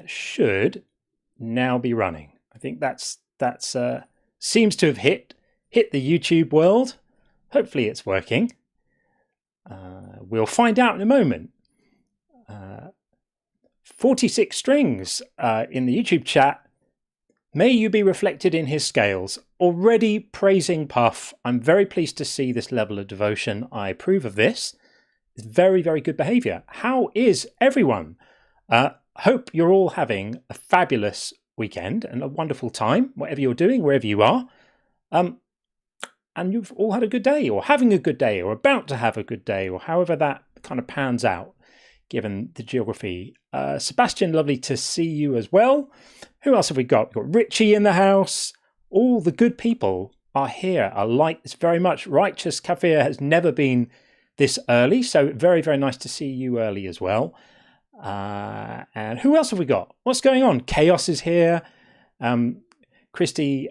should now be running. I think that's seems to have hit the YouTube world. Hopefully it's working. We'll find out in a moment. 46 strings in the YouTube chat. May you be reflected in his scales. Already praising Puff. I'm very pleased to see this level of devotion. I approve of this. It's very, very good behaviour. How is everyone? Hope you're all having a fabulous weekend and a wonderful time, whatever you're doing, wherever you are. And you've all had a good day, or having a good day, or about to have a good day, or however that kind of pans out, given the geography. Sebastian, lovely to see you as well. Who else have we got? We've got Richie in the house. All the good people are here. I like this very much. Righteous Kafir has never been this early, so very, very nice to see you early as well. And who else have we got? What's going on? Chaos is here. Christy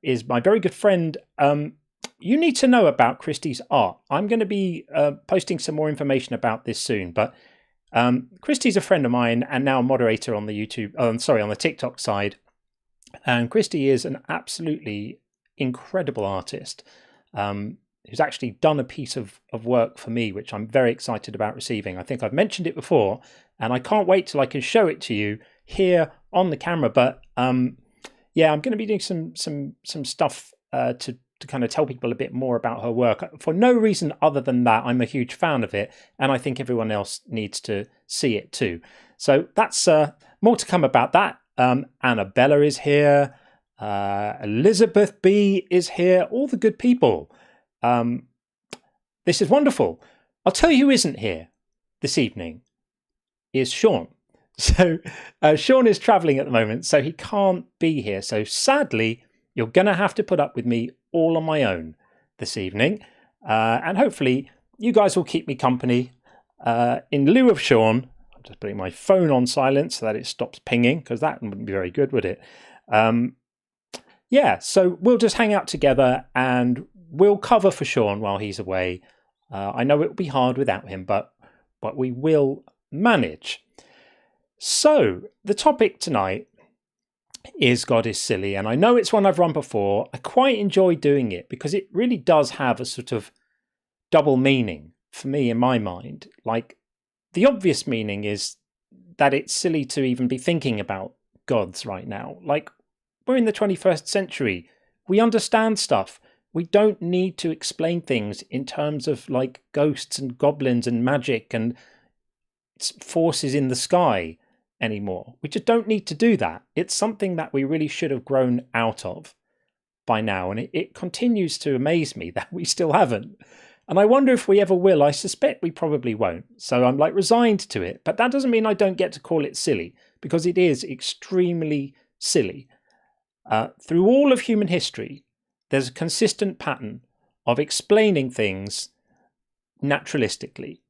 is my very good friend. You need to know about Christy's art. I'm going to be posting some more information about this soon, but Christy's a friend of mine and now a moderator on the YouTube, on the TikTok side. And Christy is an absolutely incredible artist who's actually done a piece of work for me, which I'm very excited about receiving. I think I've mentioned it before, and I can't wait till I can show it to you here on the camera. But yeah, I'm going to be doing some stuff to kind of tell people a bit more about her work for no reason other than that I'm a huge fan of it, and I think everyone else needs to see it too. So that's more to come about that. Annabella is here. Elizabeth B is here. All the good people. This is wonderful. I'll tell you who isn't here this evening is Sean. So Sean is traveling at the moment, so he can't be here. So sadly, you're going to have to put up with me all on my own this evening. And hopefully you guys will keep me company. In lieu of Sean, I'm just putting my phone on silent so that it stops pinging, because that wouldn't be very good, would it? Yeah, so we'll just hang out together and we'll cover for Sean while he's away. I know it will be hard without him, but we will manage. So the topic tonight is God is silly, and I know it's one I've run before. I quite enjoy doing it because it really does have a sort of double meaning for me in my mind. Like, the obvious meaning is that it's silly to even be thinking about gods right now. Like, we're in the 21st century. We understand stuff. We don't need to explain things in terms of like ghosts and goblins and magic and forces in the sky anymore. We just don't need to do that. It's something that we really should have grown out of by now, and it continues to amaze me that we still haven't. And I wonder if we ever will. I suspect we probably won't. So I'm like resigned to it, but that doesn't mean I don't get to call it silly, because it is extremely silly. Through all of human history, there's a consistent pattern of explaining things naturalistically.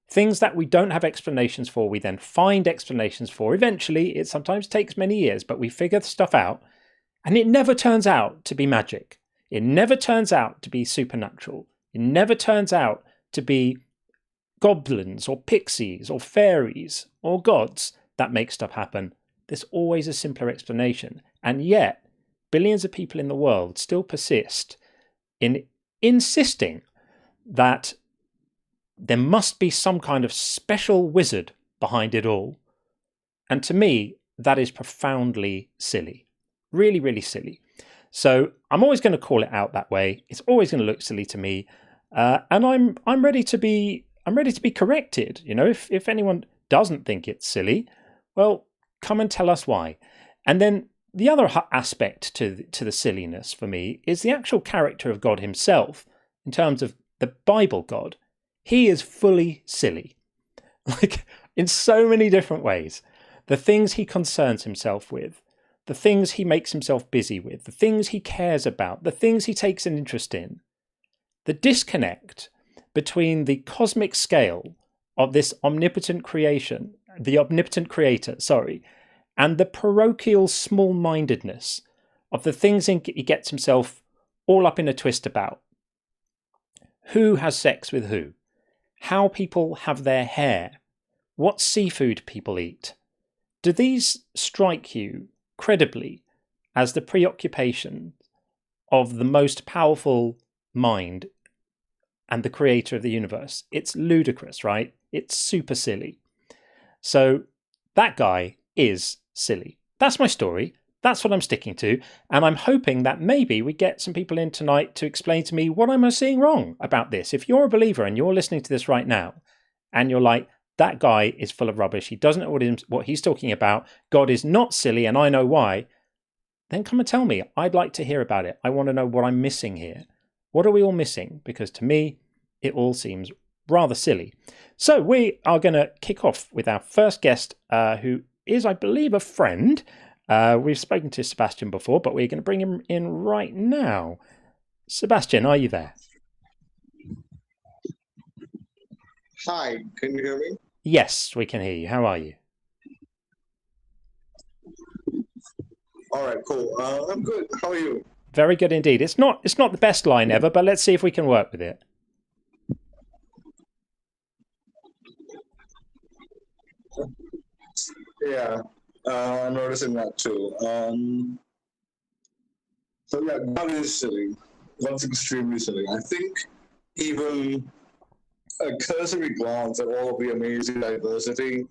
Things that we don't have explanations for, we then find explanations for. Eventually, it sometimes takes many years, but we figure stuff out, and it never turns out to be magic. It never turns out to be supernatural. It never turns out to be goblins or pixies or fairies or gods that make stuff happen. There's always a simpler explanation. And yet, billions of people in the world still persist in insisting that there must be some kind of special wizard behind it all. And to me, that is profoundly silly. Really, really silly. So I'm always going to call it out that way. It's always going to look silly to me. And I'm ready to be corrected. You know, if anyone doesn't think it's silly, well, come and tell us why. And then the other aspect to the silliness for me is the actual character of God himself. In terms of the Bible God, he is fully silly, like in so many different ways. The things he concerns himself with, the things he makes himself busy with, the things he cares about, the things he takes an interest in. The disconnect between the cosmic scale of this omnipotent creator, and the parochial small-mindedness of the things he gets himself all up in a twist about. Who has sex with who? How people have their hair? What seafood people eat? Do these strike you credibly as the preoccupation of the most powerful mind and the creator of the universe? It's ludicrous, right? It's super silly. So that guy is silly. That's my story. That's what I'm sticking to. And I'm hoping that maybe we get some people in tonight to explain to me what am I seeing wrong about this. If you're a believer and you're listening to this right now and you're like, that guy is full of rubbish, he doesn't know what he's talking about, God is not silly and I know why, then come and tell me. I'd like to hear about it. I want to know what I'm missing here. What are we all missing? Because to me, it all seems rather silly. So we are going to kick off with our first guest, who is, I believe, a friend. We've spoken to Sebastian before, but we're going to bring him in right now. Sebastian, are you there? Hi, can you hear me? Yes, we can hear you. How are you? All right, cool. I'm good. How are you? Very good indeed. It's not the best line ever, but let's see if we can work with it. Yeah, I'm noticing that too. So yeah, God is silly. God's extremely silly. I think even a cursory glance at all of the amazing diversity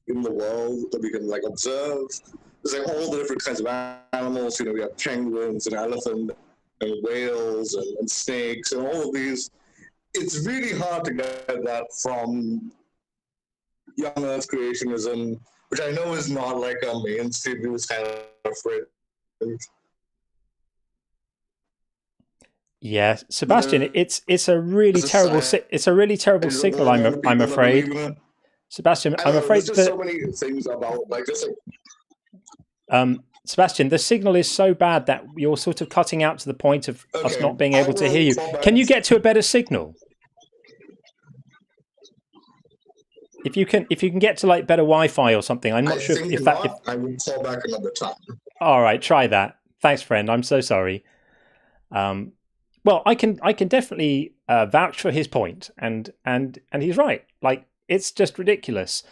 in the world that we can observe. There's all the different kinds of animals. We have penguins and elephants and whales and snakes and all of these. It's really hard to get that from young Earth creationism, which I know is not a mainstream news kind of phrase. Yeah, Sebastian, it's a really terrible signal. I'm afraid. Sebastian, I'm afraid that so many things about Sebastian, the signal is so bad that you're sort of cutting out to the point of us not being able to hear you. Can you get to a better signal? If you can get to better Wi-Fi or something, I'm not sure if that. I will call back another time. All right, try that. Thanks, friend. I'm so sorry. Well, I can definitely vouch for his point, and he's right. It's just ridiculous.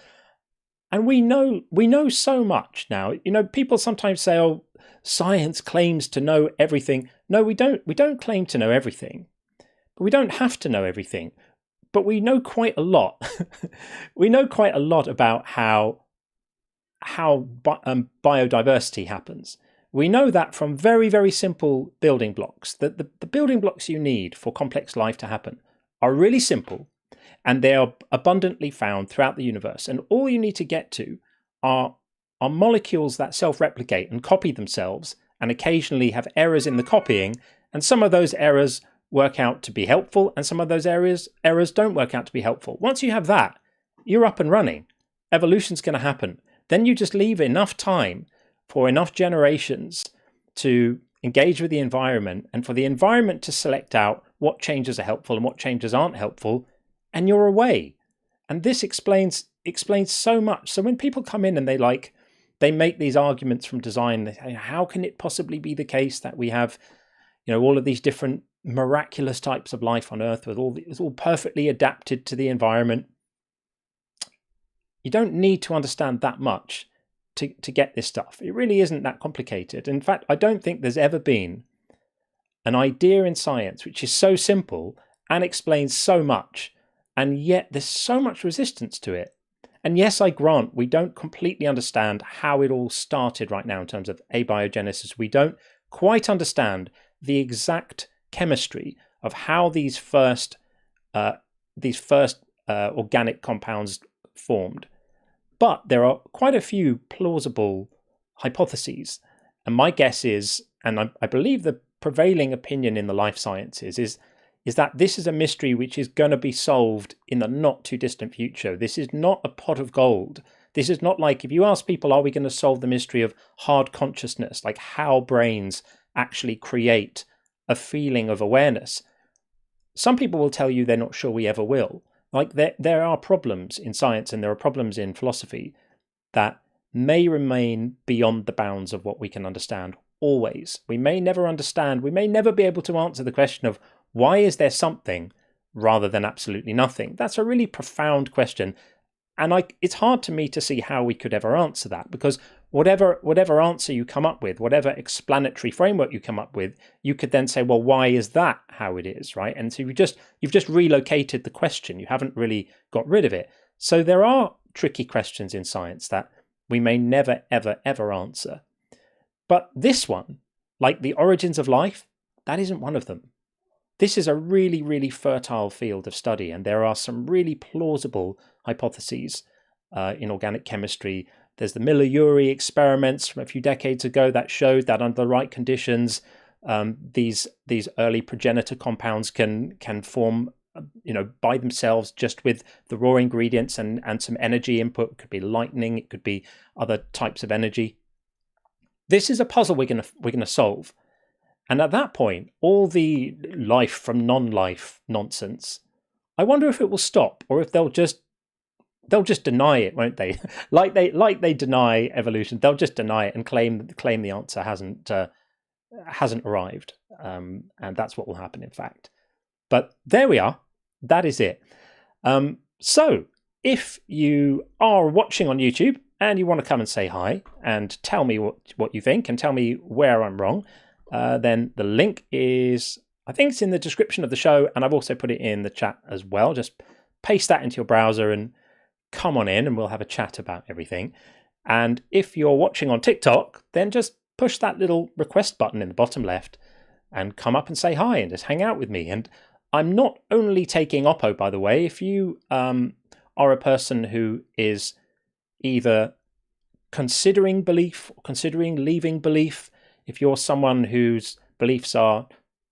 And we know so much now. People sometimes say, "Oh, science claims to know everything." No, we don't. We don't claim to know everything, but we don't have to know everything. But we know quite a lot. We know quite a lot about how biodiversity happens. We know that from very, very simple building blocks. That the building blocks you need for complex life to happen are really simple. And they are abundantly found throughout the universe. And all you need to get to are molecules that self-replicate and copy themselves and occasionally have errors in the copying. And some of those errors work out to be helpful and some of those errors don't work out to be helpful. Once you have that, you're up and running. Evolution's going to happen. Then you just leave enough time for enough generations to engage with the environment and for the environment to select out what changes are helpful and what changes aren't helpful. And you're away. And this explains so much. So when people come in and they make these arguments from design, they say, how can it possibly be the case that we have, all of these different miraculous types of life on Earth it's all perfectly adapted to the environment? You don't need to understand that much to get this stuff. It really isn't that complicated. In fact, I don't think there's ever been an idea in science which is so simple and explains so much. And yet there's so much resistance to it. And yes, I grant we don't completely understand how it all started right now in terms of abiogenesis. We don't quite understand the exact chemistry of how these first organic compounds formed. But there are quite a few plausible hypotheses. And my guess is, and I believe the prevailing opinion in the life sciences is that this is a mystery which is going to be solved in the not too distant future. This is not a pot of gold. This is not like if you ask people, are we going to solve the mystery of hard consciousness, like how brains actually create a feeling of awareness? Some people will tell you they're not sure we ever will. There are problems in science and there are problems in philosophy that may remain beyond the bounds of what we can understand always. We may never understand. We may never be able to answer the question of why is there something rather than absolutely nothing? That's a really profound question. it's hard to me to see how we could ever answer that, because whatever answer you come up with, whatever explanatory framework you come up with, you could then say, well, why is that how it is, right? And so you've just relocated the question. You haven't really got rid of it. So there are tricky questions in science that we may never, ever, ever answer. But this one, like the origins of life, that isn't one of them. This is a really, really fertile field of study, and there are some really plausible hypotheses in organic chemistry. There's the Miller-Urey experiments from a few decades ago that showed that under the right conditions, these early progenitor compounds can form, by themselves, just with the raw ingredients and some energy input. It could be lightning, it could be other types of energy. This is a puzzle we're gonna solve. And at that point, all the life from non-life nonsense, I wonder if it will stop, or if they'll just deny it, won't they? like they deny evolution, they'll just deny it and claim the answer hasn't arrived, and that's what will happen, in fact. But there we are. That is it. So if you are watching on YouTube and you want to come and say hi and tell me what you think and tell me where I'm wrong, then the link is, I think it's in the description of the show, and I've also put it in the chat as well. Just paste that into your browser and come on in and we'll have a chat about everything. And if you're watching on TikTok, then just push that little request button in the bottom left and come up and say hi and just hang out with me. And I'm not only taking Oppo, by the way. If you are a person who is either considering belief or considering leaving belief, if you're someone whose beliefs are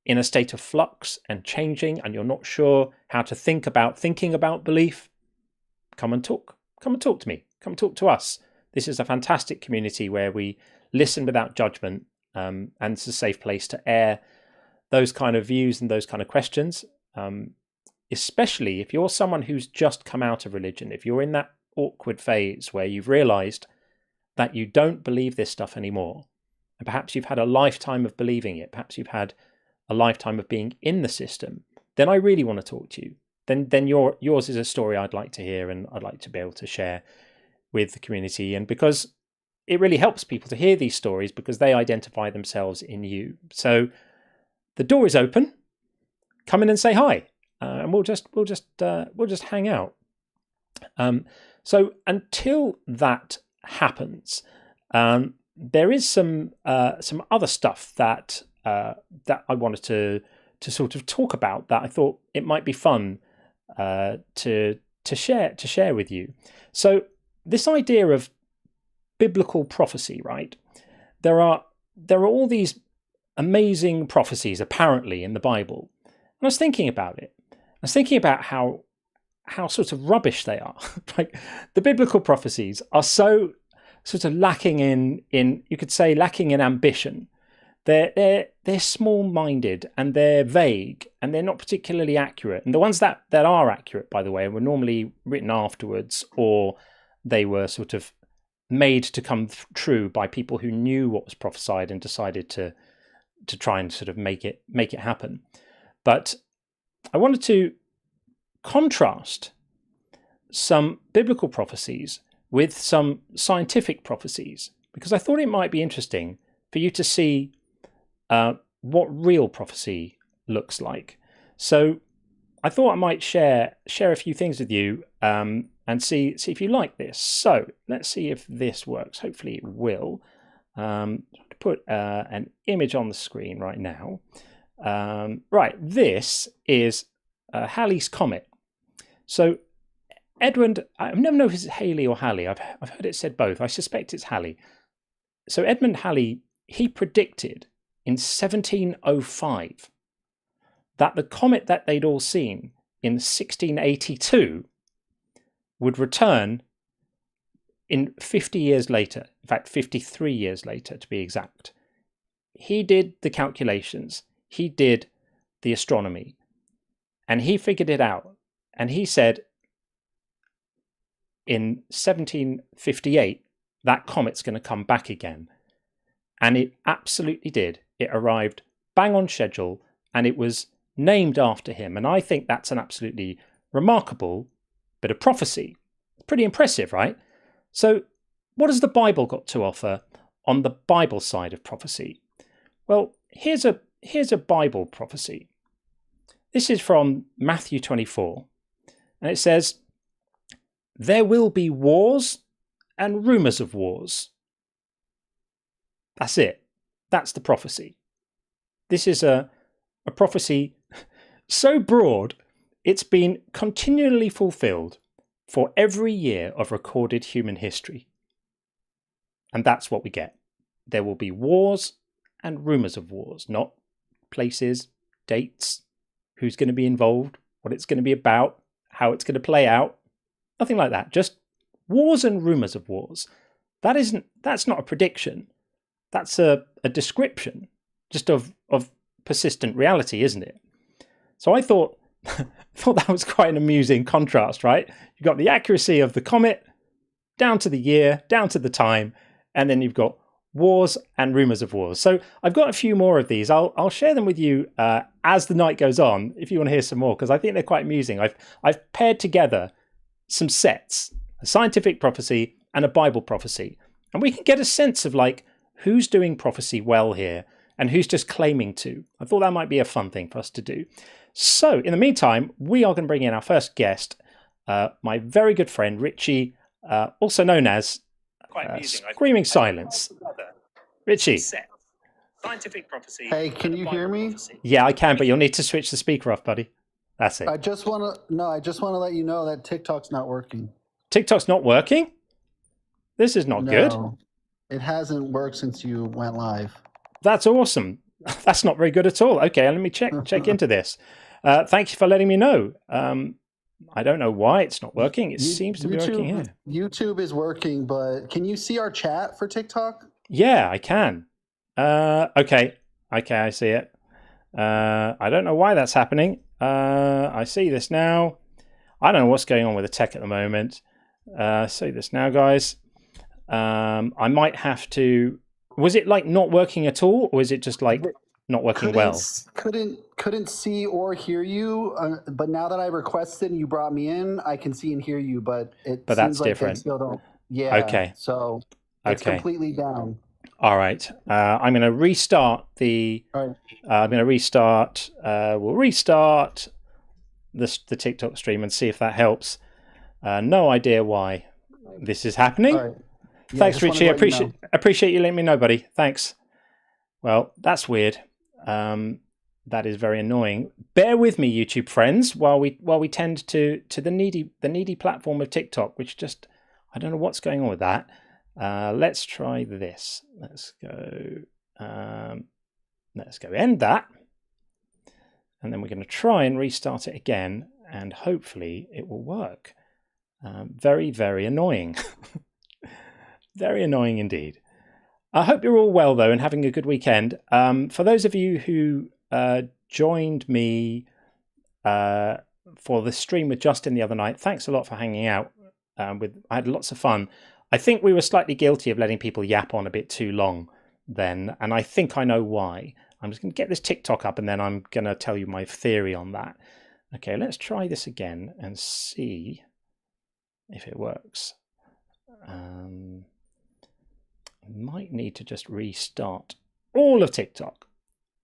in a state of flux and changing and you're not sure how to think about thinking about belief, come and talk to me, come talk to us. This is a fantastic community where we listen without judgment, and it's a safe place to air those kind of views and those kind of questions, especially if you're someone who's just come out of religion, if you're in that awkward phase where you've realized that you don't believe this stuff anymore, and perhaps you've had a lifetime of believing it, perhaps you've had a lifetime of being in the system, then I really want to talk to you. Then yours is a story I'd like to hear, and I'd like to be able to share with the community. And because it really helps people to hear these stories, because they identify themselves in you. So the door is open. Come in and say hi, and we'll just hang out. So until that happens, there is some other stuff that I wanted to sort of talk about, that I thought it might be fun to share with you. So this idea of biblical prophecy, right? There are all these amazing prophecies apparently in the Bible, and I was thinking about it. I was thinking about how sort of rubbish they are. Like, the biblical prophecies are so sort of lacking in you could say lacking in ambition. They're small-minded, and they're vague, and they're not particularly accurate. And the ones that are accurate, by the way, were normally written afterwards, or they were sort of made to come true by people who knew what was prophesied and decided to try and sort of make it happen. But I wanted to contrast some biblical prophecies with some scientific prophecies, because I thought it might be interesting for you to see what real prophecy looks like. So I thought I might share a few things with you, and see if you like this. So let's see if this works. Hopefully it will. Put an image on the screen right now. Right, this is Halley's Comet. So Edmund, I never know if it's Halley or Halley. I've heard it said both. I suspect it's Halley. So Edmund Halley, he predicted in 1705 that the comet that they'd all seen in 1682 would return in 50 years later. In fact, 53 years later, to be exact. He did the calculations. He did the astronomy. And he figured it out. And he said in 1758, that comet's going to come back again. And it absolutely did. It arrived bang on schedule, and it was named after him. And I think that's an absolutely remarkable bit of prophecy. Pretty impressive, right? So what has the Bible got to offer on the Bible side of prophecy? Well, here's a Bible prophecy. This is from Matthew 24, and it says, "There will be wars and rumours of wars." That's it. That's the prophecy. This is a prophecy so broad, it's been continually fulfilled for every year of recorded human history. And that's what we get. There will be wars and rumours of wars, not places, dates, who's going to be involved, what it's going to be about, how it's going to play out. Nothing like that. Just wars and rumours of wars. That's not a prediction. That's a description just of persistent reality, isn't it? So I thought that was quite an amusing contrast, right? You've got the accuracy of the comet down to the year, down to the time, and then you've got wars and rumours of wars. So I've got a few more of these. I'll share them with you as the night goes on, if you want to hear some more, because I think they're quite amusing. I've paired together some sets, a scientific prophecy and a Bible prophecy, and we can get a sense of like who's doing prophecy well here and who's just claiming to. I thought that might be a fun thing for us to do. So in the meantime, we are going to bring in our first guest, my very good friend Richie, also known as Screaming Silence. Richie. Scientific prophecy. Hey, can you hear me? Yeah, I can, but you'll need to switch the speaker off, buddy. That's it. I just want to let you know that TikTok's not working. TikTok's not working? This is not good. It hasn't worked since you went live. That's awesome. That's not very good at all. Okay, let me check into this. Thank you for letting me know. I don't know why it's not working. It seems to be working here. YouTube is working, but can you see our chat for TikTok? Yeah, I can. Okay, I see it. I don't know why that's happening. I see this now. I don't know what's going on with the tech at the moment. See this now, guys. I might have to. Was it like not working at all, or is it just like not working well? Couldn't see or hear you. But now that I requested and you brought me in, I can see and hear you. But that's like different. They still don't. Yeah. Okay. So it's completely down. All right. I'm going to restart the. All right. I'm going to restart. We'll restart the TikTok stream and see if that helps. No idea why this is happening. All right. Yeah, thanks, Richie. Appreciate you letting me know, buddy. Thanks. Well, that's weird. That is very annoying. Bear with me, YouTube friends, while we tend to the needy platform of TikTok, which just I don't know what's going on with that. Let's try this. Let's go end that, and then we're going to try and restart it again, and hopefully it will work. Very, very annoying. Very annoying indeed. I hope you're all well, though, and having a good weekend. For those of you who joined me for the stream with Justin the other night, thanks a lot for hanging out. I had lots of fun. I think we were slightly guilty of letting people yap on a bit too long then, and I think I know why. I'm just going to get this TikTok up, and then I'm going to tell you my theory on that. Okay, let's try this again and see if it works. Might need to just restart all of TikTok.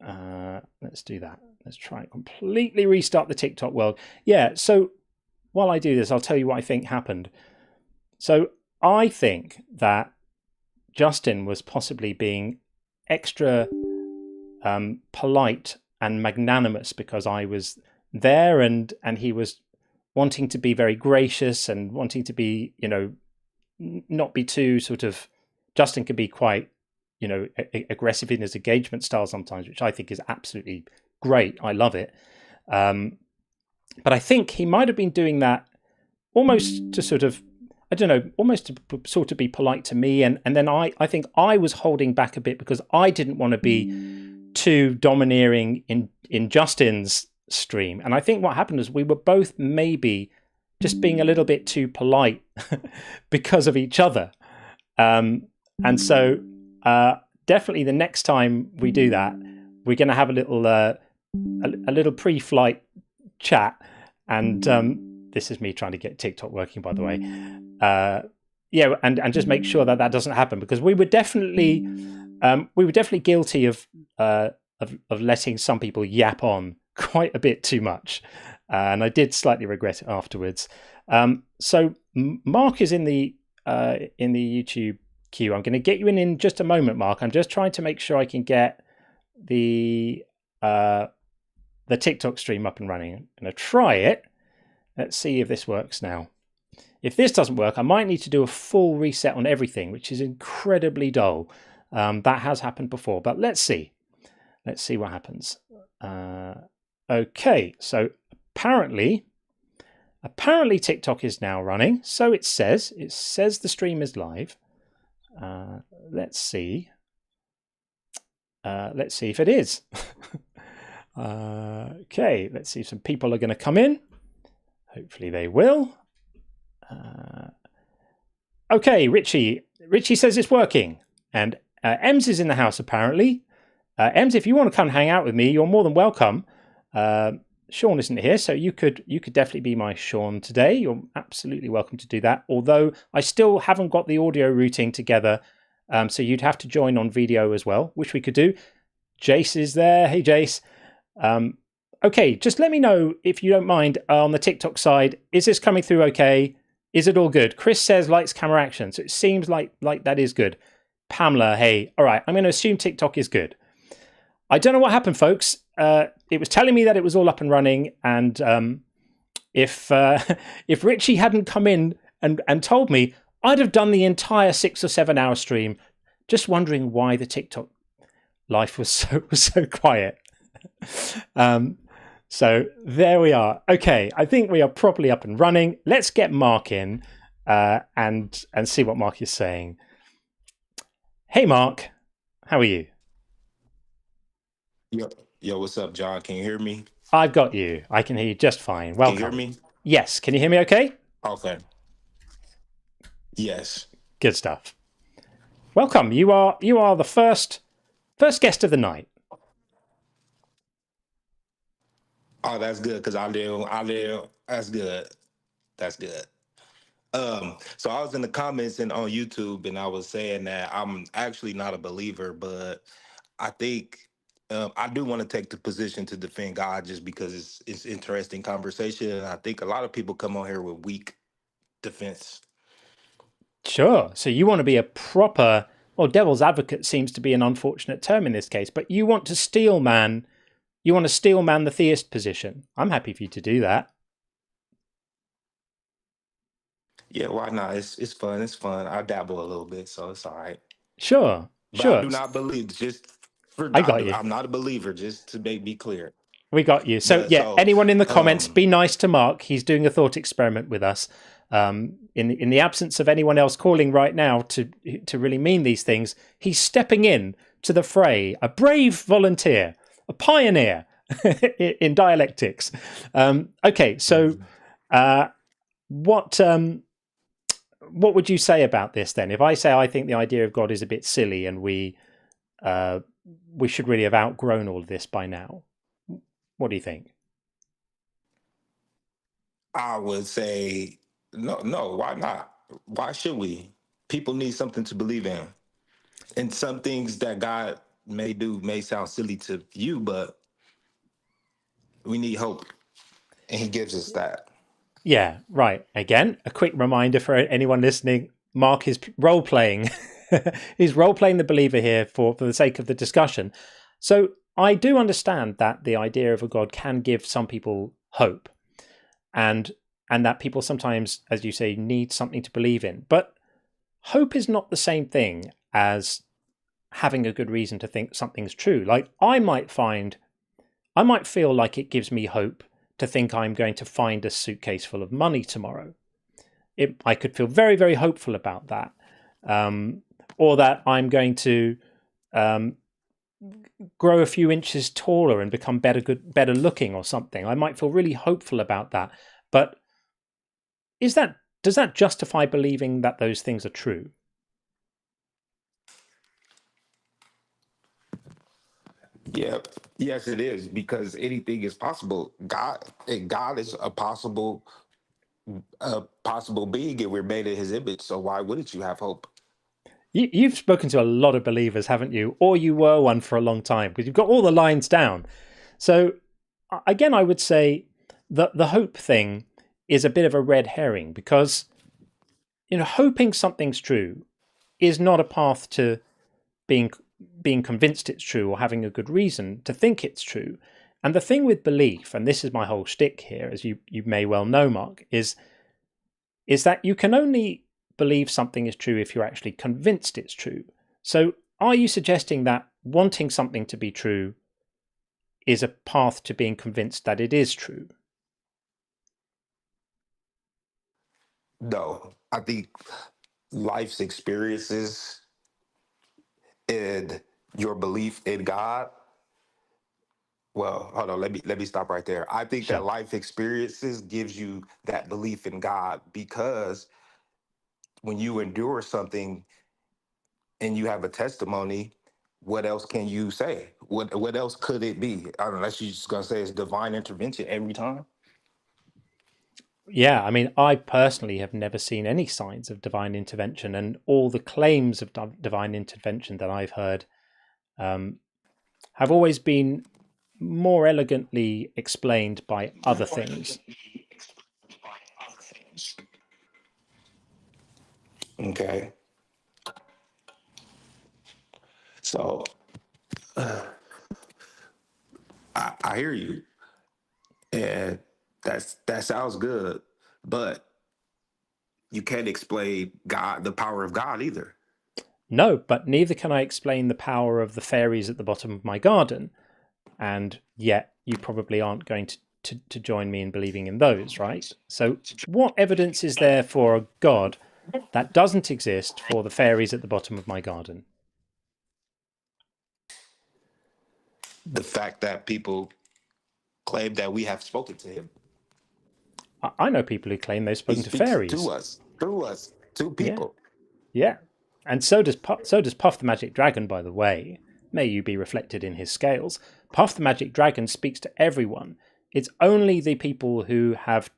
Let's do that. Let's try and completely restart the TikTok world. Yeah, so while I do this, I'll tell you what I think happened. So I think that Justin was possibly being extra polite and magnanimous because I was there, and he was wanting to be very gracious and wanting to be, not be too sort of. Justin can be quite, aggressive in his engagement style sometimes, which I think is absolutely great. I love it. But I think he might have been doing that almost to sort of, I don't know, almost to sort of be polite to me. And then I think I was holding back a bit because I didn't want to be too domineering in Justin's stream. And I think what happened is we were both maybe just being a little bit too polite because of each other. And so definitely the next time we do that, we're going to have a little pre-flight chat. And this is me trying to get TikTok working, by the way. yeah, and just make sure that that doesn't happen, because we were definitely guilty of letting some people yap on quite a bit too much, and I did slightly regret it afterwards. So Mark is in the YouTube queue. I'm going to get you in just a moment, Mark. I'm just trying to make sure I can get the TikTok stream up and running. I'm going to try it. Let's see if this works now. If this doesn't work, I might need to do a full reset on everything, which is incredibly dull. That has happened before, but let's see. Let's see what happens. Okay, so apparently TikTok is now running. So it says the stream is live. Let's see. Let's see if it is. Okay, let's see if some people are going to come in. Hopefully they will. Okay, Richie says it's working, and Ems is in the house apparently. Ems, if you want to come hang out with me, you're more than welcome. Sean isn't here, so you could definitely be my Sean today. You're absolutely welcome to do that. Although I still haven't got the audio routing together, so you'd have to join on video as well, which we could do. Jace is there. Hey, Jace. Okay, just let me know if you don't mind on the TikTok side. Is this coming through okay? Is it all good? Chris says lights, camera, action. So it seems like that is good. Pamela, hey. All right, I'm going to assume TikTok is good. I don't know what happened, folks. It was telling me that it was all up and running. And if Richie hadn't come in and told me, I'd have done the entire 6 or 7 hour stream. Just wondering why the TikTok life was so quiet. So there we are. Okay, I think we are properly up and running. Let's get Mark in and see what Mark is saying. Hey, Mark, how are you? Yo, what's up, John? Can you hear me? I've got you. I can hear you just fine. Welcome. Can you hear me? Yes. Can you hear me okay? Okay. Yes. Good stuff. Welcome. You are the first guest of the night. Oh, that's good, because I live. That's good. That's good. So I was in the comments and on YouTube, and I was saying that I'm actually not a believer, but I think I do want to take the position to defend God, just because it's interesting conversation. And I think a lot of people come on here with weak defense. Sure. So you want to be a proper, well, devil's advocate seems to be an unfortunate term in this case, but you want to steelman the theist position. I'm happy for you to do that. Yeah, why not? It's fun. It's fun. I dabble a little bit, so it's all right. Sure. But sure. I do not believe. I got you. I'm not a believer. Just to be clear. We got you. So anyone in the comments, be nice to Mark. He's doing a thought experiment with us. In the absence of anyone else calling right now to really mean these things, he's stepping in to the fray. A brave volunteer, a pioneer in dialectics. Okay, so what would you say about this then? If I say I think the idea of God is a bit silly and we should really have outgrown all of this by now, what do you think? I would say no. Why not? Why should we? People need something to believe in, and some things that God may do may sound silly to you, but we need hope, and He gives us that. Yeah, right. Again, a quick reminder for anyone listening, Mark is role-playing. He's role-playing the believer here for the sake of the discussion. So I do understand that the idea of a God can give some people hope, and that people sometimes, as you say, need something to believe in. But hope is not the same thing as having a good reason to think something's true. Like I might feel like it gives me hope to think I'm going to find a suitcase full of money tomorrow. I could feel very, very hopeful about that. Or that I'm going to grow a few inches taller and become better looking or something. I might feel really hopeful about that. But does that justify believing that those things are true? Yeah, yes, it is, because anything is possible. God is a possible a possible being and we're made in his image. So why wouldn't you have hope? You've spoken to a lot of believers, haven't you? Or you were one for a long time, because you've got all the lines down. So again, I would say that the hope thing is a bit of a red herring, because hoping something's true is not a path to being convinced it's true or having a good reason to think it's true. And the thing with belief, and this is my whole shtick here, as you may well know, Mark, is that you can only believe something is true if you're actually convinced it's true. So are you suggesting that wanting something to be true is a path to being convinced that it is true? No, I think life's experiences and your belief in God. Well, hold on. Let me stop right there. I think Sure. that life experiences gives you that belief in God, because when you endure something and you have a testimony, what else can you say? What else could it be? Unless you're just gonna say it's divine intervention every time. Yeah, I mean, I personally have never seen any signs of divine intervention, and all the claims of divine intervention that I've heard have always been more elegantly explained by other things. Okay. So I hear you, and that sounds good, but you can't explain God, the power of God, either. No, but neither can I explain the power of the fairies at the bottom of my garden. And yet you probably aren't going to join me in believing in those, right? So what evidence is there for a God that doesn't exist for the fairies at the bottom of my garden? The fact that people claim that we have spoken to him. I know people who claim they've He spoken to speaks fairies. to us, through us, to people. Yeah. And so does Puff the Magic Dragon, by the way. May you be reflected in his scales. Puff the Magic Dragon speaks to everyone. It's only the people who have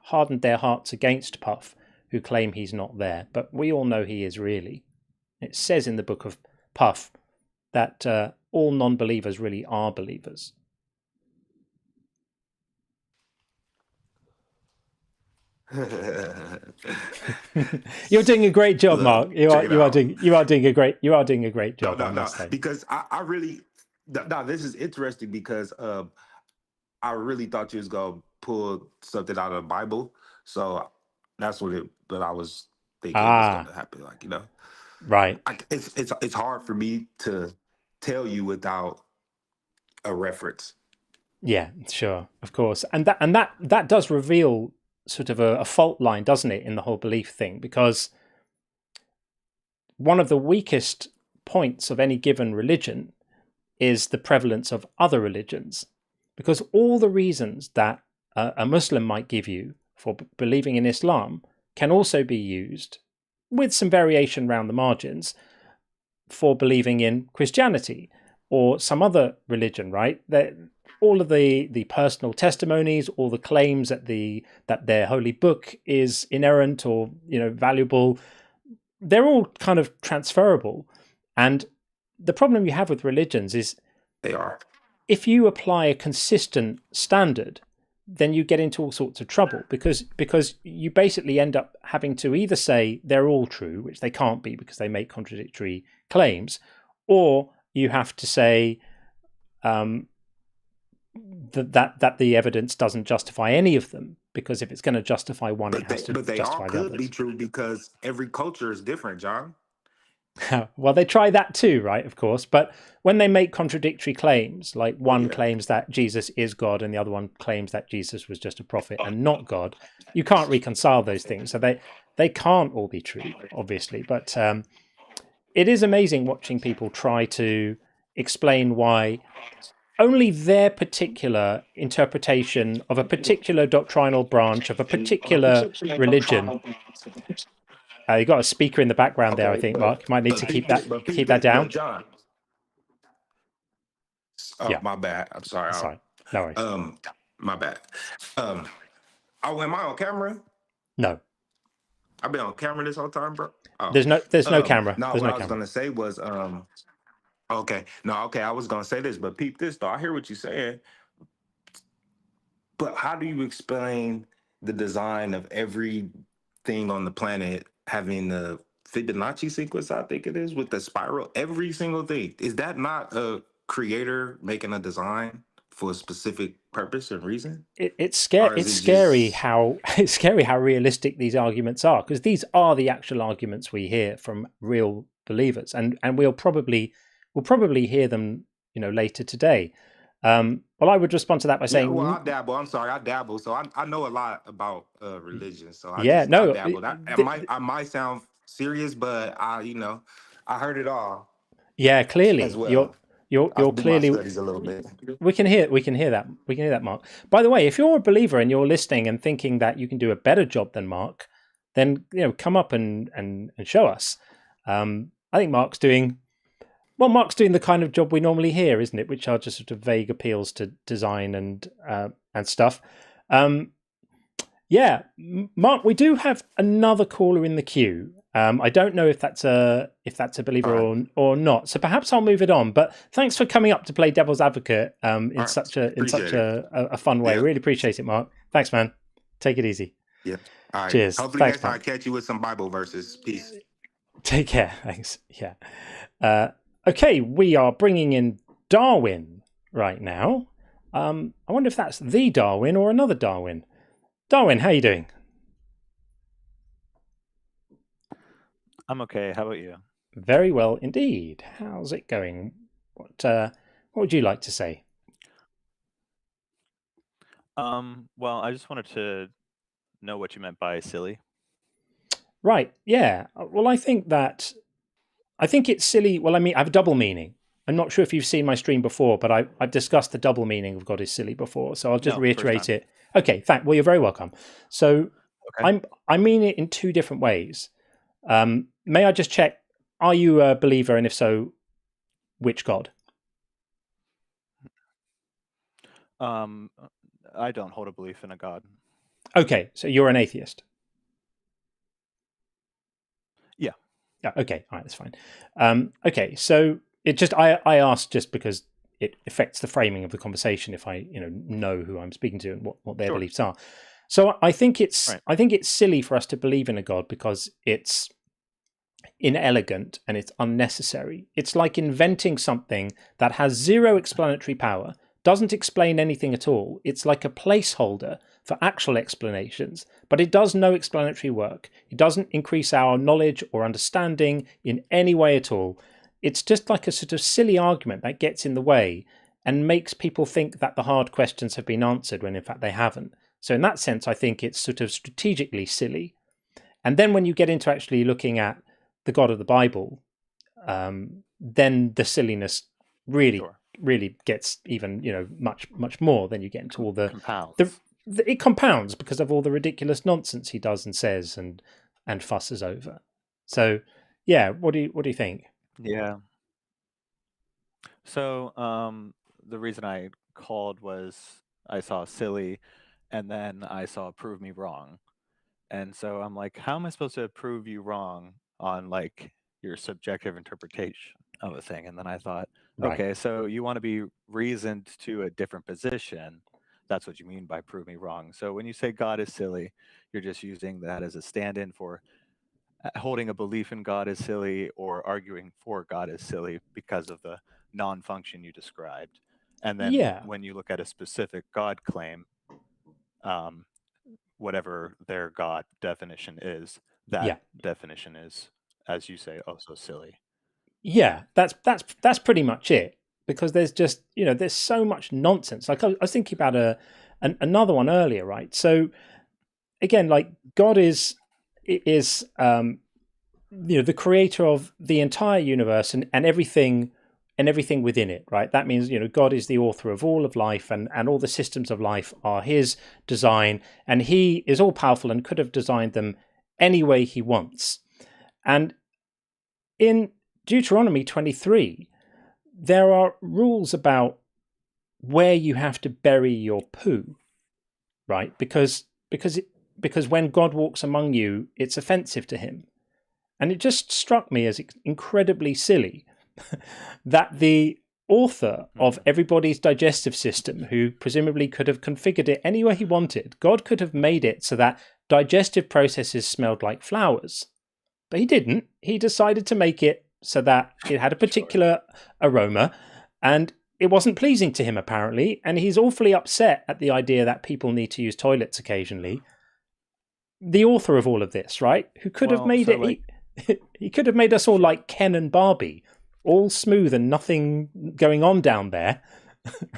hardened their hearts against Puff who claim he's not there. But we all know he is really. It says in the book of Puff that all non-believers really are believers. You're doing a great job, Look, Mark. You are doing a great job. I must say. Because I really this is interesting, because I really thought you was gonna pull something out of the Bible, so that's what I was thinking was gonna happen. Like, Right. it's hard for me to tell you without a reference. Yeah, sure, of course, and that does reveal sort of a fault line, doesn't it, in the whole belief thing? Because one of the weakest points of any given religion is the prevalence of other religions, because all the reasons that a Muslim might give you for believing in Islam can also be used, with some variation around the margins, for believing in Christianity or some other religion, right? All of the personal testimonies, all the claims that their holy book is inerrant or valuable, they're all kind of transferable. And the problem you have with religions is They are. if you apply a consistent standard, then you get into all sorts of trouble, because you basically end up having to either say they're all true, which they can't be because they make contradictory claims, or you have to say that the evidence doesn't justify any of them, because if it's going to justify one, it has to But they all justify the could be others. true, because every culture is different, John. Well, they try that too, right? Of course. But when they make contradictory claims, like one claims that Jesus is God and the other one claims that Jesus was just a prophet and not God, you can't reconcile those things. So they can't all be true, obviously. But it is amazing watching people try to explain why only their particular interpretation of a particular doctrinal branch of a particular religion. You got a speaker in the background there, I think, Mark. You might need to keep that down. But John, Yeah, my bad. I'm sorry. sorry, no worries. My bad. Am I on camera? No, I've been on camera this whole time, bro. Oh, there's no camera. no. There's What no I was camera. gonna say was, okay, no, okay. I was gonna say this, but peep this though. I hear what you're saying, but how do you explain the design of everything on the planet having the Fibonacci sequence? I think it is with the spiral. Every single thing, is that not a creator making a design for a specific purpose and reason, It's or scary. is It's it scary just how it's scary how realistic these arguments are, because these are the actual arguments we hear from real believers, and we'll probably hear them, later today. Well, I would respond to that by Yeah, well, saying, I dabble. I'm sorry, I dabble. So I know a lot about religion. So yeah, I no, dabbled. I might sound serious, but I heard it all yeah, as clearly well. I you're do my clearly. studies a little bit. We can hear that, Mark. By the way, if you're a believer and you're listening and thinking that you can do a better job than Mark, then come up and show us. I think Mark's doing the kind of job we normally hear, isn't it? Which are just sort of vague appeals to design and stuff. Yeah, Mark, we do have another caller in the queue. I don't know if that's a believer All right. or not. So perhaps I'll move it on. But thanks for coming up to play devil's advocate in All right. such Appreciate it. a fun way. Yeah. Really appreciate it, Mark. Thanks, man. Take it easy. Yeah. All right. Cheers. Hopefully Thanks, next time I Mark. catch you with some Bible verses. Peace. Take care. Thanks. Yeah. Okay, we are bringing in Darwin right now. I wonder if that's the Darwin or another Darwin. Darwin, how are you doing? I'm okay. How about you? Very well indeed. How's it going? What would you like to say? Well, I just wanted to know what you meant by silly. Right. Yeah. Well, I think it's silly. Well, I mean, I have a double meaning. I'm not sure if you've seen my stream before, but I've discussed the double meaning of God is silly before, so I'll just No, first reiterate time. it. Okay. Well, you're very welcome. So Okay. I mean it in two different ways. May I just check? Are you a believer, and if so, which God? I don't hold a belief in a God. Okay, so you're an atheist. Yeah. Yeah. Okay. All right. That's fine. Okay. So it just I asked just because it affects the framing of the conversation if I know who I'm speaking to and what their Sure. beliefs are. So I think it's Right. I think it's silly for us to believe in a God because it's inelegant and it's unnecessary. It's like inventing something that has zero explanatory power, doesn't explain anything at all. It's like a placeholder for actual explanations, but it does no explanatory work. It doesn't increase our knowledge or understanding in any way at all. It's just like a sort of silly argument that gets in the way and makes people think that the hard questions have been answered when in fact they haven't. So in that sense, I think it's sort of strategically silly. And then when you get into actually looking at the God of the Bible, then the silliness really Sure. really gets even much more. Then you get into all the Compounds. it compounds because of all the ridiculous nonsense he does and says and fusses over. So yeah, what do you think? Yeah. So the reason I called was I saw silly, and then I saw prove me wrong, and so I'm like, how am I supposed to prove you wrong on like your subjective interpretation of a thing? And then I thought, Right. okay, so you want to be reasoned to a different position. That's what you mean by prove me wrong. So when you say God is silly, you're just using that as a stand-in for holding a belief in God is silly or arguing for God is silly because of the non-function you described. And then Yeah. when you look at a specific God claim, whatever their God definition is, that Yeah. definition is, as you say, also silly. Yeah, that's pretty much it. Because there's just there's so much nonsense. Like I was thinking about another one earlier, right? So again, like God is the creator of the entire universe and everything within it, right? That means God is the author of all of life and all the systems of life are his design, and he is all powerful and could have designed them any way he wants. And in Deuteronomy 23, there are rules about where you have to bury your poo, right? Because because when God walks among you, it's offensive to him. And it just struck me as incredibly silly that the author of everybody's digestive system, who presumably could have configured it any way he wanted, God could have made it so that digestive processes smelled like flowers. But he didn't. He decided to make it so that it had a particular aroma, and it wasn't pleasing to him, apparently. And he's awfully upset at the idea that people need to use toilets occasionally. The author of all of this, right? Who could have made it... Like... He could have made us all like Ken and Barbie, all smooth and nothing going on down there,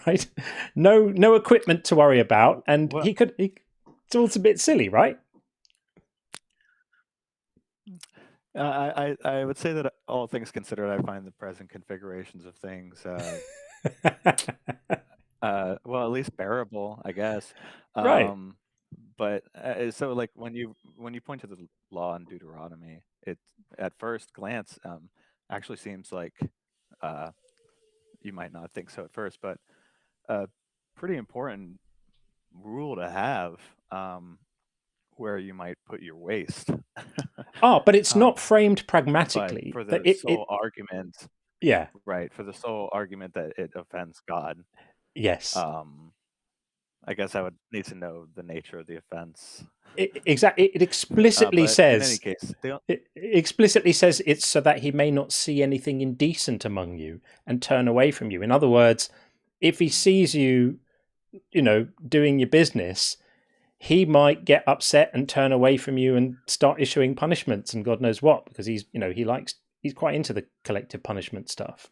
right? No equipment to worry about, and it's all a bit silly, right? I would say that all things considered, I find the present configurations of things, well, at least bearable, I guess. Right. But so, like when you point to the law in Deuteronomy, it at first glance actually seems like you might not think so at first, but a pretty important rule to have where you might put your waste. But it's not framed pragmatically. For the sole argument. Yeah. Right. For the sole argument that it offends God. Yes. I guess I would need to know the nature of the offense. Exactly. It explicitly says. In any case, it explicitly says it's so that he may not see anything indecent among you and turn away from you. In other words, if he sees you, doing your business, he might get upset and turn away from you and start issuing punishments and God knows what, because he's quite into the collective punishment stuff.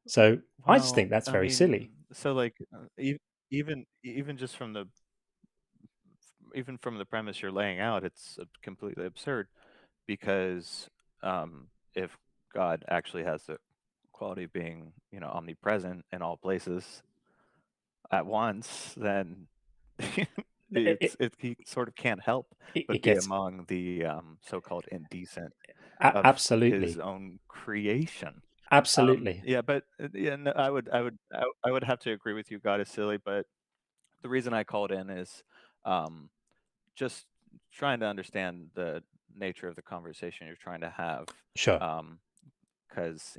So I just think that's very silly. So, like, even just from the premise you're laying out, it's completely absurd, because if God actually has the quality of being, omnipresent in all places at once, then he sort of can't help but be among the so-called indecent of absolutely his own creation. Absolutely. But no, I would have to agree with you. God is silly, but the reason I called in is just trying to understand the nature of the conversation you're trying to have. Sure. Because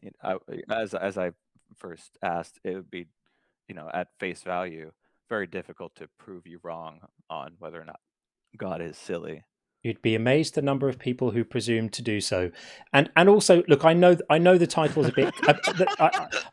as I first asked, it would be, at face value, very difficult to prove you wrong on whether or not God is silly. You'd be amazed the number of people who presume to do so, and also look. I know the title's a bit.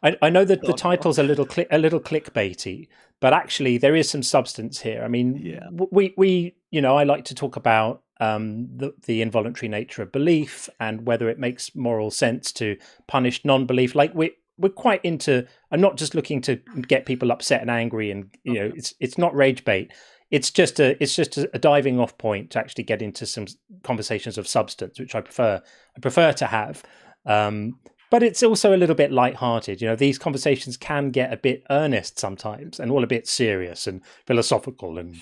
I know that the title's a little clickbaity, but actually there is some substance here. I mean, we I like to talk about the involuntary nature of belief and whether it makes moral sense to punish non-belief. Like we're quite into. I'm not just looking to get people upset and angry, and it's not rage bait. It's just a diving off point to actually get into some conversations of substance, which I prefer to have. But it's also a little bit lighthearted. These conversations can get a bit earnest sometimes, and all a bit serious and philosophical. And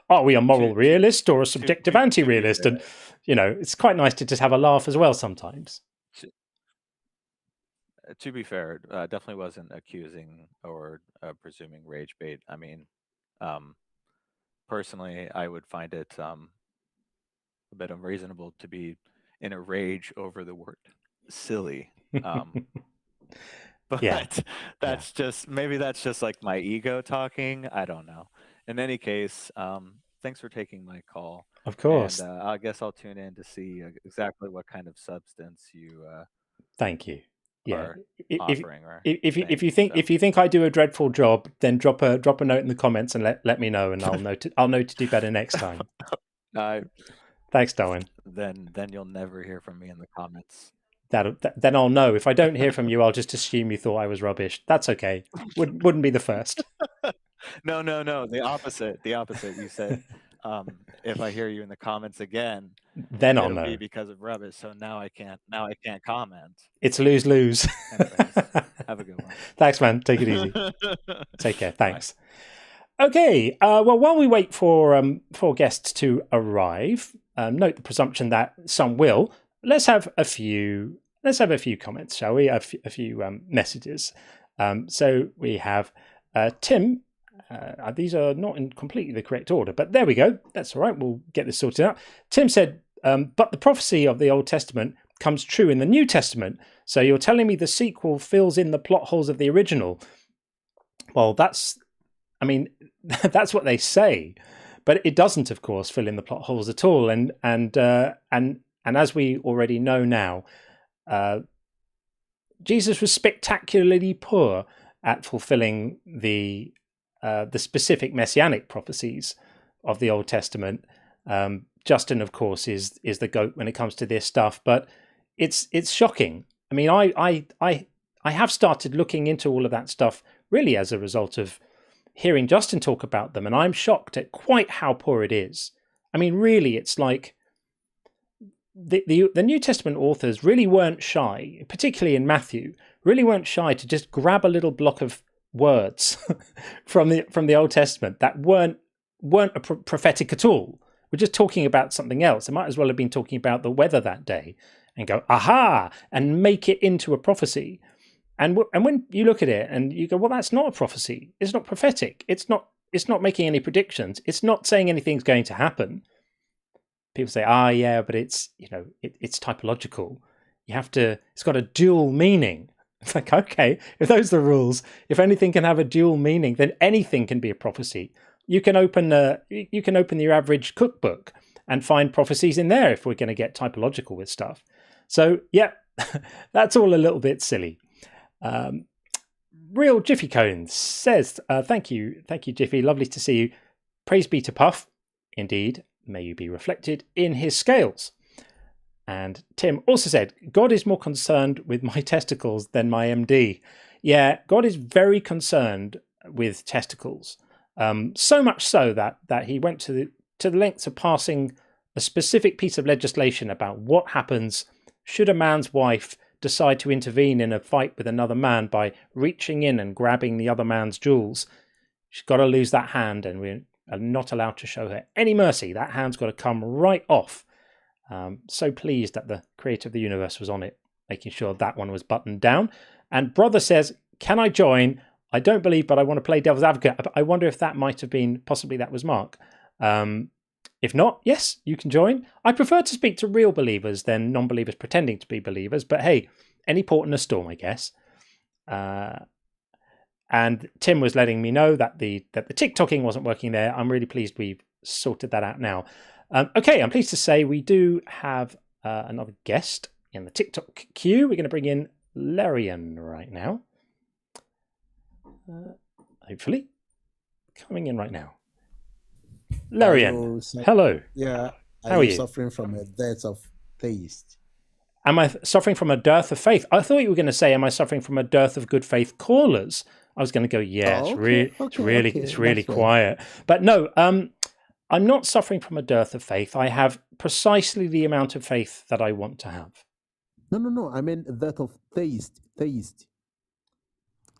are we a moral realist or a subjective anti-realist? And it's quite nice to just have a laugh as well sometimes. To be fair, definitely wasn't accusing or presuming rage bait. I mean. Personally, I would find it a bit unreasonable to be in a rage over the word silly. But that's just like my ego talking. I don't know. In any case, thanks for taking my call. Of course. And I guess I'll tune in to see exactly what kind of substance you. Thank you. Yeah. If you think I do a dreadful job, then drop a note in the comments and let me know, and I'll know to do better next time. Thanks, Darwin. Then you'll never hear from me in the comments. Then I'll know. If I don't hear from you, I'll just assume you thought I was rubbish. That's okay. Wouldn't be the first. No. The opposite. You said if I hear you in the comments again, then I'll know. Be because of rubbish. So now I can't comment. It's lose. Anyways, have a good one. Thanks, man. Take it easy. Take care. Thanks. Bye. Okay. Well, while we wait for guests to arrive, note the presumption that some will. Let's have a few comments, shall we? A few messages. So we have Tim These are not in completely the correct order, but there we go. That's all right. We'll get this sorted out. Tim said, but the prophecy of the Old Testament comes true in the New Testament. So you're telling me the sequel fills in the plot holes of the original? Well, that's what they say, but it doesn't, of course, fill in the plot holes at all. And as we already know now, Jesus was spectacularly poor at fulfilling the specific messianic prophecies of the Old Testament. Justin, of course, is the goat when it comes to this stuff, but it's shocking. I mean, I have started looking into all of that stuff really as a result of hearing Justin talk about them, and I'm shocked at quite how poor it is. I mean, really, it's like the New Testament authors really weren't shy, particularly in Matthew, really weren't shy to just grab a little block of words from the Old Testament that weren't prophetic at all. We're just talking about something else. They might as well have been talking about the weather that day and go, aha, and make it into a prophecy. And when you look at it and you go, well, that's not a prophecy. It's not prophetic. It's not making any predictions. It's not saying anything's going to happen. People say, yeah, but it's typological. It's got a dual meaning. It's like, okay, if those are the rules, if anything can have a dual meaning, then anything can be a prophecy. You can open your average cookbook and find prophecies in there if we're going to get typological with stuff. So yeah, that's all a little bit silly. Real Jiffy Cones says, thank you, Jiffy, lovely to see you. Praise be to Puff. Indeed, may you be reflected in his scales. And Tim also said, God is more concerned with my testicles than my MD. Yeah, God is very concerned with testicles. So much so that he went to the lengths of passing a specific piece of legislation about what happens should a man's wife decide to intervene in a fight with another man by reaching in and grabbing the other man's jewels. She's got to lose that hand, and we are not allowed to show her any mercy. That hand's got to come right off. So pleased that the creator of the universe was on it, making sure that one was buttoned down. And Brother says, can I join? I don't believe, but I want to play devil's advocate. I wonder if that might have been, possibly that was Mark. If not, yes, you can join. I prefer to speak to real believers than non-believers pretending to be believers. But hey, any port in a storm, I guess. And Tim was letting me know that the TikToking wasn't working there. I'm really pleased we've sorted that out now. Okay, I'm pleased to say we do have another guest in the TikTok queue. We're going to bring in Larian right now. Hopefully. Coming in right now. Larian, hello. Yeah. How are you? Suffering from a dearth of taste. Am I suffering from a dearth of faith? I thought you were going to say, am I suffering from a dearth of good faith callers? I was going to go, yeah, it's really quiet. But no, I'm not suffering from a dearth of faith. I have precisely the amount of faith that I want to have. No. I mean that of taste.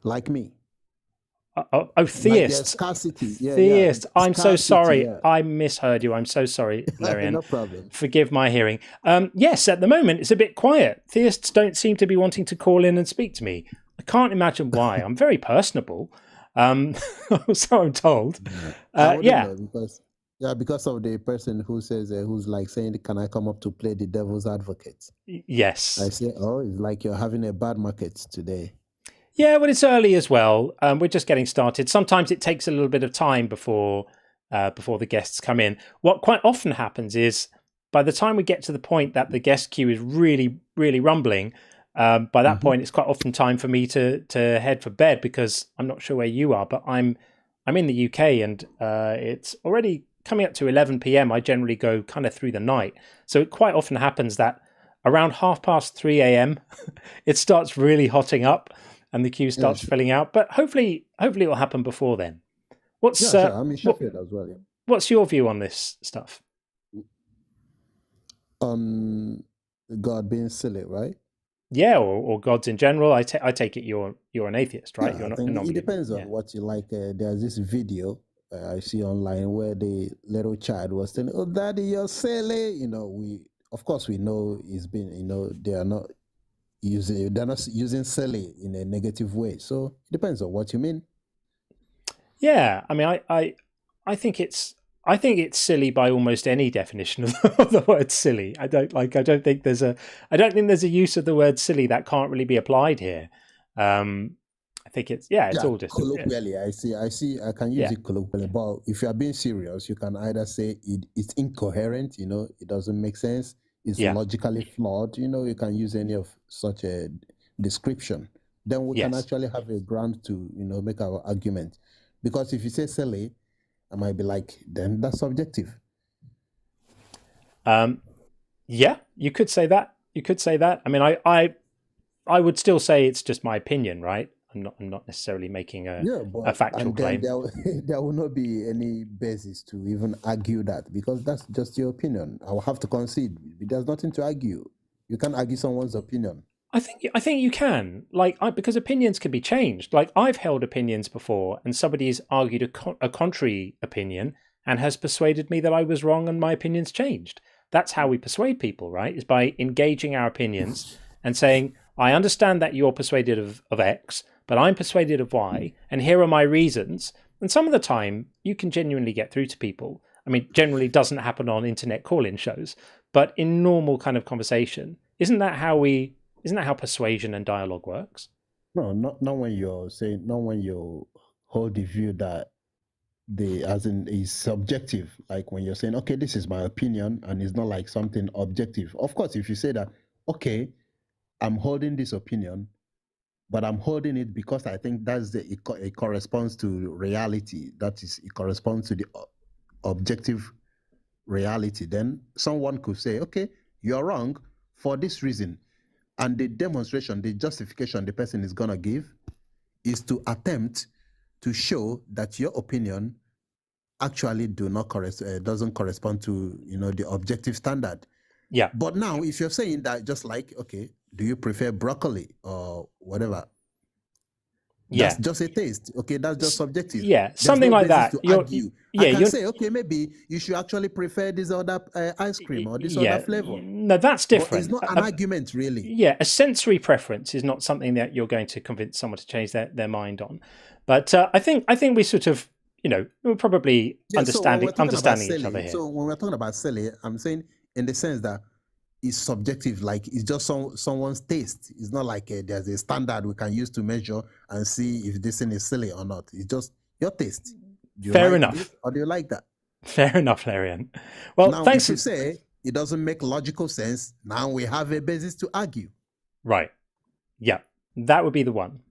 Like me. Theists. Like scarcity. Theists. Yeah. I'm scarcity, so sorry. Yeah. I misheard you. I'm so sorry, Larian. No problem. Forgive my hearing. Yes, at the moment, it's a bit quiet. Theists don't seem to be wanting to call in and speak to me. I can't imagine why. I'm very personable. So I'm told. Because of the person who says, who's like saying, can I come up to play the devil's advocate? Yes. I say, it's like you're having a bad market today. Yeah, well, it's early as well. We're just getting started. Sometimes it takes a little bit of time before the guests come in. What quite often happens is by the time we get to the point that the guest queue is really, really rumbling, by that point, it's quite often time for me to head for bed, because I'm not sure where you are, but I'm in the UK, and it's already coming up to 11 p.m. I generally go kind of through the night. So it quite often happens that around 3:30 a.m. it starts really hotting up and the queue starts filling out. But hopefully it will happen before then. Sure. I'm in Sheffield as well. Yeah. What's your view on this stuff? On God being silly, right? Yeah, or gods in general. I take it you're an atheist, right? Yeah, you're not. It depends on what you like. There's this video I see online where the little child was saying, "Oh, Daddy, you're silly." Of course we know it's been. They're not using silly in a negative way. So it depends on what you mean. Yeah, I mean, I think it's silly by almost any definition of the word silly. I don't think there's a use of the word silly that can't really be applied here. I think it's all just colloquially. I can use it colloquially, but if you are being serious, you can either say it's incoherent. It doesn't make sense. It's logically flawed. You can use any of such a description. Then we can actually have a ground to make our argument. Because if you say silly, I might be like, then that's subjective. Yeah, you could say that. I mean, I would still say it's just my opinion, right? I'm not necessarily making a factual claim. There will not be any basis to even argue that, because that's just your opinion. I will have to concede. There's nothing to argue. You can't argue someone's opinion. I think you can, because opinions can be changed. Like, I've held opinions before, and somebody's argued a contrary opinion and has persuaded me that I was wrong, and my opinion's changed. That's how we persuade people, right? Is by engaging our opinions and saying, I understand that you're persuaded of X, but I'm persuaded of Y, and here are my reasons. And some of the time, you can genuinely get through to people. I mean, generally doesn't happen on internet call-in shows, but in normal kind of conversation, isn't that how persuasion and dialogue works? No, not when you hold the view that is subjective. Like when you're saying, okay, this is my opinion, and it's not like something objective. Of course, if you say that, okay, I'm holding this opinion, but I'm holding it because I think it corresponds to reality. That is, it corresponds to the objective reality. Then someone could say, okay, you're wrong for this reason. And the demonstration, the justification the person is going to give is to attempt to show that your opinion actually doesn't correspond to the objective standard. Yeah. But now, if you're saying that, just like, okay, do you prefer broccoli or whatever? That's just a taste. Okay, that's just subjective. Yeah, There's something no like that. Argue. I can say, okay, maybe you should actually prefer this other ice cream or this other flavor. No, that's different. But it's not an argument, really. Yeah, a sensory preference is not something that you're going to convince someone to change their mind on. But I think we sort of, we're probably understanding each other here. So when we're talking about silly, I'm saying in the sense that it's subjective, like it's just someone's taste. It's not like there's a standard we can use to measure and see if this thing is silly or not. It's just your taste. Fair enough. This, or do you like that? Fair enough, Larian. Well, now, thanks. If you say it doesn't make logical sense, now we have a basis to argue. Right. Yeah, that would be the one.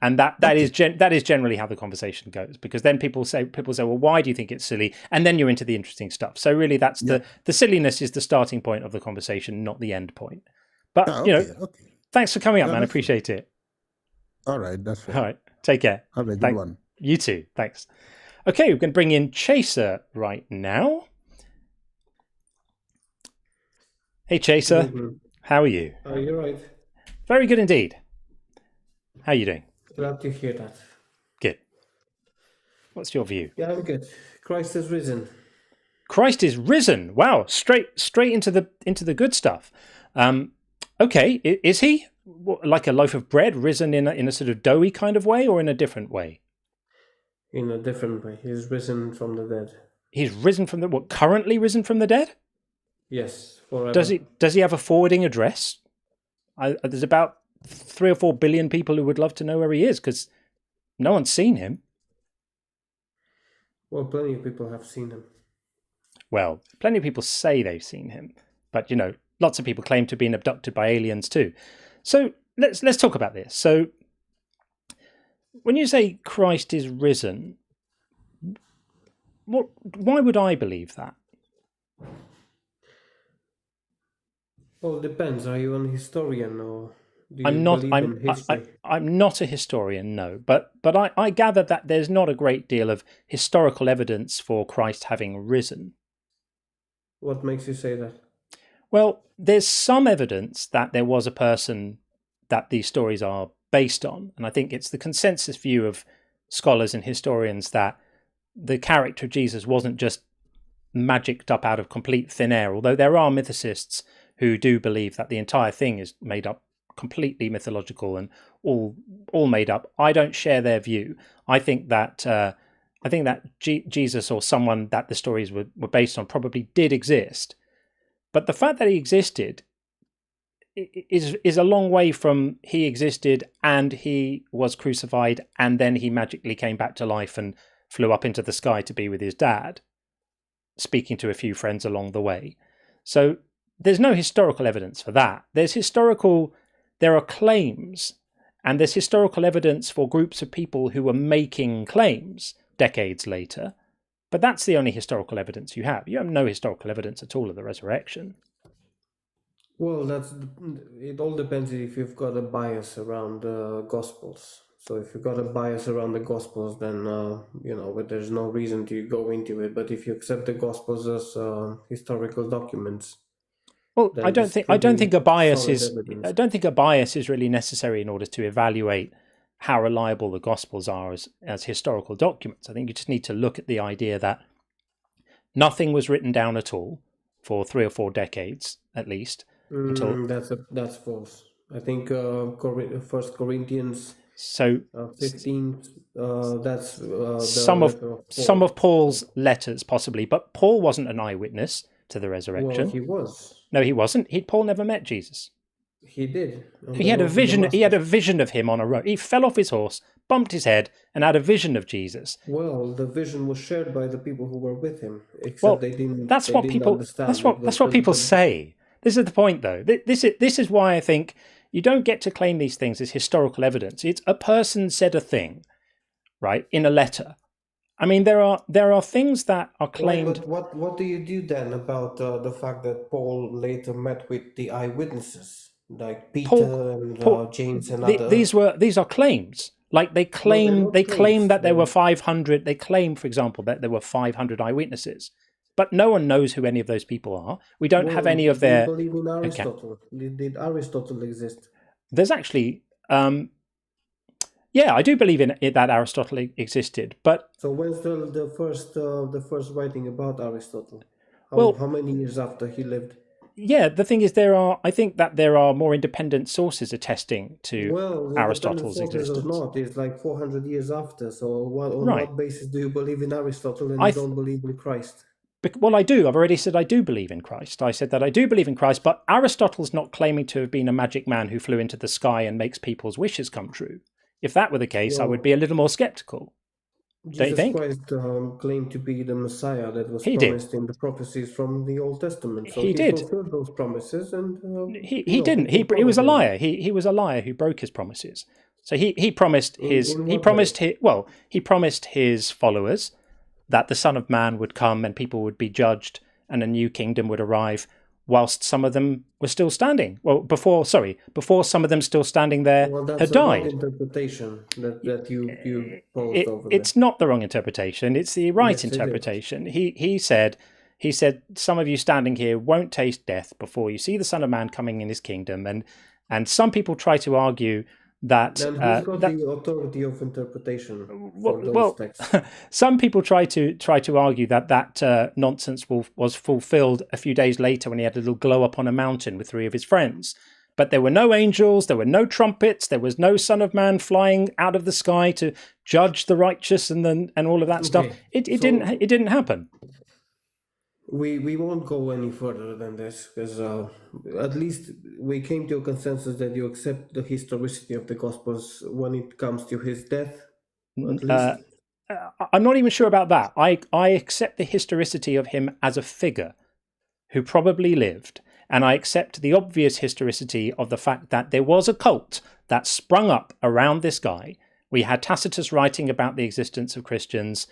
And that is generally how the conversation goes, because then people say, well, why do you think it's silly? And then you're into the interesting stuff. So really, that's the silliness is the starting point of the conversation, not the end point. But thanks for coming up, man. I appreciate it. All right, that's fair. All right, take care. Have a good one. You too. Thanks. Okay, we're going to bring in Chaser right now. Hey, Chaser. How are you? Oh, you're right. Very good indeed. How are you doing? Glad to hear that. Good. What's your view? Yeah, I'm good. Christ is risen. Christ is risen. Wow, straight into the good stuff. Okay, is he like a loaf of bread risen in a sort of doughy kind of way, or in a different way? In a different way. He's risen from the dead. He's risen from currently risen from the dead? Yes, forever. Does he have a forwarding address? There's about 3 or 4 billion people who would love to know where he is, because no one's seen him. Well, plenty of people have seen him. Well, plenty of people say they've seen him, but lots of people claim to have been abducted by aliens too. So let's talk about this. So when you say Christ is risen, why would I believe that? Well, it depends. Are you an historian, or do you I'm not. believe in history? I'm not a historian, no. But I gather that there's not a great deal of historical evidence for Christ having risen. What makes you say that? Well, there's some evidence that there was a person that these stories are based on, and I think it's the consensus view of scholars and historians that the character of Jesus wasn't just magicked up out of complete thin air, although there are mythicists who do believe that the entire thing is made up, completely mythological and all made up. I don't share their view. I think that I think that Jesus or someone that the stories were based on probably did exist. But the fact that he existed is a long way from he existed and he was crucified and then he magically came back to life and flew up into the sky to be with his dad, speaking to a few friends along the way. So there's no historical evidence for that. There are claims, and there's historical evidence for groups of people who were making claims decades later, but that's the only historical evidence you have. You have no historical evidence at all of the resurrection. Well, it all depends if you've got a bias around the Gospels. So if you've got a bias around the Gospels, then but there's no reason to go into it. But if you accept the Gospels as historical documents, well, I don't think a bias is really necessary in order to evaluate how reliable the Gospels are as historical documents. I think you just need to look at the idea that nothing was written down at all for 3 or 4 decades at least. That's false. I think 1 Corinthians 15. That's some of Paul's letters, possibly, but Paul wasn't an eyewitness to the resurrection. Well, he was. No, he wasn't. Paul never met Jesus. He did. He had a vision. He had a vision of him on a road. He fell off his horse, bumped his head, and had a vision of Jesus. Well, the vision was shared by the people who were with him. Except they didn't. That's what people say. This is the point, though. This is why I think you don't get to claim these things as historical evidence. It's a person said a thing, right, in a letter. I mean, there are things that are claimed. But what do you do then about the fact that Paul later met with the eyewitnesses, like Peter and James and others? These are claims. Like they claim that there were 500. They claim, for example, that there were 500 eyewitnesses. But no one knows who any of those people are. We don't have any of their. Do you believe in Aristotle? Did Aristotle exist? There's actually, I do believe in that Aristotle existed. But so when's the first writing about Aristotle? How many years after he lived? Yeah, the thing is, I think that there are more independent sources attesting to Aristotle's existence. Not, it's like 400 years after. So on what basis do you believe in Aristotle and you don't believe in Christ? Well, I do. I've already said I do believe in Christ. I said that I do believe in Christ, but Aristotle's not claiming to have been a magic man who flew into the sky and makes people's wishes come true. If that were the case, I would be a little more skeptical. Don't you think? Jesus Christ claimed to be the Messiah that was promised in the prophecies from the Old Testament. So he did fulfill those promises, and he didn't. He was a liar. He was a liar who broke his promises. So he promised he promised his followers that the Son of Man would come and people would be judged and a new kingdom would arrive whilst some of them were still standing. Well, before some of them still standing there had died. That's the wrong interpretation that you posed over there. It's not the wrong interpretation. It's the right interpretation. He said, some of you standing here won't taste death before you see the Son of Man coming in his kingdom. And some people try to argue that then who's got the authority of interpretation for those texts? Some people try to argue that nonsense was fulfilled a few days later when he had a little glow up on a mountain with 3 of his friends. But there were no angels, there were no trumpets, there was no Son of Man flying out of the sky to judge the righteous and all of that stuff. It didn't happen. We won't go any further than this because at least we came to a consensus that you accept the historicity of the Gospels when it comes to his death. I'm not even sure about that. I accept the historicity of him as a figure who probably lived, and I accept the obvious historicity of the fact that there was a cult that sprung up around this guy. We had Tacitus writing about the existence of Christians,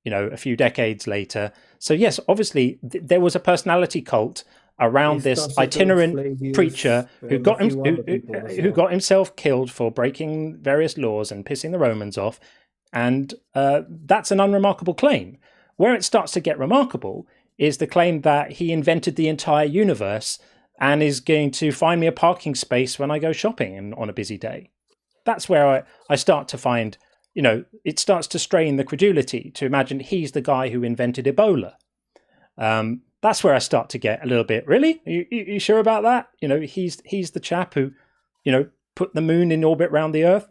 a few decades later. So yes, obviously there was a personality cult around this itinerant preacher who got himself killed for breaking various laws and pissing the Romans off. And that's an unremarkable claim. Where it starts to get remarkable is the claim that he invented the entire universe and is going to find me a parking space when I go shopping on a busy day. That's where I start to find, it starts to strain the credulity to imagine he's the guy who invented Ebola. That's where I start to get a little bit, really? Are you sure about that? He's the chap who, put the moon in orbit around the Earth.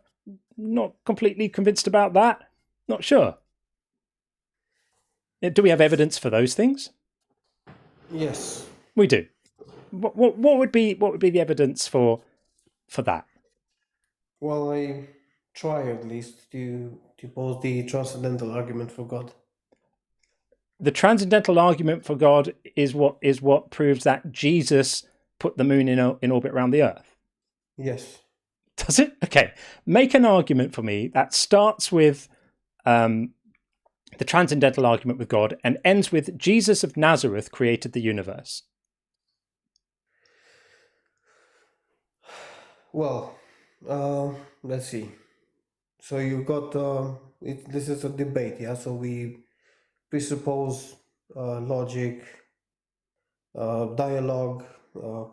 Not completely convinced about that. Not sure. Do we have evidence for those things? Yes. We do. What would be the evidence for that? Well, I try at least to pose the transcendental argument for God. The transcendental argument for God is what proves that Jesus put the moon in orbit around the Earth. Yes. Does it? Okay. Make an argument for me that starts with the transcendental argument with God and ends with Jesus of Nazareth created the universe. Well, let's see. So you've got this is a debate, yeah. So we presuppose logic, dialogue,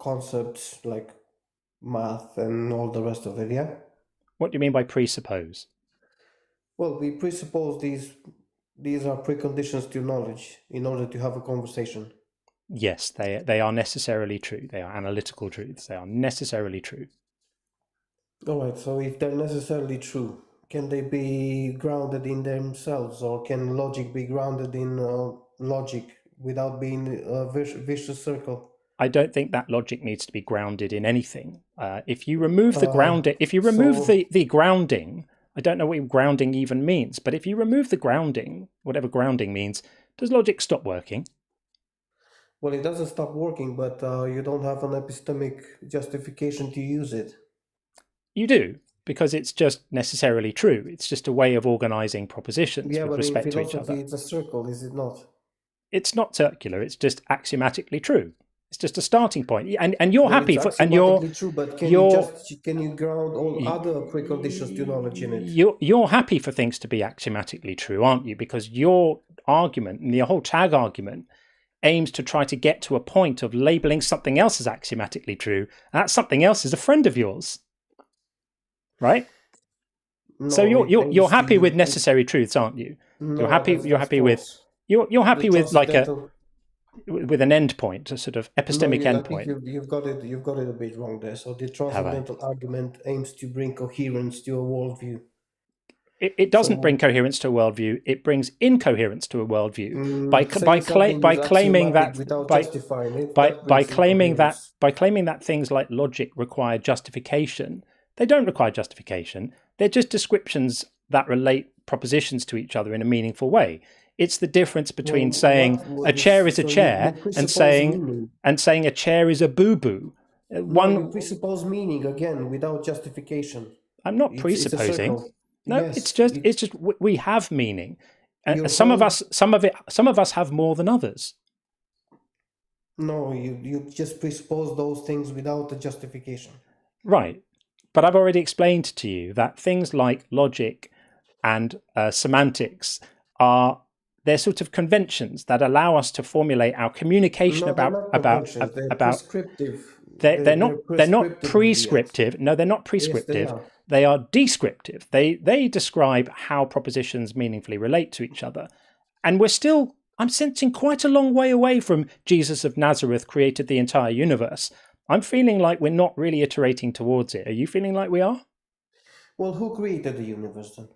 concepts like math and all the rest of it, yeah. What do you mean by presuppose? Well, we presuppose these are preconditions to knowledge in order to have a conversation. Yes, they are necessarily true. They are analytical truths. They are necessarily true. All right, so if they're necessarily true, can they be grounded in themselves, or can logic be grounded in logic without being a vicious circle? I don't think that logic needs to be grounded in anything. If you remove the grounding, the grounding, I don't know what grounding even means, but if you remove the grounding, whatever grounding means, does logic stop working? Well, it doesn't stop working, but you don't have an epistemic justification to use it. You do, because it's just necessarily true. It's just a way of organizing propositions with respect to each other. It's a circle, is it not? It's not circular. It's just axiomatically true. It's just a starting point, and you're happy for, and true. But can you ground all other preconditions to knowledge in it? You're happy for things to be axiomatically true, aren't you? Because your argument and the whole tag argument aims to try to get to a point of labeling something else as axiomatically true, and that something else is a friend of yours. Right? No, so you're happy with necessary truths, aren't you? No, you're happy with like with an end point, a sort of epistemic end point. You've got it a bit wrong there. So the transcendental argument aims to bring coherence to a worldview. It doesn't bring coherence to a worldview. It brings incoherence to a worldview by claiming that things like logic require justification. They don't require justification. They're just descriptions that relate propositions to each other in a meaningful way. It's the difference between saying a chair is a chair and saying a chair is a boo-boo. You presuppose meaning again without justification. I'm not presupposing. No, yes, it's just we have meaning, and some of us have more than others. No, you just presuppose those things without a justification. Right. But I've already explained to you that things like logic and semantics they're sort of conventions that allow us to formulate our communication about prescriptive. They're not prescriptive. No, they're not prescriptive. Yes, they are descriptive. They describe how propositions meaningfully relate to each other. And I'm sensing quite a long way away from Jesus of Nazareth created the entire universe. I'm feeling like we're not really iterating towards it. Are you feeling like we are? Well, who created the universe then?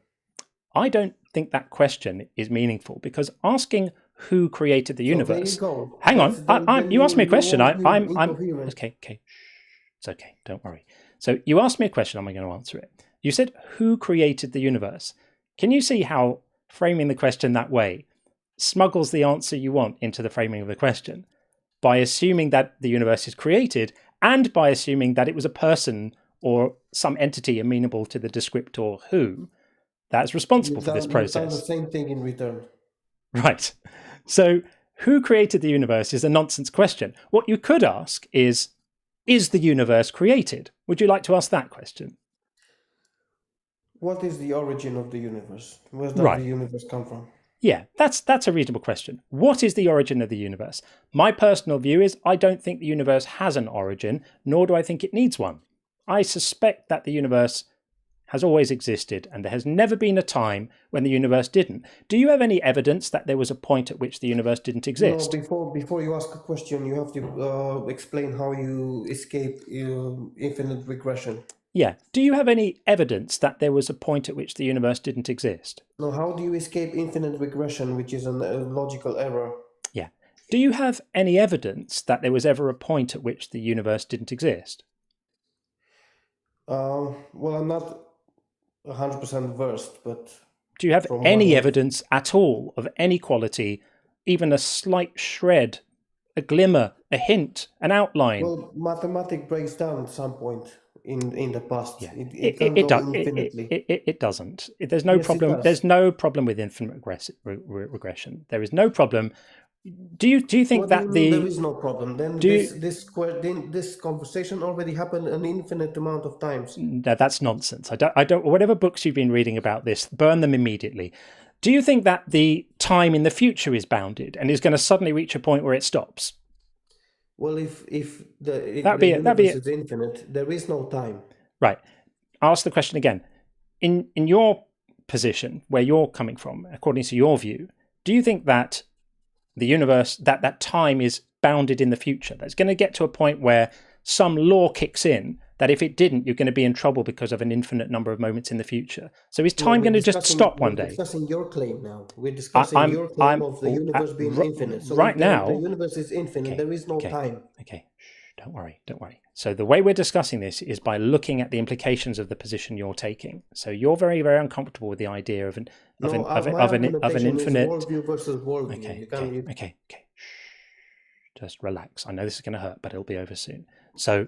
I don't think that question is meaningful, because asking who created the universe. There you go. Hang on. You asked me a question. I'm okay. It's okay. Don't worry. So you asked me a question. I'm going to answer it. You said, who created the universe? Can you see how framing the question that way smuggles the answer you want into the framing of the question? By assuming that the universe is created, and by assuming that it was a person or some entity amenable to the descriptor who that's responsible for this process. You've done the same thing in return. Right. So who created the universe is a nonsense question. What you could ask is the universe created? Would you like to ask that question? What is the origin of the universe? Where does the universe come from? Yeah, that's a reasonable question. What is the origin of the universe? My personal view is I don't think the universe has an origin, nor do I think it needs one. I suspect that the universe has always existed, and there has never been a time when the universe didn't. Do you have any evidence that there was a point at which the universe didn't exist? No, before you ask a question, you have to explain how you escape infinite regression. Yeah. Do you have any evidence that there was a point at which the universe didn't exist? Now, how do you escape infinite regression, which is a logical error? Yeah. Do you have any evidence that there was ever a point at which the universe didn't exist? Well, I'm not 100% versed, but do you have from any what I've- evidence at all of any quality, even a slight shred, a glimmer, a hint, an outline? Well, mathematics breaks down at some point in the past. Yeah. It can go infinitely. It doesn't. There's no Yes, it problem. does. There's no problem with infinite regression. There is no problem. Do you think What that do you mean the there is no problem? Then do you- this conversation already happened an infinite amount of times. no, that's nonsense. I don't. Whatever books you've been reading about this, burn them immediately. Do you think that the time in the future is bounded and is going to suddenly reach a point where it stops? Well, if the That'd be universe it. is infinite, there is no time. Right. I'll ask the question again. In your position, where you're coming from, according to your view, do you think that the universe, that time is bounded in the future? That's going to get to a point where some law kicks in that if it didn't, you're going to be in trouble because of an infinite number of moments in the future. So is time going to just stop one day? We're discussing your claim now. We're discussing your claim of the universe being infinite. So right if now, the universe is infinite, there is no time. Okay. Don't worry. So the way we're discussing this is by looking at the implications of the position you're taking. So you're very, very uncomfortable with the idea of an infinite worldview versus worldview. Okay. Just relax. I know this is going to hurt, but it'll be over soon. So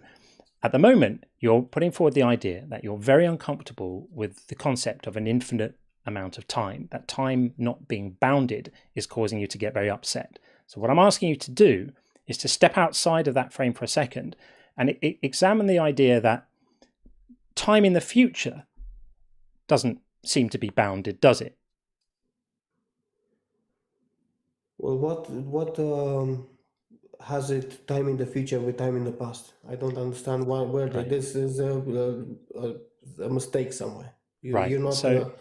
at the moment, you're putting forward the idea that you're very uncomfortable with the concept of an infinite amount of time. That time not being bounded is causing you to get very upset. So what I'm asking you to do is to step outside of that frame for a second and examine the idea that time in the future doesn't seem to be bounded, does it? Well, what has it time in the future with time in the past? I don't understand where Right. this is a mistake somewhere. Right. You're not. So,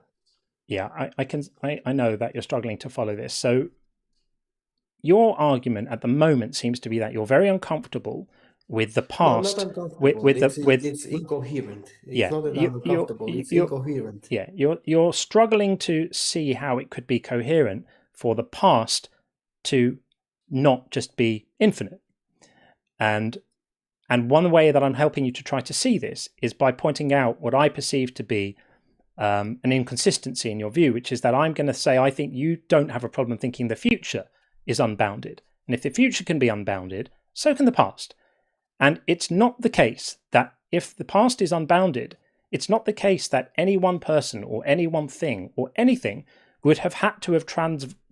yeah, I know that you're struggling to follow this. So your argument at the moment seems to be that you're very uncomfortable with the past. No, not uncomfortable. It's incoherent. It's not that I'm uncomfortable. It's incoherent. Yeah, you're struggling to see how it could be coherent for the past to not just be infinite. And one way that I'm helping you to try to see this is by pointing out what I perceive to be an inconsistency in your view, which is that I'm going to say I think you don't have a problem thinking the future is unbounded. And if the future can be unbounded, so can the past. And it's not the case that if the past is unbounded, it's not the case that any one person or any one thing or anything would have had to have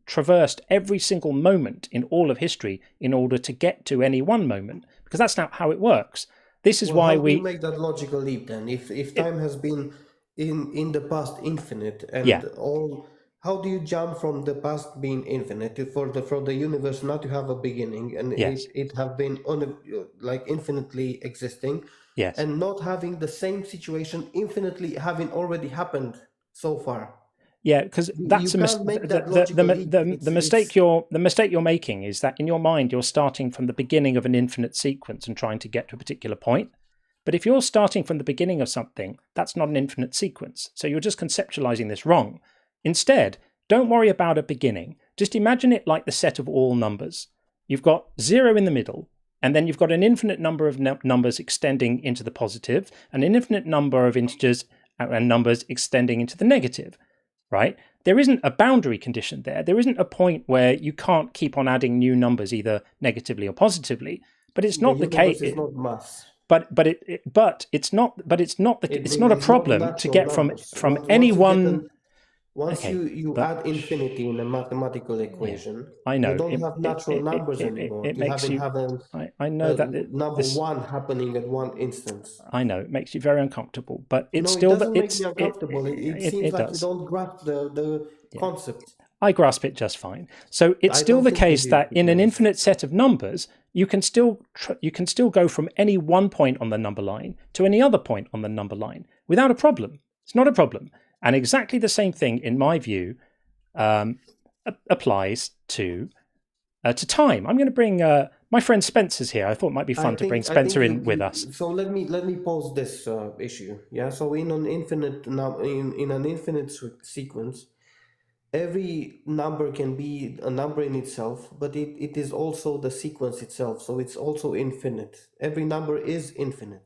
traversed every single moment in all of history in order to get to any one moment, because that's not how it works. This is why how we do you make that logical leap then. If time has been in the past infinite and all, how do you jump from the past being infinite for the universe not to have a beginning and it have been infinitely existing, and not having the same situation infinitely having already happened so far? Yeah, because that's the mistake you're making is that in your mind you're starting from the beginning of an infinite sequence and trying to get to a particular point. But if you're starting from the beginning of something, that's not an infinite sequence. So you're just conceptualizing this wrong. Instead, don't worry about a beginning. Just imagine it like the set of all numbers. You've got 0 in the middle, and then you've got an infinite number of numbers extending into the positive, and an infinite number of integers and numbers extending into the negative. Right? There isn't a boundary condition there. There isn't a point where you can't keep on adding new numbers either negatively or positively. But it's not the case. It's not mass. But it's not a problem to get from any one. Once you add infinity in a mathematical equation, I know. You don't have natural numbers anymore. I know that number one happening at one instance. I know it makes you very uncomfortable, but it's it doesn't make me uncomfortable. It seems like you don't grasp the concept. I grasp it just fine. So it's still the case that in an infinite set of numbers, you can still go from any one point on the number line to any other point on the number line without a problem. It's not a problem. And exactly the same thing, in my view, applies to time. I'm going to bring My friend Spencer's here. I thought it might be fun to bring Spencer in with us. So let me pose this issue. Yeah. So in an infinite sequence, every number can be a number in itself, but it is also the sequence itself. So it's also infinite. Every number is infinite.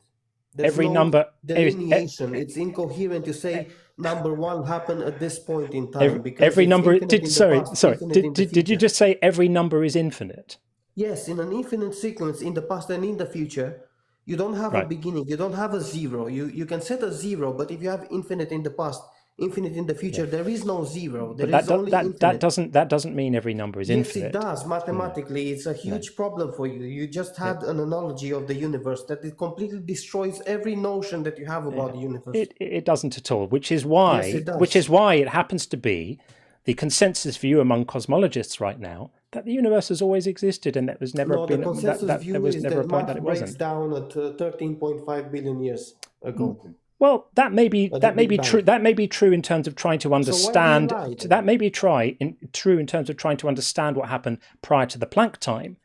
There's Every no number delineation. It's incoherent to say number one happened at this point in time because every it's number. infinite in the past, infinite in the Did you future. just say every number is infinite? Yes, in an infinite sequence, in the past and in the future, you don't have a Right. beginning. You don't have a zero. You can set a zero, but if you have infinite in the past, infinite in the future, there is no zero. There But is only infinite. that doesn't mean every number is Yes, infinite. it does. Mathematically, it's a huge problem for you. You just had an analogy of the universe that it completely destroys every notion that you have about the universe. It doesn't at all. Which is why it happens to be the consensus view among cosmologists right now that the universe has always existed and that was never No, been the consensus view there was is never a that point that math it breaks wasn't. down at 13.5 billion years ago. Well, that may be Big true. Bang. That may be true in terms of trying to understand. So why do you lie then? That may be true in terms of trying to understand what happened prior to the Planck time,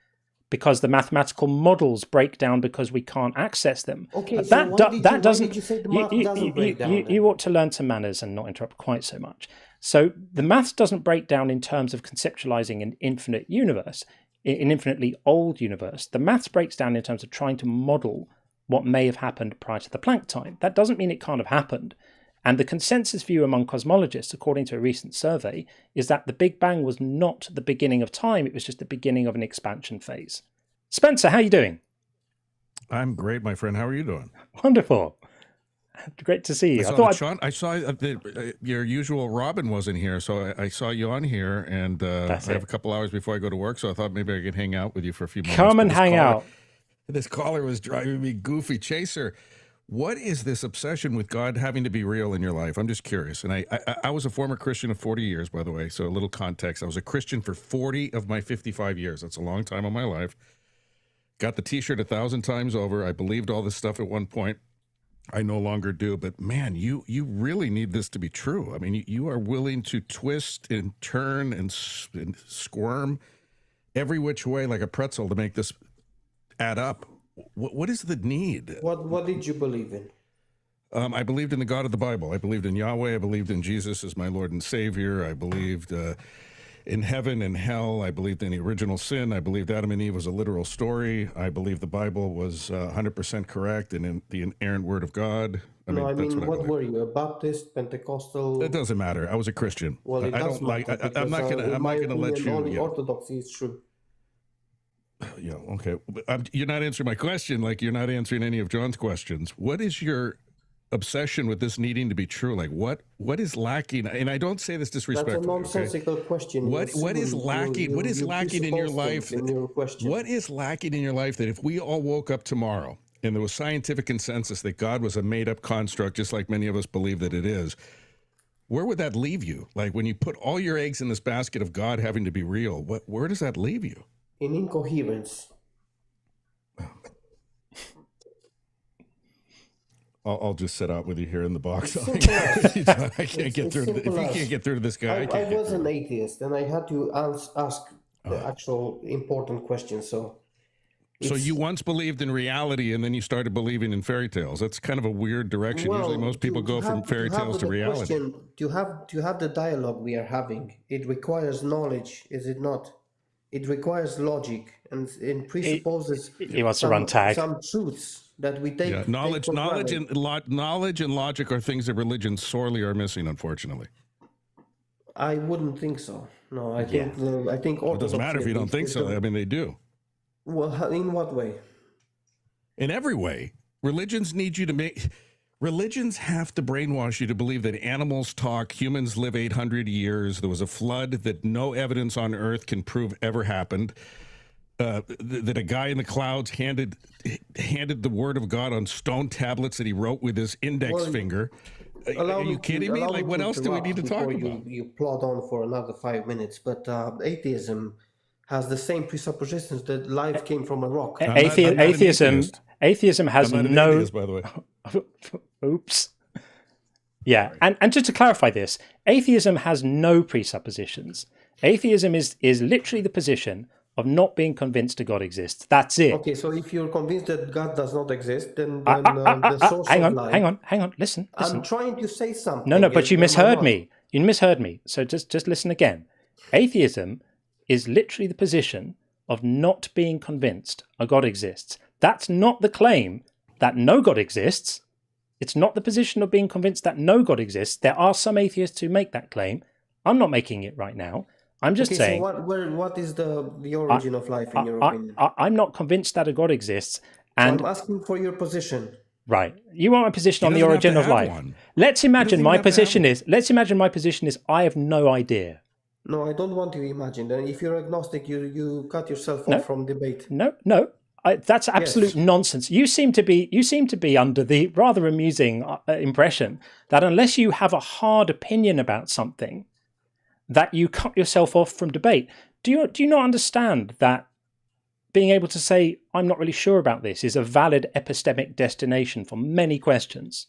because the mathematical models break down because we can't access them. Okay, But so why doesn't. did you say the math doesn't break down? You ought to learn some manners and not interrupt quite so much. So the maths doesn't break down in terms of conceptualizing an infinite universe, an infinitely old universe. The maths breaks down in terms of trying to model what may have happened prior to the Planck time. That doesn't mean it can't have happened. And the consensus view among cosmologists, according to a recent survey, is that the Big Bang was not the beginning of time, it was just the beginning of an expansion phase. Spencer, how are you doing? I'm great, my friend. How are you doing? Wonderful. Great to see you. I saw your usual Robin wasn't here, so I saw you on here, and I have a couple hours before I go to work, so I thought maybe I could hang out with you for a few moments. Come and hang out. This caller was driving me goofy. Chaser, what is this obsession with God having to be real in your life? I'm just curious. And I was a former Christian of 40 years, by the way, so a little context. I was a Christian for 40 of my 55 years. That's a long time of my life. Got the T-shirt 1,000 times over. I believed all this stuff at one point. I no longer do. But, man, you really need this to be true. I mean, you are willing to twist and turn and squirm every which way like a pretzel to make this add up. What is the need? What did you believe in? I believed in the God of the Bible. I believed in Yahweh. I believed in Jesus as my Lord and Savior. I believed in heaven and hell. I believed in the original sin. I believed Adam and Eve was a literal story. I believed the Bible was 100% correct and in the inerrant Word of God. What were you? A Baptist, Pentecostal? It doesn't matter. I was a Christian. Well, it does matter. I'm not gonna let you. Only Orthodoxy is true. Yeah, okay. You're not answering my question like you're not answering any of John's questions. What is your obsession with this needing to be true? Like, what is lacking? And I don't say this disrespectfully. That's a nonsensical question. What is lacking? What is lacking in your life? What is lacking in your life that if we all woke up tomorrow and there was scientific consensus that God was a made-up construct, just like many of us believe that it is, where would that leave you? Like, when you put all your eggs in this basket of God having to be real, where does that leave you? In incoherence. I'll just sit out with you here in the box. I can't get through. If you can't get through to this guy, I was an atheist, and I had to ask the actual important question. So you once believed in reality, and then you started believing in fairy tales. That's kind of a weird direction. Usually, most people go from fairy tales to reality. To have the dialogue we are having, it requires knowledge, is it not? It requires logic and presupposes he wants to run tag. Some truths that we take. Yeah, knowledge and logic are things that religion sorely are missing, unfortunately. I wouldn't think so. No, I think It doesn't matter if you don't think so. I mean, they do. Well, in what way? In every way. Religions need you to make. Religions have to brainwash you to believe that animals talk, humans live 800 years, there was a flood that no evidence on Earth can prove ever happened, that a guy in the clouds handed the word of God on stone tablets that he wrote with his index finger. Are you kidding me? Like, what else do we need to talk about? You plod on for another 5 minutes, but atheism has the same presuppositions that life came from a rock. Atheism has no. Atheist, by the way. Oops. Yeah, and just to clarify this, atheism has no presuppositions. Atheism is literally the position of not being convinced a God exists. That's it. Okay, so if you're convinced that God does not exist, then the source hang of on, life... hang on. Listen. I'm trying to say something. No, but you am I misheard not? me. You misheard me. So just listen again. Atheism is literally the position of not being convinced a God exists. That's not the claim that no God exists. It's not the position of being convinced that no God exists. There are some atheists who make that claim. I'm not making it right now. I'm just saying... So what is the origin of life in your opinion? I'm not convinced that a God exists. And so I'm asking for your position. Right. You want my position on the doesn't have origin to of have life. one. Let's imagine even my have to have position one. is... Let's imagine my position is I have no idea. No, I don't want to imagine. Then if you're agnostic, you cut yourself No. off from debate. No. That's absolute nonsense. You seem to be under the rather amusing impression that unless you have a hard opinion about something, that you cut yourself off from debate. Do you not understand that being able to say I'm not really sure about this is a valid epistemic destination for many questions?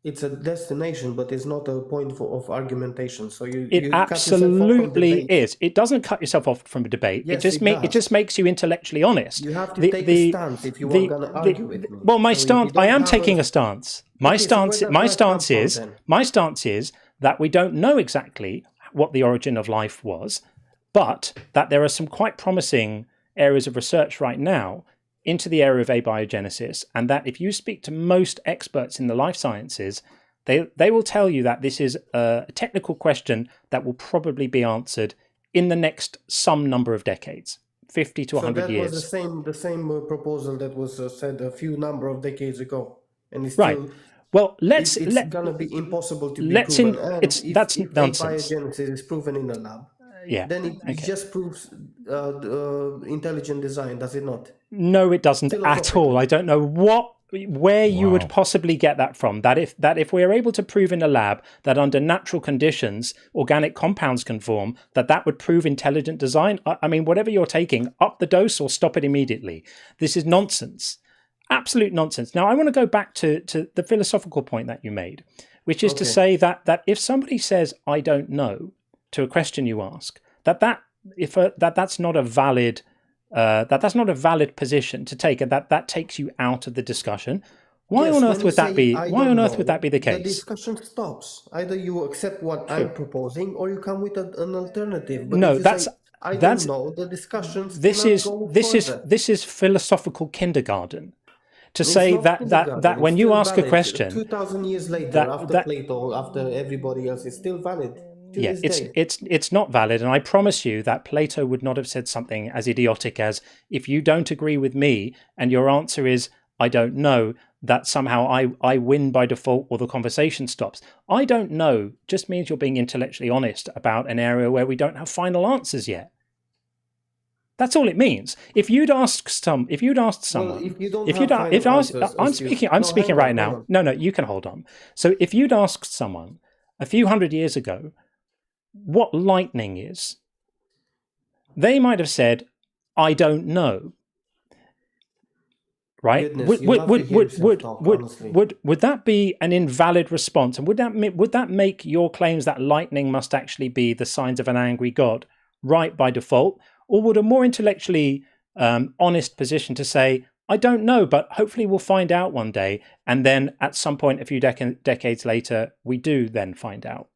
It's a destination, but it's not a point of argumentation. So you It cut yourself off from absolutely debate. is. It doesn't cut yourself off from a debate. Yes, it just makes you intellectually honest. You have to take a stance if you want to argue with me. Well, my So if stance. you don't I am have taking a- a stance. My Okay, so stance. where My does that come stance from is. then? My stance is that we don't know exactly what the origin of life was, but that there are some quite promising areas of research right now into the area of abiogenesis, and that if you speak to most experts in the life sciences, they will tell you that this is a technical question that will probably be answered in the next some number of decades, 50 to 100 that years. was the same proposal that was said a few number of decades ago, and it's Right. still Well, it's gonna be impossible to be proven. And that's if nonsense. abiogenesis is proven in a lab, Yeah. then it just proves intelligent design, does it not? No, it doesn't at all. I don't know where you would possibly get that from. That if we are able to prove in a lab that under natural conditions organic compounds can form, that would prove intelligent design. I mean, whatever you're taking, up the dose or stop it immediately. This is nonsense. Absolute nonsense. Now, I want to go back to the philosophical point that you made, which is to say that if somebody says I don't know to a question you ask, that's not a valid that's not a valid position to take, and that takes you out of the discussion. Why on earth would that be? Why on earth would that be the case? The discussion stops. Either you accept what I'm proposing, or you come with an alternative. But No, if you that's say, I don't know. The discussions. This is philosophical kindergarten. To say that when you ask a question, 2,000 years later, after Plato, after everybody else, it's still valid. Yeah, it's not valid, and I promise you that Plato would not have said something as idiotic as, if you don't agree with me and your answer is I don't know, that somehow I win by default or the conversation stops. I don't know just means you're being intellectually honest about an area where we don't have final answers yet. That's all it means. If you'd asked someone, I'm speaking right now. No, you can hold on. So if you'd asked someone a few hundred years ago what lightning is, they might have said, I don't know. Right? Goodness, would that be an invalid response? And would that make your claims that lightning must actually be the signs of an angry God right by default? Or would a more intellectually honest position to say, I don't know, but hopefully we'll find out one day, and then at some point a few decades later we do then find out?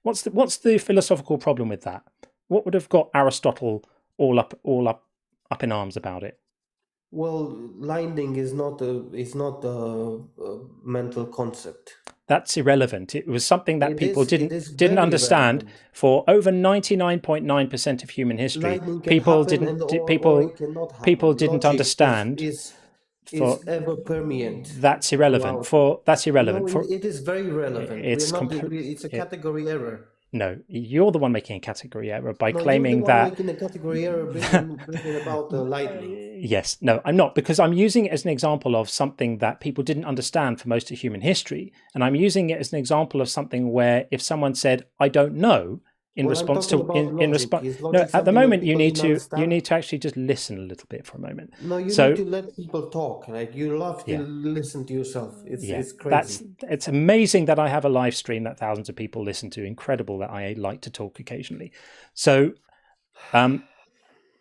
What's the philosophical problem with that? What would have got Aristotle all up in arms about it? Well, lightning is not a mental concept. That's irrelevant. It was something that people didn't understand relevant. For over 99.9% of human history. People didn't understand. Is ever permeant. That's irrelevant. No, it is very relevant. It's a category error. No, you're the one making a category error by claiming you're the one making a category error bringing about lightning. Yes, no, I'm not, because I'm using it as an example of something that people didn't understand for most of human history, and I'm using it as an example of something where if someone said I don't know in response to no, at the moment you need to actually just listen a little bit for a moment. No, you need to let people talk. Like, you love to listen to yourself. It's crazy. It's amazing that I have a live stream that thousands of people listen to. Incredible that I like to talk occasionally. So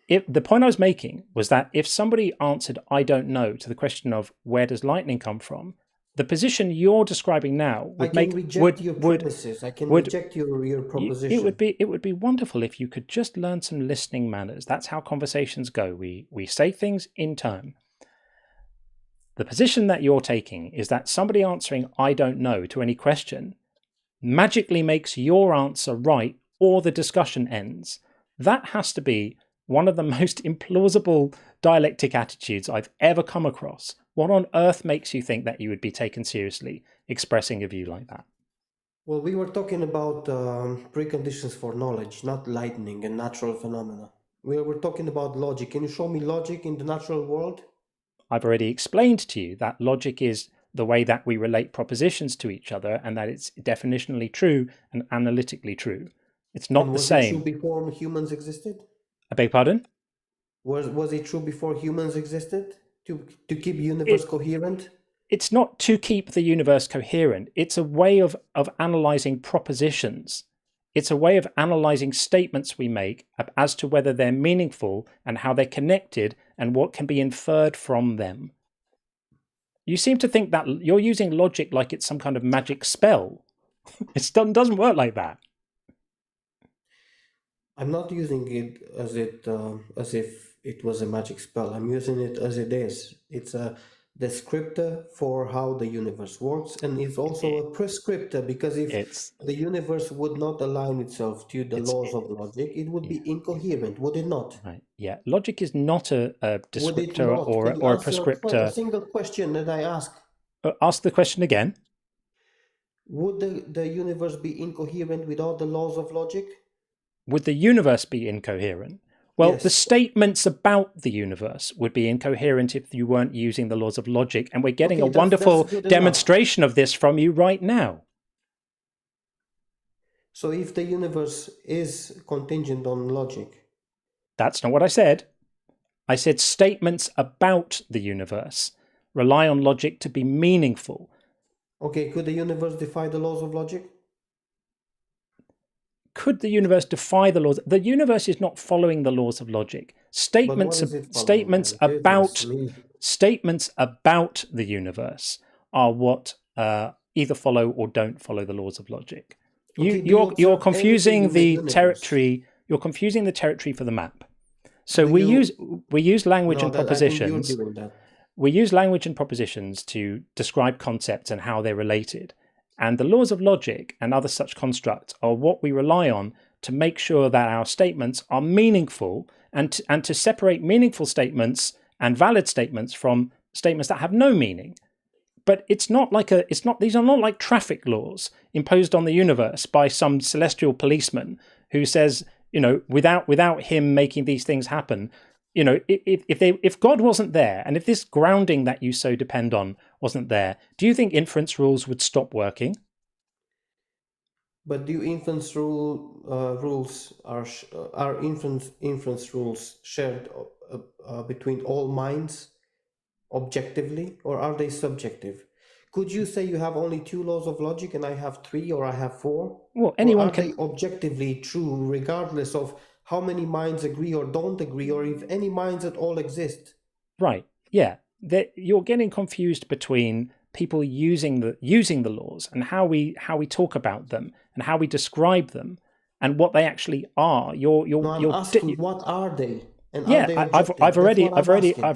the point I was making was that if somebody answered "I don't know" to the question of where does lightning come from, the position you're describing now would I can reject your premises. I can reject your proposition. It would be wonderful if you could just learn some listening manners. That's how conversations go. We say things in turn. The position that you're taking is that somebody answering "I don't know" to any question magically makes your answer right, or the discussion ends. That has to be one of the most implausible dialectic attitudes I've ever come across. What on earth makes you think that you would be taken seriously expressing a view like that? Well, we were talking about preconditions for knowledge, not lightning and natural phenomena. We were talking about logic. Can you show me logic in the natural world? I've already explained to you that logic is the way that we relate propositions to each other, and that it's definitionally true and analytically true. It's not the same. Was it true before humans existed? I beg pardon? Was it true before humans existed? To keep the universe coherent? It's not to keep the universe coherent. It's a way of analyzing propositions. It's a way of analyzing statements we make as to whether they're meaningful and how they're connected and what can be inferred from them. You seem to think that you're using logic like it's some kind of magic spell. It doesn't work like that. I'm not using it as if it was a magic spell. I'm using it as it is. It's a descriptor for how the universe works, and it's also a prescriptor, because if the universe would not align itself to the laws of logic, it would be incoherent, would it not? Right. Yeah. Logic is not a descriptor or a prescriptor. A single question that I ask. Ask the question again. Would the universe be incoherent without the laws of logic? Would the universe be incoherent? Well, yes. The statements about the universe would be incoherent if you weren't using the laws of logic, and we're getting a wonderful demonstration of this from you right now. So if the universe is contingent on logic? That's not what I said. I said statements about the universe rely on logic to be meaningful. Okay, could the universe defy the laws of logic? Could the universe defy the laws? The universe is not following the laws of logic. Statements about the universe are what either follow or don't follow the laws of logic. Okay, you're confusing the territory. You're confusing the territory for the map. So we use language and propositions. We use language and propositions to describe concepts and how they're related. And the laws of logic and other such constructs are what we rely on to make sure that our statements are meaningful, and to separate meaningful statements and valid statements from statements that have no meaning. But these are not like traffic laws imposed on the universe by some celestial policeman who says, without him making these things happen, if God wasn't there, and if this grounding that you so depend on wasn't there, do you think inference rules would stop working? But do inference rules are inference rules shared between all minds objectively, or are they subjective? Could you say you have only 2 laws of logic and I have 3, or I have 4? Well, anyone can. Are they objectively true regardless of how many minds agree or don't agree, or if any minds at all exist? Right. Yeah. You're getting confused between people using the laws and how we talk about them and how we describe them and what they actually are. I'm asking what are they? And yeah, are they I've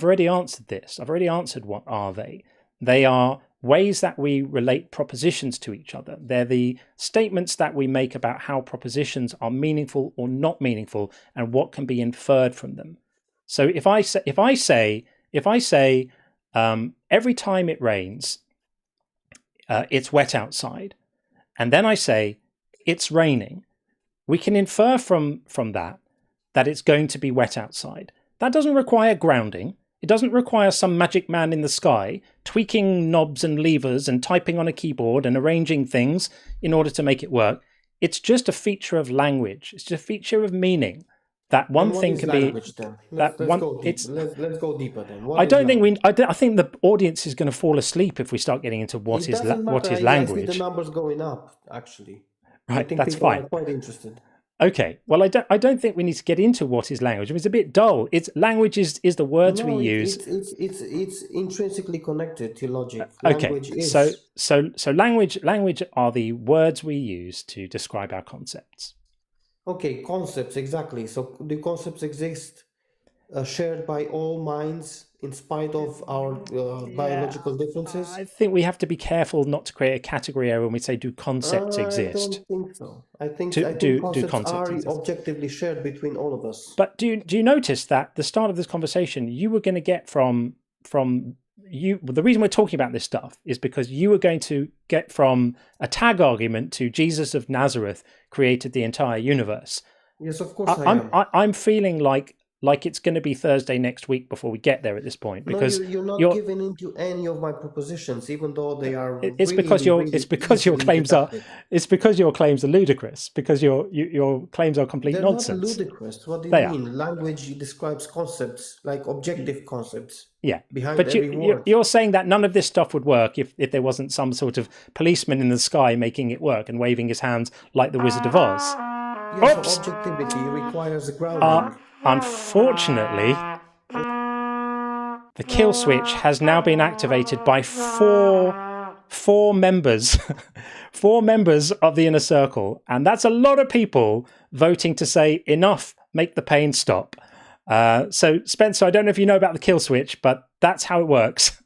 already answered this. I've already answered what are they. They are ways that we relate propositions to each other. They're the statements that we make about how propositions are meaningful or not meaningful and what can be inferred from them. So if I say every time it rains, it's wet outside, and then I say it's raining, we can infer from that it's going to be wet outside. That doesn't require grounding. It doesn't require some magic man in the sky tweaking knobs and levers and typing on a keyboard and arranging things in order to make it work. It's just a feature of language. It's just a feature of meaning. That one thing can be let's go deeper then. I think the audience is going to fall asleep if we start getting into what is language. I see the numbers going up, actually. Right, that's fine. Are quite interested. Okay, well, I don't think we need to get into what is language. I mean, it's a bit dull. Language is the words we use. It's intrinsically connected to logic. Okay, Language is so language are the words we use to describe our concepts. okay. Concepts, exactly. So the concepts exist, shared by all minds, in spite of our biological differences. I think we have to be careful not to create a category error when we say, do concepts I exist? don't think so. I think Do concepts concepts are exist? objectively shared between all of us. But do you notice that the start of this conversation, you were going to get from you, the reason we're talking about this stuff is because you were going to get from a tag argument to Jesus of Nazareth created the entire universe. Yes, of course I am. I'm feeling like it's going to be Thursday next week before we get there at this point, because you're not giving into any of my propositions, even though they are. It's because your claims are ludicrous, because your claims are complete They're nonsense. not ludicrous. What do you They mean? Language describes concepts, like objective concepts. Yeah, behind but every word. you're saying that none of this stuff would work if there wasn't some sort of policeman in the sky making it work and waving his hands like the Wizard of Oz. Yes, Oops. so objectivity requires a grounding. Unfortunately, the kill switch has now been activated by four members, four members of the inner circle, and that's a lot of people voting to say enough, make the pain stop. So Spencer, I don't know if you know about the kill switch, but that's how it works.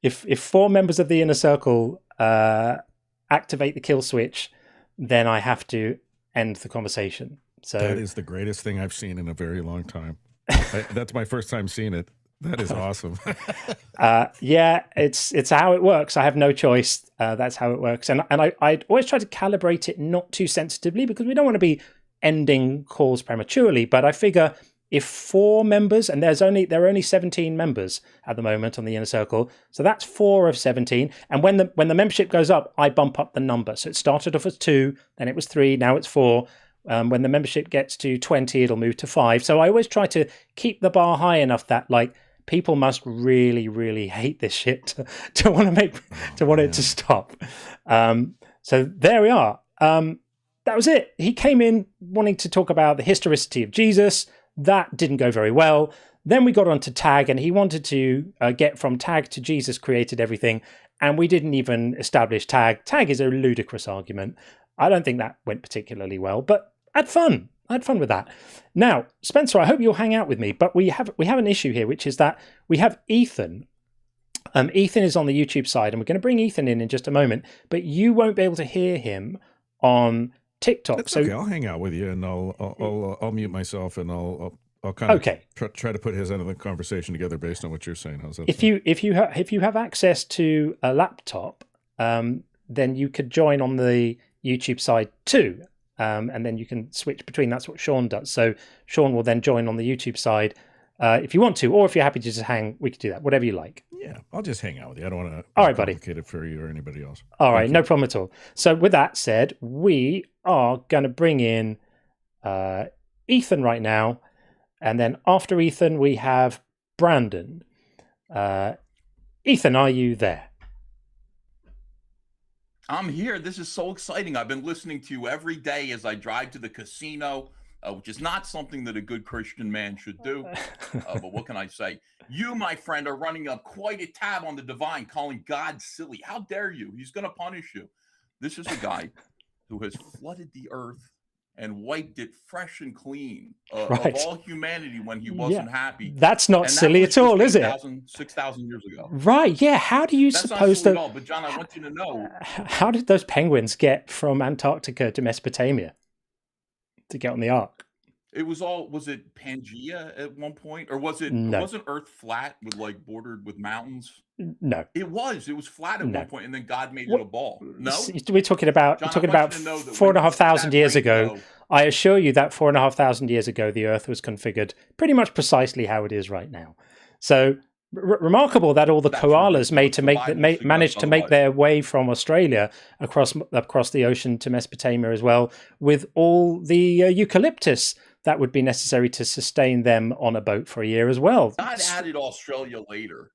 If four members of the inner circle activate the kill switch, then I have to end the conversation. So that is the greatest thing I've seen in a very long time. That's my first time seeing it. That is awesome. Yeah, it's how it works. I have no choice. That's how it works. And I always try to calibrate it not too sensitively, because we don't want to be ending calls prematurely. But I figure if four members, and there are only 17 members at the moment on the inner circle, so that's 4 of 17. And when the membership goes up, I bump up the number. So it started off as 2, then it was 3, now it's 4. When the membership gets to 20, it'll move to 5. So I always try to keep the bar high enough that people must really, really hate this shit to want it to stop. So there we are. That was it. He came in wanting to talk about the historicity of Jesus. That didn't go very well. Then we got on to tag, and he wanted to get from tag to Jesus created everything, and we didn't even establish tag. Tag is a ludicrous argument. I don't think that went particularly well, but I had fun. I had fun with that. Now, Spencer, I hope you'll hang out with me, but we have an issue here, which is that we have Ethan. Ethan is on the YouTube side, and we're going to bring Ethan in just a moment, but you won't be able to hear him on TikTok. That's so okay. I'll hang out with you, and I'll mute myself, and I'll kind of try to put his end of the conversation together based on what you're saying. How's that? If you have access to a laptop, then you could join on the YouTube side too, and then you can switch between. That's what Sean does. So Sean will then join on the YouTube side if you want to, or if you're happy to just hang, we could do that. Whatever you like. Yeah, I'll just hang out with you. I don't want to complicate it for you or anybody else. All right, no problem at all. So with that said, we are going to bring in Ethan right now, and then after Ethan we have Brandon. Ethan, are you there? I'm here. This is so exciting. I've been listening to you every day as I drive to the casino, which is not something that a good Christian man should do. But what can I say? You, my friend, are running up quite a tab on the divine, calling God silly. How dare you? He's going to punish you. This is a guy who has flooded the earth and wiped it fresh and clean of all humanity when he wasn't happy. That's not silly at all, is it? 6,000 years ago. Right, yeah. How do you suppose that... At all, but John, I want you to know... How did those penguins get from Antarctica to Mesopotamia to get on the ark? It was it Pangea at one point? Or wasn't Earth flat with bordered with mountains? No. It was flat at one point, and then God made it a ball. No? We're talking about 4,500 years ago. I assure you that 4,500 years ago, the Earth was configured pretty much precisely how it is right now. So remarkable that all the koalas managed to make their way from Australia across the ocean to Mesopotamia as well, with all the eucalyptus that would be necessary to sustain them on a boat for a year as well. God added Australia later.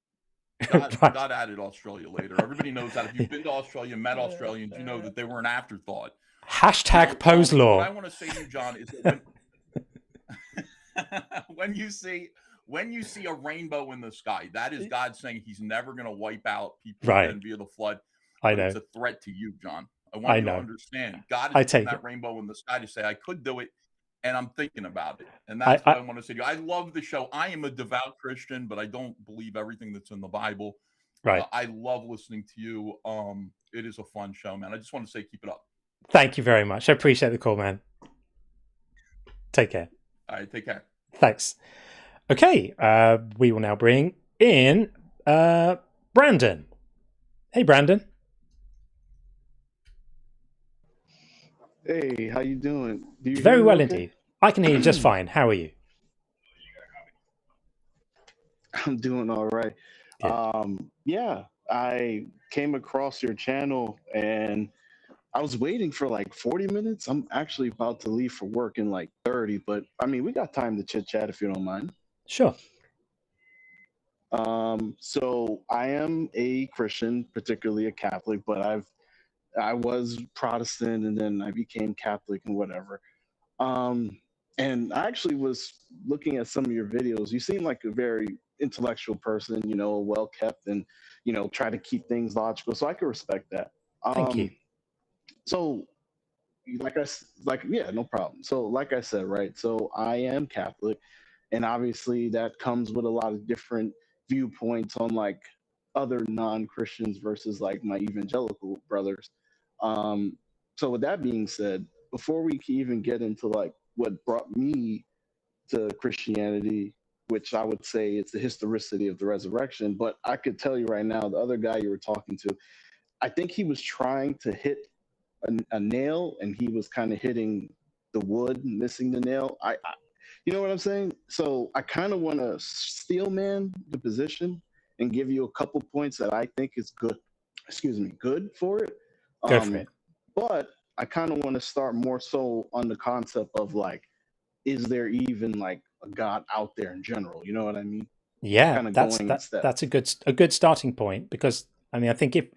God added Australia later. Everybody knows that. If you've been to Australia, met Australians, you know that they were an afterthought. Hashtag pose What I law. want to say to you, John, is that when you see a rainbow in the sky, that is God saying He's never going to wipe out people Right. again via the flood. I But know. it's a threat to you, John. I want I you to know. understand. God I is putting take that it. rainbow in the sky to say, I could do it, and I'm thinking about it. And that's what I want to say to you. I love the show. I am a devout Christian, but I don't believe everything that's in the Bible. Right. I love listening to you. It is a fun show, man. I just want to say keep it up. Thank you very much. I appreciate the call, man. Take care. All right, take care. Thanks. Okay, we will now bring in Brandon. Hey, Brandon. Hey, how you doing? Do you Very hear me well okay? indeed. I can hear you just fine. How are you? I'm doing all right. Good. Yeah, I came across your channel and I was waiting for like 40 minutes. I'm actually about to leave for work in like 30, but I mean, we got time to chit chat if you don't mind. Sure. So I am a Christian, particularly a Catholic, but I was Protestant and then I became Catholic and whatever. And I actually was looking at some of your videos. You seem like a very intellectual person, you know, well kept, and you know, try to keep things logical. So I can respect that. Thank you. So, yeah, no problem. So, like I said, right. So I am Catholic, and obviously that comes with a lot of different viewpoints on like other non-Christians versus like my evangelical brothers. So with that being said, before we can even get into like what brought me to Christianity, which I would say it's the historicity of the resurrection, but I could tell you right now, the other guy you were talking to, I think he was trying to hit a nail and he was kind of hitting the wood, missing the nail. You know what I'm saying? So I kind of want to steel man the position and give you a couple points that I think is good. Good for it. Go for it. But I kind of want to start more so on the concept of like, is there even like a God out there in general? You know what I mean? Yeah, Kinda that's going in steps. that's a good starting point, because I mean, I think if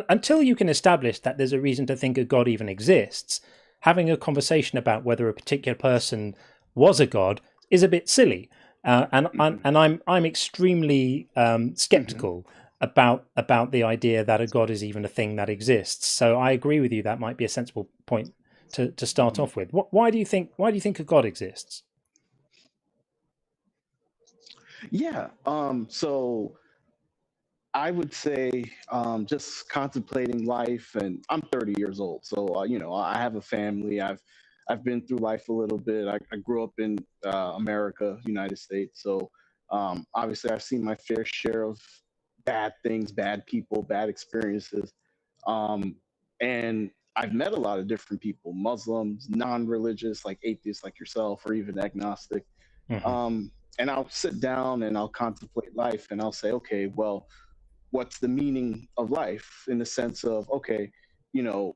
until you can establish that there's a reason to think a God even exists, having a conversation about whether a particular person was a god is a bit silly. And I'm extremely skeptical about the idea that a god is even a thing that exists. So I agree with you. That might be a sensible point to start off with. Why do you think a god exists? Yeah. So I would say just contemplating life, and I'm 30 years old, so you know, I have a family. I've been through life a little bit. I grew up in America, United States, so obviously I've seen my fair share of bad things, bad people, bad experiences, and I've met a lot of different people: Muslims, non-religious, like atheists, like yourself, or even agnostic. And I'll sit down and I'll contemplate life, and I'll say, okay, well, what's the meaning of life, in the sense of, okay, you know,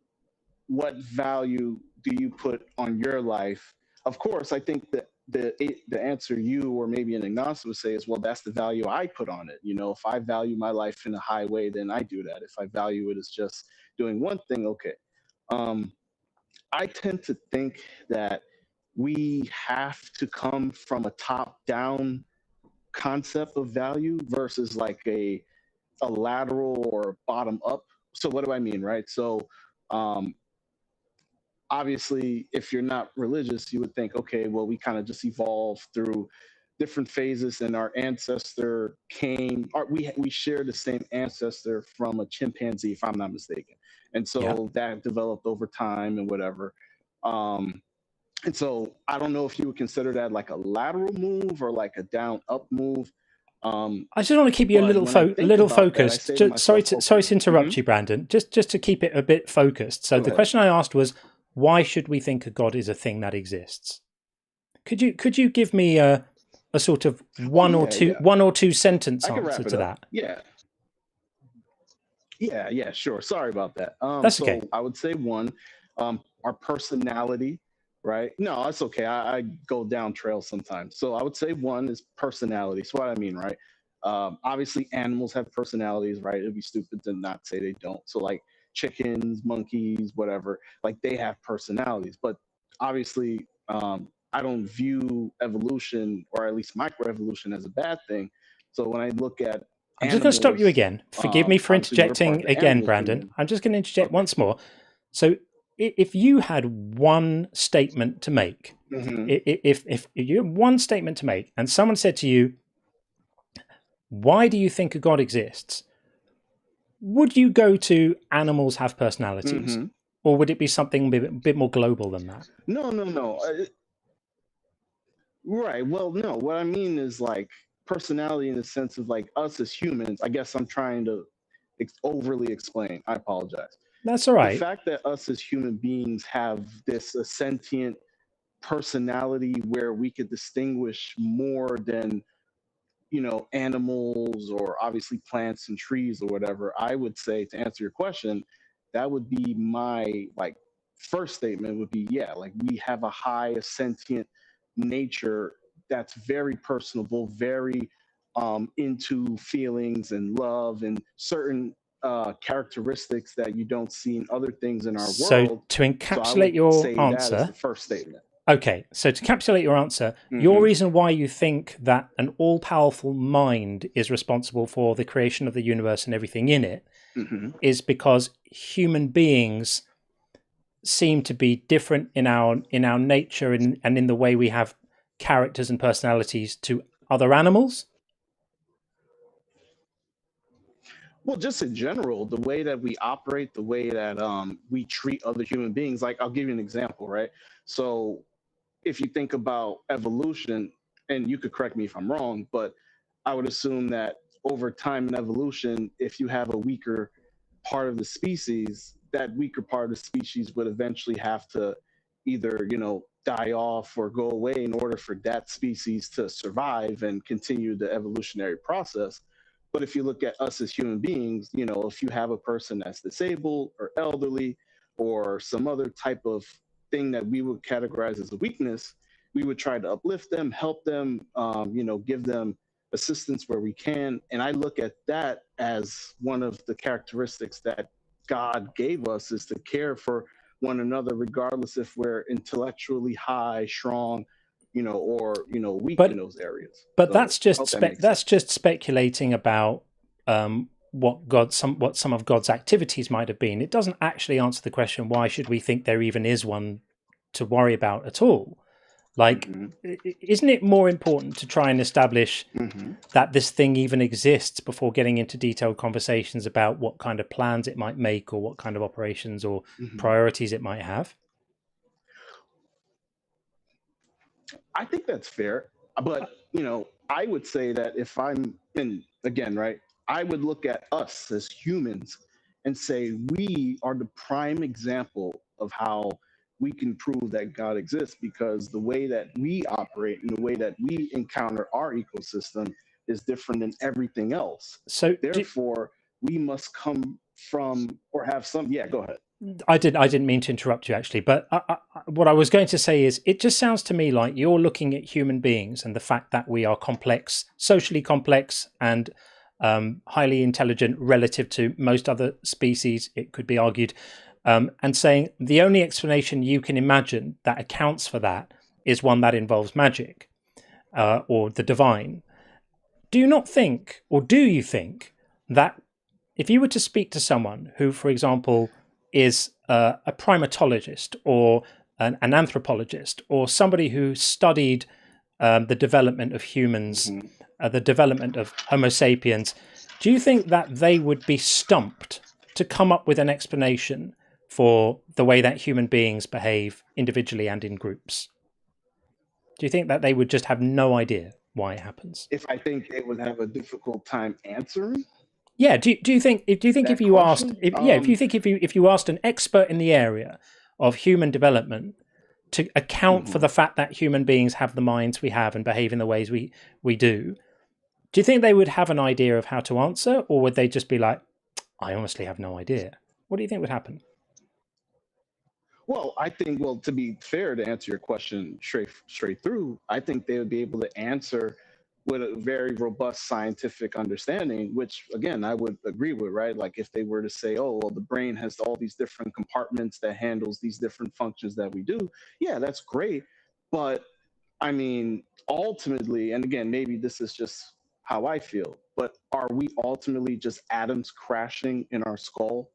what value do you put on your life? Of course, I think that the answer you or maybe an agnostic would say is, well, that's the value I put on it. You know, if I value my life in a high way, then I do that. If I value it as just doing one thing, okay. I tend to think that we have to come from a top-down concept of value versus like a lateral or bottom up. So what do I mean, right? So obviously, if you're not religious, you would think, okay, well, we kind of just evolved through different phases, and our ancestor came, or we share the same ancestor from a chimpanzee, if I'm not mistaken. And so that developed over time and whatever. And so I don't know if you would consider that like a lateral move or like a down up move. I just want to keep you a little focused. Sorry to interrupt you, Brandon. Just to keep it a bit focused. So the question I asked was, why should we think a god is a thing that exists? Could you give me a sort of one or two sentence answer to that? Yeah, sure. Sorry about that. That's okay. I would say one, our personality. Right? No, that's okay. I go down trails sometimes. So I would say one is personality. So what I mean, right? Obviously, animals have personalities, right? It'd be stupid to not say they don't. So like chickens, monkeys, whatever, like they have personalities. But obviously, I don't view evolution, or at least microevolution, as a bad thing. So when I look at I'm just going to stop you animals, again. Forgive me for obviously we're part of interjecting the again, animal Brandon. kingdom. I'm just going to interject Okay. once more. So if you had one statement to make, if you had one statement to make and someone said to you, why do you think a God exists? Would you go to animals have personalities? Or would it be something a bit more global than that? No. Right. Well, no. What I mean is like personality in the sense of like us as humans. I guess I'm trying to overly explain. I apologize. That's all The right. fact that us as human beings have this sentient personality where we could distinguish more than, you know, animals or obviously plants and trees or whatever, I would say, to answer your question, that would be my like first statement would be, yeah, like we have a high sentient nature that's very personable, very into feelings and love and certain characteristics that you don't see in other things in our So world. to So I encapsulate would your say that is answer, the first statement. okay, so to encapsulate your answer, your reason why you think that an all-powerful mind is responsible for the creation of the universe and everything in it is because human beings seem to be different in our nature and in the way we have characters and personalities to other animals? Well, just in general, the way that we operate, the way that we treat other human beings. Like, I'll give you an example, right? So, if you think about evolution, and you could correct me if I'm wrong, but I would assume that over time in evolution, if you have a weaker part of the species, that weaker part of the species would eventually have to either, you know, die off or go away in order for that species to survive and continue the evolutionary process. But if you look at us as human beings, you know, if you have a person that's disabled or elderly or some other type of thing that we would categorize as a weakness, we would try to uplift them, help them, you know, give them assistance where we can. And I look at that as one of the characteristics that God gave us, is to care for one another, regardless if we're intellectually high, strong, you know, or, you know, weak in those areas. But So, that's just hope that makes that's sense. just speculating about what some of God's activities might have been. It doesn't actually answer the question, why should we think there even is one to worry about at all? Like, isn't it more important to try and establish that this thing even exists before getting into detailed conversations about what kind of plans it might make or what kind of operations or priorities it might have? I think that's fair. But, you know, I would say that if I'm in, again, right, I would look at us as humans and say we are the prime example of how we can prove that God exists, because the way that we operate and the way that we encounter our ecosystem is different than everything else. So therefore, we must come from or have some. Yeah, go ahead. I didn't mean to interrupt you, actually, but what I was going to say is, it just sounds to me like you're looking at human beings and the fact that we are complex, socially complex, and highly intelligent relative to most other species, it could be argued, and saying the only explanation you can imagine that accounts for that is one that involves magic or the divine. Do you not think, or do you think, that if you were to speak to someone who, for example, is a primatologist or an anthropologist or somebody who studied the development of humans, the development of Homo sapiens, do you think that they would be stumped to come up with an explanation for the way that human beings behave individually and in groups? Do you think that they would just have no idea why it happens? If I think it would have a difficult time answering? Yeah. Do you think if you asked if you asked an expert in the area of human development to account for the fact that human beings have the minds we have and behave in the ways we do you think they would have an idea of how to answer, or would they just be like, I honestly have no idea? What do you think would happen? Well, I think, well, to be fair, to answer your question straight through, I think they would be able to answer with a very robust scientific understanding, which again, I would agree with, right? Like if they were to say, oh, well, the brain has all these different compartments that handles these different functions that we do. Yeah, that's great. But I mean, ultimately, and again, maybe this is just how I feel, but are we ultimately just atoms crashing in our skull?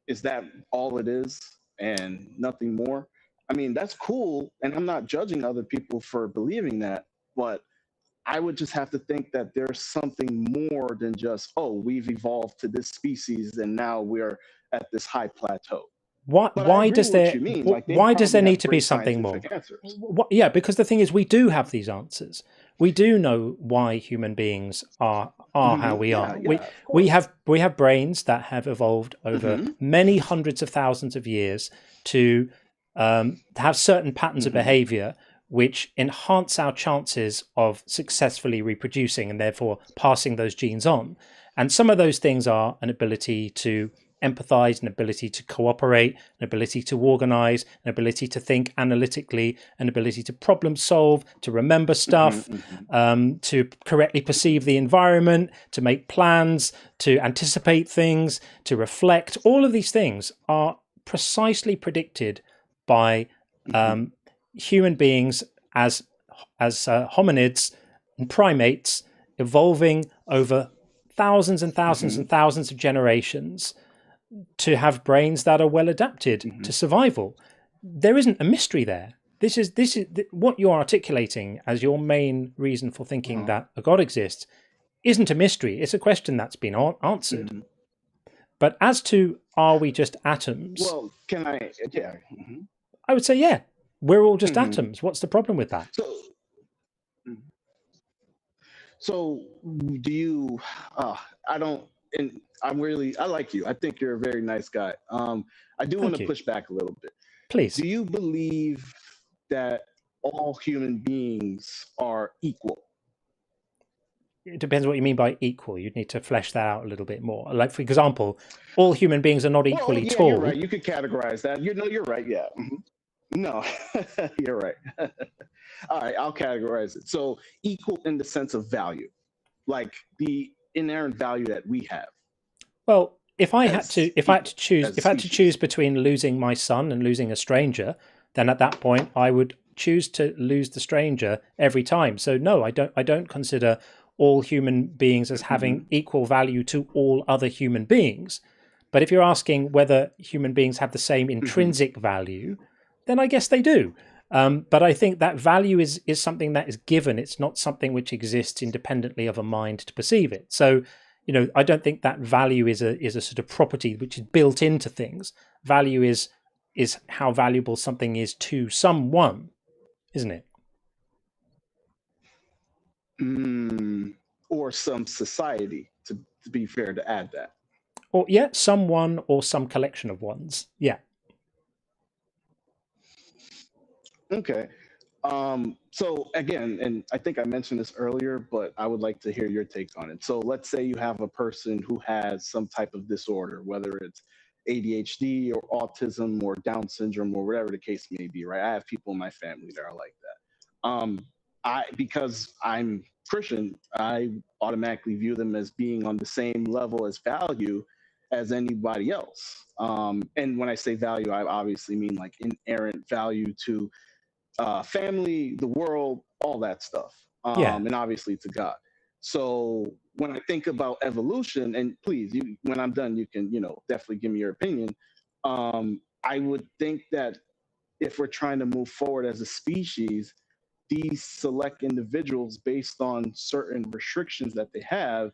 Is that all it is and nothing more? I mean, that's cool. And I'm not judging other people for believing that, but I would just have to think that there's something more than just, oh, we've evolved to this species and now we're at this high plateau. Why does there need to be something more? Yeah, because the thing is, we do have these answers. We do know why human beings are how we are. We have brains that have evolved over many hundreds of thousands of years to have certain patterns of behavior which enhance our chances of successfully reproducing and therefore passing those genes on. And some of those things are an ability to empathize, an ability to cooperate, an ability to organize, an ability to think analytically, an ability to problem solve, to remember stuff, to correctly perceive the environment, to make plans, to anticipate things, to reflect. All of these things are precisely predicted by human beings as hominids and primates evolving over thousands and thousands and thousands of generations to have brains that are well adapted to survival. There isn't a mystery there. This is what you're articulating as your main reason for thinking that a God exists isn't a mystery. It's a question that's been answered. But as to, are we just atoms? Well, can I? Yeah. I would say, yeah, we're all just atoms. What's the problem with that? So do you? I don't. And I like you. I think you're a very nice guy. I do want to push back a little bit. Please. Do you believe that all human beings are equal? It depends what you mean by equal. You'd need to flesh that out a little bit more. Like, for example, all human beings are not equally tall. You're right. You could categorize that. You're right. Yeah. No, you're right. All right, I'll categorize it. So equal in the sense of value, like the inherent value that we have. Well, if I had to choose between losing my son and losing a stranger, then at that point I would choose to lose the stranger every time. So no, I don't consider all human beings as having equal value to all other human beings. But if you're asking whether human beings have the same intrinsic value, then I guess they do. But I think that value is something that is given. It's not something which exists independently of a mind to perceive it. So, I don't think that value is a sort of property which is built into things. Value is how valuable something is to someone, isn't it? Or some society, to be fair, to add that. Or yeah, someone or some collection of ones. Yeah. Okay. So again, and I think I mentioned this earlier, but I would like to hear your take on it. So let's say you have a person who has some type of disorder, whether it's ADHD or autism or Down syndrome or whatever the case may be, right? I have people in my family that are like that. Because I'm Christian, I automatically view them as being on the same level as value as anybody else. And when I say value, I obviously mean like inherent value to family, the world, all that stuff, and obviously to God. So when I think about evolution, and please, when I'm done, you can, definitely give me your opinion. I would think that if we're trying to move forward as a species, these select individuals, based on certain restrictions that they have,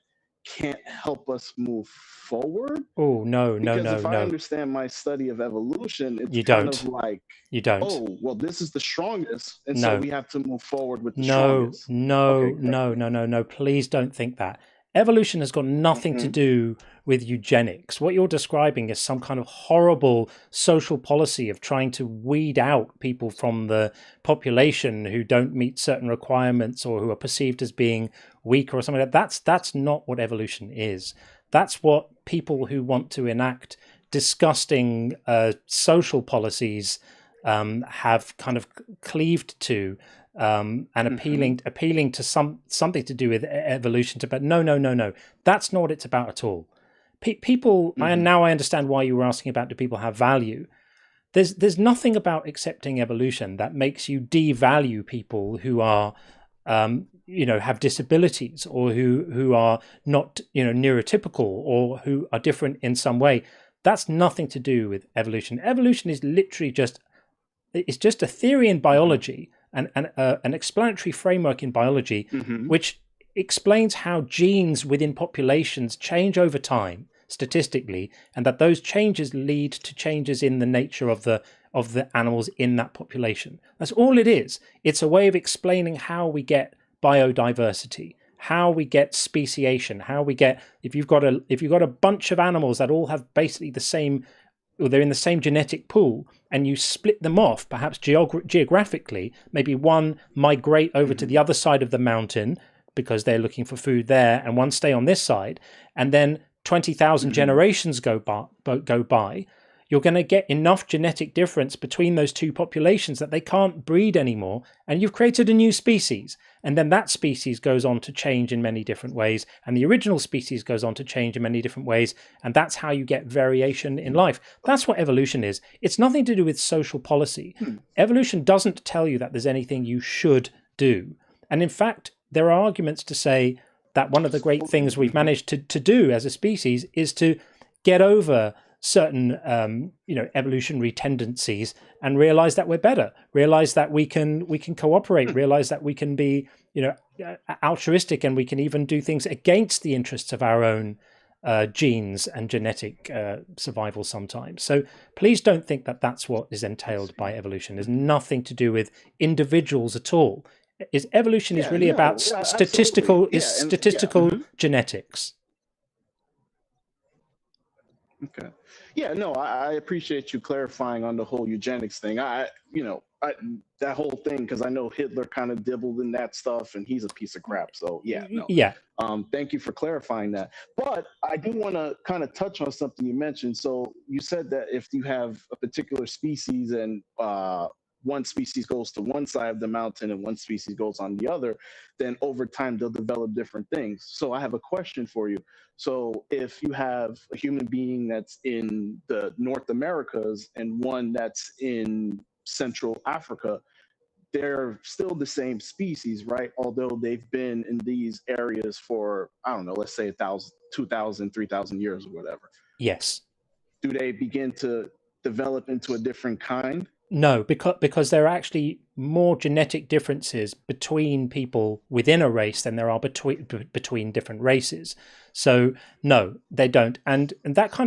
can't help us move forward. Oh, no. If I understand my study of evolution, it's you kind don't. of like, you don't. Oh, well, this is the strongest, and no. so we have to move forward with the strongest. No. Please don't think that. Evolution has got nothing to do with eugenics. What you're describing is some kind of horrible social policy of trying to weed out people from the population who don't meet certain requirements or who are perceived as being weaker or something like that. That's not what evolution is. That's what people who want to enact disgusting social policies have kind of cleaved to, and appealing to something to do with evolution. But no, that's not what it's about at all. People, now I understand why you were asking about do people have value. There's nothing about accepting evolution that makes you devalue people who are have disabilities, or who are not neurotypical, or who are different in some way. That's nothing to do with evolution. Evolution is literally just a theory in biology, and an explanatory framework in biology, which explains how genes within populations change over time statistically, and that those changes lead to changes in the nature of the animals in that population. That's all it is. It's a way of explaining how we get biodiversity, how we get speciation, how we get, if you've got a bunch of animals that all have basically the same, or they're in the same genetic pool, and you split them off, perhaps geographically, maybe one migrate over to the other side of the mountain because they're looking for food there, and one stay on this side, and then 20,000 generations go by, you're going to get enough genetic difference between those two populations that they can't breed anymore, and you've created a new species. And then that species goes on to change in many different ways, and the original species goes on to change in many different ways, and that's how you get variation in life. That's what evolution is. It's nothing to do with social policy. Evolution doesn't tell you that there's anything you should do. And in fact, there are arguments to say that one of the great things we've managed to do as a species is to get over certain evolutionary tendencies and realize that we're better, realize that we can cooperate, realize that we can be altruistic, and we can even do things against the interests of our own genes and genetic survival sometimes. So please don't think that that's what is entailed by evolution. There's nothing to do with individuals at all. Evolution is really about statistical genetics. Okay. Yeah, no, I appreciate you clarifying on the whole eugenics thing. That whole thing, because I know Hitler kind of dibbled in that stuff, and he's a piece of crap. So yeah. Thank you for clarifying that. But I do want to kind of touch on something you mentioned. So you said that if you have a particular species and one species goes to one side of the mountain and one species goes on the other, then over time they'll develop different things. So I have a question for you. So if you have a human being that's in the North Americas and one that's in Central Africa, they're still the same species, right? Although they've been in these areas for, I don't know, let's say 1,000, 2,000, 3,000 years or whatever. Yes. Do they begin to develop into a different kind? No, because there are actually more genetic differences between people within a race than there are between different races. So no, they don't. And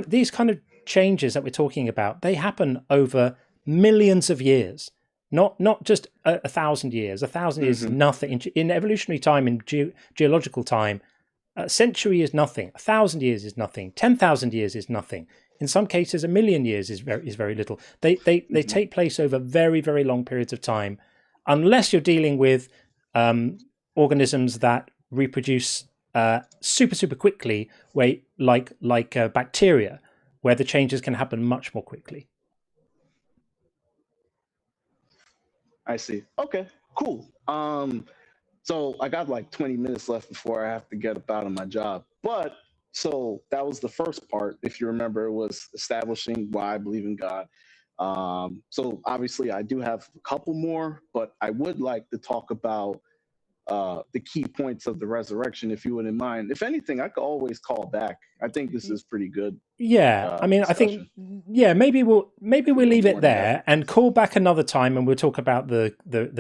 these kind of changes that we're talking about, they happen over millions of years, not just 1,000 years. 1,000 years is nothing in evolutionary time, in geological time. A century is nothing. 1,000 years is nothing. 10,000 years is nothing. In some cases, 1,000,000 years is very little. They take place over very, very long periods of time, unless you're dealing with organisms that reproduce super quickly, like bacteria, where the changes can happen much more quickly. I see. Okay, cool. So I got like 20 minutes left before I have to get up out of my job, but. So that was the first part, if you remember, was establishing why I believe in God. So obviously I do have a couple more, but I would like to talk about the key points of the resurrection, if you wouldn't mind. If anything, I could always call back. I think this is pretty good. Yeah, I mean, discussion. I think, yeah, maybe we'll leave it there and call back another time, and we'll talk about the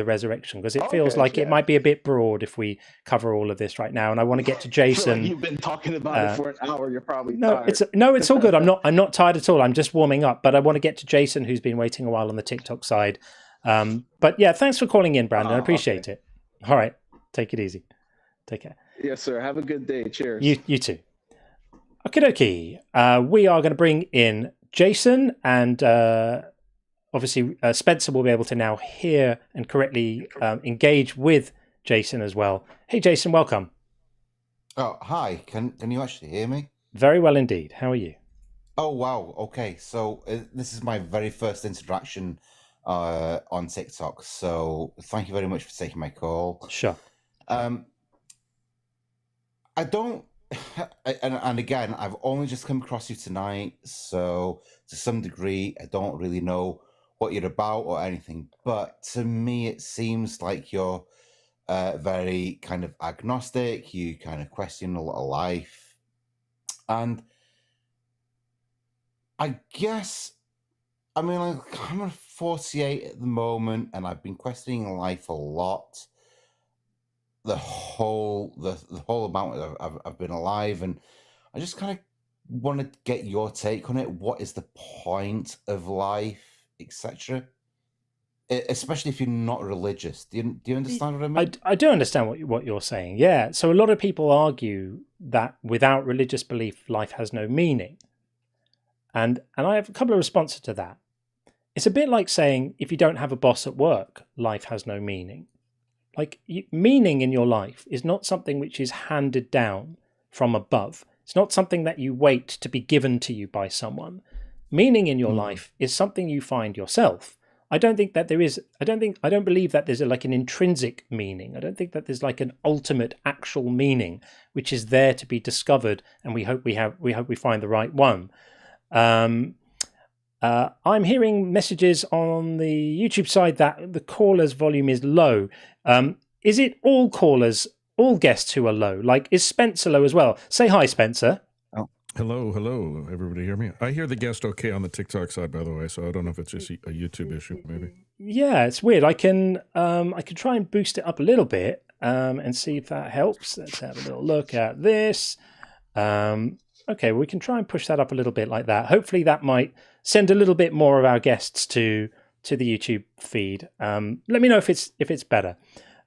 resurrection, because it feels like it might be a bit broad if we cover all of this right now. And I want to get to Jason. You've been talking about it for an hour. You're probably tired. It's all good. I'm not tired at all. I'm just warming up. But I want to get to Jason, who's been waiting a while on the TikTok side. But yeah, thanks for calling in, Brandon. I appreciate it. All right, take it easy. Take care. Yes, sir. Have a good day. Cheers. You too. Okie dokie. We are going to bring in Jason, and obviously Spencer will be able to now hear and correctly engage with Jason as well. Hey, Jason, welcome. Oh, hi. Can you actually hear me? Very well indeed. How are you? Oh, wow. Okay. So this is my very first interaction on TikTok. So thank you very much for taking my call. Sure. I don't, and again, I've only just come across you tonight, so to some degree, I don't really know what you're about or anything. But to me, it seems like you're very kind of agnostic. You kind of question a lot of life, and I guess, I mean, I'm 48 at the moment, and I've been questioning life a lot. The whole amount I've been alive, and I just kind of want to get your take on it. What is the point of life, etc.? Especially if you're not religious. Do you understand what I mean? I do understand what you're saying. Yeah. So a lot of people argue that without religious belief, life has no meaning. And I have a couple of responses to that. It's a bit like saying if you don't have a boss at work, life has no meaning. Like, meaning in your life is not something which is handed down from above. It's not something that you wait to be given to you by someone. Meaning in your life is something you find yourself. I don't believe that there's like an intrinsic meaning. I don't think that there's like an ultimate actual meaning which is there to be discovered, and we hope we find the right one. I'm hearing messages on the YouTube side that the callers' volume is low. Is it all callers, all guests who are low? Like, is Spencer low as well? Say hi, Spencer. Oh. Hello. Everybody hear me? I hear the guest okay on the TikTok side, by the way, so I don't know if it's just a YouTube issue, maybe. Yeah, it's weird. I can try and boost it up a little bit and see if that helps. Let's have a little look at this. Okay, we can try and push that up a little bit like that. Hopefully that might send a little bit more of our guests to the YouTube feed. Let me know if it's better.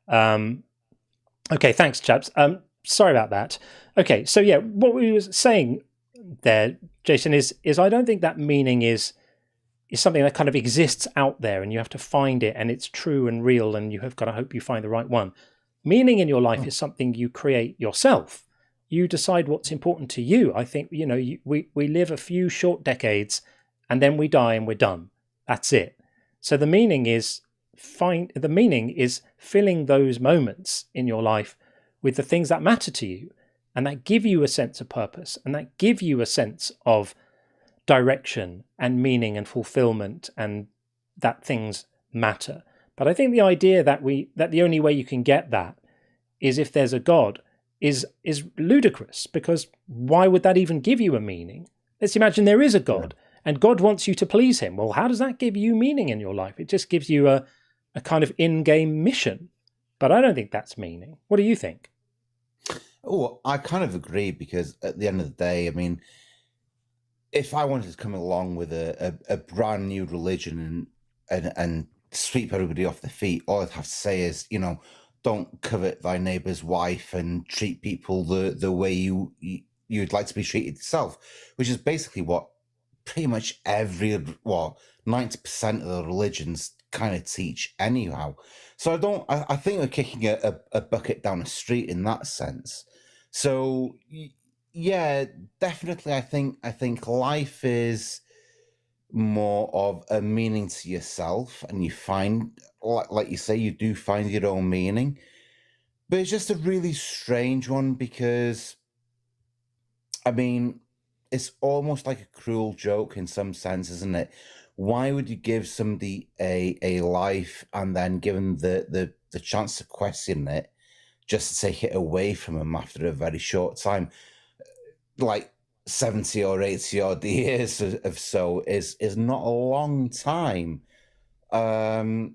Okay, thanks, chaps. Sorry about that. Okay, so yeah, what we were saying there, Jason, is I don't think that meaning is something that kind of exists out there and you have to find it and it's true and real and you have got to hope you find the right one. Meaning in your life is something you create yourself. You decide what's important to you. I think, we live a few short decades and then we die and we're done. That's it. So the meaning is filling those moments in your life with the things that matter to you and that give you a sense of purpose and that give you a sense of direction and meaning and fulfillment and that things matter. But I think the idea that the only way you can get that is if there's a God is ludicrous, because why would that even give you a meaning? Let's imagine there is a God and God wants you to please him. Well, how does that give you meaning in your life? It just gives you a kind of in-game mission. But I don't think that's meaning. What do you think? Oh, I kind of agree, because at the end of the day, I mean, if I wanted to come along with a brand new religion and sweep everybody off their feet, all I'd have to say is, don't covet thy neighbor's wife and treat people the way you'd like to be treated yourself, which is basically what pretty much 90% of the religions kind of teach anyhow. So I think we're kicking a bucket down the street in that sense. So yeah, definitely I think life is more of a meaning to yourself, and you find, like you say, you do find your own meaning. But it's just a really strange one, because I mean, it's almost like a cruel joke in some sense, isn't it? Why would you give somebody a life and then give them the chance to question it, just to take it away from them after a very short time? Like 70 or 80 odd years of so is not a long time. I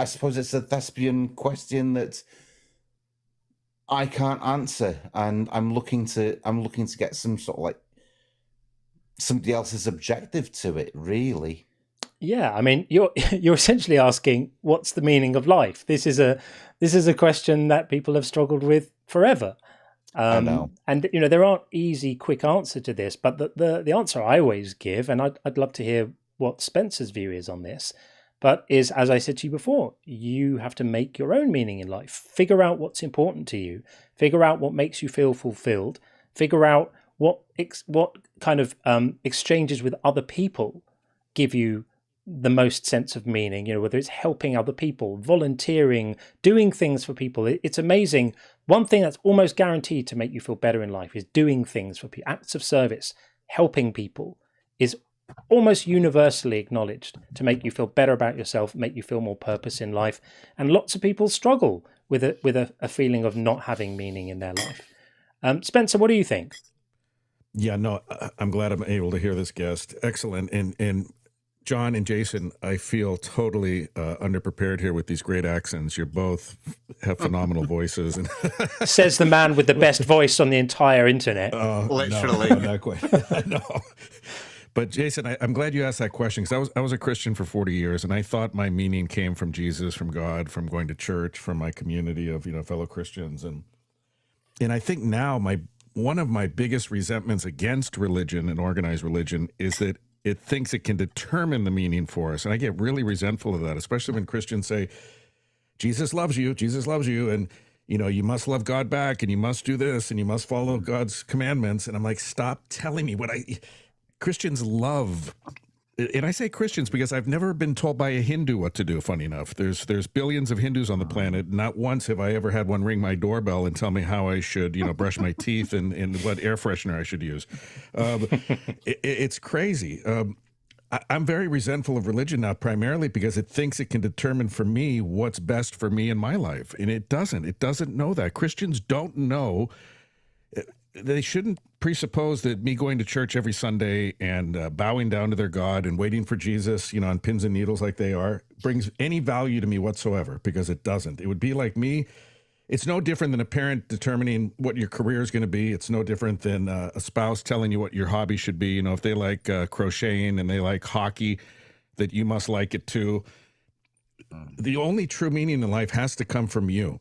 suppose it's a thespian question that I can't answer, and I'm looking to get some sort of like somebody else's objective to it, really. Yeah, I mean, you're essentially asking what's the meaning of life. This is a question that people have struggled with forever. I know. And there aren't easy, quick answer to this, but the answer I always give, and I'd love to hear what Spencer's view is on this, but is, as I said to you before, you have to make your own meaning in life. Figure out what's important to you. Figure out what makes you feel fulfilled. Figure out what kind of exchanges with other people give you the most sense of meaning, whether it's helping other people, volunteering, doing things for people. It's amazing. One thing that's almost guaranteed to make you feel better in life is doing things for people. Acts of service, helping people is almost universally acknowledged to make you feel better about yourself, make you feel more purpose in life. And lots of people struggle with a feeling of not having meaning in their life. Spencer, what do you think? Yeah, no, I'm glad I'm able to hear this guest. Excellent. And John and Jason, I feel totally underprepared here with these great accents. You both have phenomenal voices. And says the man with the best voice on the entire internet. Literally. No, not quite. No. But Jason, I'm glad you asked that question, because I was a Christian for 40 years, and I thought my meaning came from Jesus, from God, from going to church, from my community of fellow Christians, and I think now one of my biggest resentments against religion and organized religion is that it thinks it can determine the meaning for us, and I get really resentful of that, especially when Christians say, Jesus loves you, and you must love God back, and you must do this, and you must follow God's commandments, and I'm like, stop telling me what Christians love, and I say Christians because I've never been told by a Hindu what to do, funny enough. There's billions of Hindus on the planet. Not once have I ever had one ring my doorbell and tell me how I should, brush my teeth and what air freshener I should use. It's crazy. I'm very resentful of religion now, primarily because it thinks it can determine for me what's best for me in my life, and it doesn't. It doesn't know that. Christians don't know. They shouldn't presuppose that me going to church every Sunday and bowing down to their God and waiting for Jesus, on pins and needles like they are, brings any value to me whatsoever, because it doesn't. It would be like me. It's no different than a parent determining what your career is going to be. It's no different than a spouse telling you what your hobby should be. If they like crocheting and they like hockey, that you must like it too. The only true meaning in life has to come from you.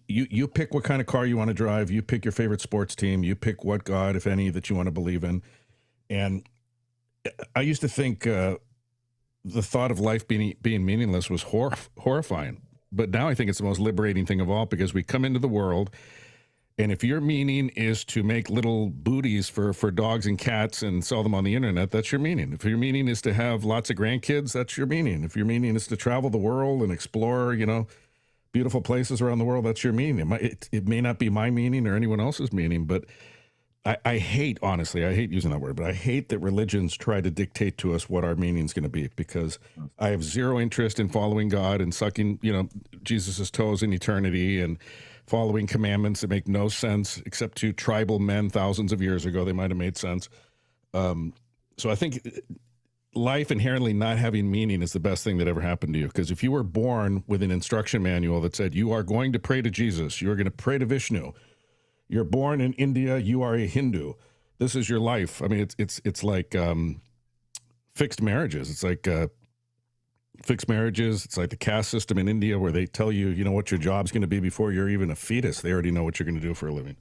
You pick what kind of car you want to drive. You pick your favorite sports team. You pick what God, if any, that you want to believe in. And I used to think the thought of life being meaningless was horrifying. But now I think it's the most liberating thing of all, because we come into the world, and if your meaning is to make little booties for dogs and cats and sell them on the internet, that's your meaning. If your meaning is to have lots of grandkids, that's your meaning. If your meaning is to travel the world and explore, beautiful places around the world, that's your meaning. It may not be my meaning or anyone else's meaning, but I hate, honestly, I hate using that word, but I hate that religions try to dictate to us what our meaning is going to be, because I have zero interest in following God and sucking, Jesus's toes in eternity and following commandments that make no sense except to tribal men thousands of years ago. They might have made sense. So I think life inherently not having meaning is the best thing that ever happened to you. Because if you were born with an instruction manual that said you are going to pray to Jesus, you are going to pray to Vishnu, you're born in India, you are a Hindu, this is your life. I mean, it's like fixed marriages. It's like fixed marriages. It's like the caste system in India, where they tell you, what your job's going to be before you're even a fetus. They already know what you're going to do for a living.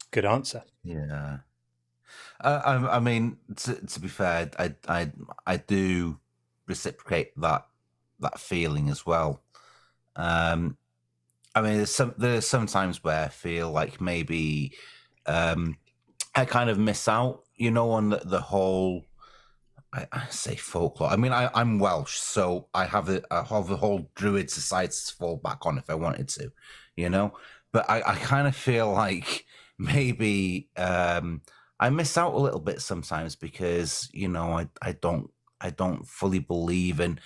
Good answer. Yeah. I mean, to be fair, I do reciprocate that feeling as well. I mean, there's some times where I feel like maybe I kind of miss out, on the whole. I say folklore. I mean, I'm Welsh, so I have a whole Druid society to fall back on if I wanted to, But I kind of feel like maybe I miss out a little bit sometimes, because I don't fully believe in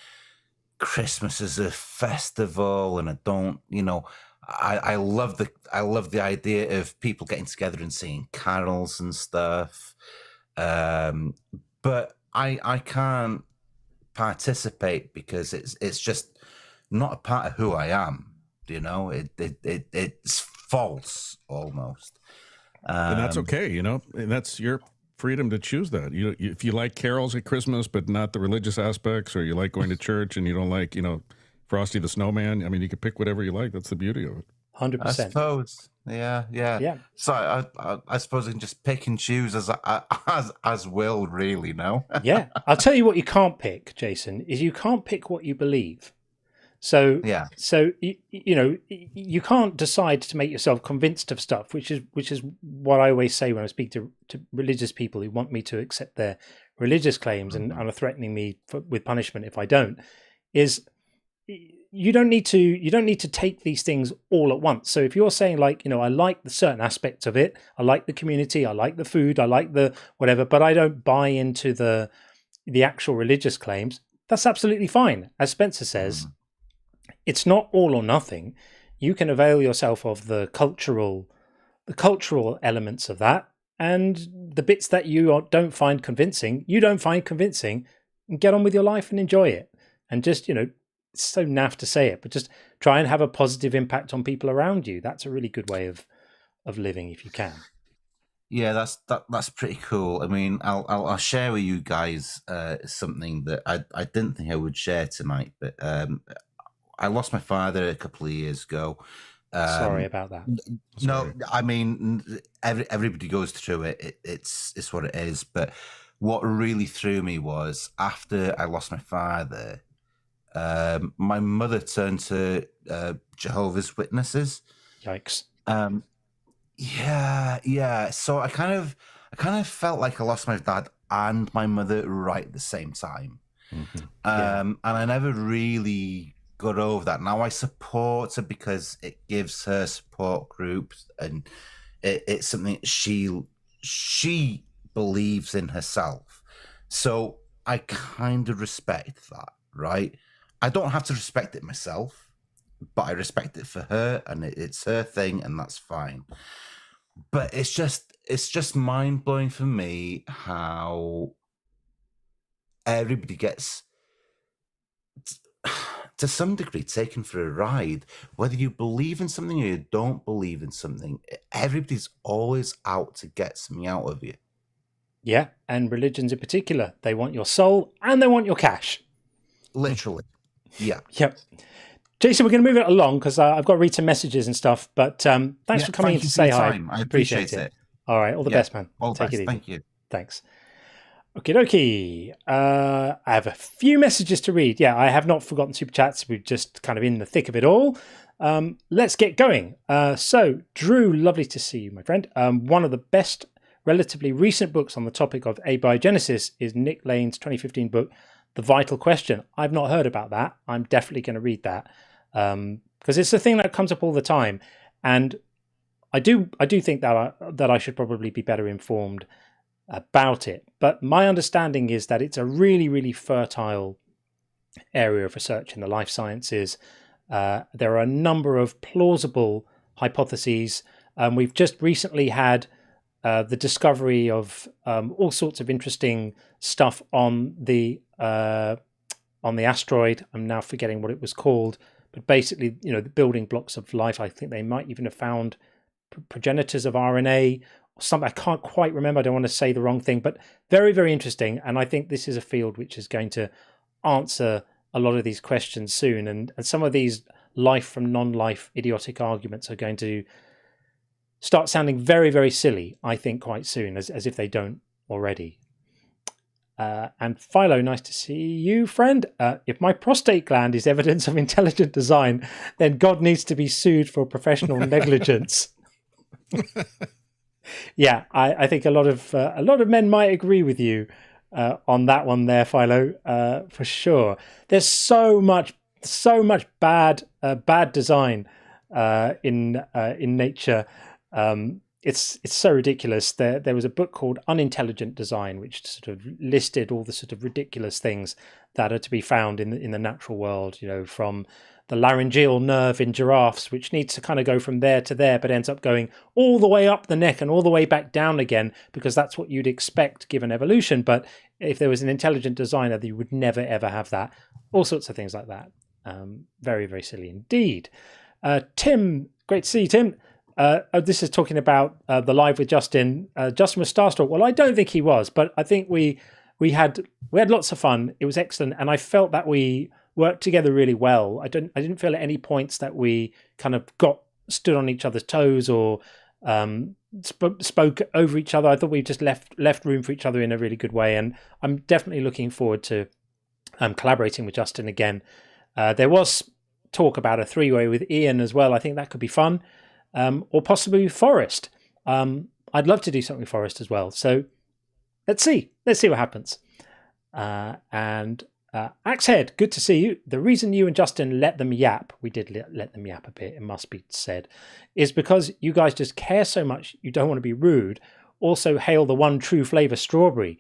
Christmas as a festival, and I don't, I love the idea of people getting together and singing carols and stuff, but I can't participate because it's just not a part of who I am. It's false almost. And that's okay, and that's your freedom to choose that. If you like carols at Christmas, but not the religious aspects, or you like going to church and you don't like, Frosty the Snowman, I mean, you can pick whatever you like. That's the beauty of it. 100%. I suppose. Yeah. So I suppose I can just pick and choose as will, really, no? Yeah. I'll tell you what you can't pick, Jason, is you can't pick what you believe. So Yeah. so you can't decide to make yourself convinced of stuff, which is what I always say when I speak to religious people who want me to accept their religious claims and are threatening me with punishment if I don't. Is you don't need to take these things all at once. So if you're saying like, I like the certain aspects of it, I like the community, I like the food, I like the whatever, but I don't buy into the actual religious claims, that's absolutely fine. As Spencer says, it's not all or nothing. You can avail yourself of the cultural elements of that, and the bits that you don't find convincing, and get on with your life and enjoy it. And just, it's so naff to say it, but just try and have a positive impact on people around you. That's a really good way of living if you can. Yeah, that's pretty cool. I mean, I'll share with you guys something that I didn't think I would share tonight, but I lost my father a couple of years ago. Sorry about that. No, I mean, everybody goes through it. It's what it is. But what really threw me was after I lost my father, my mother turned to Jehovah's Witnesses. Yikes. Yeah. So I kind of felt like I lost my dad and my mother right at the same time. And I never really got over that. Now I support her because it gives her support groups, and it's something she believes in herself. So I kind of respect that, right? I don't have to respect it myself, but I respect it for her, and it's her thing, and that's fine. But it's just mind blowing for me how everybody gets, to some degree, taken for a ride. Whether you believe in something or you don't believe in something, everybody's always out to get something out of you. Yeah, and religions in particular, they want your soul and they want your cash. Literally. Yeah. Yep. Jason, we're going to move it along because I've got to read some messages and stuff. But thanks for coming in to say hi. I appreciate it. All right. All the best, man. All the best. Thank you. Thanks. Okie dokie. I have a few messages to read. Yeah, I have not forgotten super chats. We're just kind of in the thick of it all. Let's get going. So, Drew, lovely to see you, my friend. One of the best relatively recent books on the topic of abiogenesis is Nick Lane's 2015 book, The Vital Question. I've not heard about that. I'm definitely going to read that because it's a thing that comes up all the time, and I do think that I should probably be better informed about it. But my understanding is that it's a really, really fertile area of research in the life sciences. There are a number of plausible hypotheses. We've just recently had the discovery of all sorts of interesting stuff on the asteroid. I'm now forgetting what it was called, but basically, the building blocks of life. I think they might even have found progenitors of RNA or something. I can't quite remember. I don't want to say the wrong thing, but very, very interesting. And I think this is a field which is going to answer a lot of these questions soon. And some of these life from non-life idiotic arguments are going to start sounding very, very silly, I think, quite soon, as if they don't already. And Philo, nice to see you, friend. If my prostate gland is evidence of intelligent design, then God needs to be sued for professional negligence. Yeah, I think a lot of men might agree with you on that one there, Philo, for sure. There's so much bad design in nature. It's so ridiculous. There was a book called Unintelligent Design, which sort of listed all the sort of ridiculous things that are to be found in the natural world, from the laryngeal nerve in giraffes, which needs to kind of go from there to there, but ends up going all the way up the neck and all the way back down again, because that's what you'd expect given evolution. But if there was an intelligent designer, you would never, ever have that. All sorts of things like that. Very, very silly indeed. Tim, great to see you, Tim. This is talking about the live with Justin. Justin was starstruck. Well, I don't think he was, but I think we had lots of fun. It was excellent, and I felt that we worked together really well. I didn't feel at any points that we kind of stood on each other's toes or spoke over each other. I thought we just left room for each other in a really good way, and I'm definitely looking forward to collaborating with Justin again. There was talk about a three-way with Ian as well. I think that could be fun, or possibly Forrest. I'd love to do something with Forrest as well. So let's see what happens. And Axehead, good to see you. The reason you and Justin let them yap, we did let them yap a bit, it must be said, is because you guys just care so much. You don't want to be rude. Also, hail the one true flavor, strawberry.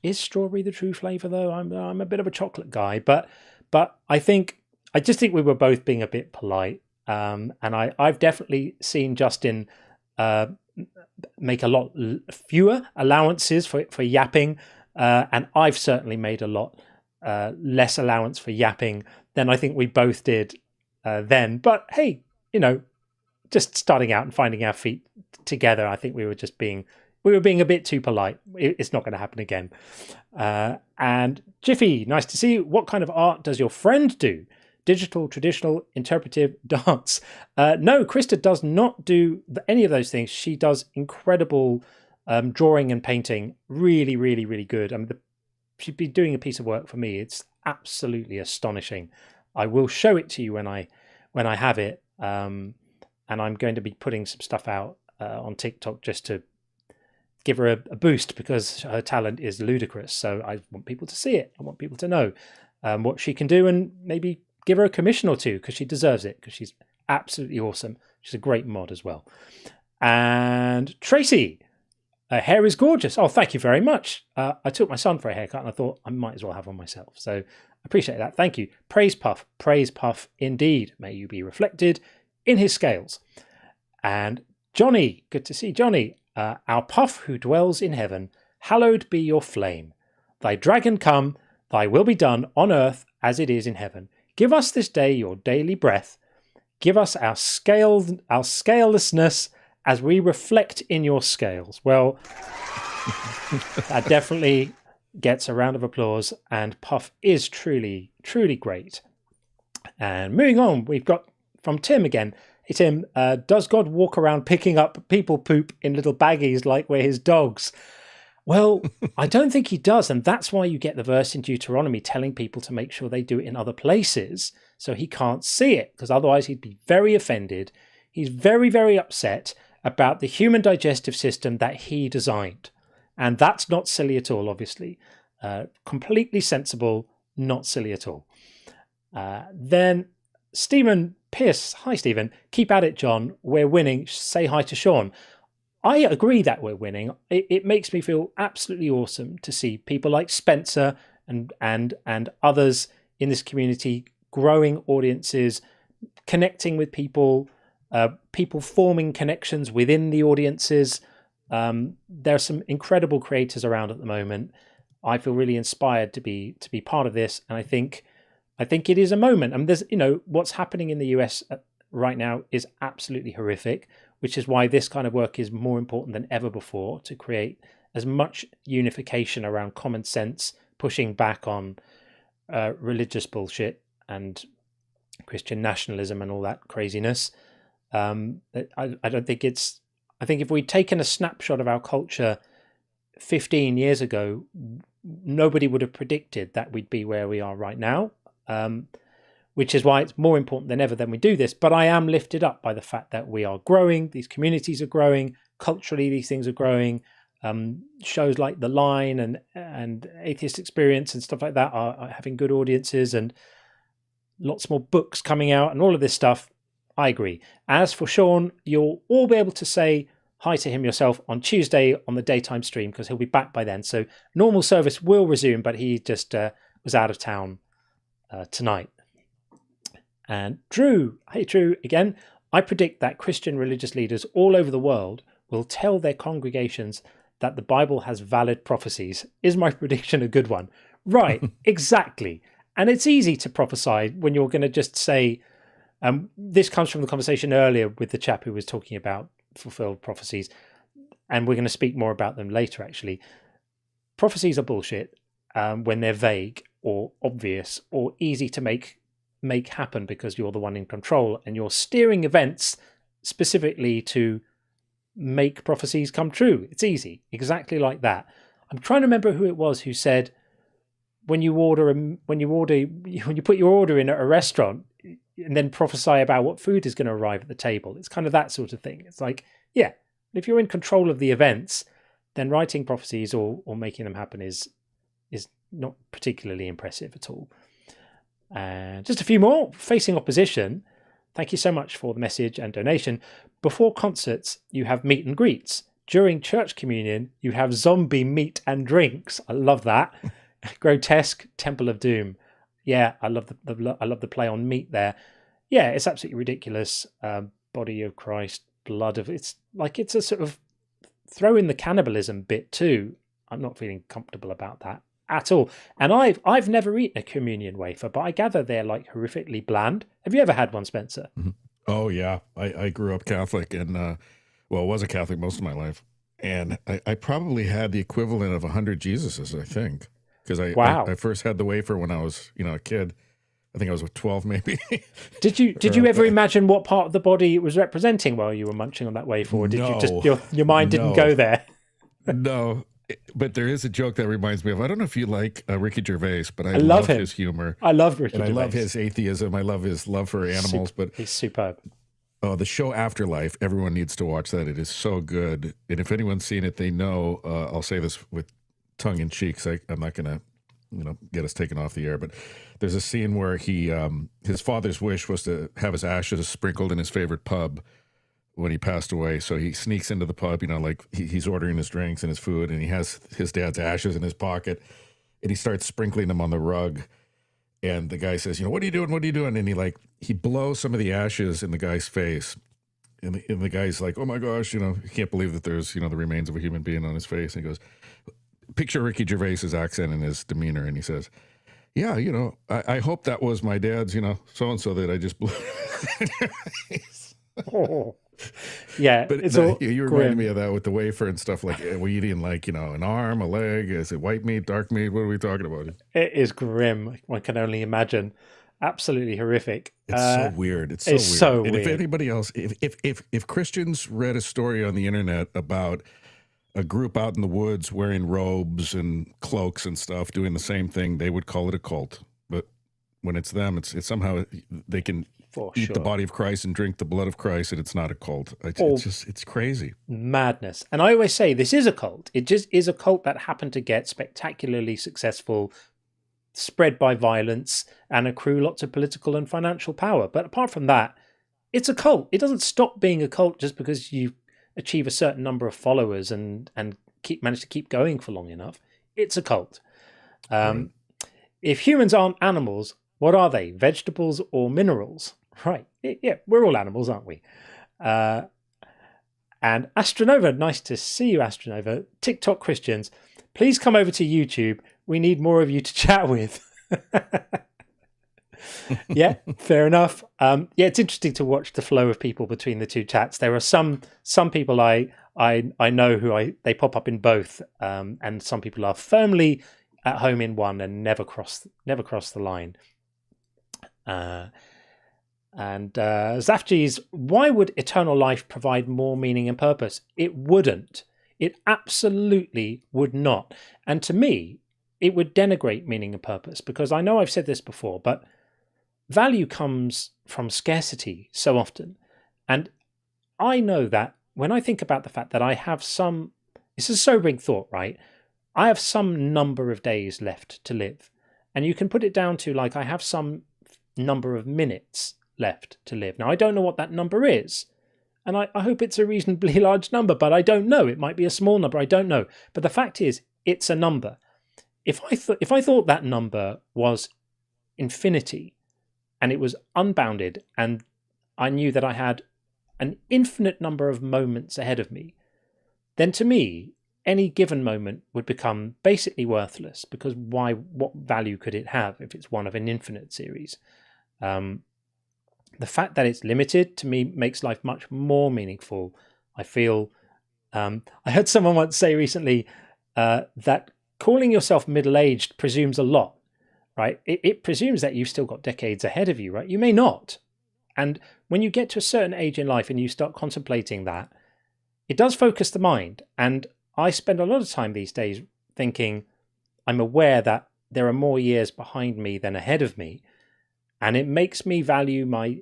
Is strawberry the true flavor though? I'm a bit of a chocolate guy, but I just think we were both being a bit polite. And I've definitely seen Justin make a lot fewer allowances for yapping, and I've certainly made a lot less allowance for yapping than I think we both did then. But hey, just starting out and finding our feet together, I think we were being a bit too polite. It's not going to happen again. And Jiffy, nice to see you. What kind of art does your friend do? Digital, traditional, interpretive, dance? No, Krista does not do any of those things. She does incredible drawing and painting. Really, really, really good. She'd be doing a piece of work for me. It's absolutely astonishing. I will show it to you when I have it. And I'm going to be putting some stuff out on TikTok just to give her a boost, because her talent is ludicrous. So I want people to see it. I want people to know what she can do, and maybe give her a commission or two, because she deserves it, because she's absolutely awesome. She's a great mod as well. And Tracy, her hair is gorgeous. Oh, thank you very much. I took my son for a haircut and I thought I might as well have one myself. So I appreciate that. Thank you. Praise Puff indeed. May you be reflected in his scales. And Johnny, good to see Johnny. Our Puff who dwells in heaven, hallowed be your flame. Thy dragon come, thy will be done on earth as it is in heaven. Give us this day your daily breath. Give us our scalelessness as we reflect in your scales. Well, that definitely gets a round of applause, and Puff is truly, truly great. And moving on, we've got from Tim again. Hey Tim, does God walk around picking up people poop in little baggies like we're his dogs? Well, I don't think he does, and that's why you get the verse in Deuteronomy telling people to make sure they do it in other places, so he can't see it, because otherwise he'd be very offended. He's very, very upset about the human digestive system that he designed. And that's not silly at all, obviously. Completely sensible, not silly at all. Then Stephen Pierce. Hi, Stephen. Keep at it, John. We're winning. Say hi to Sean. I agree that we're winning. It makes me feel absolutely awesome to see people like Spencer and others in this community growing audiences, connecting with people, people forming connections within the audiences. There are some incredible creators around at the moment. I feel really inspired to be part of this, and I think it is a moment. And there's, what's happening in the US right now is absolutely horrific, which is why this kind of work is more important than ever before, to create as much unification around common sense, pushing back on religious bullshit and Christian nationalism and all that craziness. I don't think it's. I think if we'd taken a snapshot of our culture 15 years ago, nobody would have predicted that we'd be where we are right now, which is why it's more important than ever that we do this. But I am lifted up by the fact that we are growing, these communities are growing, culturally these things are growing. Shows like The Line and Atheist Experience and stuff like that are having good audiences, and lots more books coming out and all of this stuff. I agree. As for Sean, you'll all be able to say hi to him yourself on Tuesday on the daytime stream, because he'll be back by then. So normal service will resume, but he just was out of town tonight. And Drew, hey Drew, again, I predict that Christian religious leaders all over the world will tell their congregations that the Bible has valid prophecies. Is my prediction a good one? Right, exactly. And it's easy to prophesy when you're going to just say, this comes from the conversation earlier with the chap who was talking about fulfilled prophecies, and we're going to speak more about them later, actually. Prophecies are bullshit when they're vague or obvious or easy to make happen because you're the one in control and you're steering events specifically to make prophecies come true. It's easy, exactly like that. I'm trying to remember who it was who said, when you put your order in at a restaurant, and then prophesy about what food is going to arrive at the table. It's kind of that sort of thing. It's like, yeah, if you're in control of the events, then writing prophecies or making them happen is not particularly impressive at all. And just a few more. Facing opposition. Thank you so much for the message and donation. Before concerts, you have meet and greets. During church communion, you have zombie meat and drinks. I love that. Grotesque Temple of Doom. Yeah, I love the play on meat there. Yeah, it's absolutely ridiculous. Body of Christ, blood of... It's like it's a sort of throw in the cannibalism bit too. I'm not feeling comfortable about that at all. And I've never eaten a communion wafer, but I gather they're like horrifically bland. Have you ever had one, Spencer? Mm-hmm. Oh yeah, I grew up Catholic and was a Catholic most of my life, and I probably had the equivalent of 100 Jesuses, I think, because I first had the wafer when I was a kid. I think I was 12 maybe. Did you ever imagine what part of the body it was representing while you were munching on that wafer, or did you just your mind didn't go there? No. But there is a joke that reminds me of, I don't know if you like Ricky Gervais, but I love his humor. I love Ricky and Gervais. I love his atheism. I love his love for animals. But he's superb. Oh, the show Afterlife, everyone needs to watch that. It is so good. And if anyone's seen it, they know, I'll say this with tongue in cheek, so I'm not going to get us taken off the air. But there's a scene where his father's wish was to have his ashes sprinkled in his favorite pub when he passed away. So he sneaks into the pub, like he's ordering his drinks and his food, and he has his dad's ashes in his pocket, and he starts sprinkling them on the rug. And the guy says, what are you doing? What are you doing? And he blows some of the ashes in the guy's face. And the guy's like, oh my gosh, he can't believe that there's, the remains of a human being on his face. And he goes, picture Ricky Gervais's accent and his demeanor. And he says, yeah, I hope that was my dad's, so-and-so that I just blew. Oh. Yeah, but it's you reminded me of that with the wafer and stuff. Like, are we eating an arm, a leg? Is it white meat, dark meat? What are we talking about? It is grim. One can only imagine. Absolutely horrific. It's so weird. It's so weird. And if anybody else, if Christians read a story on the internet about a group out in the woods wearing robes and cloaks and stuff doing the same thing, they would call it a cult. But when it's them, it's somehow they can eat the body of Christ and drink the blood of Christ, and it's not a cult. It's crazy. Madness. And I always say this is a cult. It just is a cult that happened to get spectacularly successful, spread by violence, and accrue lots of political and financial power. But apart from that, it's a cult. It doesn't stop being a cult just because you achieve a certain number of followers and manage to keep going for long enough. It's a cult. Right. If humans aren't animals, what are they? Vegetables or minerals? Right. Yeah, we're all animals, aren't we? And Astronova, nice to see you, Astronova. TikTok Christians, please come over to YouTube. We need more of you to chat with. Yeah, fair enough. Yeah, it's interesting to watch the flow of people between the two chats. There are some people I know who they pop up in both, and some people are firmly at home in one and never cross the line. And Zafji's, why would eternal life provide more meaning and purpose? It wouldn't. It absolutely would not. And to me, it would denigrate meaning and purpose, because I know I've said this before, but value comes from scarcity so often. And I know that when I think about the fact that I have it's a sobering thought, right? I have some number of days left to live. And you can put it down to I have some number of minutes left to live. Now, I don't know what that number is, and I hope it's a reasonably large number, but I don't know. It might be a small number. I don't know. But the fact is, it's a number. If I thought that number was infinity and it was unbounded, and I knew that I had an infinite number of moments ahead of me, then to me, any given moment would become basically worthless, because what value could it have if it's one of an infinite series? The fact that it's limited, to me, makes life much more meaningful. I feel, I heard someone once say recently that calling yourself middle-aged presumes a lot, right? It presumes that you've still got decades ahead of you, right? You may not. And when you get to a certain age in life and you start contemplating that, it does focus the mind. And I spend a lot of time these days thinking, I'm aware that there are more years behind me than ahead of me. and it makes me value my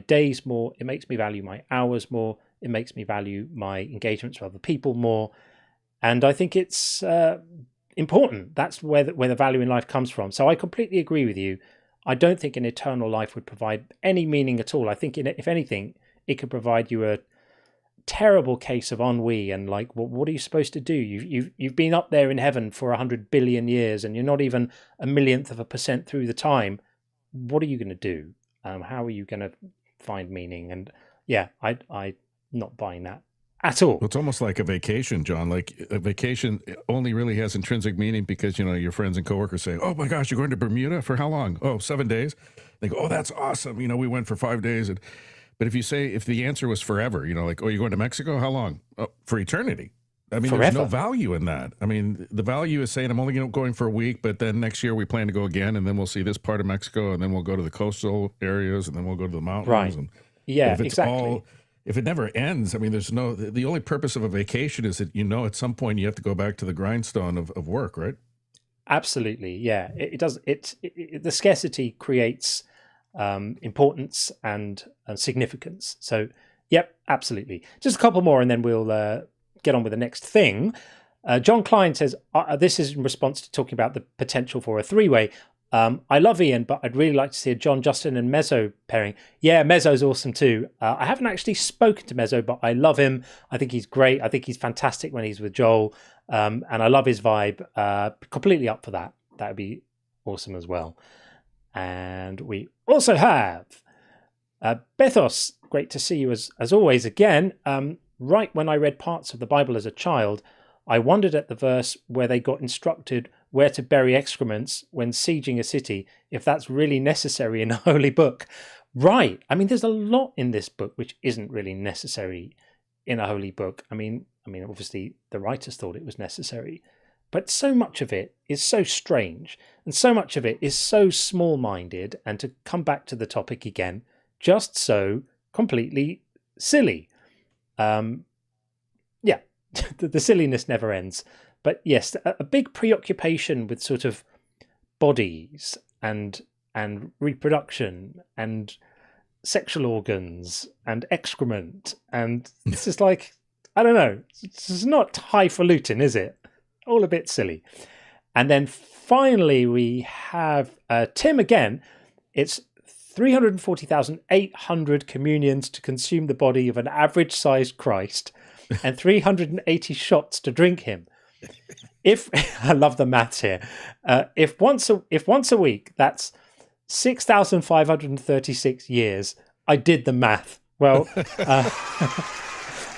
days more. It makes me value my hours more. It makes me value my engagements with other people more. And I think it's important. That's where the value in life comes from. So I completely agree with you. I don't think an eternal life would provide any meaning at all. I think, if anything, it could provide you a terrible case of ennui and like, well, what are you supposed to do? You've been up there in heaven for 100 billion years, and you're not even a millionth of a percent through the time. What are you going to do? How are you going to find meaning? And yeah, I'm not buying that at all. It's almost like a vacation, John. Like a vacation only really has intrinsic meaning because, you know, your friends and coworkers say, oh my gosh, you're going to Bermuda for how long? Oh, 7 days. They go, oh, that's awesome. You know, we went for 5 days. But if the answer was forever, you know, like, oh, you're going to Mexico? How long? Oh, for eternity. I mean, There's no value in that. I mean, the value is saying I'm only going for a week, but then next year we plan to go again, and then we'll see this part of Mexico, and then we'll go to the coastal areas, and then we'll go to the mountains. Right. And yeah, exactly. If it never ends, I mean, the only purpose of a vacation is that, you know, at some point you have to go back to the grindstone of work, right? Absolutely. Yeah, it does. The scarcity creates importance and significance. So, yep, absolutely. Just a couple more and then we'll get on with the next thing. John Klein says, this is in response to talking about the potential for a three-way. I love Ian, but I'd really like to see a John, Justin and Mezzo pairing. Yeah, Mezzo's awesome too. I haven't actually spoken to Mezzo, but I love him. I think he's great. I think he's fantastic when he's with Joel. And I love his vibe. Completely up for that. That would be awesome as well. And we also have Bethos. Great to see you as always again. Right when I read parts of the Bible as a child, I wondered at the verse where they got instructed where to bury excrements when sieging a city, if that's really necessary in a holy book. Right. I mean, there's a lot in this book which isn't really necessary in a holy book. I mean, obviously the writers thought it was necessary, but so much of it is so strange, and so much of it is so small-minded, and to come back to the topic again, just so completely silly. Yeah, the silliness never ends. But yes, a big preoccupation with sort of bodies and reproduction and sexual organs and excrement, and it's just like, I don't know, it's not highfalutin, is it? All a bit silly. And then finally we have Tim again. It's 340,800 communions to consume the body of an average-sized Christ and 380 shots to drink him. If I love the maths here, if once a week, that's 6,536 years. I did the math. Well,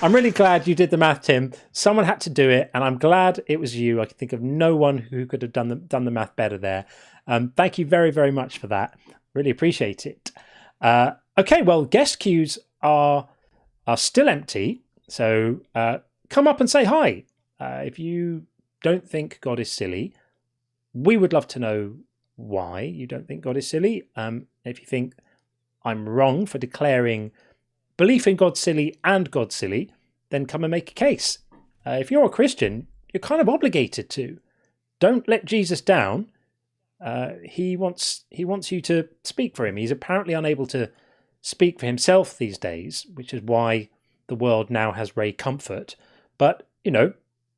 I'm really glad you did the math, Tim. Someone had to do it, and I'm glad it was you. I can think of no one who could have done the math better there. Thank you very, very much for that. Really appreciate it. Okay, well, guest queues are still empty, so come up and say hi. If you don't think God is silly, we would love to know why you don't think God is silly. If you think I'm wrong for declaring belief in God silly and God silly, then come and make a case. If you're a Christian, you're kind of obligated to. Don't let Jesus down. He wants you to speak for him. He's apparently unable to speak for himself these days, which is why the world now has Ray Comfort. But, you know,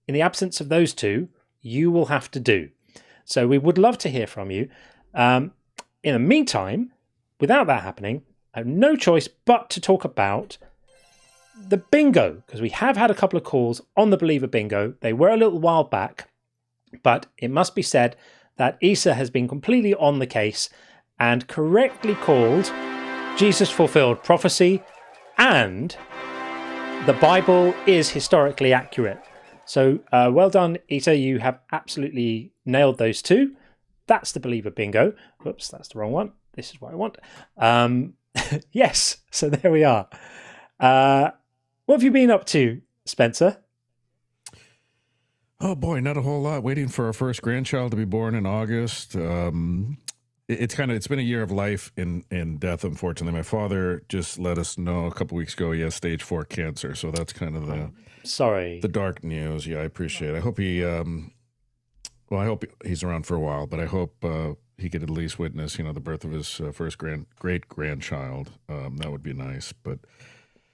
in the absence of those two, you will have to do. So we would love to hear from you. In the meantime, without that happening, I have no choice but to talk about the bingo, because we have had a couple of calls on the Believer bingo. They were a little while back, but it must be said that Isa has been completely on the case and correctly called Jesus fulfilled prophecy, and the Bible is historically accurate. So well done, Isa. You have absolutely nailed those two. That's the Believer bingo. Whoops, that's the wrong one. This is what I want. Yes, so there we are. What have you been up to, Spencer? Oh boy, not a whole lot. Waiting for our first grandchild to be born in August. It's been a year of life and death, unfortunately. My father just let us know a couple weeks ago he has stage 4 cancer, so that's kind of the dark news. Yeah, I appreciate it. I hope I hope he's around for a while, but I hope he could at least witness, the birth of his first great grandchild. That would be nice. But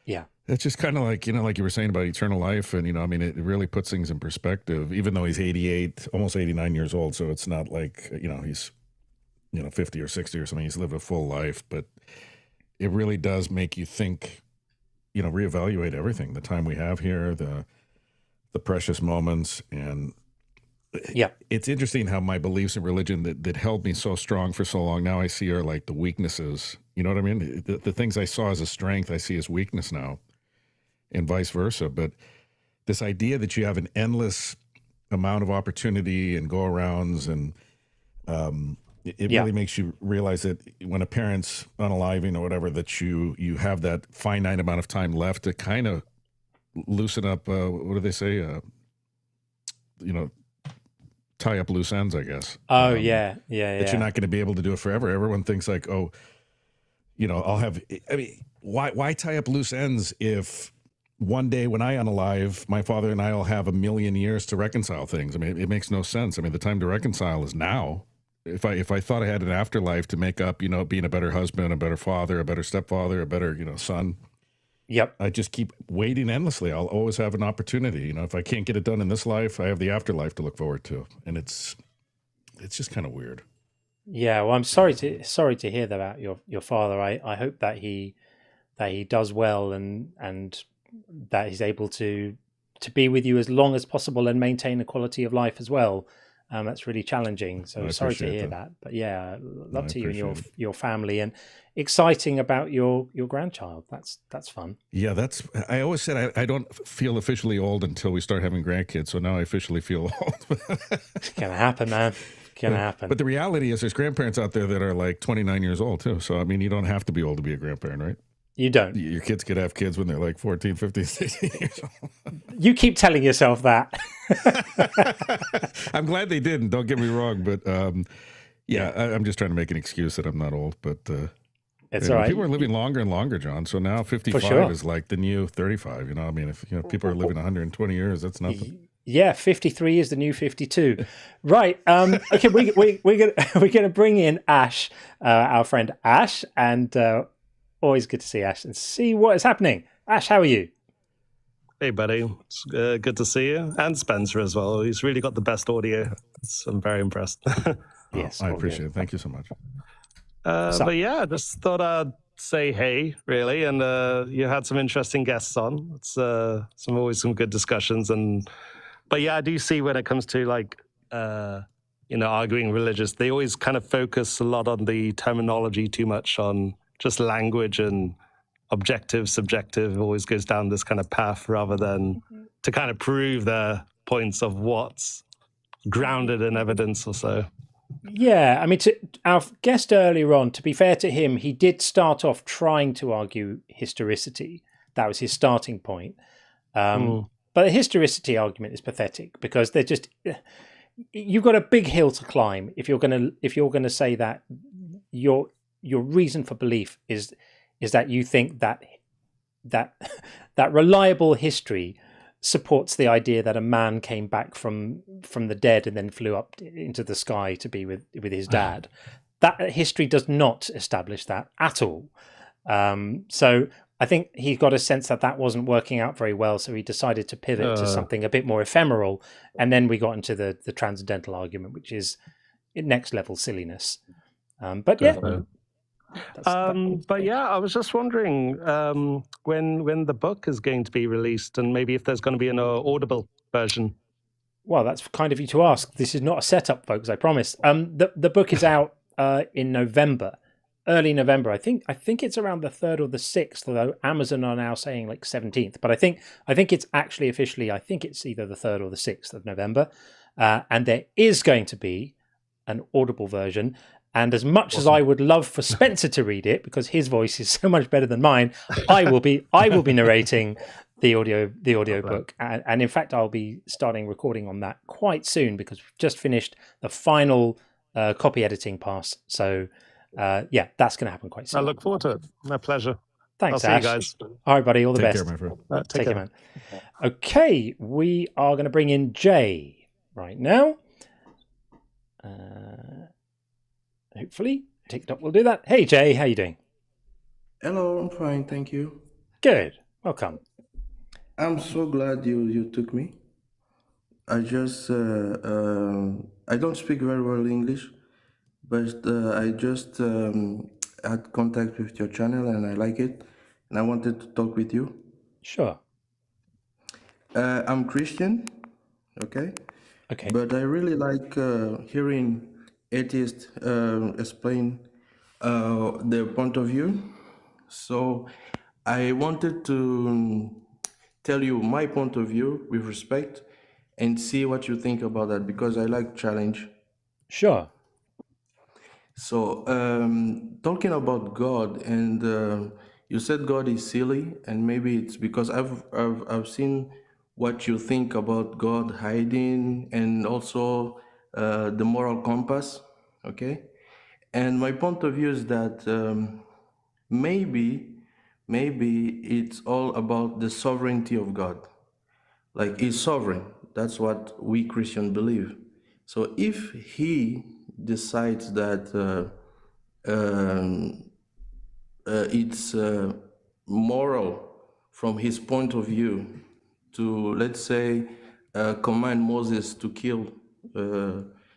yeah, it's just kind of like, like you were saying about eternal life. And, it really puts things in perspective, even though he's 88, almost 89 years old. So it's not like, he's, 50 or 60 or something. He's lived a full life, but it really does make you think, reevaluate everything, the time we have here, the precious moments. And yeah, it's interesting how my beliefs in religion that held me so strong for so long, now I see are like the weaknesses. You know what I mean? The things I saw as a strength, I see as weakness now, and vice versa. But this idea that you have an endless amount of opportunity and go-arounds, and it really makes you realize that when a parent's unaliving or whatever, that you have that finite amount of time left to kind of loosen up, what do they say? Tie up loose ends, I guess. Oh, That you're not going to be able to do it forever. Everyone thinks like, I'll have, why tie up loose ends if one day when I unalive, my father and I will have 1,000,000 years to reconcile things? It makes no sense. The time to reconcile is now. If I thought I had an afterlife to make up, being a better husband, a better father, a better stepfather, a better, son. Yep. I just keep waiting endlessly. I'll always have an opportunity. If I can't get it done in this life, I have the afterlife to look forward to. And it's just kind of weird. Yeah. Well, I'm sorry to hear that about your father. I hope that he does well and that he's able to be with you as long as possible and maintain a quality of life as well. That's really challenging. So sorry to hear that. But yeah, love to you and your family, and exciting about your grandchild. That's fun. Yeah, I always said I don't feel officially old until we start having grandkids. So now I officially feel old. It's gonna happen, man. It's gonna happen. But the reality is there's grandparents out there that are like 29 years old too. So you don't have to be old to be a grandparent, right? You don't. Your kids could have kids when they're like 14, 15, 16 years old. You keep telling yourself that. I'm glad they didn't. Don't get me wrong. But I'm just trying to make an excuse that I'm not old. But it's all right. People are living longer and longer, John. So now 55 is like the new 35. If people are living 120 years, that's nothing. Yeah, 53 is the new 52. Right. Okay, we're gonna bring in Ash, our friend Ash, and always good to see Ash and see what is happening. Ash, how are you? Hey, buddy. It's good to see you. And Spencer as well. He's really got the best audio. I'm very impressed. Yes, I appreciate it. Thank you so much. But yeah, just thought I'd say hey, really. And you had some interesting guests on. It's always some good discussions. But yeah, I do see when it comes to arguing religious, they always kind of focus a lot on the terminology, too much on just language, and objective, subjective always goes down this kind of path rather than to kind of prove their points of what's grounded in evidence or so. Yeah, to our guest earlier on, to be fair to him, he did start off trying to argue historicity. That was his starting point. But the historicity argument is pathetic because they're just, you've got a big hill to climb if you're gonna say that your reason for belief is that you think that reliable history supports the idea that a man came back from the dead and then flew up into the sky to be with his dad. That history does not establish that at all. So I think he got a sense that wasn't working out very well, so he decided to pivot to something a bit more ephemeral, and then we got into the transcendental argument, which is next level silliness. But yeah. But yeah, I was just wondering when the book is going to be released, and maybe if there's going to be an audible version. Well, that's kind of you to ask. This is not a setup, folks. I promise. The book is out in November, early November. I think it's around the 3rd or the 6th. Although Amazon are now saying like 17th, but I think it's actually officially. I think it's either the 3rd or the 6th of November, and there is going to be an audible version. And as much as I would love for Spencer to read it, because his voice is so much better than mine, I will be narrating the audio book, and in fact I'll be starting recording on that quite soon because we've just finished the final copy editing pass. So yeah, that's going to happen quite soon. I look forward to it. My pleasure. Thanks, I'll Ash. See you guys. All right, buddy. All the best. Take care, my friend. Take care, man. Okay, we are going to bring in Jay right now. hopefully TikTok will do that. Hey Jay, how you doing? Hello, I'm fine, thank you. Good. Welcome. I'm so glad you took me. I just I don't speak very well English, but I just had contact with your channel and I like it, and I wanted to talk with you. Sure. I'm Christian, okay? Okay. But I really like hearing atheists explain their point of view. So I wanted to tell you my point of view with respect and see what you think about that, because I like challenge. Sure. So talking about God, and you said God is silly, and maybe it's because I've seen what you think about God hiding, and also the moral compass, okay? And my point of view is that maybe it's all about the sovereignty of God. Like he's sovereign. That's what we Christians believe. So if he decides that it's moral from his point of view to, let's say, command Moses to kill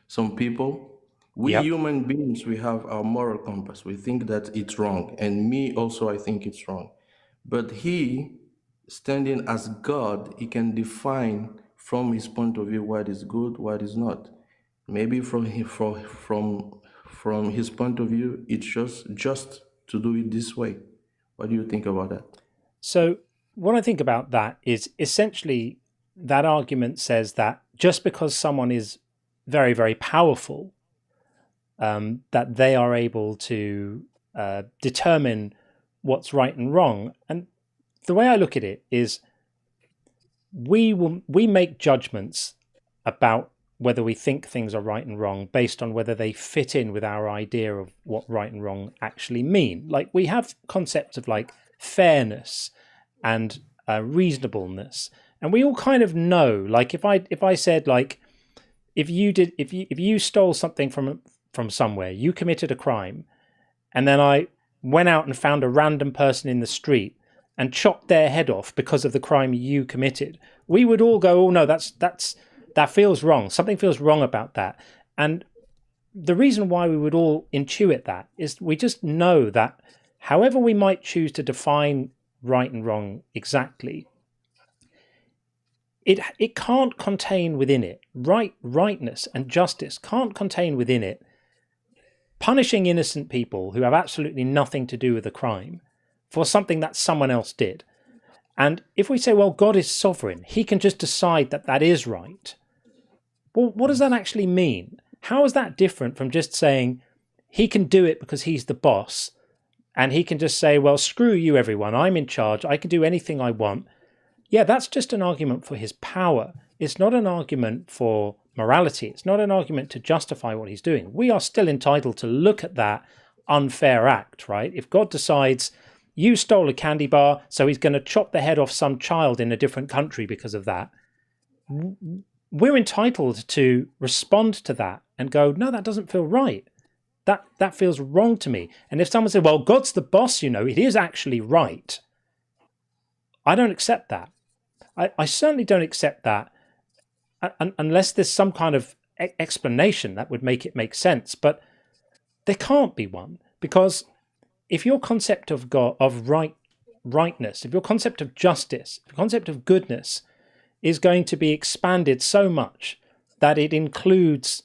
some people, we Yep. human beings, we have our moral compass. We think that it's wrong. And me also, I think it's wrong. But he, standing as God, he can define from his point of view what is good, what is not. Maybe from his point of view, it's just to do it this way. What do you think about that? So what I think about that is essentially that argument says that just because someone is very, very powerful, that they are able to determine what's right and wrong. And the way I look at it is we make judgments about whether we think things are right and wrong based on whether they fit in with our idea of what right and wrong actually mean. Like we have concepts of like fairness and reasonableness, and we all kind of know. Like if I said like if you stole something from somewhere, you committed a crime, and then I went out and found a random person in the street and chopped their head off because of the crime you committed, we would all go, oh no, that feels wrong. Something feels wrong about that. And the reason why we would all intuit that is we just know that however we might choose to define right and wrong exactly, it can't contain within it, rightness and justice can't contain within it punishing innocent people who have absolutely nothing to do with the crime for something that someone else did. And if we say, well, God is sovereign, he can just decide that that is right. Well, what does that actually mean? How is that different from just saying he can do it because he's the boss and he can just say, well, screw you, everyone. I'm in charge. I can do anything I want. Yeah, that's just an argument for his power. It's not an argument for morality. It's not an argument to justify what he's doing. We are still entitled to look at that unfair act, right? If God decides you stole a candy bar, so he's going to chop the head off some child in a different country because of that, we're entitled to respond to that and go, no, that doesn't feel right. That feels wrong to me. And if someone said, well, God's the boss, it is actually right, I don't accept that. I certainly don't accept that unless there's some kind of explanation that would make it make sense. But there can't be one, because if your concept of God, of rightness, if your concept of justice, if your concept of goodness is going to be expanded so much that it includes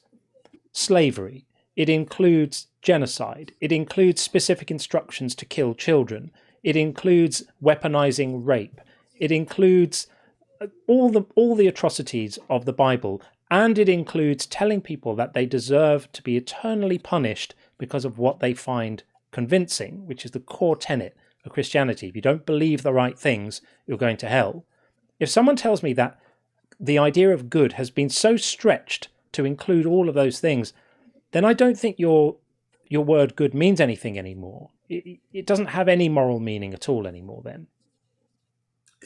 slavery, it includes genocide, it includes specific instructions to kill children, it includes weaponizing rape, it includes all the atrocities of the Bible, and it includes telling people that they deserve to be eternally punished because of what they find convincing, which is the core tenet of Christianity. If you don't believe the right things, you're going to hell. If someone tells me that the idea of good has been so stretched to include all of those things, then I don't think your word good means anything anymore. It doesn't have any moral meaning at all anymore then.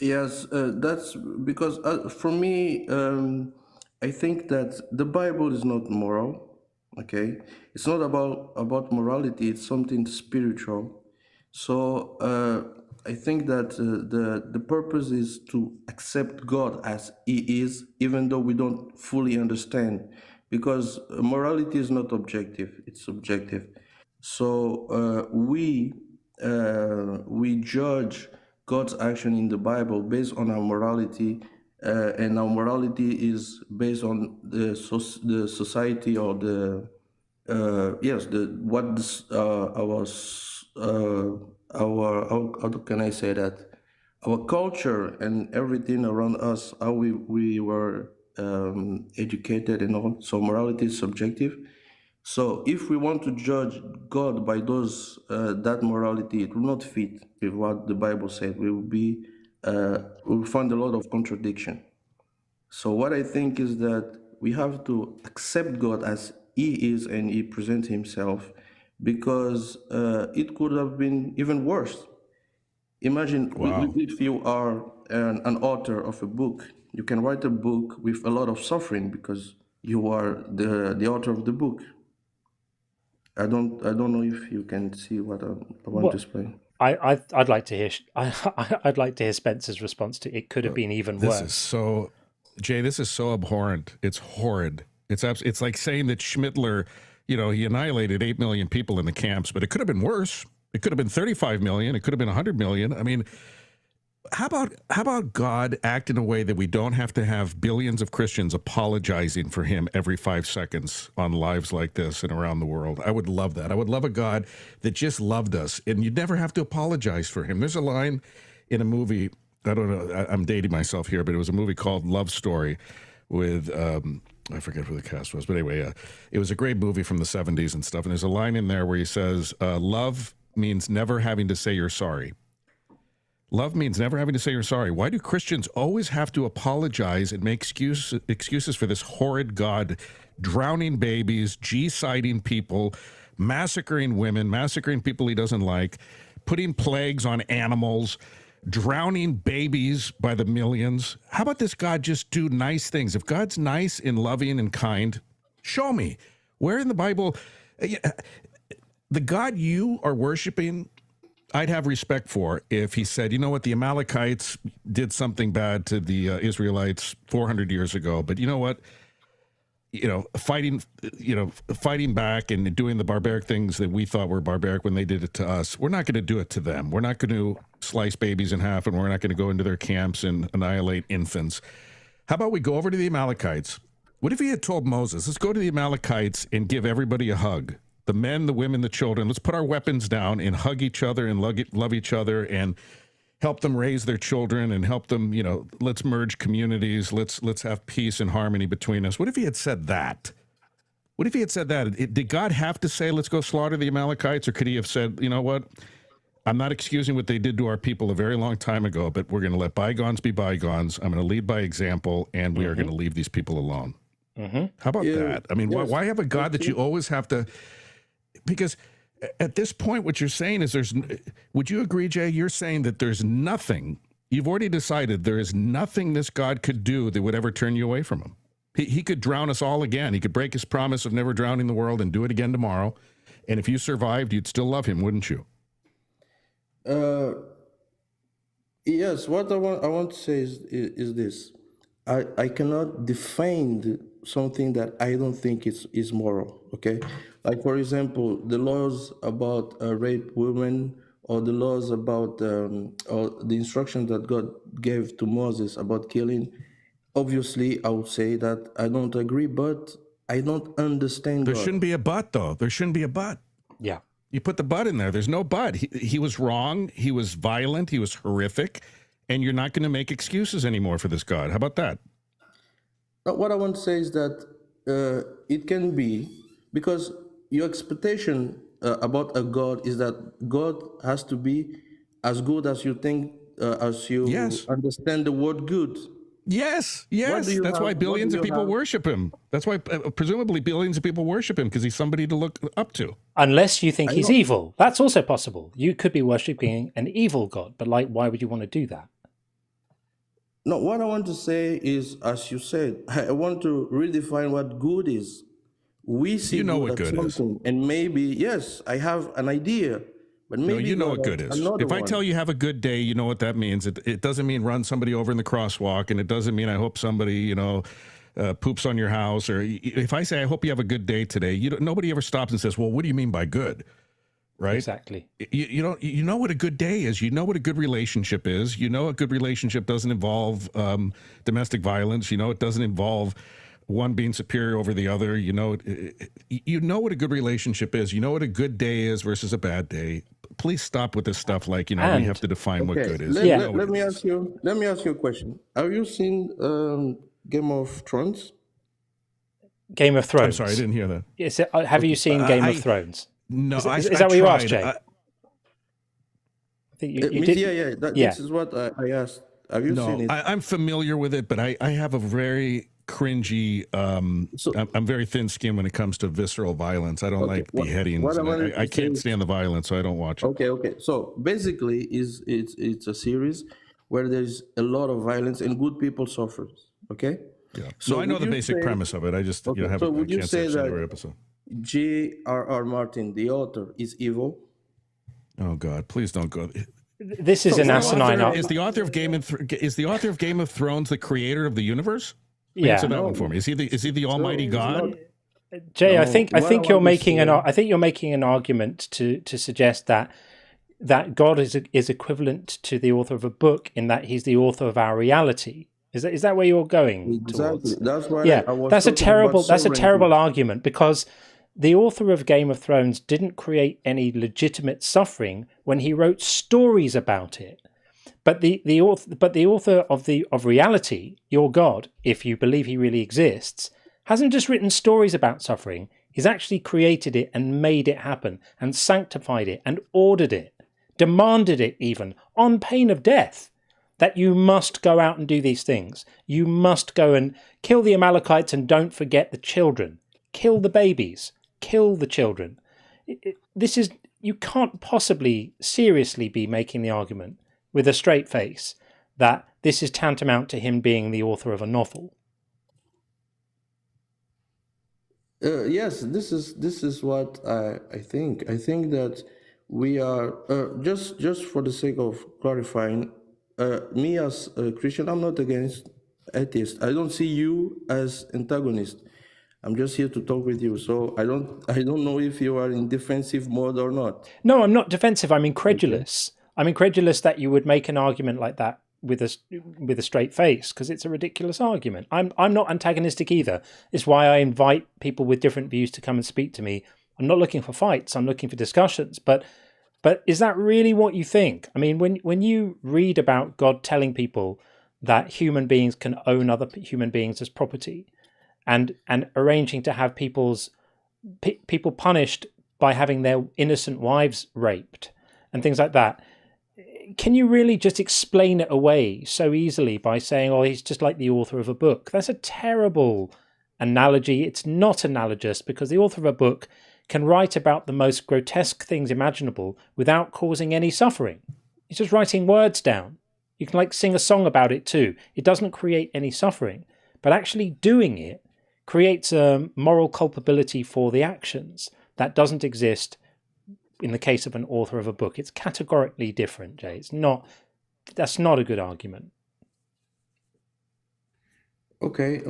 Yes, that's because for me, I think that the Bible is not moral. Okay, it's not about morality. It's something spiritual. So I think that the purpose is to accept God as He is, even though we don't fully understand, because morality is not objective; it's subjective. So we judge God's action in the Bible based on our morality, and our morality is based on the society or the yes the what this, our how can I say that, our culture and everything around us, how we were educated and all. So morality is subjective. So if we want to judge God by those that morality, it will not fit with what the Bible said. We will find a lot of contradiction. So what I think is that we have to accept God as He is and He presents Himself, because it could have been even worse. Imagine if you are an author of a book, you can write a book with a lot of suffering because you are the author of the book. I don't know if you can see what I want to explain. I'd like to hear I'd like to hear Spencer's response to it. Could have been even worse. This is so, Jay. This is so abhorrent. It's horrid. It's like saying that Schmittler, he annihilated 8 million people in the camps, but it could have been worse. It could have been 35 million. It could have been 100 million. I mean, how about God act in a way that we don't have to have billions of Christians apologizing for him every 5 seconds on lives like this and around the world? I would love that. I would love a God that just loved us, and you'd never have to apologize for him. There's a line in a movie, I don't know, I'm dating myself here, but it was a movie called Love Story with, I forget who the cast was, but anyway, it was a great movie from the 70s and stuff, and there's a line in there where he says, love means never having to say you're sorry. Love means never having to say you're sorry. Why do Christians always have to apologize and make excuses for this horrid God, drowning babies, G-siding people, massacring women, massacring people he doesn't like, putting plagues on animals, drowning babies by the millions? How about this God just do nice things? If God's nice and loving and kind, show me. Where in the Bible, the God you are worshiping, I'd have respect for if he said, you know what, the Amalekites did something bad to the Israelites 400 years ago, but you know what, fighting back and doing the barbaric things that we thought were barbaric when they did it to us, we're not going to do it to them. We're not going to slice babies in half, and we're not going to go into their camps and annihilate infants. How about we go over to the Amalekites? What if he had told Moses, let's go to the Amalekites and give everybody a hug? The men, the women, the children, let's put our weapons down and hug each other and love each other and help them raise their children and help them, let's merge communities. Let's have peace and harmony between us. What if he had said that? What if he had said that? Did God have to say, let's go slaughter the Amalekites? Or could he have said, you know what? I'm not excusing what they did to our people a very long time ago, but we're going to let bygones be bygones. I'm going to lead by example, and we are going to leave these people alone. How about that? I mean, why have a God that you always have to... Because at this point, what you're saying is would you agree, Jay? You're saying that there's nothing, you've already decided there is nothing this God could do that would ever turn you away from him. He could drown us all again. He could break his promise of never drowning the world and do it again tomorrow. And if you survived, you'd still love him, wouldn't you? Yes, what I want to say is this. I cannot defend something that I don't think is moral, okay? Like, for example, the laws about rape women, or the laws about or the instructions that God gave to Moses about killing. Obviously, I would say that I don't agree, but I don't understand There God. shouldn't be a but, though. There shouldn't be a but. Yeah. You put the but in there. There's no but. He was wrong. He was violent. He was horrific. And you're not going to make excuses anymore for this God. How about that? What I want to say is that it can be, because your expectation about a God is that God has to be as good as you think, as you understand the word good. Yes. That's why billions of people worship him. That's why presumably billions of people worship him, because he's somebody to look up to. Unless you think he's evil. That's also possible. You could be worshipping an evil God, but why would you want to do that? No, what I want to say is, as you said, I want to redefine what good is. We see You know good what at good is. something, and maybe yes, I have an idea, but No, maybe you know God what good has is. another If I one. tell you have a good day, you know what that means. It doesn't mean run somebody over in the crosswalk, and it doesn't mean I hope somebody, poops on your house. Or if I say I hope you have a good day today, nobody ever stops and says, "Well, what do you mean by good?" Right? Exactly. You know what a good day is. You know what a good relationship is. You know a good relationship doesn't involve domestic violence. You know it doesn't involve one being superior over the other. You know what a good relationship is. You know what a good day is versus a bad day. Please stop with this stuff. Like we have to define what good is. Let me ask you a question. Have you seen Game of Thrones? Game of Thrones. I'm sorry, I didn't hear that. Have you seen Game of Thrones? No, is that what you asked, Jay? I think you did. This is what I asked. Have you seen it? I'm familiar with it, but I have a very cringy. I'm very thin-skinned when it comes to visceral violence. I don't like beheadings. I can't stand the violence, so I don't watch it. Okay. So basically, it's a series where there's a lot of violence and good people suffer. Okay. Yeah. So I know the basic premise of it. I just would you say that every episode. J.R.R. Martin, the author, is evil? Oh God! Please don't go. This is an asinine. Is the author of Game of Thrones the creator of the universe? Yeah. Answer that one for me. Is he the Almighty God? Jay, I think you're making an argument to suggest that God is equivalent to the author of a book in that he's the author of our reality. Is that where you're going? Exactly. Towards? That's why. That's a terrible argument, because the author of Game of Thrones didn't create any legitimate suffering when he wrote stories about it. But the author of reality, your God, if you believe he really exists, hasn't just written stories about suffering. He's actually created it and made it happen and sanctified it and ordered it, demanded it even on pain of death, that you must go out and do these things. You must go and kill the Amalekites and don't forget the children. Kill the babies. Kill the children. You can't possibly seriously be making the argument with a straight face that this is tantamount to him being the author of a novel. Yes, this is what I think. I think that we are just for the sake of clarifying. Me as a Christian, I'm not against atheist. I don't see you as antagonist. I'm just here to talk with you. So I don't know if you are in defensive mode or not. No, I'm not defensive. I'm incredulous. Okay. I'm incredulous that you would make an argument like that with a straight face, because it's a ridiculous argument. I'm not antagonistic either. It's why I invite people with different views to come and speak to me. I'm not looking for fights. I'm looking for discussions. But is that really what you think? I mean, when you read about God telling people that human beings can own other human beings as property, and arranging to have people punished by having their innocent wives raped and things like that, can you really just explain it away so easily by saying, oh, he's just like the author of a book? That's a terrible analogy. It's not analogous, because the author of a book can write about the most grotesque things imaginable without causing any suffering. He's just writing words down. You can sing a song about it too. It doesn't create any suffering, but actually doing it creates a moral culpability for the actions that doesn't exist in the case of an author of a book. It's categorically different, Jay. That's not a good argument. Okay.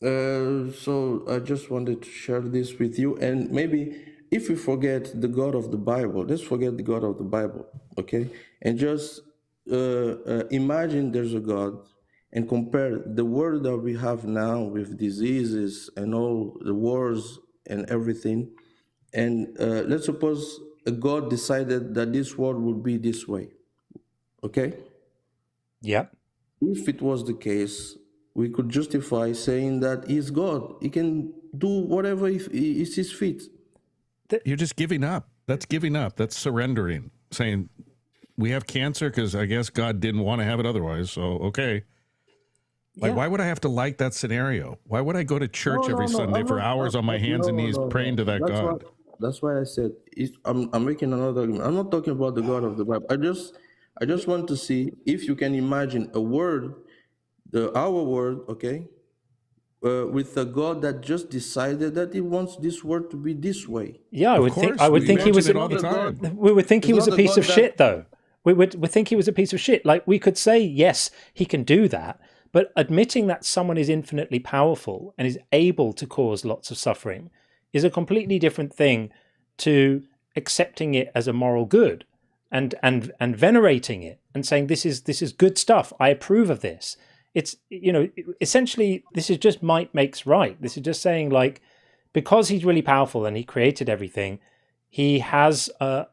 So I just wanted to share this with you, and maybe if we forget the God of the Bible, let's forget the God of the Bible, okay? And just imagine there's a God, and compare the world that we have now with diseases and all the wars and everything. And let's suppose a God decided that this world would be this way, okay? Yeah. If it was the case, we could justify saying that he's God. He can do whatever is his fit. You're just giving up. That's giving up. That's surrendering. Saying, we have cancer because I guess God didn't want to have it otherwise, so okay. Why would I have to like that scenario? Why would I go to church every Sunday for hours on my hands and knees praying to that God? That's why I said I'm making another argument. I'm not talking about the God of the Bible. I just want to see if you can imagine a word, our word, okay, with a God that just decided that he wants this world to be this way. Yeah, Of course, I would we think he was. mention it all the It's not a time. God. We would think he It's was a not a piece of God shit, that. though. We would think he was a piece of shit. Like, we could say, yes, he can do that, but admitting that someone is infinitely powerful and is able to cause lots of suffering is a completely different thing to accepting it as a moral good and venerating it and saying this is good stuff. I approve of this. It's, you know, essentially this is just might makes right. This is just saying, like, because he's really powerful and he created everything, he has a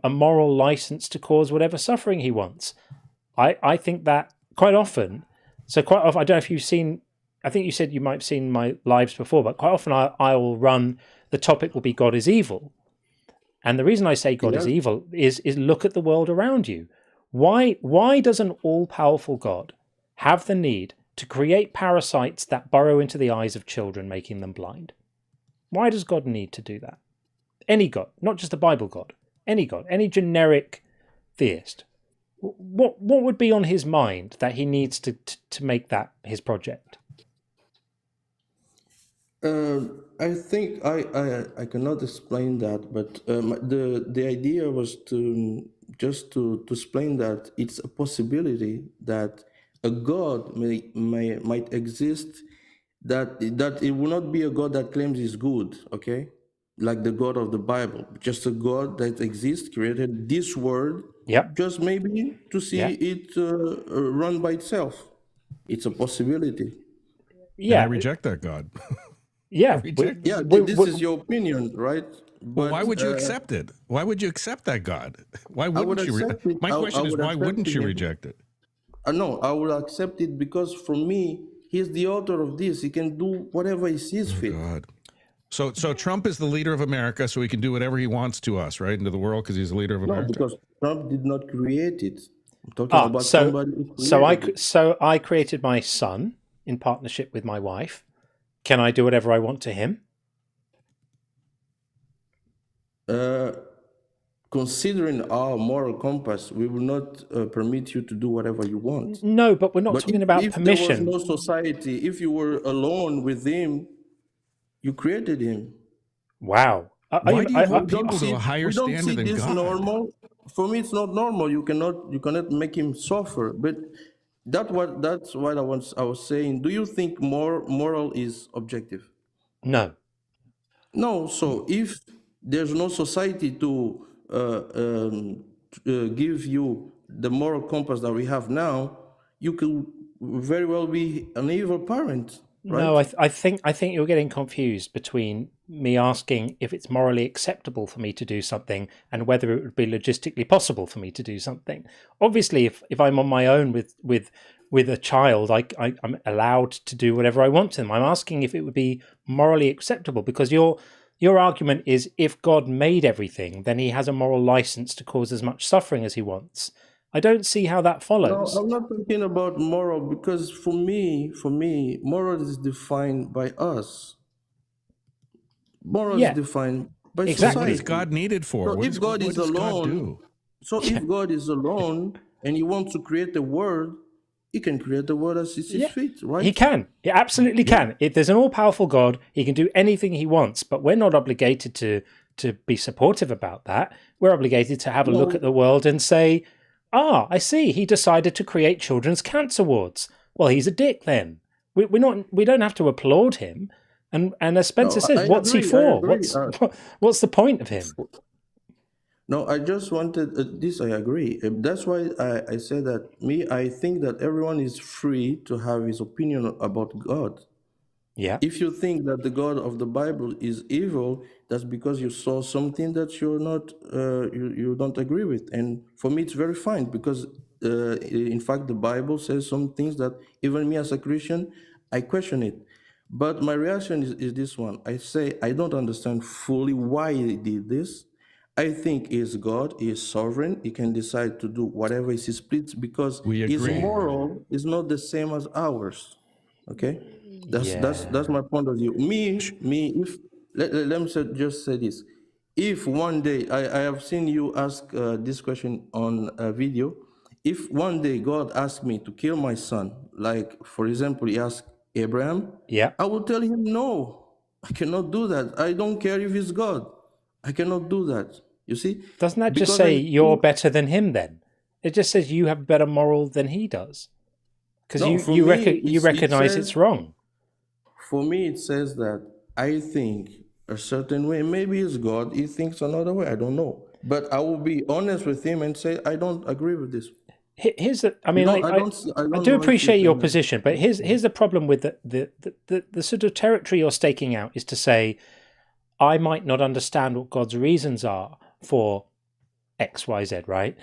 moral license to cause whatever suffering he wants. I think that quite often. I don't know if you've seen. I think you said you might have seen my lives before, but quite often I will run. The topic will be God is evil, and the reason I say God is evil is look at the world around you. Why does an all-powerful God have the need to create parasites that burrow into the eyes of children, making them blind? Why does God need to do that? Any God, not just the Bible God, any generic theist. What would be on his mind that he needs to make that his project? I think I cannot explain that, but the idea was to explain that it's a possibility that a God might exist, that it will not be a God that claims he's good, okay, like the God of the Bible, just a God that exists, created this world, just maybe to see it run by itself. It's a possibility. And I reject that God. Yeah, this is your opinion, right? Well, why would you accept it? Why would you accept that God? Why wouldn't you? My question is, why wouldn't you reject it? No, I will accept it because for me, he's the author of this. He can do whatever he sees fit. God. So Trump is the leader of America, so he can do whatever he wants to us, right, into the world, because he's the leader of America. No, because Trump did not create it. I'm talking about somebody who created it. So I created my son in partnership with my wife. Can I do whatever I want to him? Considering our moral compass, we will not permit you to do whatever you want. No, but we're not talking about permission. If there was no society, if you were alone with him, you created him. Wow. Why do you hold people to a higher standard than God? We don't see this normal. For me, it's not normal. You cannot make him suffer. But that's what I was saying. Do you think moral is objective? No. No. So if there's no society to give you the moral compass that we have now, you could very well be an evil parent. Right? No, I think you're getting confused between me asking if it's morally acceptable for me to do something and whether it would be logistically possible for me to do something. Obviously, if I'm on my own with a child, I'm allowed to do whatever I want to them. I'm asking if it would be morally acceptable, because your argument is if God made everything, then he has a moral license to cause as much suffering as he wants. I don't see how that follows. No, I'm not talking about moral, because for me, moral is defined by us. Moral is defined by society. What is God needed for? So if God is alone, if God is alone and he wants to create a world, he can create the world as he sees fit, right? He can. He absolutely can. If there's an all-powerful God, he can do anything he wants, but we're not obligated to be supportive about that. We're obligated to have a look at the world and say, I see, he decided to create children's cancer wards. Well, he's a dick then. We don't have to applaud him. And as Spencer says, what's he for? What's the point of him? No, I just wanted this. I agree. That's why I said that. I think that everyone is free to have his opinion about God. Yeah. If you think that the God of the Bible is evil, that's because you saw something that you're not, you don't agree with. And for me, it's very fine, because in fact, the Bible says some things that even me as a Christian, I question it. But my reaction is this one. I say, I don't understand fully why he did this. I think he is God, he is sovereign, he can decide to do whatever he sees fit, because his moral is not the same as ours. Okay? That's my point of view. If let me just say this. If one day, I have seen you ask this question on a video. If one day God asked me to kill my son, like, for example, he asked Abraham, Yeah. I will tell him, no, I cannot do that. I don't care if he's God. I cannot do that. You see? Doesn't that just Because say I you're think, better than him then? It just says you have better moral than he does. Because no, for you me, recognize it's wrong. For me, it says that I think a certain way. Maybe it's God. He thinks another way. I don't know. But I will be honest with him and say, I don't agree with this. Here's the, I mean, No, like, I I don't do know if appreciate you your can. position, but here's the problem with the sort of territory you're staking out is to say, I might not understand what God's reasons are for X, Y, Z, right?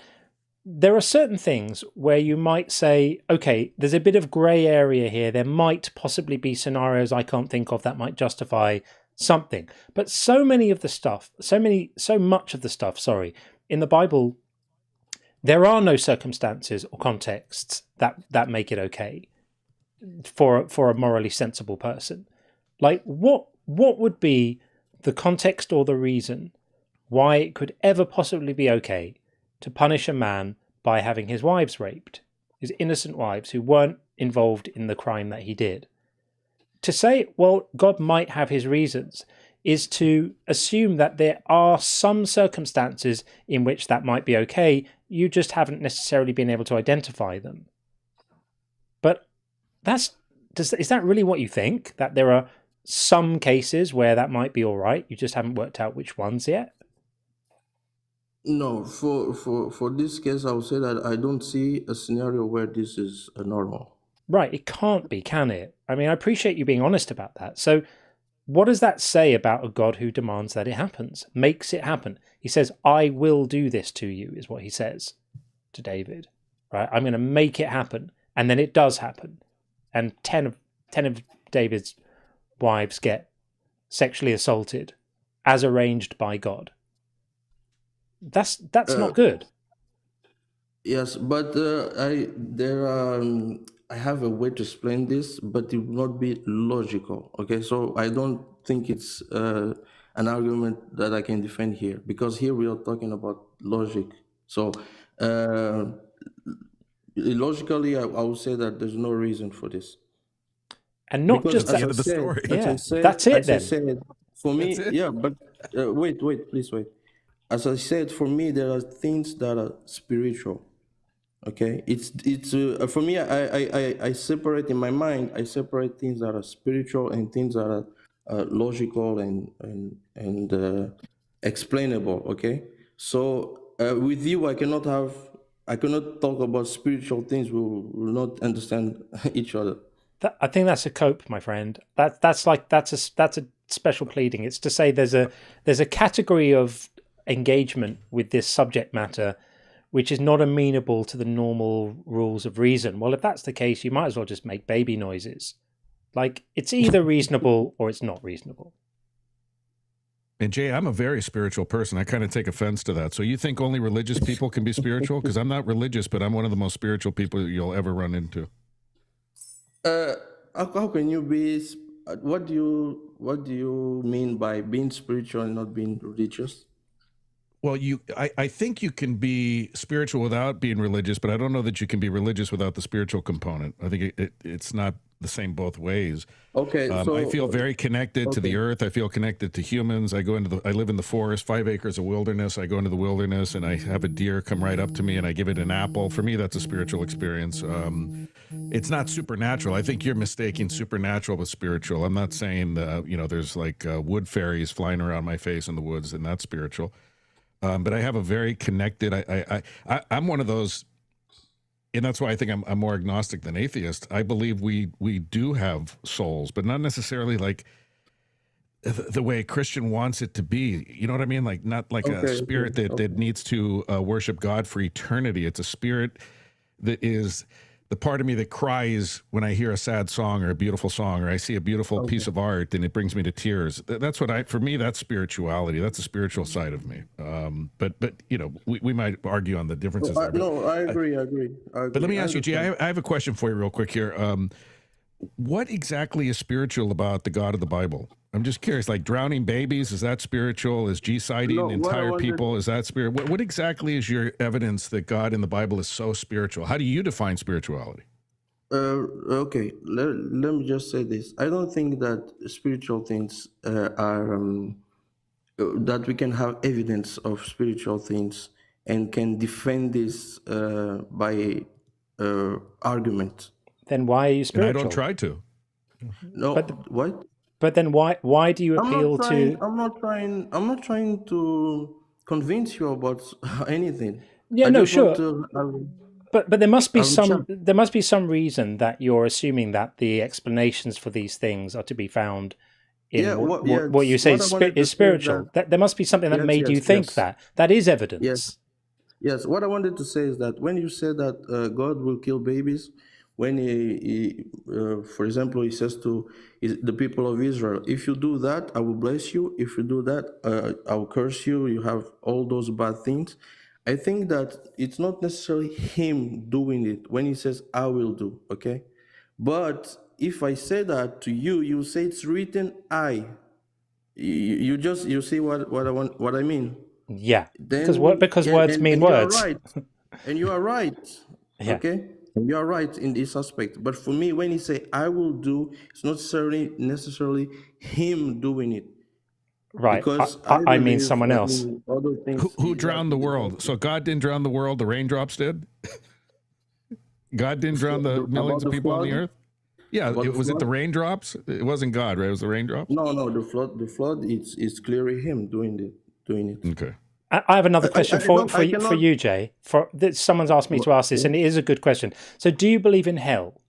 There are certain things where you might say, okay, there's a bit of grey area here. There might possibly be scenarios I can't think of that might justify something. But so much of the stuff, in the Bible, there are no circumstances or contexts that make it okay for a morally sensible person. Like what would be the context or the reason why it could ever possibly be okay to punish a man by having his wives raped, his innocent wives who weren't involved in the crime that he did? To say, well, God might have his reasons is to assume that there are some circumstances in which that might be okay. You just haven't necessarily been able to identify them. But is that really what you think? That there are some cases where that might be all right, you just haven't worked out which ones yet? No, for this case, I would say that I don't see a scenario where this is normal. Right, it can't be, can it? I mean, I appreciate you being honest about that. So what does that say about a God who demands that it happens, makes it happen? He says, I will do this to you, is what he says to David, right? I'm going to make it happen. And then it does happen. And 10 of David's wives get sexually assaulted as arranged by God. That's not good. Yes, but I have a way to explain this, but it will not be logical. Okay, so I don't think it's an argument that I can defend here, because here we are talking about logic. So logically, I would say that there's no reason for this. And not because just that. as I said, That's it then. said, for me, yeah, but wait, please wait. As I said, for me, there are things that are spiritual. Okay, it's for me. I separate in my mind. I separate things that are spiritual and things that are logical and explainable. Okay, so with you, I cannot talk about spiritual things. We will not understand each other. I think that's a cope, my friend. That's a special pleading. It's to say there's a category of engagement with this subject matter which is not amenable to the normal rules of reason. Well, if that's the case, you might as well just make baby noises. Like, it's either reasonable or it's not reasonable. And Jay, I'm a very spiritual person. I kind of take offense to that. So you think only religious people can be spiritual? Because I'm not religious, but I'm one of the most spiritual people you'll ever run into. How can you be? What do you mean by being spiritual and not being religious? Well, I think you can be spiritual without being religious, but I don't know that you can be religious without the spiritual component. I think it's not the same both ways. Okay, so I feel very connected to the earth. I feel connected to humans. I live in the forest, 5 acres of wilderness. I go into the wilderness and I have a deer come right up to me and I give it an apple. For me, that's a spiritual experience. It's not supernatural. I think you're mistaking supernatural with spiritual. I'm not saying there's like wood fairies flying around my face in the woods and that's spiritual. But I have a very connected. I'm one of those, and that's why I think I'm more agnostic than atheist. I believe we do have souls, but not necessarily like the way a Christian wants it to be. You know what I mean? Like not like a spirit that needs to worship God for eternity. It's a spirit that is the part of me that cries when I hear a sad song or a beautiful song, or I see a beautiful piece of art and it brings me to tears. That's for me, that's spirituality. That's the spiritual side of me. But we might argue on the differences. No, I agree. But let me ask you, Jay, I have a question for you real quick here. What exactly is spiritual about the God of the Bible? I'm just curious, like drowning babies, is that spiritual? Is genociding entire people, is that spirit? What exactly is your evidence that God in the Bible is so spiritual? How do you define spirituality? Okay, let me just say this. I don't think that spiritual things are that we can have evidence of spiritual things and can defend this by argument. Then why are you And I don't spiritual? try to. No, what? But then why do you appeal to? I'm not trying to convince you about anything. Yeah, I no, just want sure. to But there must be chat. there must be some reason that you're assuming that the explanations for these things are to be found in Yeah, what you say what I wanted to is say is spiritual. that There must be something that made you think that. That is evidence. Yes, what I wanted to say is that when you say that God will kill babies, when for example, he says to the people of Israel, if you do that, I will bless you. If you do that, I will curse you. You have all those bad things. I think that it's not necessarily him doing it when he says, I will do, okay? But if I say that to you, you say it's written, I. You see what I mean? Yeah, Then because words mean and you are words. right, and you are right. Yeah. Okay, and you are right in this aspect. But for me, when he say I will do, it's not necessarily him doing it. Right. Because I mean believe someone else. in other things. Who drowned the world? So God didn't drown the world, the raindrops did? God didn't drown the millions of people on the earth? Yeah, was it the raindrops? It wasn't God, right? It was the raindrops? No, the flood it's clearly him doing it. Okay. I have another question for cannot- you, Jay. Someone's asked me to ask this, and it is a good question. So, do you believe in hell?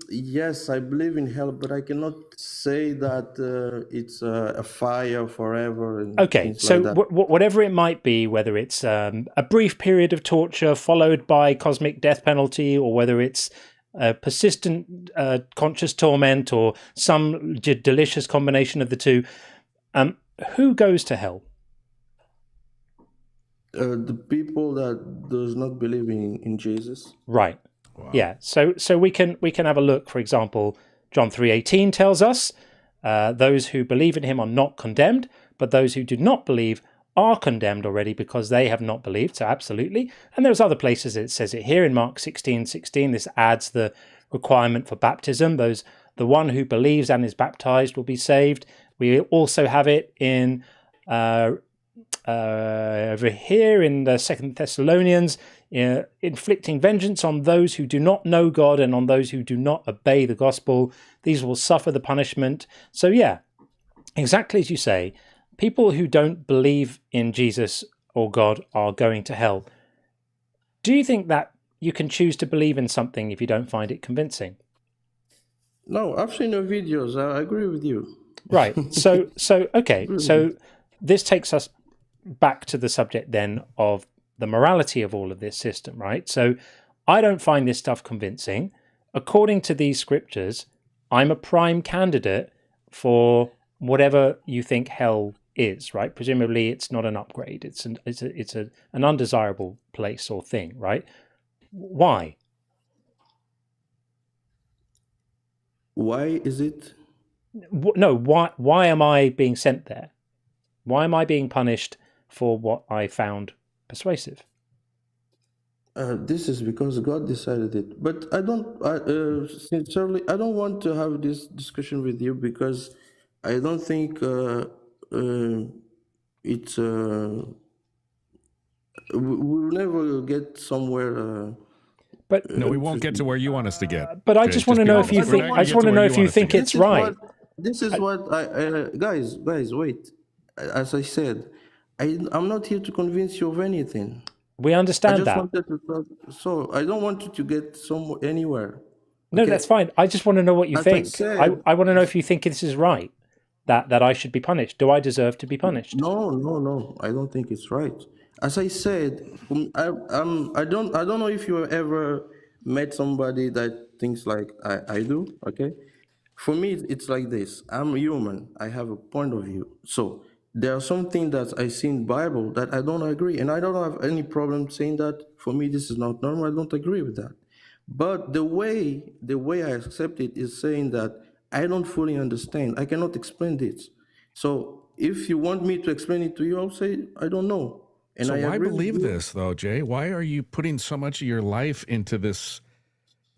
Yes, I believe in hell, but I cannot say that it's a fire forever and Okay, things so like that. whatever it might be, whether it's a brief period of torture followed by cosmic death penalty, or whether it's persistent conscious torment, or some delicious combination of the two, who goes to hell? The people that does not believe in Jesus. Right. Wow. Yeah. So we can have a look. For example, John 3:18 tells us, those who believe in him are not condemned, but those who do not believe are condemned already because they have not believed. So absolutely. And there's other places it says it here in Mark 16:16. This adds the requirement for baptism. The one who believes and is baptized will be saved. We also have it in over here in the 2 Thessalonians, inflicting vengeance on those who do not know God and on those who do not obey the gospel. These will suffer the punishment. So yeah, exactly as you say, people who don't believe in Jesus or God are going to hell. Do you think that you can choose to believe in something if you don't find it convincing? No, I've seen your videos. I agree with you. Right. So okay. So this takes us back to the subject then of the morality of all of this system, right? So I don't find this stuff convincing. According to these scriptures, I'm a prime candidate for whatever you think hell is, right? Presumably it's not an upgrade. It's an undesirable place or thing, right? Why? Why is it? No, why am I being sent there? Why am I being punished for what I found persuasive? This is because God decided it. But sincerely, I don't want to have this discussion with you because I don't think it's. We'll never get somewhere. But no, we won't get to where you want us to get. But I just want to know if you think. I just want to know if you think it's right. This is what guys, wait. As I said, I'm not here to convince you of anything. We understand that. Wanted to talk, so I don't want you to get anywhere. No, that's fine. I just want to know what you think. I want to know if you think this is right, that I should be punished. Do I deserve to be punished? No. I don't think it's right. As I said, I don't know if you ever met somebody that thinks like I do. Okay, for me it's like this. I'm human. I have a point of view. So there are some things that I see in Bible that I don't agree, and I don't have any problem saying that. For me, this is not normal. I don't agree with that. But the way I accept it is saying that I don't fully understand. I cannot explain this. So if you want me to explain it to you, I'll say I don't know. And So I why agree with believe you. this, though, Jay? Why are you putting so much of your life into this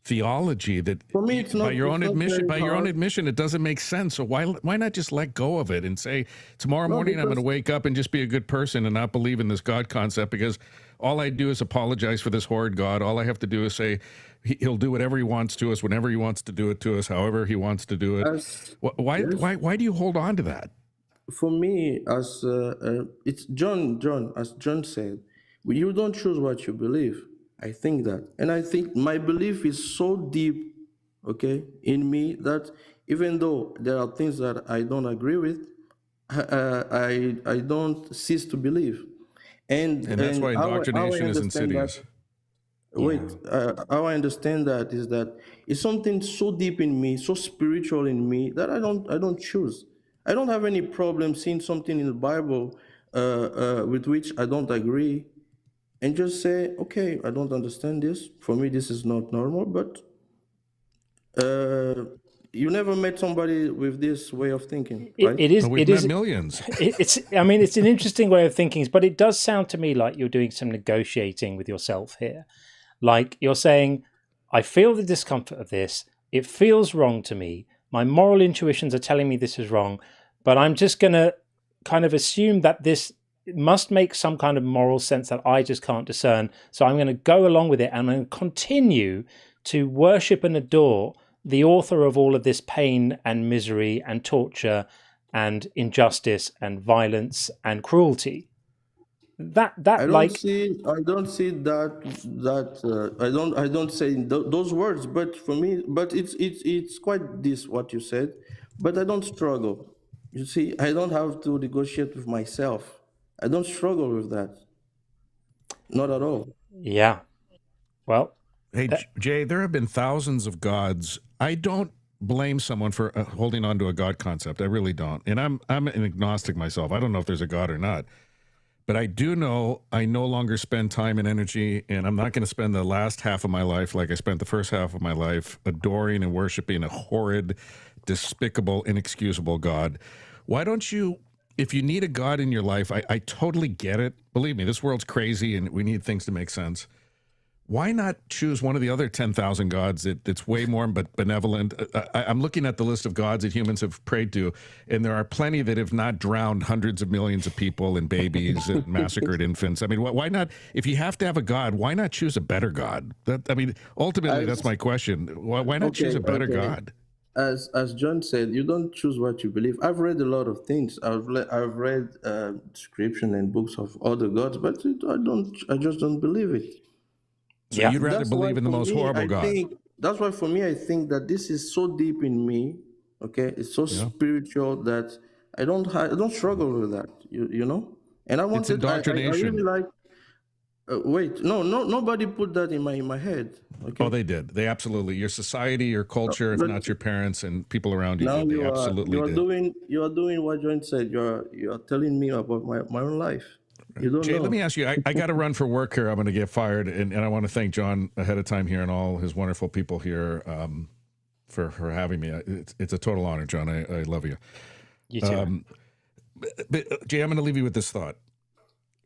theology that, For me, by your own admission, very hard. it doesn't make sense? So why not just let go of it and say, tomorrow No, morning I'm going to because wake up and just be a good person and not believe in this God concept, because all I do is apologize for this horrid God. All I have to do is say he'll do whatever he wants to us, whenever he wants to do it to us, however he wants to do it. as yes, Why do you hold on to that? for me, as it's John, as John said, you don't choose what you believe. I think that, and I think my belief is so deep, okay, in me that even though there are things that I don't agree with, I don't cease to believe, And that's why how I indoctrination is understand that. insidious. Wait, how I understand that is that it's something so deep in me, so spiritual in me that I don't choose. I don't have any problem seeing something in the Bible with which I don't agree, and just say, okay, I don't understand this. For me, this is not normal. But you never met somebody with this way of thinking, right? It is. We've It met is. millions. It's. I mean, it's an interesting way of thinking, but it does sound to me like you're doing some negotiating with yourself here. Like you're saying, I feel the discomfort of this. It feels wrong to me. My moral intuitions are telling me this is wrong, but I'm just going to kind of assume that this must make some kind of moral sense that I just can't discern. So I'm going to go along with it, and I'm going to continue to worship and adore the author of all of this pain and misery and torture and injustice and violence and cruelty. I don't Like, see I don't say those words, but for me, but it's quite this what you said, but I don't struggle. You see, I don't have to negotiate with myself. I don't struggle with that, not at all. yeah. Well, Hey, Jay, there have been thousands of gods. I don't blame someone for holding on to a God concept. I really don't. And I'm an agnostic myself. I don't know if there's a God or not. But I do know I no longer spend time and energy, and I'm not going to spend the last half of my life like I spent the first half of my life adoring and worshiping a horrid, despicable, inexcusable God. Why don't you, if you need a God in your life, I totally get it. Believe me, this world's crazy and we need things to make sense. Why not choose one of the other 10,000 gods that's way more benevolent? I'm looking at the list of gods that humans have prayed to, and there are plenty that have not drowned hundreds of millions of people and babies and massacred infants. I mean, why not? If you have to have a god, why not choose a better god? Ultimately, that's my question. Why not choose a better god? As John said, you don't choose what you believe. I've read a lot of things. I've read description and books of other gods, but I just don't believe it. So you'd rather believe in the most horrible God. That's why for me, I think that this is so deep in me. Okay, it's so spiritual that I don't struggle with that. You know, and I wanted. It's indoctrination. I really like. Wait, no, nobody put that in my head. Okay? Oh, they did. They absolutely. Your society, your culture, if not your parents and people around you, Now they absolutely did. You are doing what John said. You are telling me about my own life. You don't Jay, know. let me ask you, I got to run for work here. I'm going to get fired. And I want to thank John ahead of time here and all his wonderful people here for having me. It's a total honor, John. I love you. You too. But Jay, I'm going to leave you with this thought.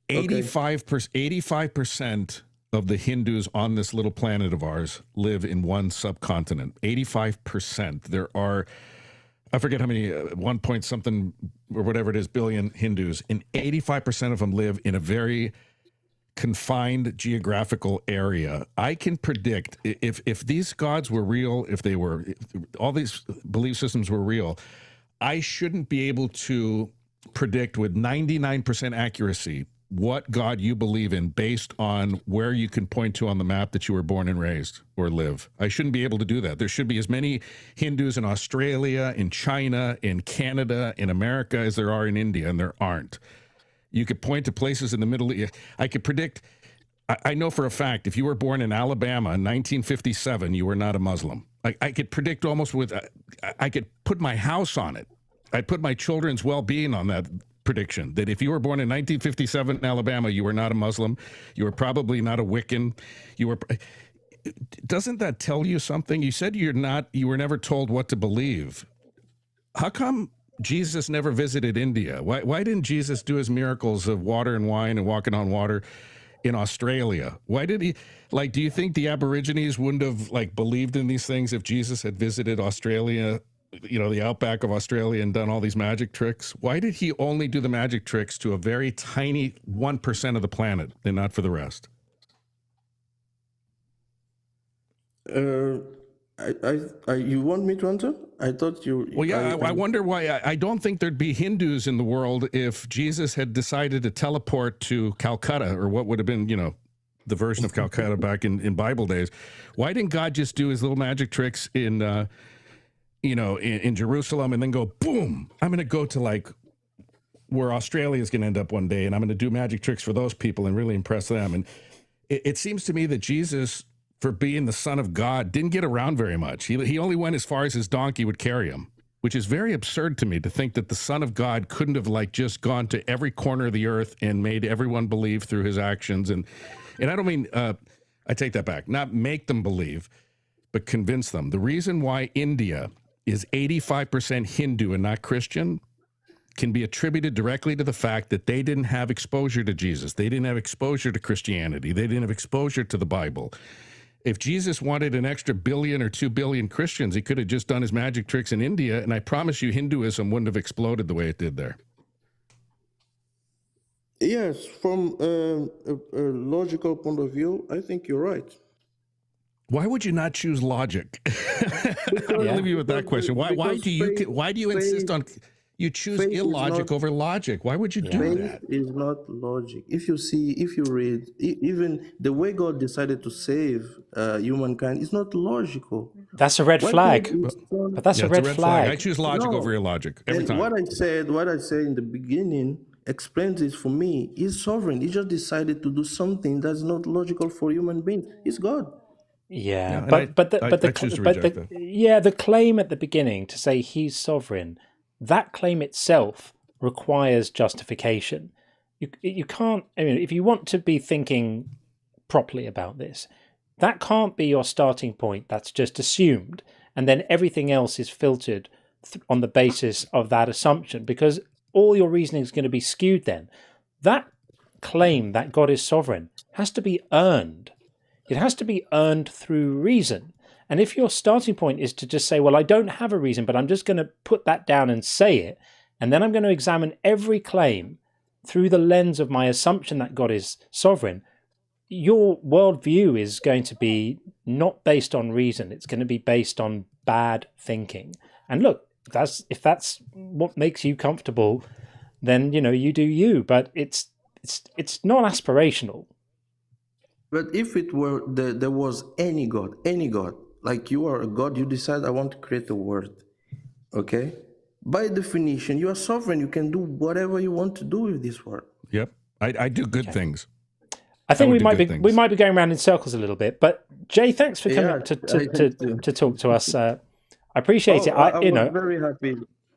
85% of the Hindus on this little planet of ours live in one subcontinent. 85%. There are, I forget how many, 1 point something or whatever it is, billion Hindus, and 85% of them live in a very confined geographical area. I can predict if these gods were real, if all these belief systems were real, I shouldn't be able to predict with 99% accuracy what God you believe in based on where you can point to on the map that you were born and raised or live. I shouldn't be able to do that. There should be as many Hindus in Australia, in China, in Canada, in America as there are in India, and there aren't. You could point to places in the Middle East. I could predict, I know for a fact, if you were born in Alabama in 1957, you were not a Muslim. I could predict almost I could put my house on it. I'd put my children's well-being on that prediction, that if you were born in 1957 in Alabama, you were not a Muslim, you were probably not a Wiccan, doesn't that tell you something? You said you were never told what to believe. How come Jesus never visited India? Why didn't Jesus do his miracles of water and wine and walking on water in Australia? Why did he, like, do you think the Aborigines wouldn't have, like, believed in these things if Jesus had visited Australia, you know, the outback of Australia, and done all these magic tricks? Why did he only do the magic tricks to a very tiny 1% of the planet and not for the rest? You want me to answer? I thought you. Well, yeah, I wonder why. I don't think there'd be Hindus in the world if Jesus had decided to teleport to Calcutta, or what would have been, you know, the version of Calcutta back in Bible days. Why didn't God just do his little magic tricks in, you know, in Jerusalem, and then go, boom, I'm going to go to, like, where Australia is going to end up one day, and I'm going to do magic tricks for those people and really impress them. And it seems to me that Jesus, for being the Son of God, didn't get around very much. He only went as far as his donkey would carry him, which is very absurd to me, to think that the Son of God couldn't have, like, just gone to every corner of the earth and made everyone believe through his actions. And I don't mean, I take that back, not make them believe, but convince them. The reason why India is 85% Hindu and not Christian can be attributed directly to the fact that they didn't have exposure to Jesus. They didn't have exposure to Christianity. They didn't have exposure to the Bible. If Jesus wanted an extra 1 billion or 2 billion Christians, he could have just done his magic tricks in India, and I promise you Hinduism wouldn't have exploded the way it did there. Yes, from a logical point of view, I think you're right. Why would you not choose logic? I'll leave you with that question. Why do you insist on, you choose illogic over logic? Why would you do that? Faith is not logic. If you read, even the way God decided to save humankind is not logical. That's a red flag. But that's a red flag. I choose logic over illogic every time. What I said in the beginning explains it for me. He's sovereign. He just decided to do something that's not logical for human beings. He's God. Yeah, but the claim at the beginning to say he's sovereign, that claim itself requires justification. You can't, I mean, if you want to be thinking properly about this, that can't be your starting point. That's just assumed, and then everything else is filtered on the basis of that assumption, because all your reasoning is going to be skewed then. That claim that God is sovereign has to be earned. It has to be earned through reason. And if your starting point is to just say, well, I don't have a reason, but I'm just going to put that down and say it, and then I'm going to examine every claim through the lens of my assumption that God is sovereign, your worldview is going to be not based on reason. It's going to be based on bad thinking. And look, if that's what makes you comfortable, then, you know, you do you. But it's not aspirational. But if it were there was any God, like you are a God, you decide I want to create a world, okay? By definition, you are sovereign. You can do whatever you want to do with this world. Yep, I do good things. I think we might be going around in circles a little bit. But Jay, thanks for coming to talk to us. I appreciate it. I'm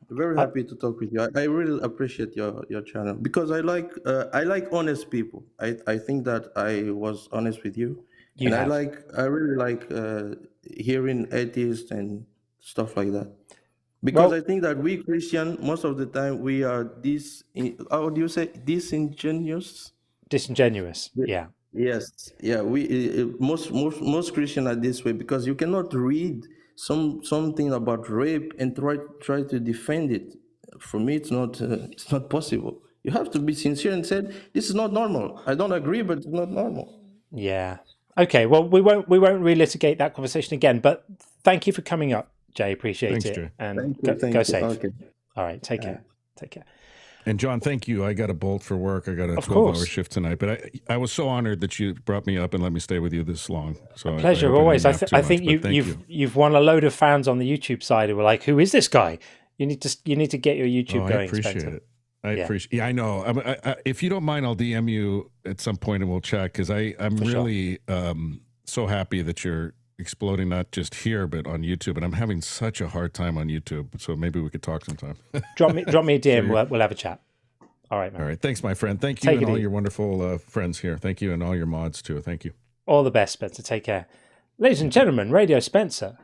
very happy to talk with you. I really appreciate your channel because I like honest people. I think that I was honest with you, I really like hearing atheists and stuff like that. Because I think that we Christian, most of the time, we are how do you say, disingenuous? Disingenuous, yeah. Yes, yeah. Most Christian are this way because you cannot read something about rape and try to defend it. For me, it's not possible. You have to be sincere and say this is not normal. I don't agree, but it's not normal. Yeah. Okay. Well, we won't relitigate that conversation again. But thank you for coming up, Jay. Appreciate it. Jay. And Thank go you. safe. Okay. All right. Take care. Take care. And John, thank you. I got a bolt for work. I got a 12-hour shift tonight, but I was so honored that you brought me up and let me stay with you this long. So pleasure always. I think you've won a load of fans on the YouTube side who were like, "Who is this guy?" You need to get your YouTube going. I appreciate it. I know. If you don't mind, I'll DM you at some point and we'll chat because I'm really so happy that you're exploding not just here but on YouTube, and I'm having such a hard time on YouTube. So maybe we could talk sometime. drop me a DM. We'll have a chat. All right, man. All right. Thanks, my friend. Thank you and all your wonderful friends here. Thank you and all your mods too. Thank you. All the best, Spencer. Take care, ladies and gentlemen. Radio Spencer,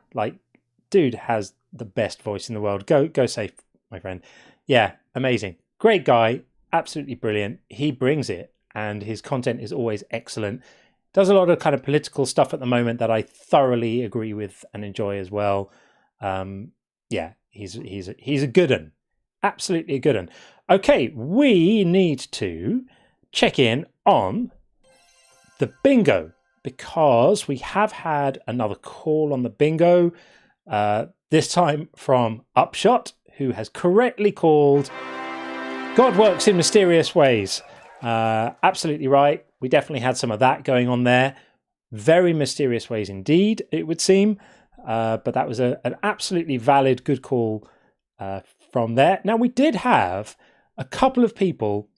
dude has the best voice in the world. Go safe, my friend. Yeah, amazing. Great guy, absolutely brilliant. He brings it, and his content is always excellent. Does a lot of kind of political stuff at the moment that I thoroughly agree with and enjoy as well. Yeah, he's a good one. Absolutely a good one. Okay, we need to check in on the bingo, because we have had another call on the bingo, this time from Upshot, who has correctly called God works in mysterious ways. Absolutely right. We definitely had some of that going on there. Very mysterious ways indeed, it would seem. But that was an absolutely valid, good call from there. Now, we did have a couple of people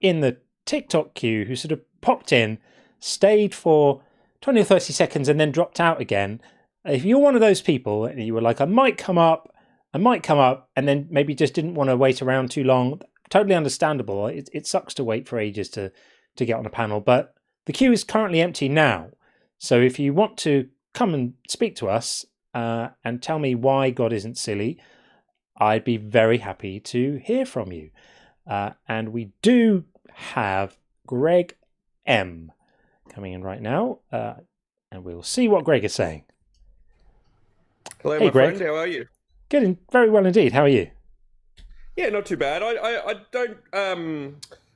in the TikTok queue who sort of popped in, stayed for 20 or 30 seconds and then dropped out again. If you're one of those people and you were like, I might come up, and then maybe just didn't want to wait around too long, totally understandable. It sucks to wait for ages to get on a panel, but the queue is currently empty now. So if you want to come and speak to us and tell me why God isn't silly, I'd be very happy to hear from you. And we do have Greg M coming in right now, and we'll see what Greg is saying. Hello, hey, my Greg. friend. How are you? Good, very well indeed. How are you? Yeah, not too bad. I don't.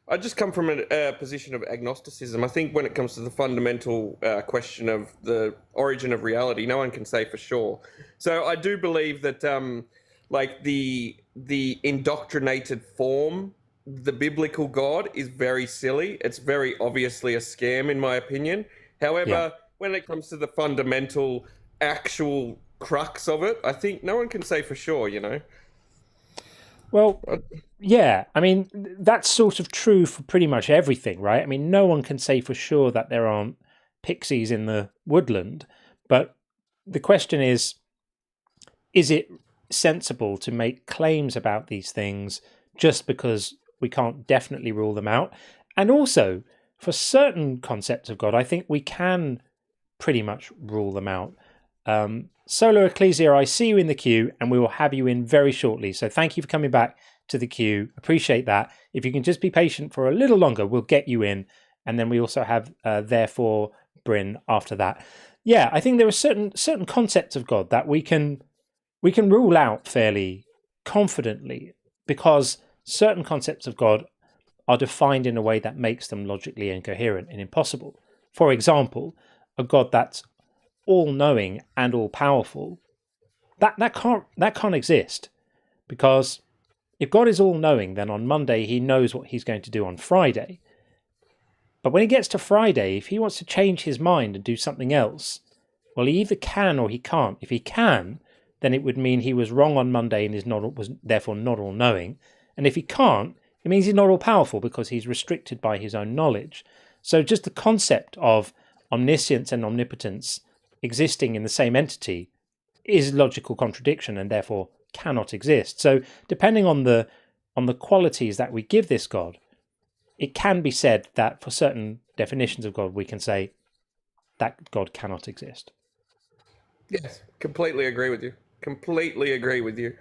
I just come from a position of agnosticism. I think when it comes to the fundamental question of the origin of reality, no one can say for sure. So I do believe that, like the indoctrinated form, the biblical God is very silly. It's very obviously a scam, in my opinion. However, when it comes to the fundamental, actual crux of it, I think no one can say for sure, you know? Well, yeah, I mean, that's sort of true for pretty much everything, right? I mean, no one can say for sure that there aren't pixies in the woodland, but the question is it sensible to make claims about these things just because we can't definitely rule them out? And also, for certain concepts of God, I think we can pretty much rule them out. Solo Ecclesia, I see you in the queue, and we will have you in very shortly. So thank you for coming back to the queue. Appreciate that. If you can just be patient for a little longer, we'll get you in. And then we also have, therefore, Bryn after that. Yeah, I think there are certain concepts of God that we can rule out fairly confidently, because certain concepts of God are defined in a way that makes them logically incoherent and impossible. For example, a God that's all-knowing and all-powerful, that can't exist, because if God is all-knowing, then on Monday he knows what he's going to do on Friday. But when it gets to Friday, if he wants to change his mind and do something else, well, he either can or he can't. If he can, then it would mean he was wrong on Monday and was therefore not all-knowing. And if he can't, it means he's not all-powerful because he's restricted by his own knowledge. So just the concept of omniscience and omnipotence existing in the same entity is logical contradiction and therefore cannot exist. So depending on the qualities that we give this God, it can be said that for certain definitions of God, we can say that God cannot exist. Yes, completely agree with you. Completely agree with you.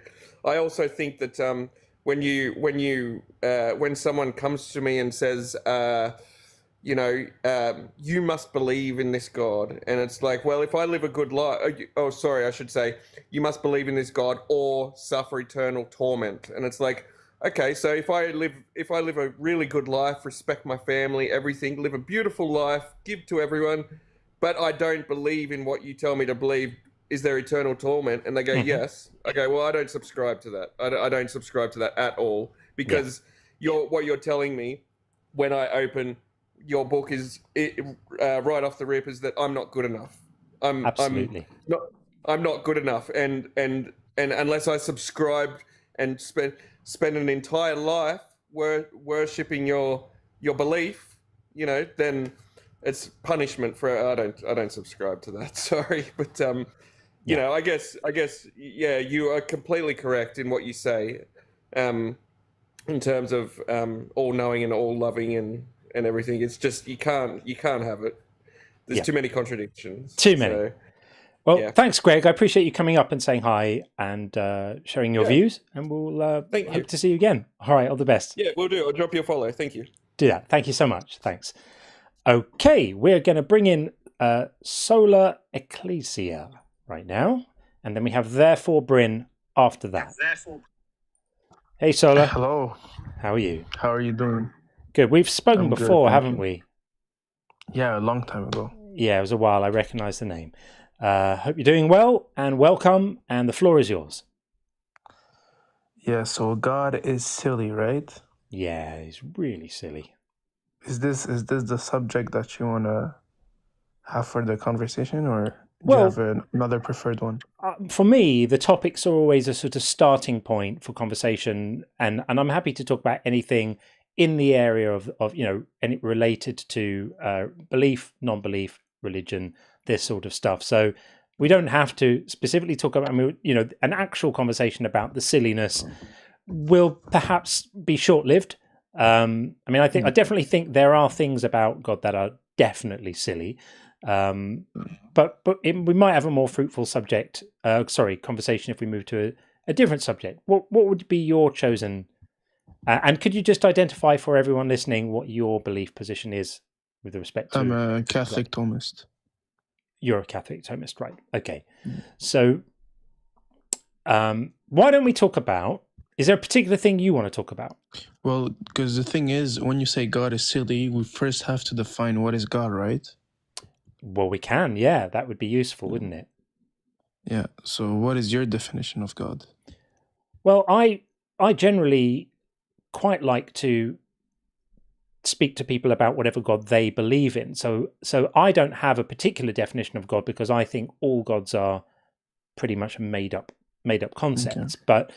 I also think that when someone comes to me and says, you must believe in this God, and it's like, well, if I live a good life, I should say, you must believe in this God or suffer eternal torment. And it's like, okay, so if I live a really good life, respect my family, everything, live a beautiful life, give to everyone, but I don't believe in what you tell me to believe, is there eternal torment? And they go, yes. Okay, well, I don't subscribe to that. I don't subscribe to that at all, because what you're telling me when I open your book is right off the rip is that I'm not good enough. Absolutely. I'm not good enough, and unless I subscribe and spend an entire life worshipping your belief, then it's punishment for. I don't subscribe to that. Sorry, but I guess yeah, you are completely correct in what you say, in terms of all knowing and all loving and everything. It's just you can't have it. There's too many contradictions. Too many. Well, Yeah. thanks, Greg. I appreciate you coming up and saying hi and sharing your Yeah. views. And we'll Thank you. hope to see you again. All right, all the best. Yeah, we'll do. I'll drop you a follow. Thank you. Do that. Thank you so much. Thanks. Okay, we're going to bring in Solar Ecclesia right now. And then we have Therefore Bryn after that. Hey, Solar. Hello. How are you? How are you doing? Good. We've spoken I'm good, before, thank haven't you. we? Yeah, a long time ago. Yeah, it was a while. I recognise the name. Hope you're doing well and welcome. And the floor is yours. Yeah, so God is silly, right? Yeah, he's really silly. Is this the subject that you wanna have for the conversation, or do Well, you have another preferred one? For me, the topics are always a sort of starting point for conversation, and I'm happy to talk about anything in the area of any related to belief, non-belief, religion, this sort of stuff. So we don't have to specifically talk about, an actual conversation about the silliness will perhaps be short-lived. I definitely think there are things about God that are definitely silly. But we might have a more fruitful conversation if we move to a different subject. What would be your chosen? And could you just identify for everyone listening what your belief position is with respect to? I'm a Catholic Thomist. You're a Catholic Thomist, right? Okay. So, why don't we talk about? Is there a particular thing you want to talk about? Well, because the thing is, when you say God is silly, we first have to define what is God, right? Well, we can, yeah. That would be useful, wouldn't it? Yeah. So, what is your definition of God? Well, I generally quite like to speak to people about whatever God they believe in. So I don't have a particular definition of God because I think all gods are pretty much made up concepts. Okay. But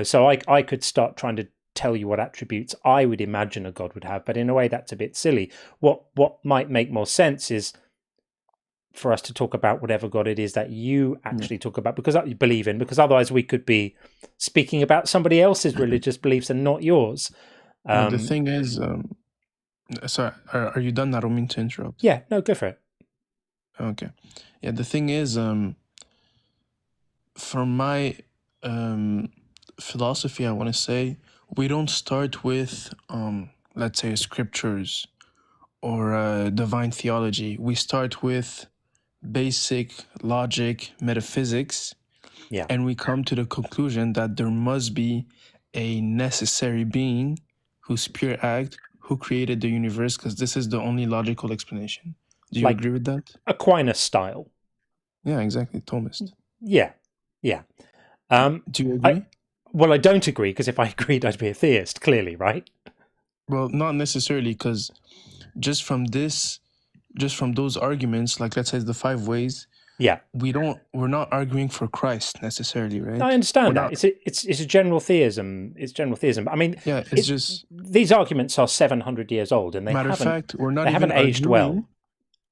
so I could start trying to tell you what attributes I would imagine a God would have, but in a way that's a bit silly. What might make more sense is for us to talk about whatever God it is that you actually talk about, because you believe in, because otherwise we could be speaking about somebody else's religious beliefs and not yours. The thing is, sorry, are you done? I don't mean to interrupt. Yeah, no, go for it. Okay. Yeah, the thing is, from my philosophy, I want to say, we don't start with, let's say, scriptures or divine theology. We start with basic logic, metaphysics, and we come to the conclusion that there must be a necessary being who's pure act, who created the universe, because this is the only logical explanation. Do you agree with that? Aquinas style. Yeah, exactly. Thomist. Yeah. Do you agree? I don't agree, because if I agreed, I'd be a theist, clearly, right? Well, not necessarily, because just from those arguments, like let's say the 5 ways, we're not arguing for Christ necessarily, right? I understand that. It's a general theism. It's general theism. I mean, these arguments are 700 years old, and they haven't aged well.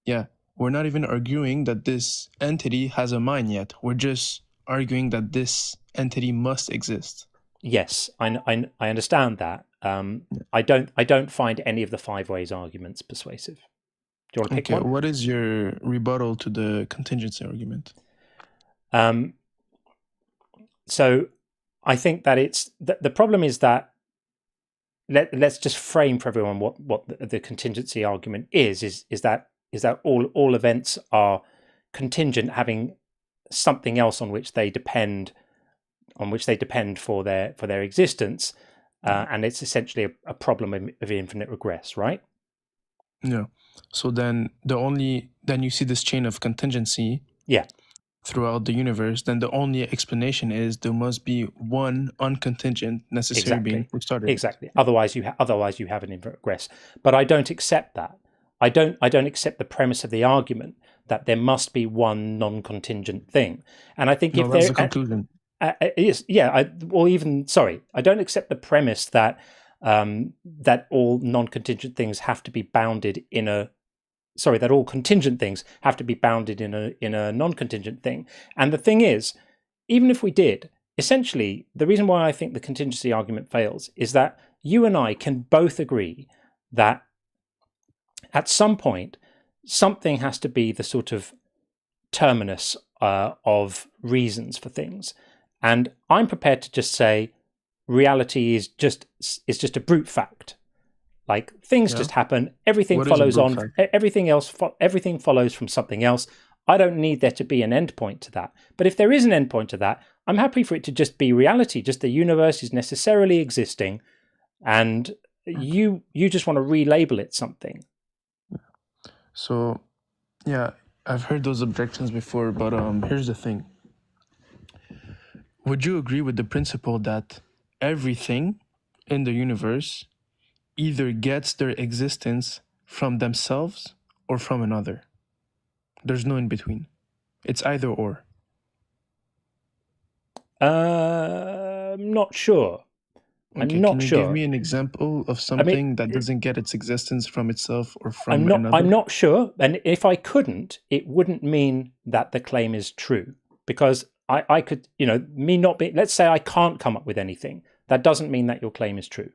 Yeah, we're not even arguing that this entity has a mind yet. We're just arguing that this entity must exist. Yes, I understand that. I don't find any of the 5 ways arguments persuasive. Do you want to pick one? What is your rebuttal to the contingency argument? So I think that the problem is that let's just frame for everyone what the contingency argument is that all events are contingent, having something else on which they depend for their existence, and it's essentially a problem of infinite regress, right? Yeah. So then you see this chain of contingency throughout the universe, then the only explanation is there must be one uncontingent necessary being who started. Exactly. Otherwise you have an infinite regress. But I don't accept that. I don't accept the premise of the argument that there must be one non-contingent thing. And I think that's the conclusion. I don't accept the premise that that all non-contingent things have to be bounded that all contingent things have to be bounded in a non-contingent thing. And the thing is, even if we did, essentially, the reason why I think the contingency argument fails is that you and I can both agree that at some point, something has to be the sort of terminus of reasons for things, and I'm prepared to just say reality is just a brute fact. Like things just happen. Everything follows on. Everything follows from something else. I don't need there to be an endpoint to that. But if there is an endpoint to that, I'm happy for it to just be reality. Just the universe is necessarily existing, and you just want to relabel it something. So, yeah, I've heard those objections before, but here's the thing. Would you agree with the principle that everything in the universe either gets their existence from themselves or from another? There's no in between. It's either or. I'm not sure. Okay, I'm not can you sure. give me an example of something that doesn't get its existence from itself or from another? I'm not sure. And if I couldn't, it wouldn't mean that the claim is true. Because I could, me not being, let's say I can't come up with anything. That doesn't mean that your claim is true.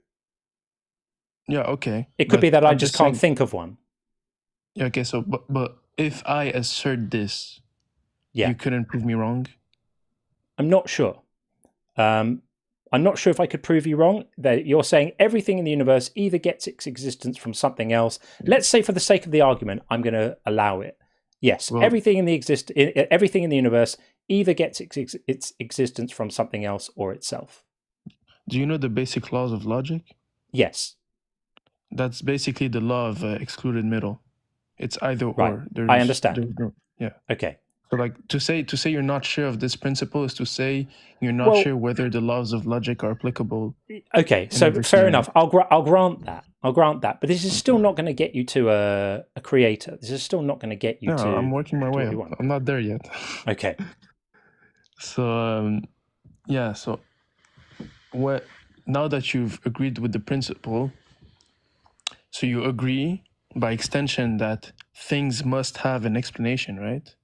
Yeah, okay. It could be that I just can't think of one. Yeah, okay, so, but if I assert this, you couldn't prove me wrong? I'm not sure. I'm not sure if I could prove you wrong. That you're saying everything in the universe either gets its existence from something else. Let's say, for the sake of the argument, I'm going to allow it. Yes, everything in the universe either gets its existence from something else or itself. Do you know the basic laws of logic? Yes. That's basically the law of excluded middle. It's either or. I understand. Yeah. Okay. So, like, to say you're not sure of this principle is to say you're not sure whether the laws of logic are applicable. Okay, so fair enough. I'll grant that. But this is still not going to get you to a creator. This is still not going to get you to. No, I'm working my way up. I'm not there yet. Okay. So, So, now that you've agreed with the principle, so you agree by extension that things must have an explanation, right?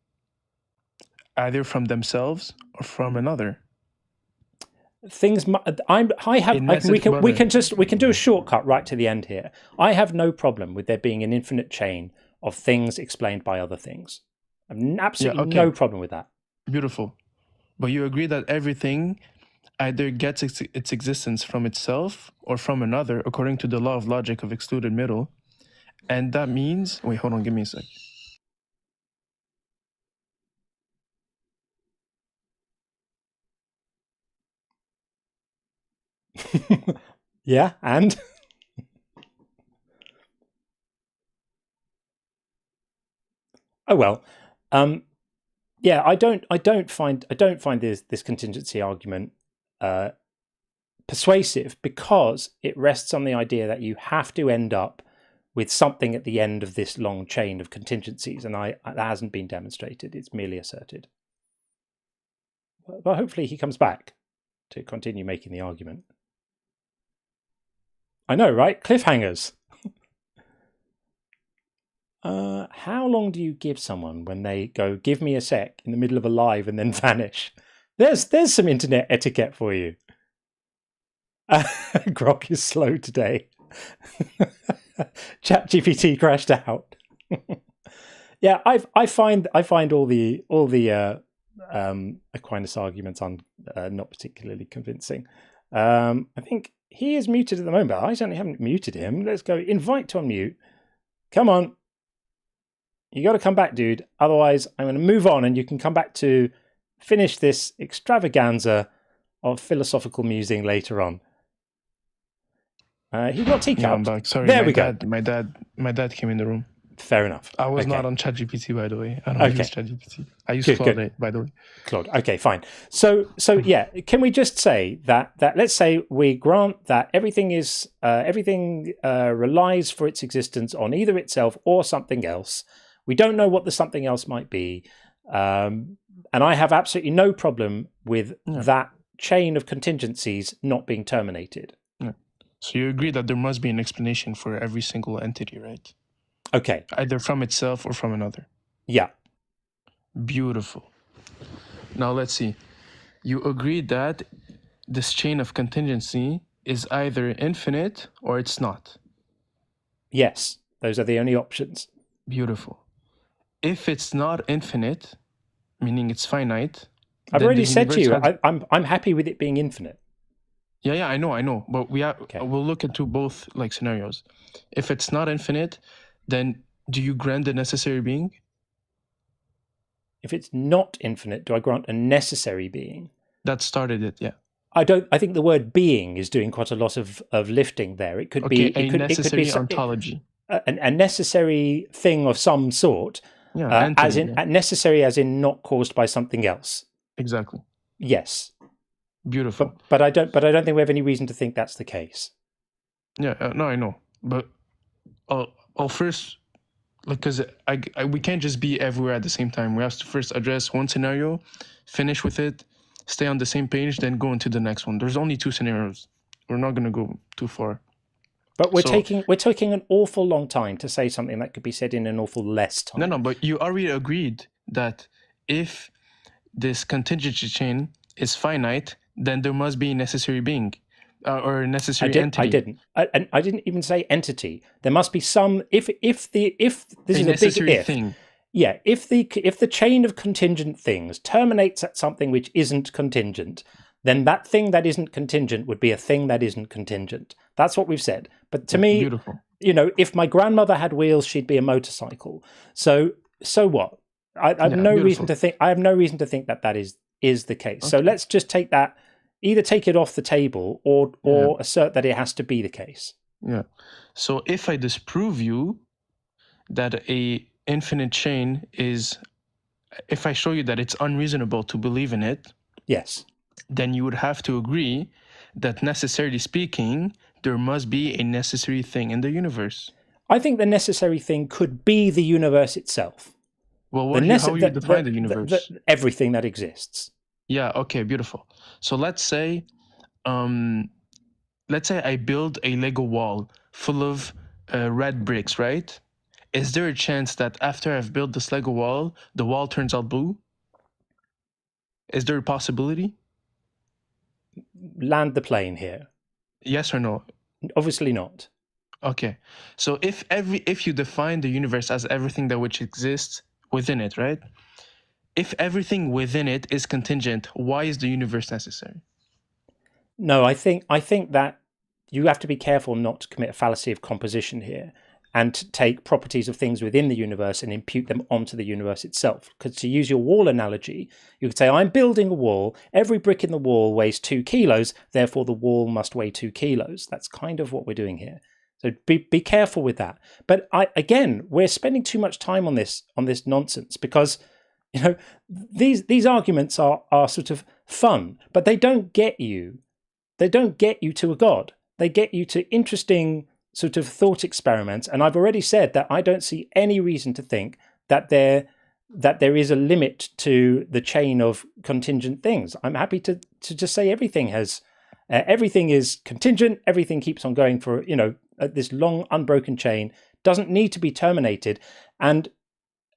Either from themselves or from another. We can do a shortcut right to the end here. I have no problem with there being an infinite chain of things explained by other things. I've absolutely no problem with that. Beautiful. But you agree that everything either gets its existence from itself or from another, according to the law of logic of excluded middle. And that means, wait, hold on, give me a sec. Yeah, and oh well. Yeah, I don't find this contingency argument persuasive, because it rests on the idea that you have to end up with something at the end of this long chain of contingencies, and that hasn't been demonstrated. It's merely asserted. But hopefully he comes back to continue making the argument. I know, right? Cliffhangers. How long do you give someone when they go, give me a sec, in the middle of a live and then vanish? There's some internet etiquette for you. Grok is slow today. ChatGPT crashed out. Yeah, I find all the Aquinas arguments not particularly convincing. I think he is muted at the moment. I certainly haven't muted him. Let's go invite to unmute. Come on. You got to come back, dude. Otherwise, I'm going to move on and you can come back to finish this extravaganza of philosophical musing later on. He got teacups. No, I'm back. Sorry, there we go. My dad came in the room. Fair enough. I was not on ChatGPT, by the way. I don't use ChatGPT. I use Claude 8, by the way. Claude. Okay, fine. So yeah, can we just say that let's say we grant that everything relies for its existence on either itself or something else. We don't know what the something else might be, and I have absolutely no problem with that chain of contingencies not being terminated. Yeah. So you agree that there must be an explanation for every single entity, right? Okay. Either from itself or from another. Yeah. Beautiful. Now let's see. You agree that this chain of contingency is either infinite or it's not. Yes. Those are the only options. Beautiful. If it's not infinite, meaning it's finite. I've then already the said to universe you, has... I'm happy with it being infinite. Yeah, I know. But we'll look into both like scenarios. If it's not infinite, then do you grant the necessary being? If it's not infinite, do I grant a necessary being? That started it, yeah. I don't. I think the word "being" is doing quite a lot of lifting there. It could be a necessary ontology. A necessary thing of some sort, Yeah, as entity, in necessary, as in not caused by something else. Exactly. Yes. Beautiful. But I don't. But I don't think we have any reason to think that's the case. Yeah. No, I know. But I'll first, because we can't just be everywhere at the same time. We have to first address one scenario, finish with it, stay on the same page, then go into the next one. There's only two scenarios. We're not going to go too far. But we're taking an awful long time to say something that could be said in an awful less time. No, but you already agreed that if this contingency chain is finite, then there must be a necessary being or a necessary entity. I didn't even say entity. There must be some. If this is a big if. Thing. Yeah, if the chain of contingent things terminates at something which isn't contingent, then that thing that isn't contingent would be a thing that isn't contingent. That's what we've said. But to me, beautiful. If my grandmother had wheels, she'd be a motorcycle. So what? I have no reason to think. I have no reason to think that is the case. Okay. So let's just take that. Either take it off the table or assert that it has to be the case. Yeah. So if I disprove you that a infinite chain is, if I show you that it's unreasonable to believe in it, yes, then you would have to agree that necessarily speaking, there must be a necessary thing in the universe. I think the necessary thing could be the universe itself. Well, how do you define the universe? Everything that exists. Yeah, okay, beautiful. So let's say I build a Lego wall full of red bricks, right? Is there a chance that after I've built this Lego wall, the wall turns out blue? Is there a possibility? Land the plane here. Yes or no? Obviously not. Okay. So if you define the universe as everything that which exists within it, right? If everything within it is contingent, why is the universe necessary? No, I think that you have to be careful not to commit a fallacy of composition here and to take properties of things within the universe and impute them onto the universe itself. Because to use your wall analogy, you could say, I'm building a wall, every brick in the wall weighs 2 kilos, therefore the wall must weigh 2 kilos. That's kind of what we're doing here. So be careful with that. But again, we're spending too much time on this nonsense because these arguments are sort of fun, but they don't get you. They don't get you to a God. They get you to interesting sort of thought experiments. And I've already said that I don't see any reason to think that there is a limit to the chain of contingent things. I'm happy to just say everything is contingent. Everything keeps on going for this long unbroken chain, doesn't need to be terminated. And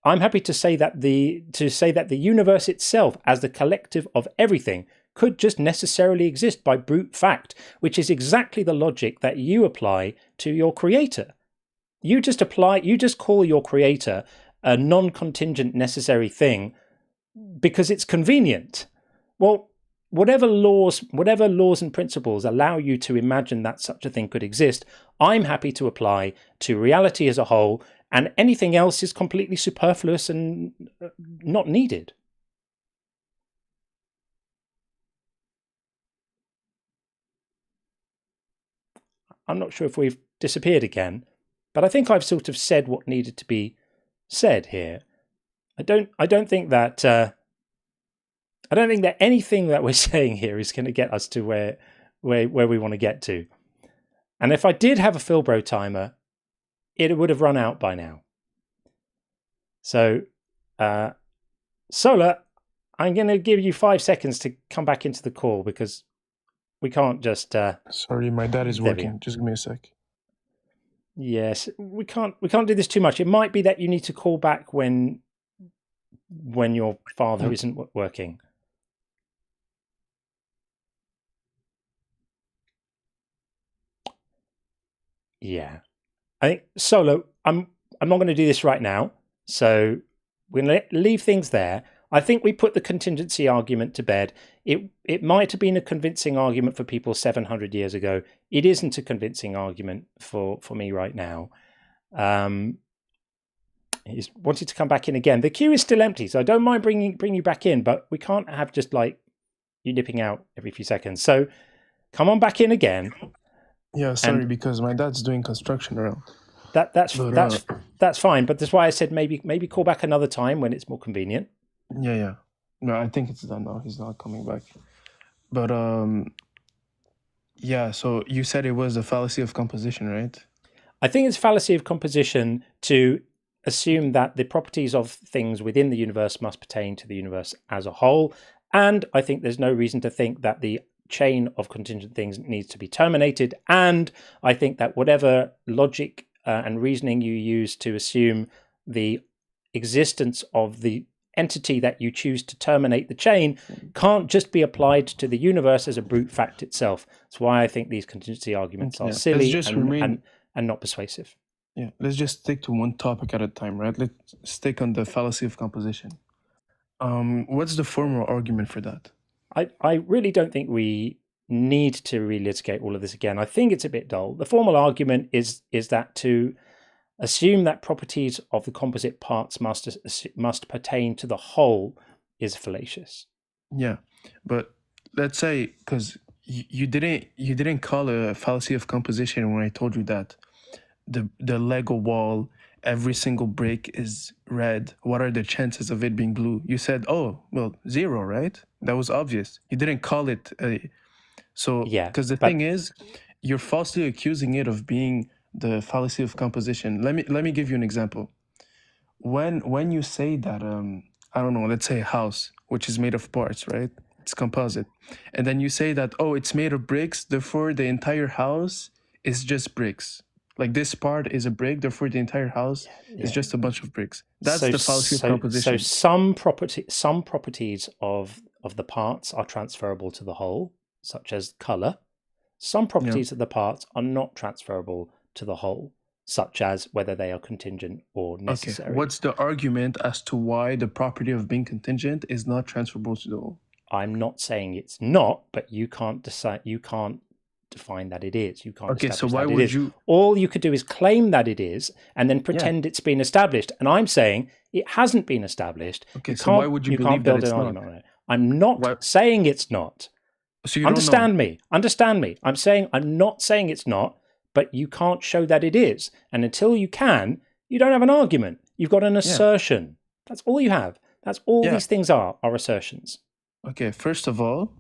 I'm happy to say that the universe itself, as the collective of everything, could just necessarily exist by brute fact, which is exactly the logic that you apply to your creator. You just call your creator a non-contingent necessary thing because it's convenient. Well, whatever laws and principles allow you to imagine that such a thing could exist, I'm happy to apply to reality as a whole, and anything else is completely superfluous and not needed. I'm not sure if we've disappeared again, but I think I've sort of said what needed to be said here. I don't think that anything that we're saying here is going to get us to where we want to get to. And if I did have a Filbro timer, it would have run out by now. So, Solar, I'm going to give you 5 seconds to come back into the call because we can't just... Sorry, my dad is working. Just give me a sec. Yes, we can't do this too much. It might be that you need to call back when your father isn't working. Yeah. I think, Solo, I'm not going to do this right now. So we're going to leave things there. I think we put the contingency argument to bed. It might have been a convincing argument for people 700 years ago. It isn't a convincing argument for me right now. He's wanted to come back in again. The queue is still empty, so I don't mind bring you back in, but we can't have just like you nipping out every few seconds. So come on back in again. Yeah, sorry, because my dad's doing construction around. That's fine, but that's why I said maybe call back another time when it's more convenient. Yeah. No, I think it's done now. He's not coming back. But yeah, so you said it was a fallacy of composition, right? I think it's fallacy of composition to assume that the properties of things within the universe must pertain to the universe as a whole. And I think there's no reason to think that the chain of contingent things needs to be terminated. And I think that whatever logic and reasoning you use to assume the existence of the entity that you choose to terminate the chain can't just be applied to the universe as a brute fact itself. That's why I think these contingency arguments are silly and not persuasive. Yeah, let's just stick to one topic at a time, right? Let's stick on the fallacy of composition. What's the formal argument for that? I really don't think we need to relitigate all of this again. I think it's a bit dull. The formal argument is that to assume that properties of the composite parts must pertain to the whole is fallacious. Yeah, but let's say, because you didn't call it a fallacy of composition when I told you that the Lego wall, every single brick is red. What are the chances of it being blue? You said, oh, well, 0, right? That was obvious. You didn't call it because the thing is, you're falsely accusing it of being the fallacy of composition. Let me give you an example. When you say that I don't know, let's say a house which is made of parts, right? It's composite, and then you say that it's made of bricks, therefore the entire house is just bricks. Like this part is a brick, therefore the entire house is just a bunch of bricks. That's the fallacy of composition. So some properties of the parts are transferable to the whole, such as color. Some properties of the parts are not transferable to the whole, such as whether they are contingent or necessary. Okay. What's the argument as to why the property of being contingent is not transferable to the whole? I'm not saying it's not, but you can't decide. You can't define that it is. You can't. Okay, so establish why that it would is. you? All you could do is claim that it is, and then pretend it's been established. And I'm saying it hasn't been established. Okay, so why would you believe that it's not? I'm not saying it's not. So you Understand me. I'm not saying it's not, but you can't show that it is. And until you can, you don't have an argument. You've got an assertion. That's all you have. That's all these things are assertions. Okay, first of all,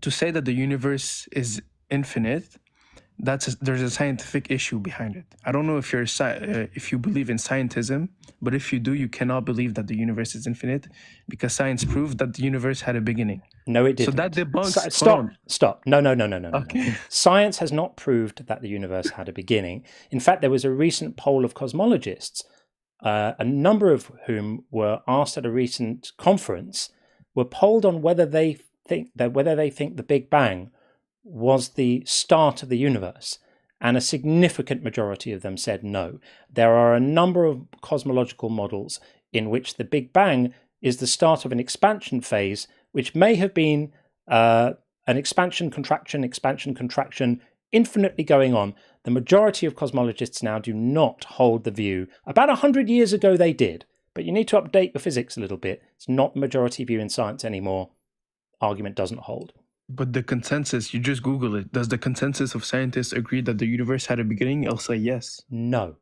to say that the universe is infinite, there's a scientific issue behind it. I don't know if if you believe in scientism, but if you do, you cannot believe that the universe is infinite because science proved that the universe had a beginning. No, it didn't. So that debunks. Stop. No. Okay. Science has not proved that the universe had a beginning. In fact, there was a recent poll of cosmologists, a number of whom were asked at a recent conference, were polled on whether they think the Big Bang was the start of the universe, and a significant majority of them said no. There are a number of cosmological models in which the Big Bang is the start of an expansion phase, which may have been an expansion, contraction, infinitely going on. The majority of cosmologists now do not hold the view. About 100 years ago they did, but you need to update your physics a little bit. It's not the majority view in science anymore. Argument doesn't hold. But the consensus, you just Google it. Does the consensus of scientists agree that the universe had a beginning? I'll say yes. No,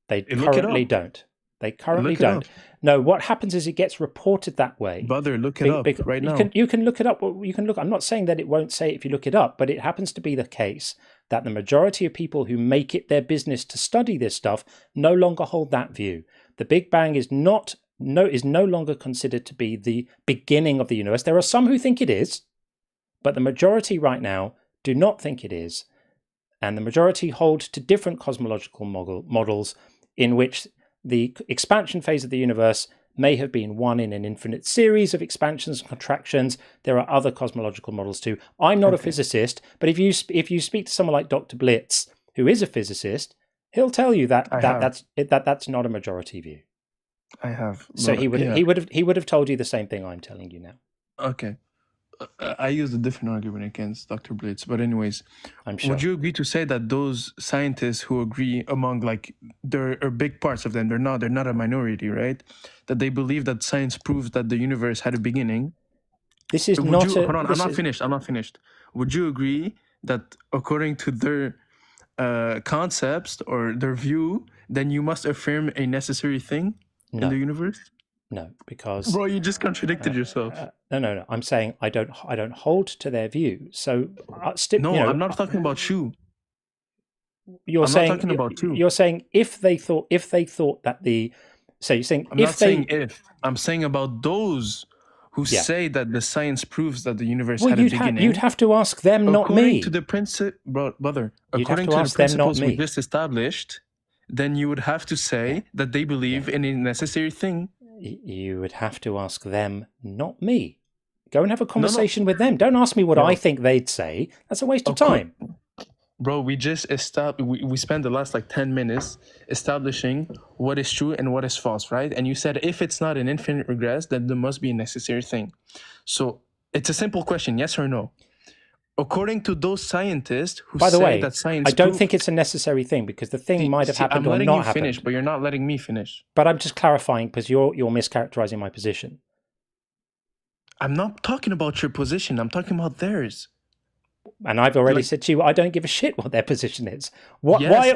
they currently don't. They currently don't. No, what happens is it gets reported that way. Brother, look it up right now. You can look it up. You can look. I'm not saying that it won't say it if you look it up, but it happens to be the case that the majority of people who make it their business to study this stuff no longer hold that view. The Big Bang is no longer considered to be the beginning of the universe. There are some who think it is, but the majority right now do not think it is. And the majority hold to different cosmological models in which the expansion phase of the universe may have been one in an infinite series of expansions and contractions. There are other cosmological models too. I'm not a physicist, but if you speak to someone like Dr. Blitz, who is a physicist, he'll tell you that that's not a majority view. I have. So But, yeah. he would have told you the same thing I'm telling you now. Okay. I used a different argument against Dr. Blitz, but anyways, I'm sure. would you agree to say that those scientists who agree among like there are big parts of them, they're not a minority, right? That they believe that science proves that the universe had a beginning. This is Would not you, a. hold on, this I'm is- not finished. Would you agree that according to their concepts or their view, then you must affirm a necessary thing in No. the universe? No, because Bro, you just contradicted yourself. No. I'm saying I don't hold to their view. So No, you know, I'm not talking about you. You're I'm saying not talking about you. You're saying if they thought that the. So you're saying I'm if not they. saying if. I'm saying about those who Yeah. say that the science proves that the universe Well, had a beginning. you'd have to ask them, not according me. to the brother. You'd have According to to the ask them, not principles we me. just established, then you would have to say that they believe in a necessary thing. You would have to ask them, not me. Go and have a conversation with them. Don't ask me what I think they'd say. That's a waste of time. Bro, we just we spent the last like 10 minutes establishing what is true and what is false, right? And you said if it's not an infinite regress, then there must be a necessary thing. So it's a simple question, yes or no? According to those scientists who By the say way, that science I don't think it's a necessary thing because the thing might have happened I'm or letting not you happened. finish, but you're not letting me finish. But I'm just clarifying because you're mischaracterizing my position. I'm not talking about your position. I'm talking about theirs. And I've already said to you, I don't give a shit what their position is. Why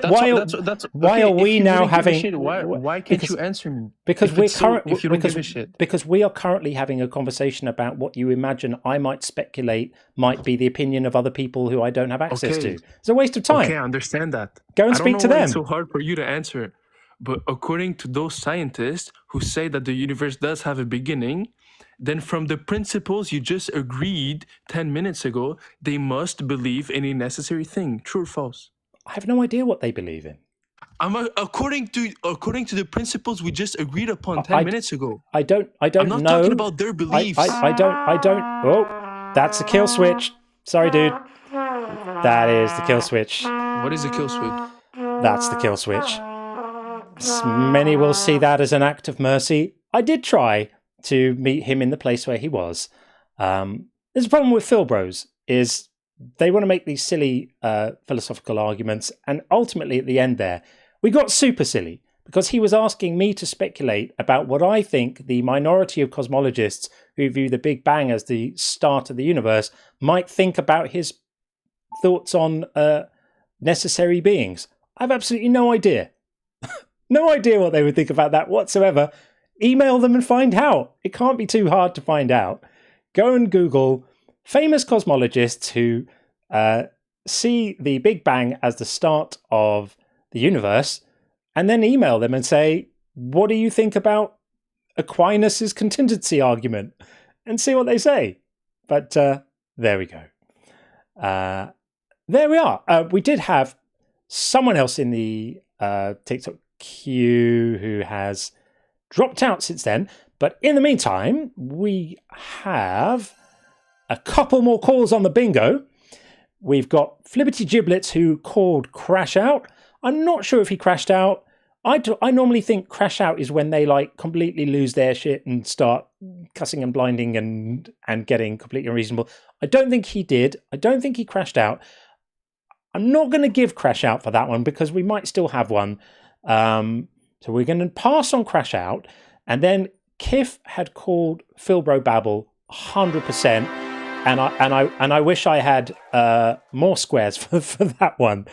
are we now having? Why can't you answer me? Because if you don't give a shit. Because we are currently having a conversation about what you imagine I might speculate might be the opinion of other people who I don't have access to. It's a waste of time. Okay, I understand that. Go and speak to them. It's so hard for you to answer. But according to those scientists who say that the universe does have a beginning, then from the principles you just agreed 10 minutes ago, they must believe in a necessary thing. True or false? I have no idea what they believe in. According to the principles we just agreed upon 10 minutes ago. I don't I'm know. not talking about their beliefs. I don't. Oh, that's a kill switch. Sorry, dude. That is the kill switch. What is a kill switch? That's the kill switch. Many will see that as an act of mercy. I did try to meet him in the place where he was. There's a problem with Phil Bros is they want to make these silly philosophical arguments, and ultimately at the end there, we got super silly because he was asking me to speculate about what I think the minority of cosmologists who view the Big Bang as the start of the universe might think about his thoughts on necessary beings. I have absolutely no idea. No idea what they would think about that whatsoever. Email them and find out. It can't be too hard to find out. Go and Google famous cosmologists who see the Big Bang as the start of the universe, and then email them and say, what do you think about Aquinas' contingency argument? And see what they say. But there we go. There we are. We did have someone else in the TikTok queue who has dropped out since then. But in the meantime, we have a couple more calls on the bingo. We've got Flibbity Giblets who called Crash Out. I'm not sure if he crashed out. I normally think crash out is when they like completely lose their shit and start cussing and blinding and getting completely unreasonable. I don't think he did. I don't think he crashed out. I'm not going to give crash out for that one because we might still have one. So we're going to pass on crash out. And then Kif had called Philbro Babble 100%. And I wish I had more squares for that one.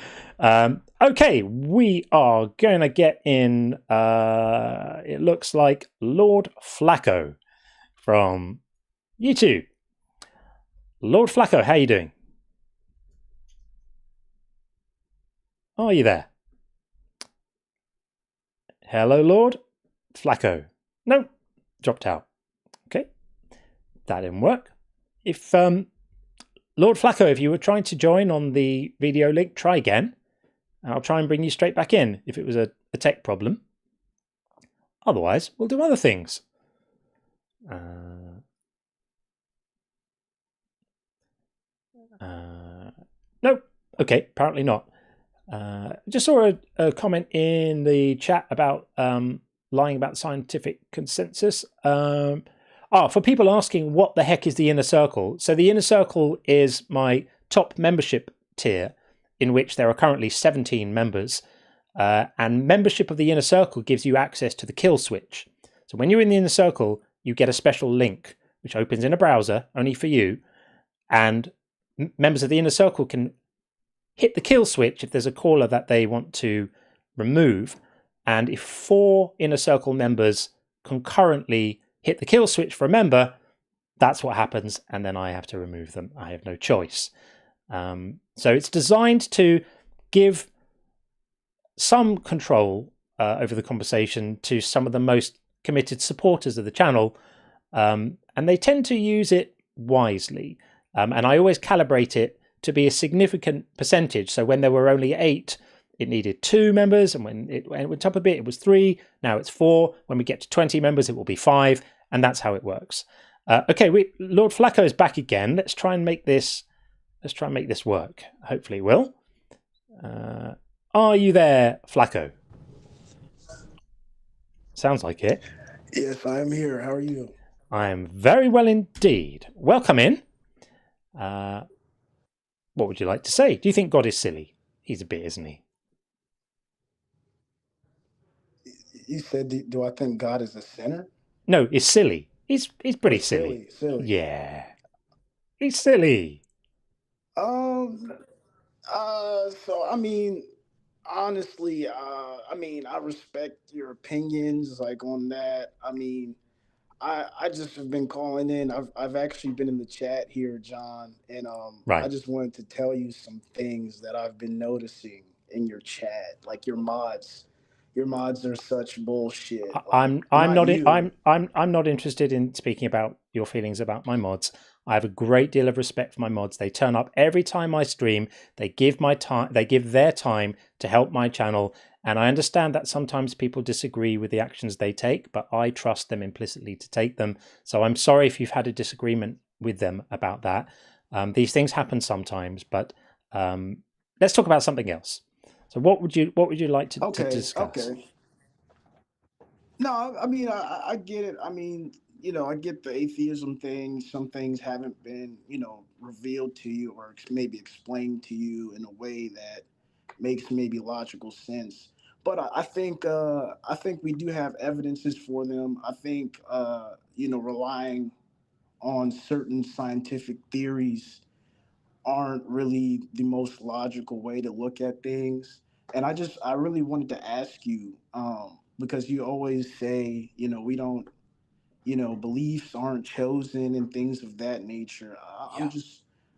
Okay, we are going to get in, it looks like Lord Flacco from YouTube. Lord Flacco, how are you doing? Are you there? Hello, Lord Flacco. No, dropped out. Okay, that didn't work. If Lord Flacco, if you were trying to join on the video link, try again. I'll try and bring you straight back in if it was a tech problem. Otherwise, we'll do other things. No, okay, apparently not. Just saw a comment in the chat about lying about scientific consensus. For people asking what the heck is the inner circle. So the inner circle is my top membership tier, in which there are currently 17 members. And membership of the inner circle gives you access to the kill switch. So when you're in the inner circle, you get a special link, which opens in a browser only for you. And members of the inner circle can hit the kill switch if there's a caller that they want to remove. And if 4 inner circle members concurrently hit the kill switch for a member, that's what happens. And then I have to remove them. I have no choice. So it's designed to give some control over the conversation to some of the most committed supporters of the channel. And they tend to use it wisely. And I always calibrate it to be a significant percentage. So when there were only 8, it needed 2 members. And when it went up a bit, it was 3. Now it's 4. When we get to 20 members, it will be 5. And that's how it works. Okay, Lord Flacco is back again. Let's try and make this work. Hopefully it will. Are you there, Flacco? Sounds like it. Yes, I am here. How are you? I am very well indeed. Welcome in. What would you like to say? Do you think God is silly? He's a bit, isn't he? You said, do I think God is a sinner? No, he's silly. He's pretty silly. Silly. Yeah. He's silly. So I mean, honestly, I respect your opinions like on that. I mean, I just have been calling in. I've actually been in the chat here, John, and Right. I just wanted to tell you some things that I've been noticing in your chat. Like your mods are such bullshit. Like, I'm not interested in speaking about your feelings about my mods. I have a great deal of respect for my mods. They turn up every time I stream. They give their time to help my channel. And I understand that sometimes people disagree with the actions they take, but I trust them implicitly to take them. So I'm sorry if you've had a disagreement with them about that. These things happen sometimes, but let's talk about something else. So what would you like to discuss? Okay. No, I mean, I get it. I mean, I get the atheism thing. Some things haven't been, revealed to you or maybe explained to you in a way that makes maybe logical sense. But I think we do have evidences for them. I think relying on certain scientific theories aren't really the most logical way to look at things. And I really wanted to ask you, because you always say, we don't, beliefs aren't chosen and things of that nature.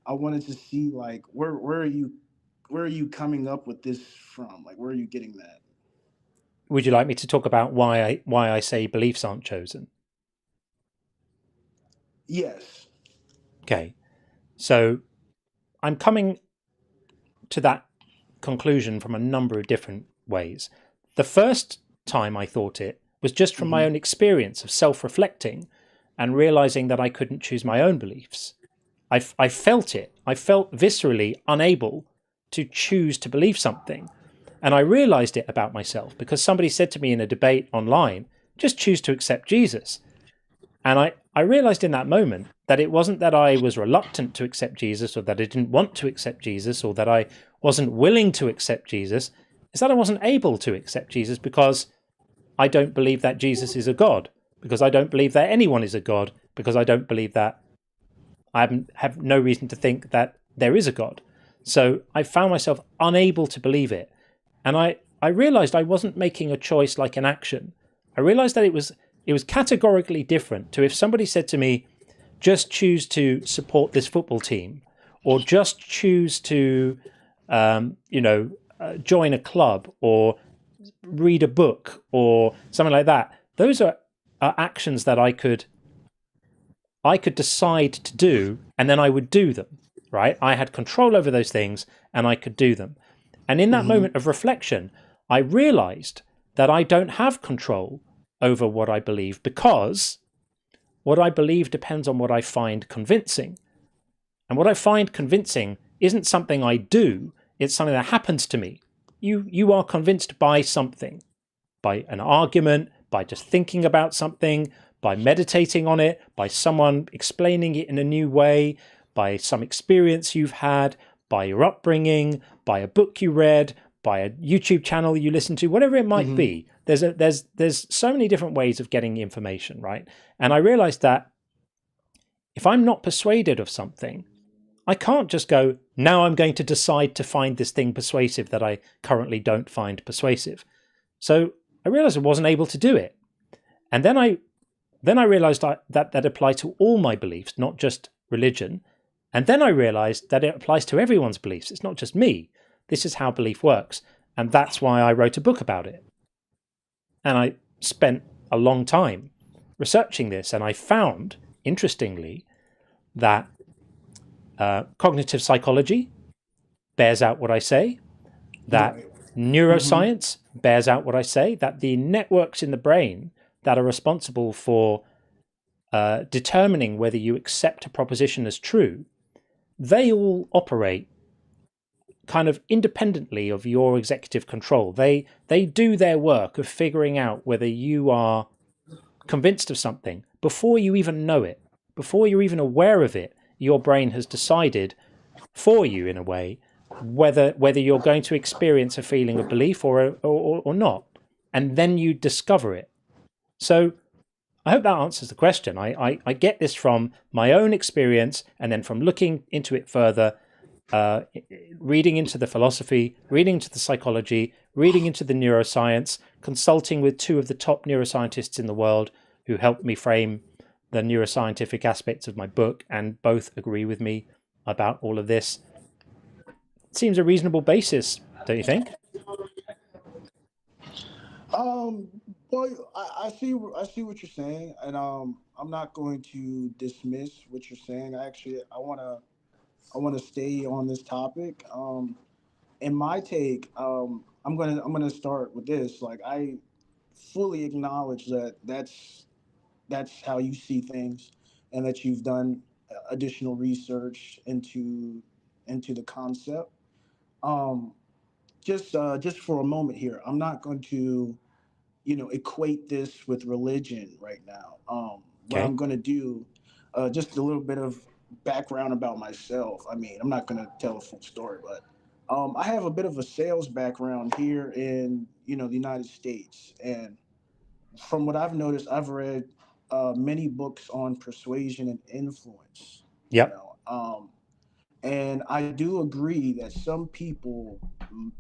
I wanted to see like, where are you coming up with this from? Like, where are you getting that? Would you like me to talk about why I say beliefs aren't chosen? Yes. Okay. So I'm coming to that conclusion from a number of different ways. The first time I thought it was just from my own experience of self-reflecting and realizing that I couldn't choose my own beliefs. I felt it. I felt viscerally unable to choose to believe something. And I realized it about myself because somebody said to me in a debate online, just choose to accept Jesus. And I realized in that moment that it wasn't that I was reluctant to accept Jesus or that I didn't want to accept Jesus or that I wasn't willing to accept Jesus. It's that I wasn't able to accept Jesus because I don't believe that Jesus is a God, because I don't believe that anyone is a God, because I don't believe that I have no reason to think that there is a God. So I found myself unable to believe it. And I realized I wasn't making a choice like an action. I realized that it was categorically different to if somebody said to me, just choose to support this football team, or just choose to, join a club or read a book or something like that. Those are actions that I could decide to do, and then I would do them, right? I had control over those things and I could do them. And in that moment of reflection, I realized that I don't have control over what I believe because what I believe depends on what I find convincing. And what I find convincing isn't something I do, it's something that happens to me. You are convinced by something, by an argument, by just thinking about something, by meditating on it, by someone explaining it in a new way, by some experience you've had, by your upbringing, by a book you read, by a YouTube channel you listen to, whatever it might be. There's so many different ways of getting information, right? And I realized that if I'm not persuaded of something, I can't just go, now I'm going to decide to find this thing persuasive that I currently don't find persuasive. So I realized I wasn't able to do it. And then I realized that applied to all my beliefs, not just religion. And then I realized that it applies to everyone's beliefs. It's not just me. This is how belief works. And that's why I wrote a book about it. And I spent a long time researching this. And I found, interestingly, that cognitive psychology bears out what I say, that neuroscience bears out what I say, that the networks in the brain that are responsible for determining whether you accept a proposition as true, they all operate kind of independently of your executive control. They do their work of figuring out whether you are convinced of something before you even know it, before you're even aware of it. Your brain has decided for you, in a way, whether you're going to experience a feeling of belief or not, and then you discover it. So I hope that answers the question. I get this from my own experience, and then from looking into it further, reading into the philosophy, reading into the psychology, reading into the neuroscience, consulting with two of the top neuroscientists in the world who helped me frame the neuroscientific aspects of my book, and both agree with me about all of this. It seems a reasonable basis, don't you think? Well, I see what you're saying, and I'm not going to dismiss what you're saying. I want to stay on this topic. In my take, I'm gonna start with this. Like, I fully acknowledge that that's how you see things, and that you've done additional research into the concept. Um, just for a moment here, I'm not going to equate this with religion right now. What I'm going to do, just a little bit of background about myself. I mean, I'm not going to tell a full story, but I have a bit of a sales background here in the United States, and from what I've noticed, I've read many books on persuasion and influence. Yep. And I do agree that some people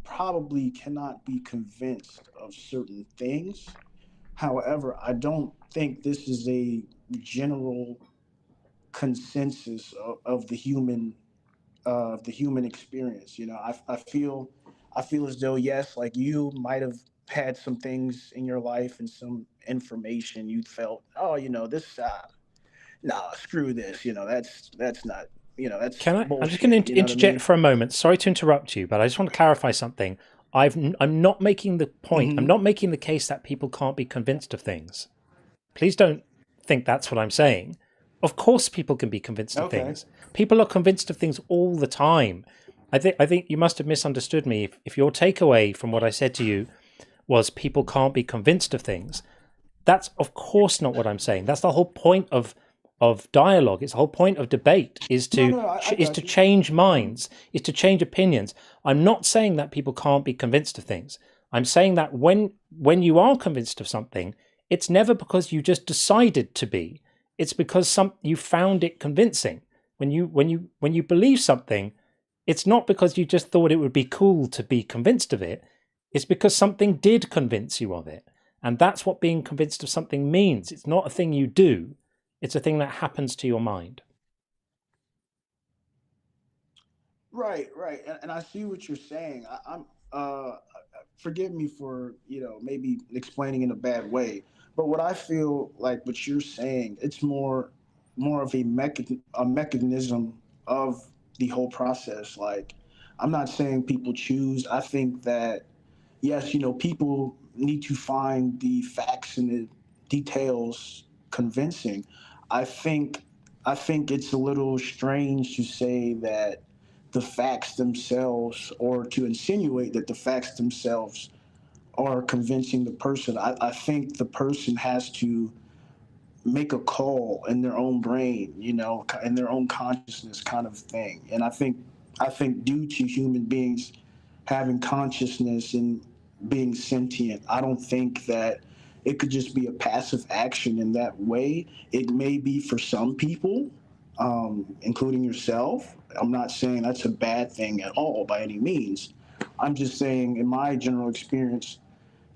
probably cannot be convinced of certain things. However, I don't think this is a general consensus of the human experience. I feel as though, yes, like you might have had some things in your life and some information you felt, oh, this nah, screw this, that's not, that's Can I? bullshit, I'm just going to interject what I mean? for a moment. Sorry to interrupt you, but I just want to clarify something. I'm not making the point. I'm not making the case that people can't be convinced of things. Please don't think that's what I'm saying. Of course, people can be convinced of things. People are convinced of things all the time. I think you must have misunderstood me. If your takeaway from what I said to you was people can't be convinced of things, that's of course not what I'm saying. That's the whole point of dialogue. It's the whole point of debate is to change minds, is to change opinions. I'm not saying that people can't be convinced of things. I'm saying that when you are convinced of something, it's never because you just decided to be. It's because you found it convincing. When you believe something, it's not because you just thought it would be cool to be convinced of it. It's because something did convince you of it. And that's what being convinced of something means. It's not a thing you do. It's a thing that happens to your mind. Right. And I see what you're saying. I'm forgive me for, maybe explaining in a bad way, but what I feel like what you're saying, it's more of a mechanism of the whole process. Like, I'm not saying people choose. I think that, yes, people need to find the facts and the details convincing. I think it's a little strange to say that the facts themselves, or to insinuate that the facts themselves or convincing the person. I think the person has to make a call in their own brain, in their own consciousness kind of thing. And I think due to human beings having consciousness and being sentient, I don't think that it could just be a passive action in that way. It may be for some people, including yourself. I'm not saying that's a bad thing at all by any means. I'm just saying, in my general experience,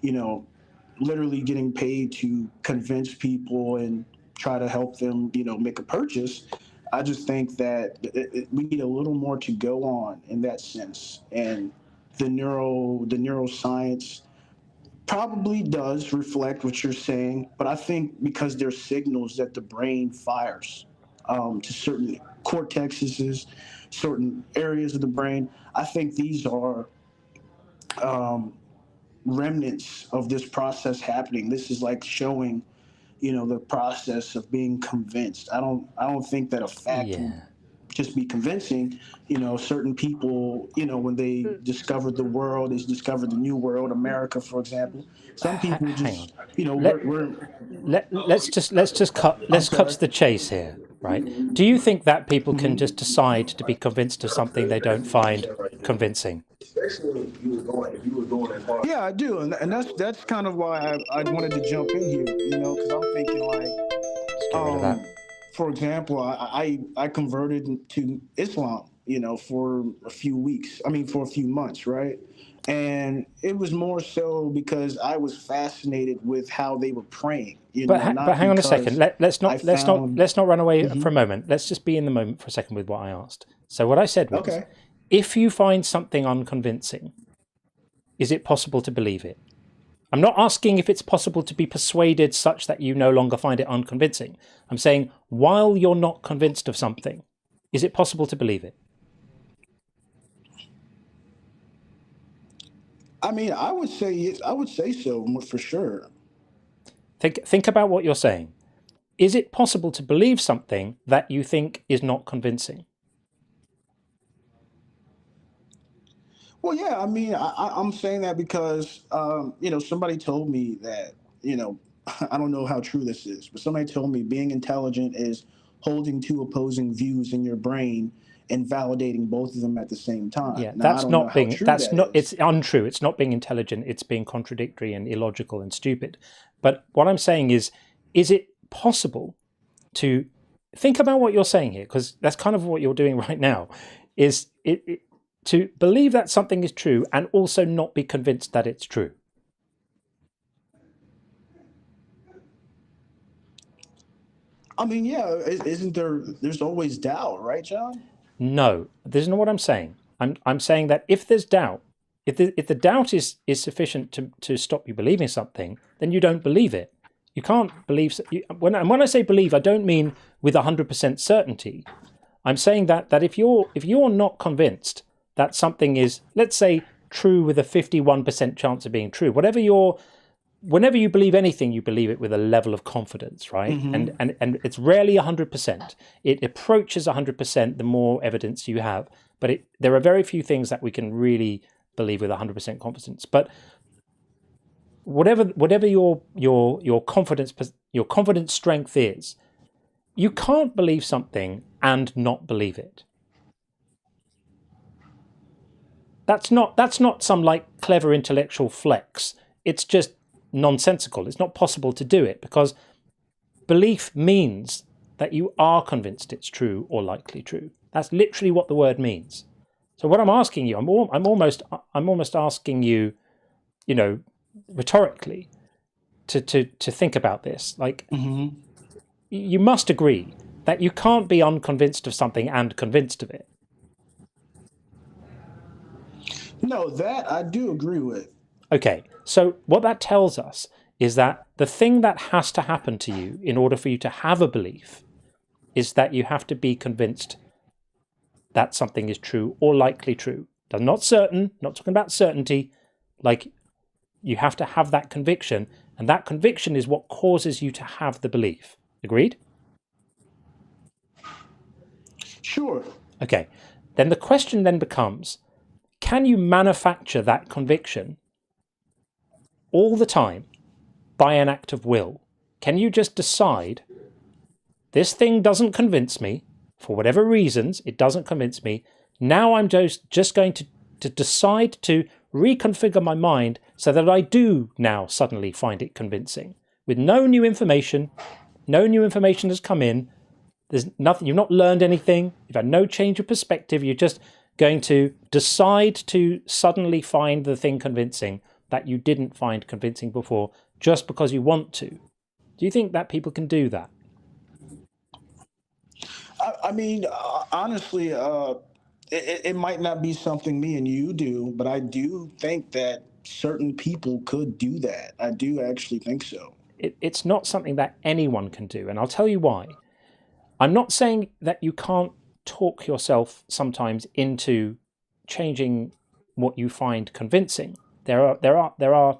you know, literally getting paid to convince people and try to help them, make a purchase. I just think that we need a little more to go on in that sense. And the neuroscience probably does reflect what you're saying, but I think because there's signals that the brain fires to certain cortexes, certain areas of the brain, I think these are remnants of this process happening. This is like showing, the process of being convinced. I don't think that a fact will just be convincing. Certain people, when they discovered the world, they discovered the new world, America, for example. Some people just, let's cut to the chase here, right? Do you think that people can just decide to be convinced of something they don't find convincing? Yeah, I do, and that's kind of why I wanted to jump in here, because I'm thinking like, for example, I converted to Islam, for a few weeks. I mean, for a few months, right? And it was more so because I was fascinated with how they were praying. But hang on a second. Let's not run away for a moment. Let's just be in the moment for a second with what I asked. So what I said was, if you find something unconvincing, is it possible to believe it? I'm not asking if it's possible to be persuaded such that you no longer find it unconvincing. I'm saying, while you're not convinced of something, is it possible to believe it? I mean, I would say so, for sure. Think about what you're saying. Is it possible to believe something that you think is not convincing? Well, yeah, I mean, I'm saying that because, somebody told me that, I don't know how true this is, but somebody told me being intelligent is holding two opposing views in your brain and validating both of them at the same time. Yeah, now, that's not being, it's untrue. It's not being intelligent. It's being contradictory and illogical and stupid. But what I'm saying is it possible to think about what you're saying here? Because that's kind of what you're doing right now, is to believe that something is true and also not be convinced that it's true. I mean, yeah, there's always doubt, right, John? No, this is not what I'm saying. I'm saying that if there's doubt, if the doubt is sufficient to stop you believing something, then you don't believe it. You can't believe. When I say believe, I don't mean with 100% certainty. I'm saying that if you're not convinced that something is, let's say, true with a 51% chance of being true, whenever you believe anything, you believe it with a level of confidence, right? Mm-hmm. And it's rarely 100%. It approaches 100% the more evidence you have, but there are very few things that we can really believe with 100% confidence. But whatever your confidence strength is, you can't believe something and not believe it. That's not some like clever intellectual flex. It's just nonsensical. It's not possible to do it because belief means that you are convinced it's true or likely true. That's literally what the word means. So what I'm asking you, I'm almost asking you, rhetorically, to think about this. Like, you must agree that you can't be unconvinced of something and convinced of it. No, that I do agree with. Okay, so what that tells us is that the thing that has to happen to you in order for you to have a belief is that you have to be convinced that something is true or likely true. Not certain, not talking about certainty, like you have to have that conviction, and that conviction is what causes you to have the belief. Agreed? Sure. Okay, then the question then becomes, can you manufacture that conviction all the time by an act of will? Can you just decide, this thing doesn't convince me, for whatever reasons, it doesn't convince me. Now I'm just going to decide to reconfigure my mind so that I do now suddenly find it convincing. With no new information has come in, there's nothing, you've not learned anything, you've had no change of perspective, you're just going to decide to suddenly find the thing convincing that you didn't find convincing before just because you want to. Do you think that people can do that? I mean, honestly, it might not be something me and you do, but I do think that certain people could do that. I do actually think so. It's not something that anyone can do, and I'll tell you why. I'm not saying that you can't talk yourself sometimes into changing what you find convincing. There are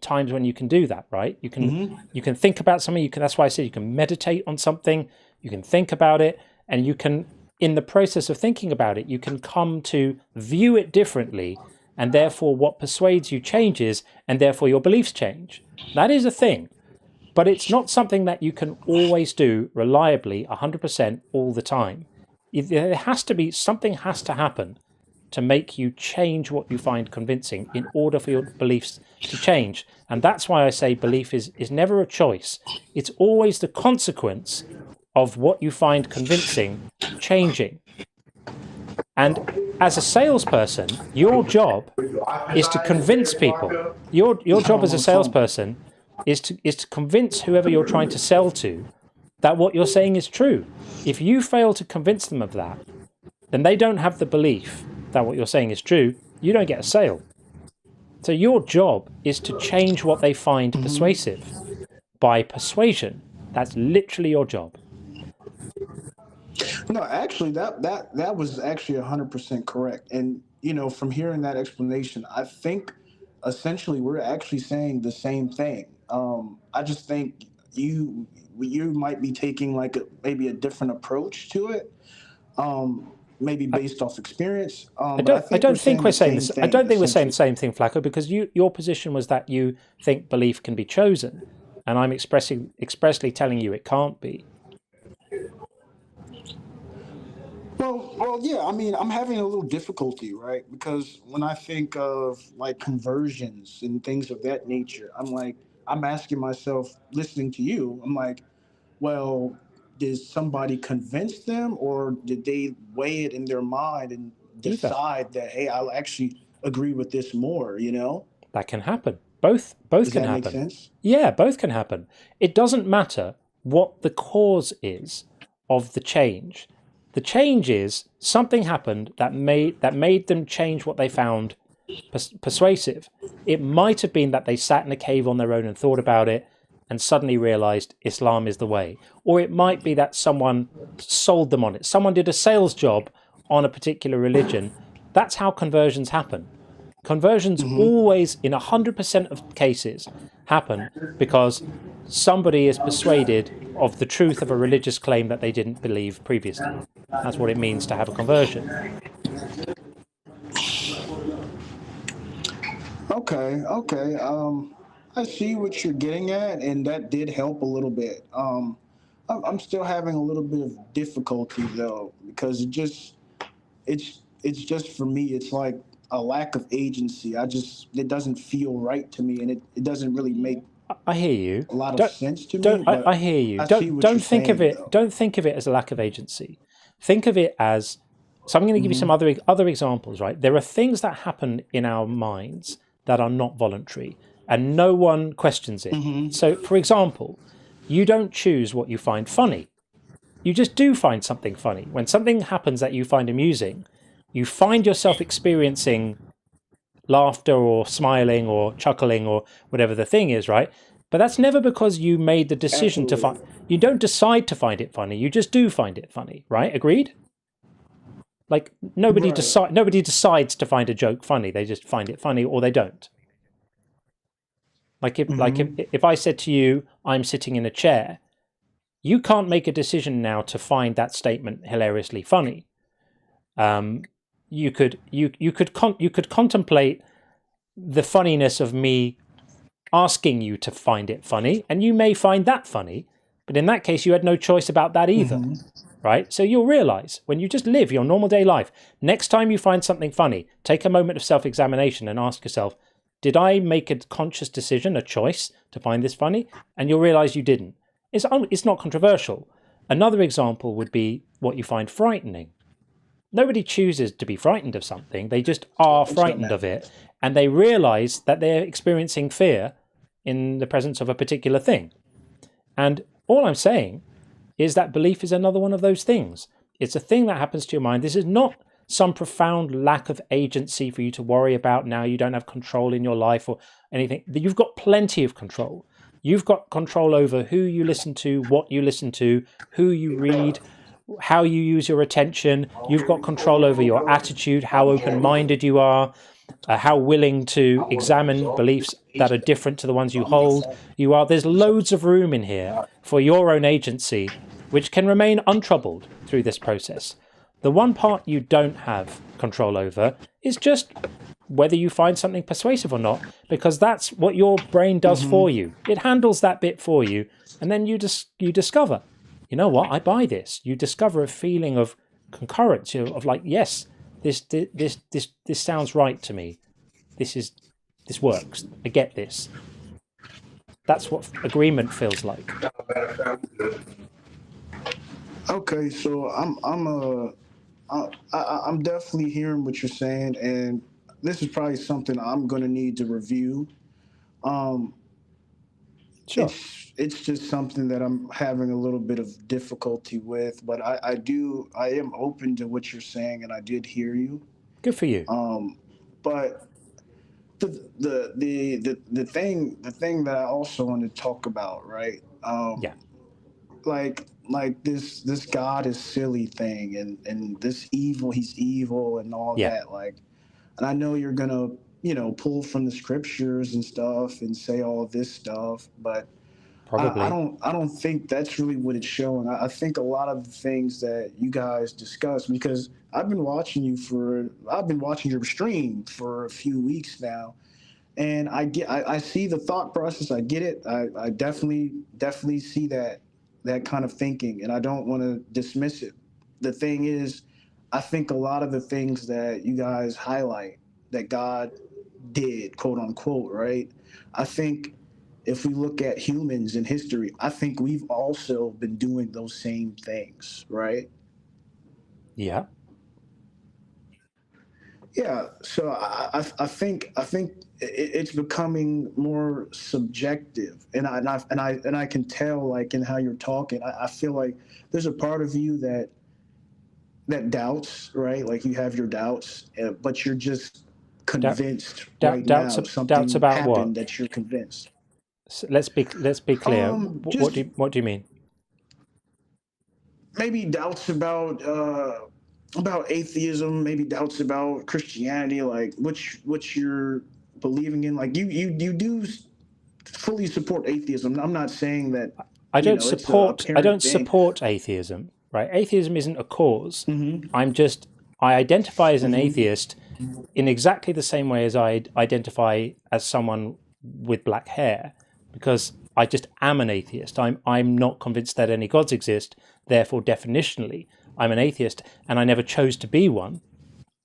times when you can do that, right? You can think about something. That's why I said you can meditate on something. You can think about it, and you can, in the process of thinking about it, you can come to view it differently, and therefore what persuades you changes, and therefore your beliefs change. That is a thing, but it's not something that you can always do reliably 100% all the time. There has to be, something has to happen to make you change what you find convincing in order for your beliefs to change. And that's why I say belief is never a choice. It's always the consequence of what you find convincing changing. And as a salesperson, your job is to convince people. Your job as a salesperson is to convince whoever you're trying to sell to that what you're saying is true. If you fail to convince them of that, then they don't have the belief that what you're saying is true. You don't get a sale. So your job is to change what they find persuasive by persuasion. That's literally your job. No, actually, that was actually 100% correct. And from hearing that explanation, I think essentially we're actually saying the same thing. I just think you might be taking maybe a different approach to it, maybe based off experience. I don't think we're saying this. I don't think we're saying the same thing, Flacco, because your position was that you think belief can be chosen, and I'm expressly telling you it can't be. Well, yeah. I mean, I'm having a little difficulty, right? Because when I think of conversions and things of that nature, I'm asking myself, listening to you, I'm like, well, did somebody convince them, or did they weigh it in their mind and decide that, hey, I'll actually agree with this more? That can happen. Both can happen. Does that make sense? Yeah, both can happen. It doesn't matter what the cause is of the change. The change is something happened that made them change what they found persuasive. It might have been that they sat in a cave on their own and thought about it and suddenly realized Islam is the way. Or it might be that someone sold them on it. Someone did a sales job on a particular religion. That's how conversions happen. Conversions always, in 100% of cases, happen because somebody is persuaded of the truth of a religious claim that they didn't believe previously. That's what it means to have a conversion. Okay. I see what you're getting at, and that did help a little bit. I'm still having a little bit of difficulty though, because it's just for me, it's like a lack of agency. It doesn't feel right to me, and it doesn't really make I hear you. A lot of sense to me. I hear you. Don't think of it as a lack of agency. Think of it as. So I'm going to give you some other examples. Right, there are things that happen in our minds that are not voluntary, and no one questions it. So, for example, you don't choose what you find funny. You just do find something funny. When something happens that you find amusing, you find yourself experiencing laughter or smiling or chuckling or whatever the thing is, right? But that's never because you made the decision to find. You don't decide to find it funny. You just do find it funny, right? Agreed? Like nobody decides to find a joke funny. They just find it funny or they don't. Like if I said to you, I'm sitting in a chair, you can't make a decision now to find that statement hilariously funny. You could contemplate the funniness of me asking you to find it funny, and you may find that funny, but in that case, you had no choice about that either, right? So you'll realize when you just live your normal day life, next time you find something funny, take a moment of self-examination and ask yourself, did I make a conscious decision, a choice to find this funny? And you'll realize you didn't. It's not controversial. Another example would be what you find frightening. Nobody chooses to be frightened of something. They just are frightened of it. And they realize that they're experiencing fear in the presence of a particular thing. And all I'm saying is that belief is another one of those things. It's a thing that happens to your mind. This is not some profound lack of agency for you to worry about now. You don't have control in your life or anything. You've got plenty of control. You've got control over who you listen to, what you listen to, who you read, how you use your attention. You've got control over your attitude, how open-minded you are, how willing to examine beliefs that are different to the ones you hold. There's loads of room in here for your own agency, which can remain untroubled through this process. The one part you don't have control over is just whether you find something persuasive or not, because that's what your brain does for you. It handles that bit for you, and then you discover, you know what, I buy this. You discover a feeling of concurrence, of like, yes, this sounds right to me. This works. I get this. That's what agreement feels like. Okay, so I'm definitely hearing what you're saying, and this is probably something I'm going to need to review. Sure. It's just something that I'm having a little bit of difficulty with, but I am open to what you're saying, and I did hear you. Good for you. But the thing that I also want to talk about, right? Yeah. Like this God is silly thing, and this evil, he's evil and all that. Like, and I know you're gonna, pull from the scriptures and stuff and say all this stuff, but probably I don't think that's really what it's showing. I think a lot of the things that you guys discuss, because I've been watching your stream for a few weeks now, and I see the thought process. I get it. I definitely see that kind of thinking, and I don't want to dismiss it. The thing is, I think a lot of the things that you guys highlight that God did, quote unquote, right? I think if we look at humans in history, I think we've also been doing those same things, right? Yeah. Yeah. So I think it's becoming more subjective, and I can tell, like, in how you're talking. I feel like there's a part of you that doubts, right? Like, you have your doubts, but you're just convinced right now. Doubts about happened what? that you're convinced. So let's be clear. What do you mean? Maybe doubts about atheism, maybe doubts about Christianity, like what you're believing in. Like, you do fully support atheism. I'm not saying that I don't thing. support atheism, right? Atheism isn't a cause. I identify as an atheist in exactly the same way as I identify as someone with black hair, because I just am an atheist. I'm not convinced that any gods exist. Therefore, definitionally, I'm an atheist, and I never chose to be one.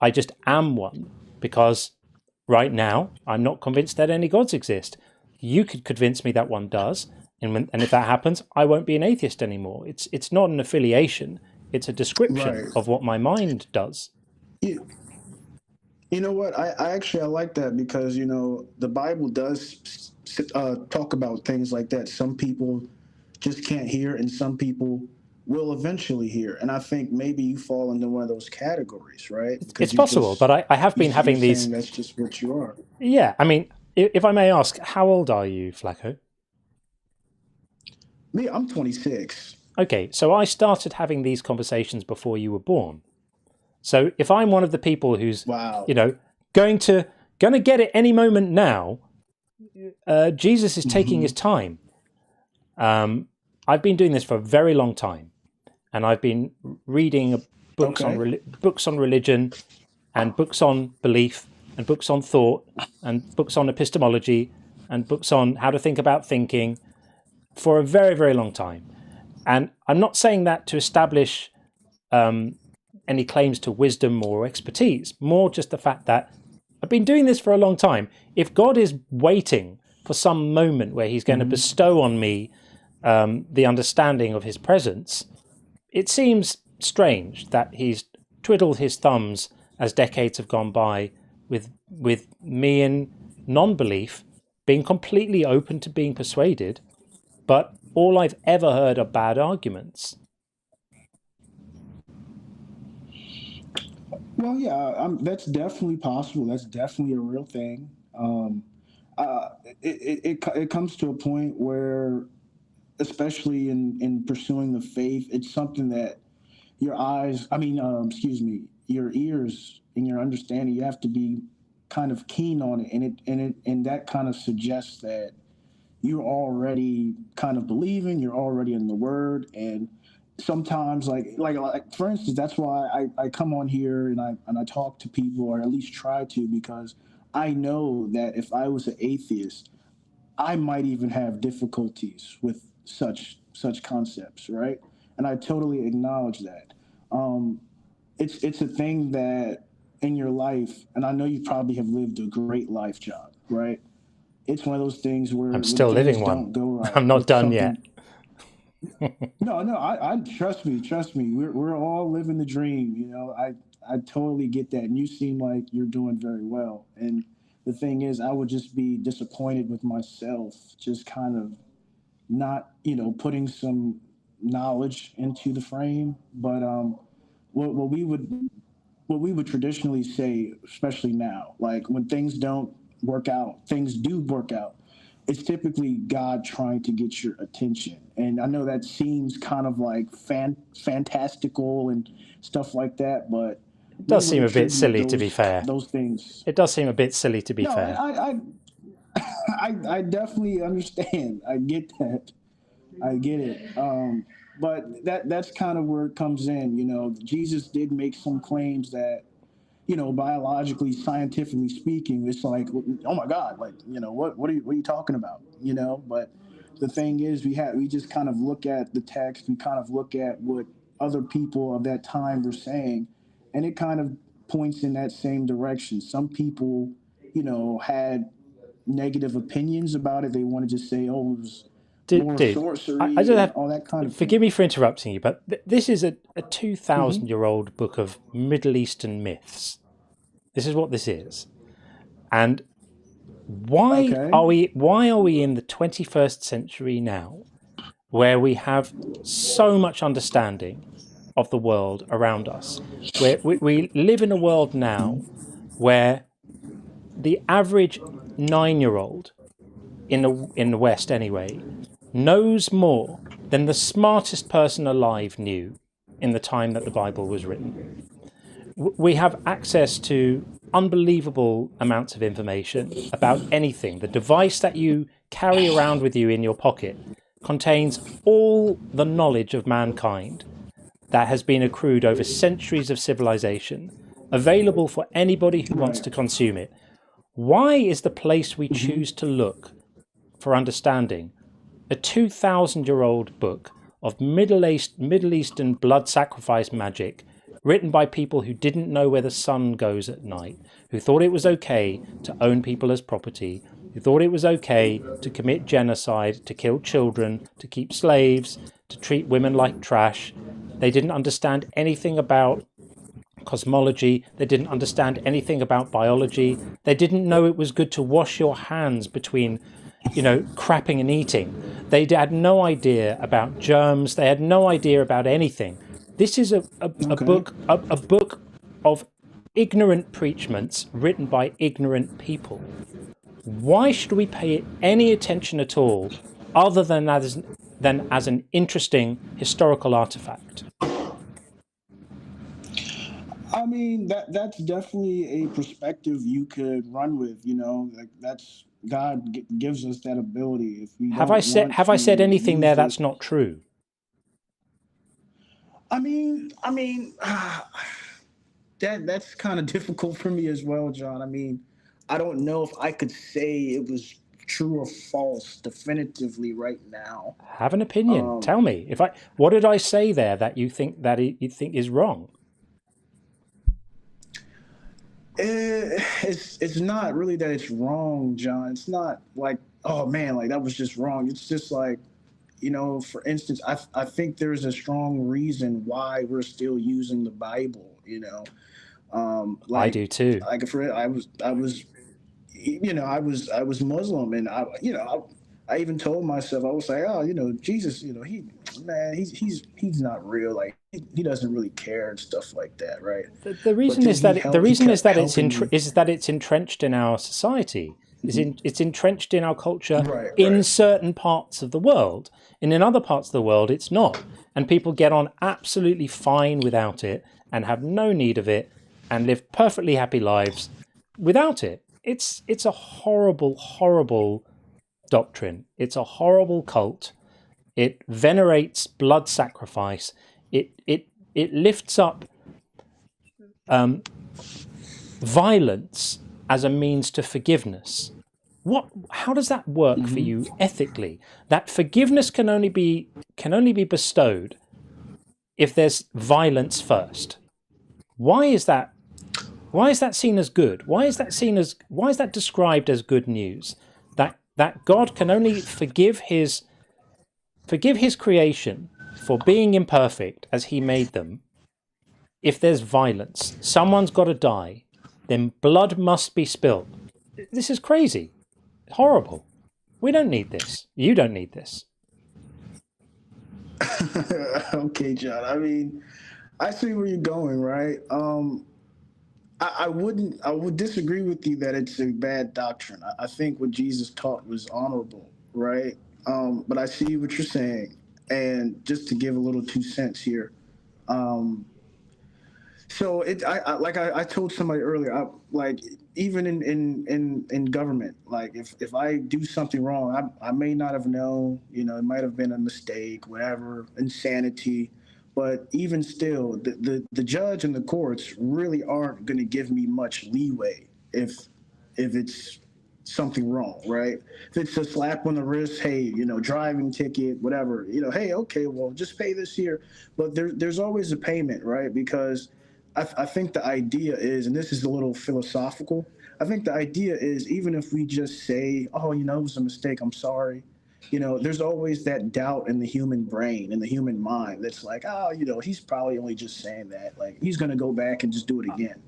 I just am one because right now I'm not convinced that any gods exist. You could convince me that one does, and if that happens, I won't be an atheist anymore. It's not an affiliation. It's a description of what my mind does. You know what? I actually like that, because the Bible does talk about things like that. Some people just can't hear, and some people will eventually hear. And I think maybe you fall into one of those categories, right? It's possible, but I have been having these. That's just what you are. Yeah, I mean, if I may ask, how old are you, Flacco? Me, I'm 26. Okay, so I started having these conversations before you were born. So if I'm one of the people who's, going to get it any moment now, Jesus is taking his time. I've been doing this for a very long time, and I've been reading books on religion, and books on belief, and books on thought, and books on epistemology, and books on how to think about thinking for a very, very long time. And I'm not saying that to establish any claims to wisdom or expertise, more just the fact that I've been doing this for a long time. If God is waiting for some moment where he's going to bestow on me the understanding of his presence, it seems strange that he's twiddled his thumbs as decades have gone by with me in non-belief being completely open to being persuaded, but all I've ever heard are bad arguments. Well, yeah, that's definitely possible. That's definitely a real thing. It comes to a point where, especially in pursuing the faith, it's something that your your ears and your understanding, you have to be kind of keen on it, and that kind of suggests that you're already kind of believing, you're already in the Word, and sometimes, like for instance, that's why I come on here and I talk to people, or at least try to, because I know that if I was an atheist, I might even have difficulties with such concepts, right? And I totally acknowledge that. It's a thing that in your life, and I know you probably have lived a great life, John, right? It's one of those things where I'm when still things living don't one. go right, I'm not with done yet. No, I trust me. We're all living the dream. You know, I totally get that, and you seem like you're doing very well. And the thing is, I would just be disappointed with myself, just kind of not, putting some knowledge into the frame. But what we would traditionally say, especially now, like when things don't work out, things do work out. It's typically God trying to get your attention. And I know that seems kind of like fantastical and stuff like that, but It we does would seem a bit attribute silly, to be fair. those things. It does seem a bit silly, to be No, fair. I definitely understand. I get that. I get it. But that's kind of where it comes in. Jesus did make some claims that, biologically, scientifically speaking, it's like, oh my God, like, what are you talking about? But the thing is, we just kind of look at the text, we kind of look at what other people of that time were saying, and it kind of points in that same direction. Some people, had negative opinions about it. They wanted to say, oh, it was more Dude, sorcery I don't and have. all that kind of Forgive thing. me for interrupting you, but this is a 2,000-year-old book of Middle Eastern myths. This is what this is, and why Okay. are we in the 21st century now, where we have so much understanding of the world around us, where we live in a world now where the average 9-year-old in the West anyway knows more than the smartest person alive knew in the time that the Bible was written. We have access to unbelievable amounts of information about anything. The device that you carry around with you in your pocket contains all the knowledge of mankind that has been accrued over centuries of civilization, available for anybody who wants to consume it. Why is the place we choose to look for understanding a 2,000-year-old book of Middle Eastern blood sacrifice magic, written by people who didn't know where the sun goes at night, who thought it was okay to own people as property, who thought it was okay to commit genocide, to kill children, to keep slaves, to treat women like trash? They didn't understand anything about cosmology. They didn't understand anything about biology. They didn't know it was good to wash your hands between, crapping and eating. They had no idea about germs. They had no idea about anything. This is a book of ignorant preachments written by ignorant people. Why should we pay it any attention at all, other than as an interesting historical artifact? I mean, that's definitely a perspective you could run with. Like that's God gives us that ability. If we Have I said anything there that's not true? I mean, that's kind of difficult for me as well, John. I mean, I don't know if I could say it was true or false definitively right now. Have an opinion. Tell me. What did I say there that you think is wrong? It's not really that it's wrong, John. It's not like, oh man, like that was just wrong. It's just like, for instance, I think there's a strong reason why we're still using the Bible. I do too. Like I was Muslim, and I even told myself, I was like, oh, Jesus, he's not real. Like he doesn't really care and stuff like that, right? The reason is that it's entrenched in our society. It's entrenched in our culture in certain parts of the world, and in other parts of the world it's not. And people get on absolutely fine without it, and have no need of it, and live perfectly happy lives without it. It's a horrible, horrible doctrine. It's a horrible cult. It venerates blood sacrifice. It lifts up violence as a means to forgiveness. How does that work for you ethically? That forgiveness can only be bestowed if there's violence first. Why is that seen as good? Why is that described as good news? That God can only forgive his creation for being imperfect as he made them if there's violence. Someone's got to die. Then blood must be spilled. This is crazy. Horrible. We don't need this. You don't need this. Okay, John. I mean, I see where you're going, right? I would disagree with you that it's a bad doctrine. I think what Jesus taught was honorable, right? But I see what you're saying. And just to give a little 2 cents here. So I told somebody earlier, even in government, like if I do something wrong, I may not have known, it might have been a mistake, whatever, insanity. But even still, the judge and the courts really aren't going to give me much leeway if it's something wrong, right? If it's a slap on the wrist, hey, driving ticket, whatever, hey, okay, well, just pay this here. But there's always a payment, right? Because I think the idea is, and this is a little philosophical, I think the idea is even if we just say, oh, it was a mistake, I'm sorry, there's always that doubt in the human brain, in the human mind that's like, oh, he's probably only just saying that. Like, he's going to go back and just do it again.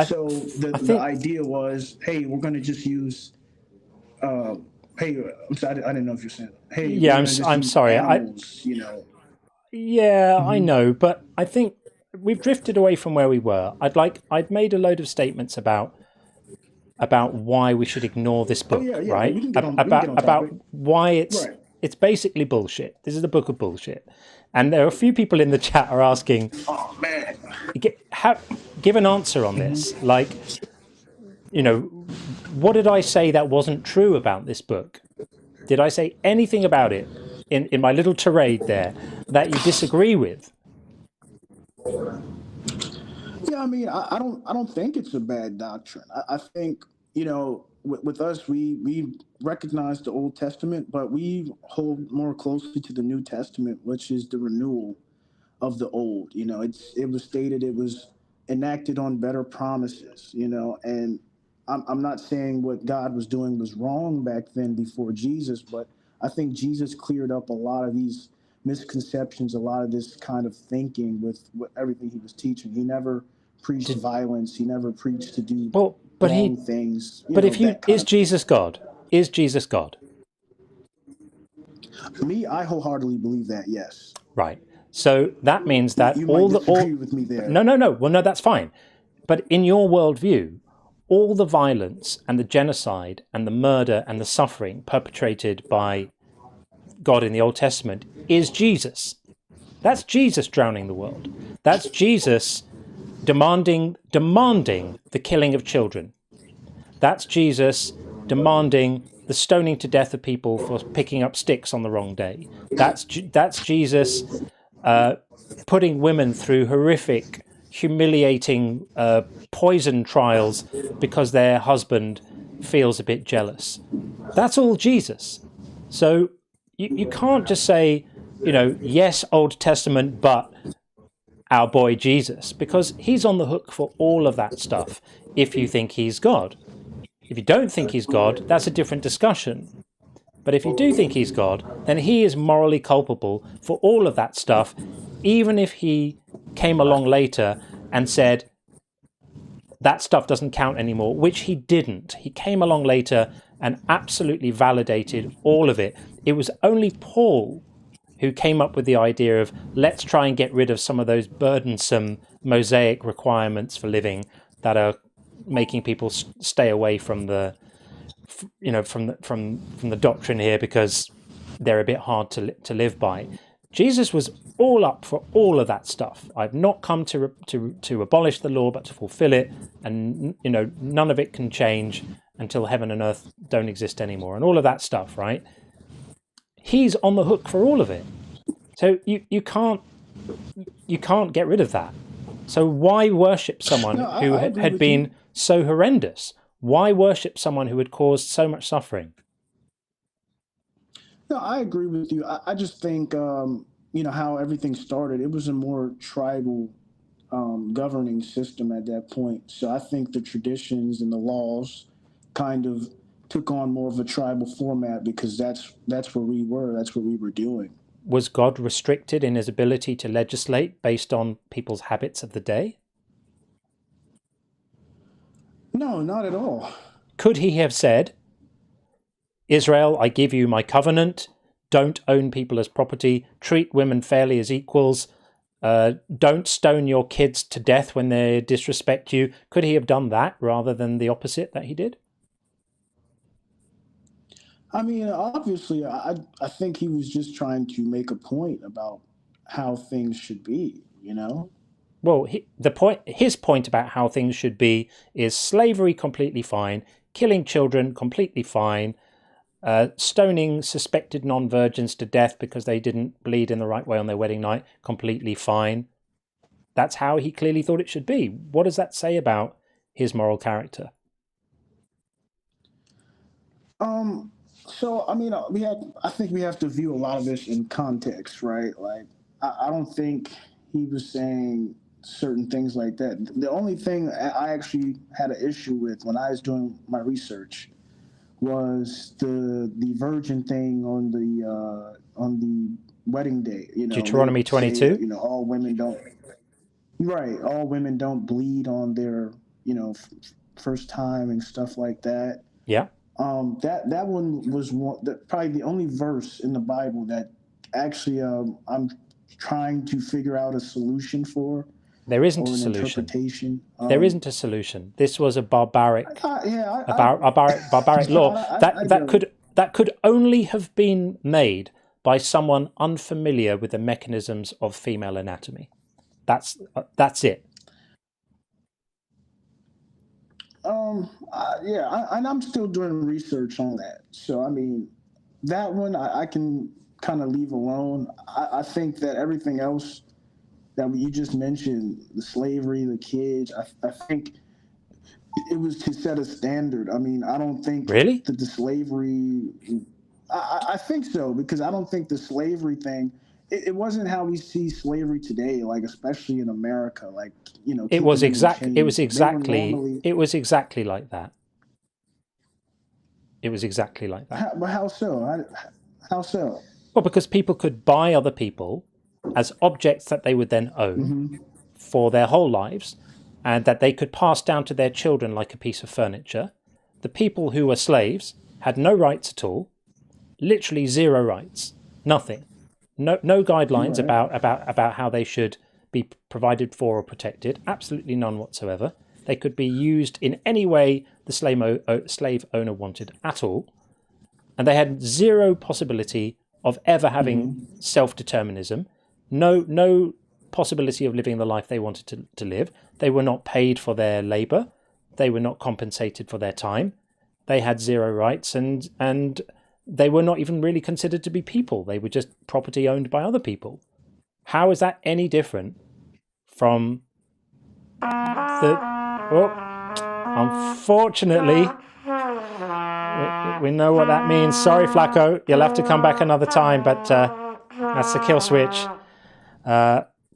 So the idea was, hey, we're going to just use, hey, I'm sorry, I didn't know if you're saying that. Hey, yeah, I'm sorry. Animals, Yeah, I know, but I think we've drifted away from where we were. I'd made a load of statements about why we should ignore this book, right? About why it's basically bullshit. This is a book of bullshit. And there are a few people in the chat are asking, oh man, give an answer on this. Like, what did I say that wasn't true about this book? Did I say anything about it in my little tirade there that you disagree with? Yeah, I mean, I don't think it's a bad doctrine. I think, with us, we recognize the Old Testament, but we hold more closely to the New Testament, which is the renewal of the old. It was stated, it was enacted on better promises, and I'm not saying what God was doing was wrong back then before Jesus, but I think Jesus cleared up a lot of these misconceptions, a lot of this kind of thinking with everything he was teaching. He never preached violence. He never preached to do wrong things. Is Jesus God? Is Jesus God? Me, I wholeheartedly believe that. Yes. Right. So that means that you might disagree with me there. No. Well, no, that's fine. But in your worldview, all the violence and the genocide and the murder and the suffering perpetrated by God in the Old Testament is Jesus. That's Jesus drowning the world. That's Jesus demanding the killing of children. That's Jesus demanding the stoning to death of people for picking up sticks on the wrong day. That's Jesus putting women through horrific, humiliating poison trials because their husband feels a bit jealous. That's all Jesus. So you can't just say, yes, Old Testament, but our boy Jesus, because he's on the hook for all of that stuff if you think he's God. If you don't think he's God, that's a different discussion. But if you do think he's God, then he is morally culpable for all of that stuff, even if he came along later and said, that stuff doesn't count anymore, which he didn't. He came along later and absolutely validated all of it. It was only Paul who came up with the idea of, let's try and get rid of some of those burdensome Mosaic requirements for living that are making people stay away from the, from the doctrine here, because they're a bit hard to live by. Jesus was all up for all of that stuff. I've not come to abolish the law, but to fulfill it, and none of it can change until heaven and earth don't exist anymore, and all of that stuff, right? He's on the hook for all of it. So you can't get rid of that. So why worship someone who had been so horrendous? Why worship someone who had caused so much suffering? No, I agree with you. I just think, how everything started, it was a more tribal governing system at that point. So I think the traditions and the laws kind of took on more of a tribal format, because that's where we were. That's what we were doing. Was God restricted in his ability to legislate based on people's habits of the day? No, not at all. Could he have said, Israel, I give you my covenant, don't own people as property, treat women fairly as equals, don't stone your kids to death when they disrespect you? Could he have done that rather than the opposite that he did? I mean, obviously, I think he was just trying to make a point about how things should be, Well, his point about how things should be is slavery completely fine, killing children completely fine, stoning suspected non-virgins to death because they didn't bleed in the right way on their wedding night, completely fine. That's how he clearly thought it should be. What does that say about his moral character? So, I mean, I think we have to view a lot of this in context, right? Like, I don't think he was saying certain things like that. The only thing I actually had an issue with when I was doing my research was the virgin thing on the wedding day. Deuteronomy 22. All women don't. Right, all women don't bleed on their first time and stuff like that. Yeah. That one was probably the only verse in the Bible that actually I'm trying to figure out a solution for. There isn't a solution. Interpretation. There isn't a solution. This was a barbaric, barbaric no, law that could only have been made by someone unfamiliar with the mechanisms of female anatomy. That's it. And I'm still doing research on that. So, I mean, that one I can kind of leave alone. I think that everything else that you just mentioned, the slavery, the kids, I think it was to set a standard. I mean, I don't think really that the slavery, I think so, because I don't think the slavery thing, it wasn't how we see slavery today, like especially in America, like it was exactly like that. It was exactly like that. But how so? How so? Well, because people could buy other people as objects that they would then own for their whole lives, and that they could pass down to their children like a piece of furniture. The people who were slaves had no rights at all, literally zero rights, nothing. No guidelines about how they should be provided for or protected. Absolutely none whatsoever. They could be used in any way the slave owner wanted at all. And they had zero possibility of ever having self-determinism. No possibility of living the life they wanted to live. They were not paid for their labor. They were not compensated for their time. They had zero rights, and they were not even really considered to be people. They were just property owned by other people. How is that any different from the... Well, unfortunately, We know what that means. Sorry, Flacco. You'll have to come back another time, but that's the kill switch.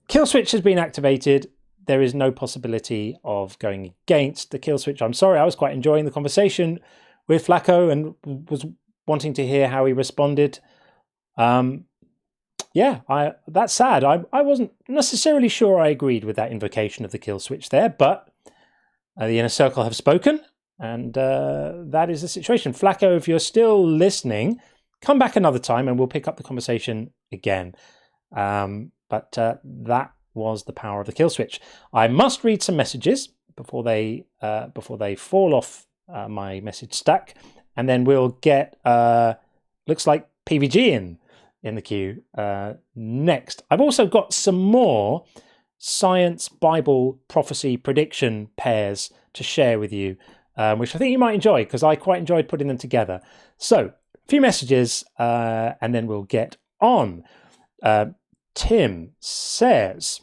Kill switch has been activated. There is no possibility of going against the kill switch. I'm sorry, I was quite enjoying the conversation with Flacco and was wanting to hear how he responded. That's sad. I wasn't necessarily sure I agreed with that invocation of the kill switch there, but the inner circle have spoken, and that is the situation. Flacco, if you're still listening, come back another time and we'll pick up the conversation again. But that was the power of the kill switch. I must read some messages before they fall off my message stack, and then we'll get looks like PVG in the queue next. I've also got some more science, Bible, prophecy, prediction pairs to share with you, which I think you might enjoy because I quite enjoyed putting them together. So, a few messages and then we'll get on. Tim says,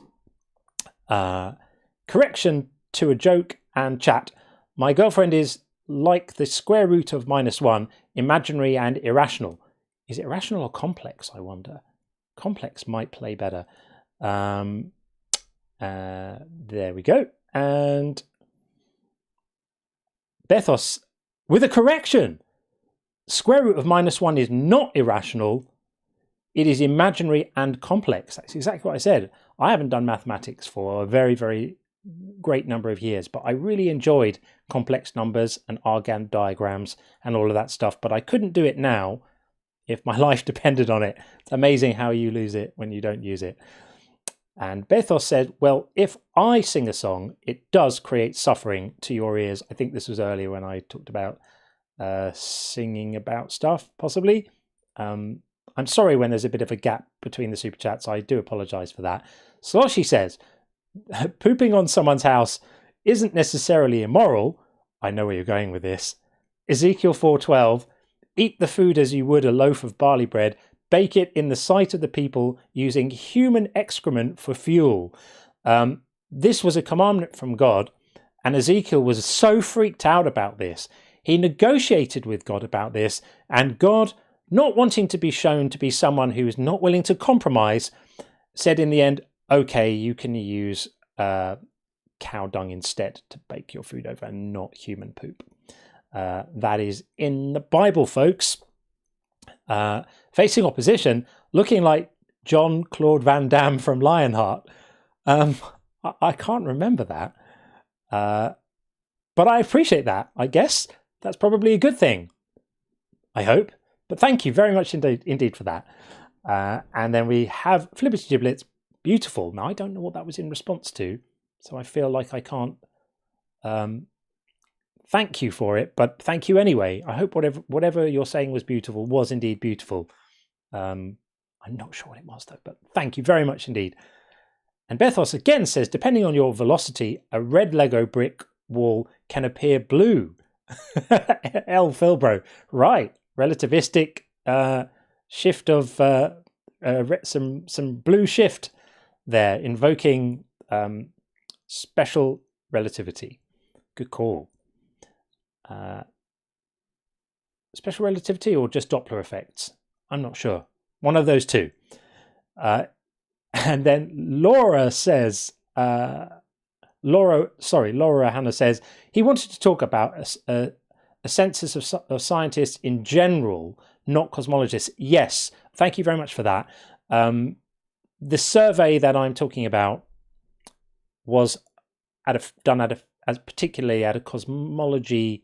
correction to a joke and chat. My girlfriend is like the square root of -1, imaginary and irrational. Is it irrational or complex, I wonder? Complex might play better. There we go. And Bethos, with a correction. Square root of -1 is not irrational. It is imaginary and complex. That's exactly what I said. I haven't done mathematics for a very, very great number of years, but I really enjoyed complex numbers and Argand diagrams and all of that stuff, but I couldn't do it now if my life depended on it. It's amazing how you lose it when you don't use it. And Bethos said, well, if I sing a song, it does create suffering to your ears. I think this was earlier when I talked about singing about stuff, possibly. I'm sorry when there's a bit of a gap between the super chats. I do apologize for that. Sloshy says, pooping on someone's house isn't necessarily immoral. I know where you're going with this. Ezekiel 4:12, eat the food as you would a loaf of barley bread, bake it in the sight of the people using human excrement for fuel. This was a commandment from God, and Ezekiel was so freaked out about this. He negotiated with God about this, and God, not wanting to be shown to be someone who is not willing to compromise, said in the end, okay, you can use cow dung instead to bake your food over, and not human poop. That is in the Bible, folks. Facing opposition, looking like John Claude Van Damme from Lionheart. I can't remember that. But I appreciate that. I guess that's probably a good thing. I hope. But thank you very much indeed for that. And then we have Flippity Giblets. Beautiful. Now, I don't know what that was in response to, so I feel like I can't thank you for it, but thank you anyway. I hope whatever you're saying was beautiful was indeed beautiful. I'm not sure what it was, though, but thank you very much indeed. And Bethos again says, depending on your velocity, a red Lego brick wall can appear blue. L. Philbro. Right. Relativistic shift of some blue shift there, invoking special relativity. Good call. Special relativity or just Doppler effects? I'm not sure. One of those two. And then Laura says, Laura Hannah says, he wanted to talk about a census of scientists in general, not cosmologists. Yes, thank you very much for that. The survey that I'm talking about was done particularly at a cosmology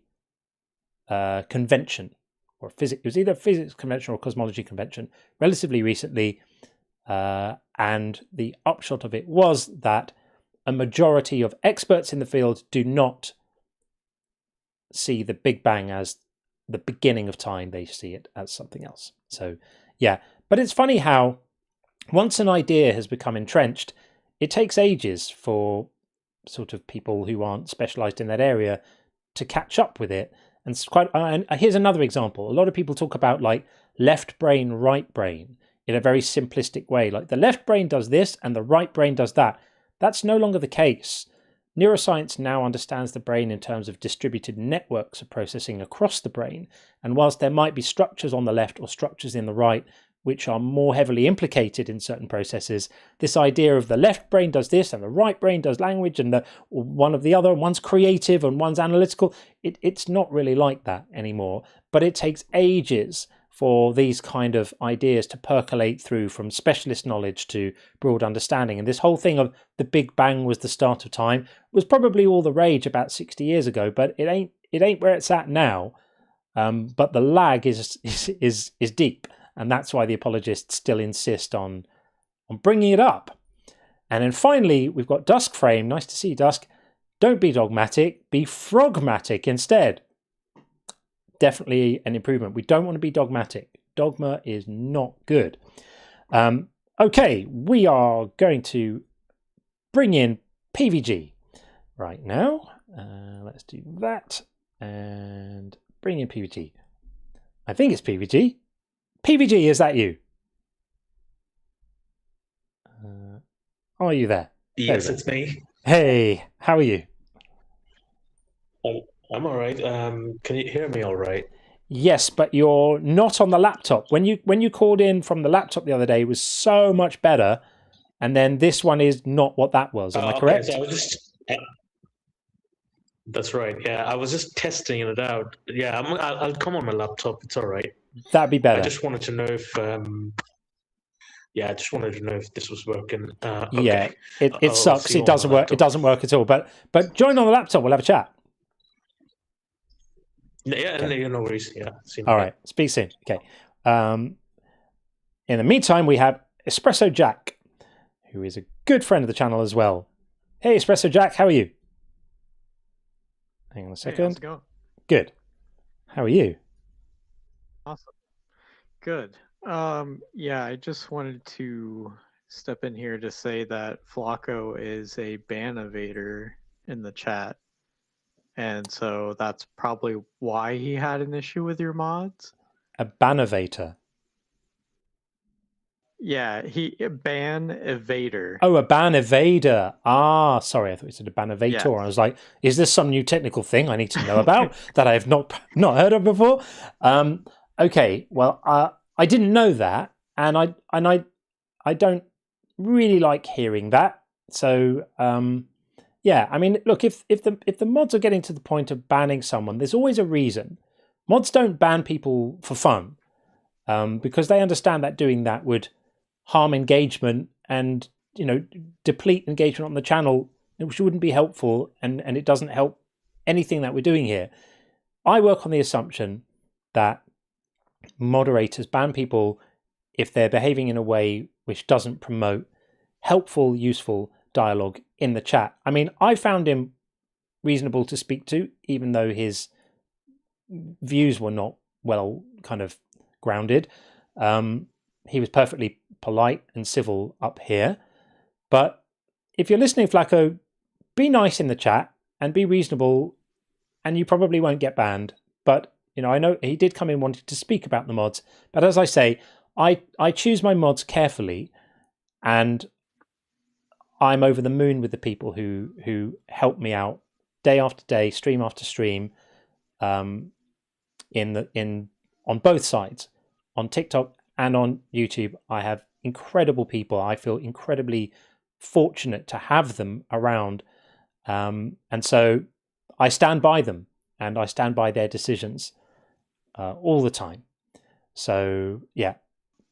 convention, or it was either a physics convention or a cosmology convention relatively recently, and the upshot of it was that a majority of experts in the field do not see the Big Bang as the beginning of time. They see it as something else. So yeah, but it's funny how once an idea has become entrenched, it takes ages for sort of people who aren't specialized in that area to catch up with it. And it's quite, and here's another example. A lot of people talk about like left brain, right brain in a very simplistic way. Like the left brain does this and the right brain does that. That's no longer the case. Neuroscience now understands the brain in terms of distributed networks of processing across the brain, and whilst there might be structures on the left or structures in the right which are more heavily implicated in certain processes, this idea of the left brain does this and the right brain does language and one of the other, one's creative and one's analytical, it's not really like that anymore. But it takes ages for these kind of ideas to percolate through from specialist knowledge to broad understanding. And this whole thing of the Big Bang was the start of time was probably all the rage about 60 years ago, but it ain't where it's at now. But the lag is deep. And that's why the apologists still insist on bringing it up. And then finally, we've got Dusk Frame. Nice to see you, Dusk. Don't be dogmatic, be frogmatic instead. Definitely an improvement. We don't want to be dogmatic. Dogma is not good. Okay, we are going to bring in PVG right now. Let's do that and bring in PVG. I think it's PVG. PVG, is that you? Are you there? Yes, it's me. Hey, how are you? I'm all right. Can you hear me all right? Yes, but you're not on the laptop. When you called in from the laptop the other day, it was so much better, and then this one is not what that was. Am I correct? Okay, so I was just. That's right. Yeah, I was just testing it out. Yeah, I'll come on my laptop. It's all right. That'd be better. I just wanted to know if. I just wanted to know if this was working. Okay. Yeah, it sucks. It doesn't work. It doesn't work at all. But join on the laptop. We'll have a chat. Yeah, Okay. no worries. Yeah. All right. Speak soon. Okay. In the meantime, we have Espresso Jack, who is a good friend of the channel as well. Hey, Espresso Jack, how are you? Hang on a second. Hey, how's it going? Good. How are you? Awesome. Good. Yeah, I just wanted to step in here to say that Flacco is a ban-evader in the chat. And so that's probably why he had an issue with your mods. A ban-evader. Yeah, ban-evader. Oh, a ban-evader. Ah, sorry, I thought you said a ban-evator. Yes. I was like, is this some new technical thing I need to know about that I have not heard of before? Okay, well, I didn't know that, and I don't really like hearing that. So yeah, I mean, look, if the mods are getting to the point of banning someone, there's always a reason. Mods don't ban people for fun, because they understand that doing that would harm engagement and, you know, deplete engagement on the channel, which wouldn't be helpful, and it doesn't help anything that we're doing here. I work on the assumption that moderators ban people if they're behaving in a way which doesn't promote helpful, useful dialogue in the chat. I mean, I found him reasonable to speak to, even though his views were not well kind of grounded. He was perfectly polite and civil up here. But if you're listening, Flacco, be nice in the chat and be reasonable, and you probably won't get banned. But, you know, I know he did come in wanting to speak about the mods. But as I say, I choose my mods carefully, and I'm over the moon with the people who help me out day after day, stream after stream, on both sides, on TikTok and on YouTube. I have incredible people. I feel incredibly fortunate to have them around, and so I stand by them and I stand by their decisions all the time. So yeah,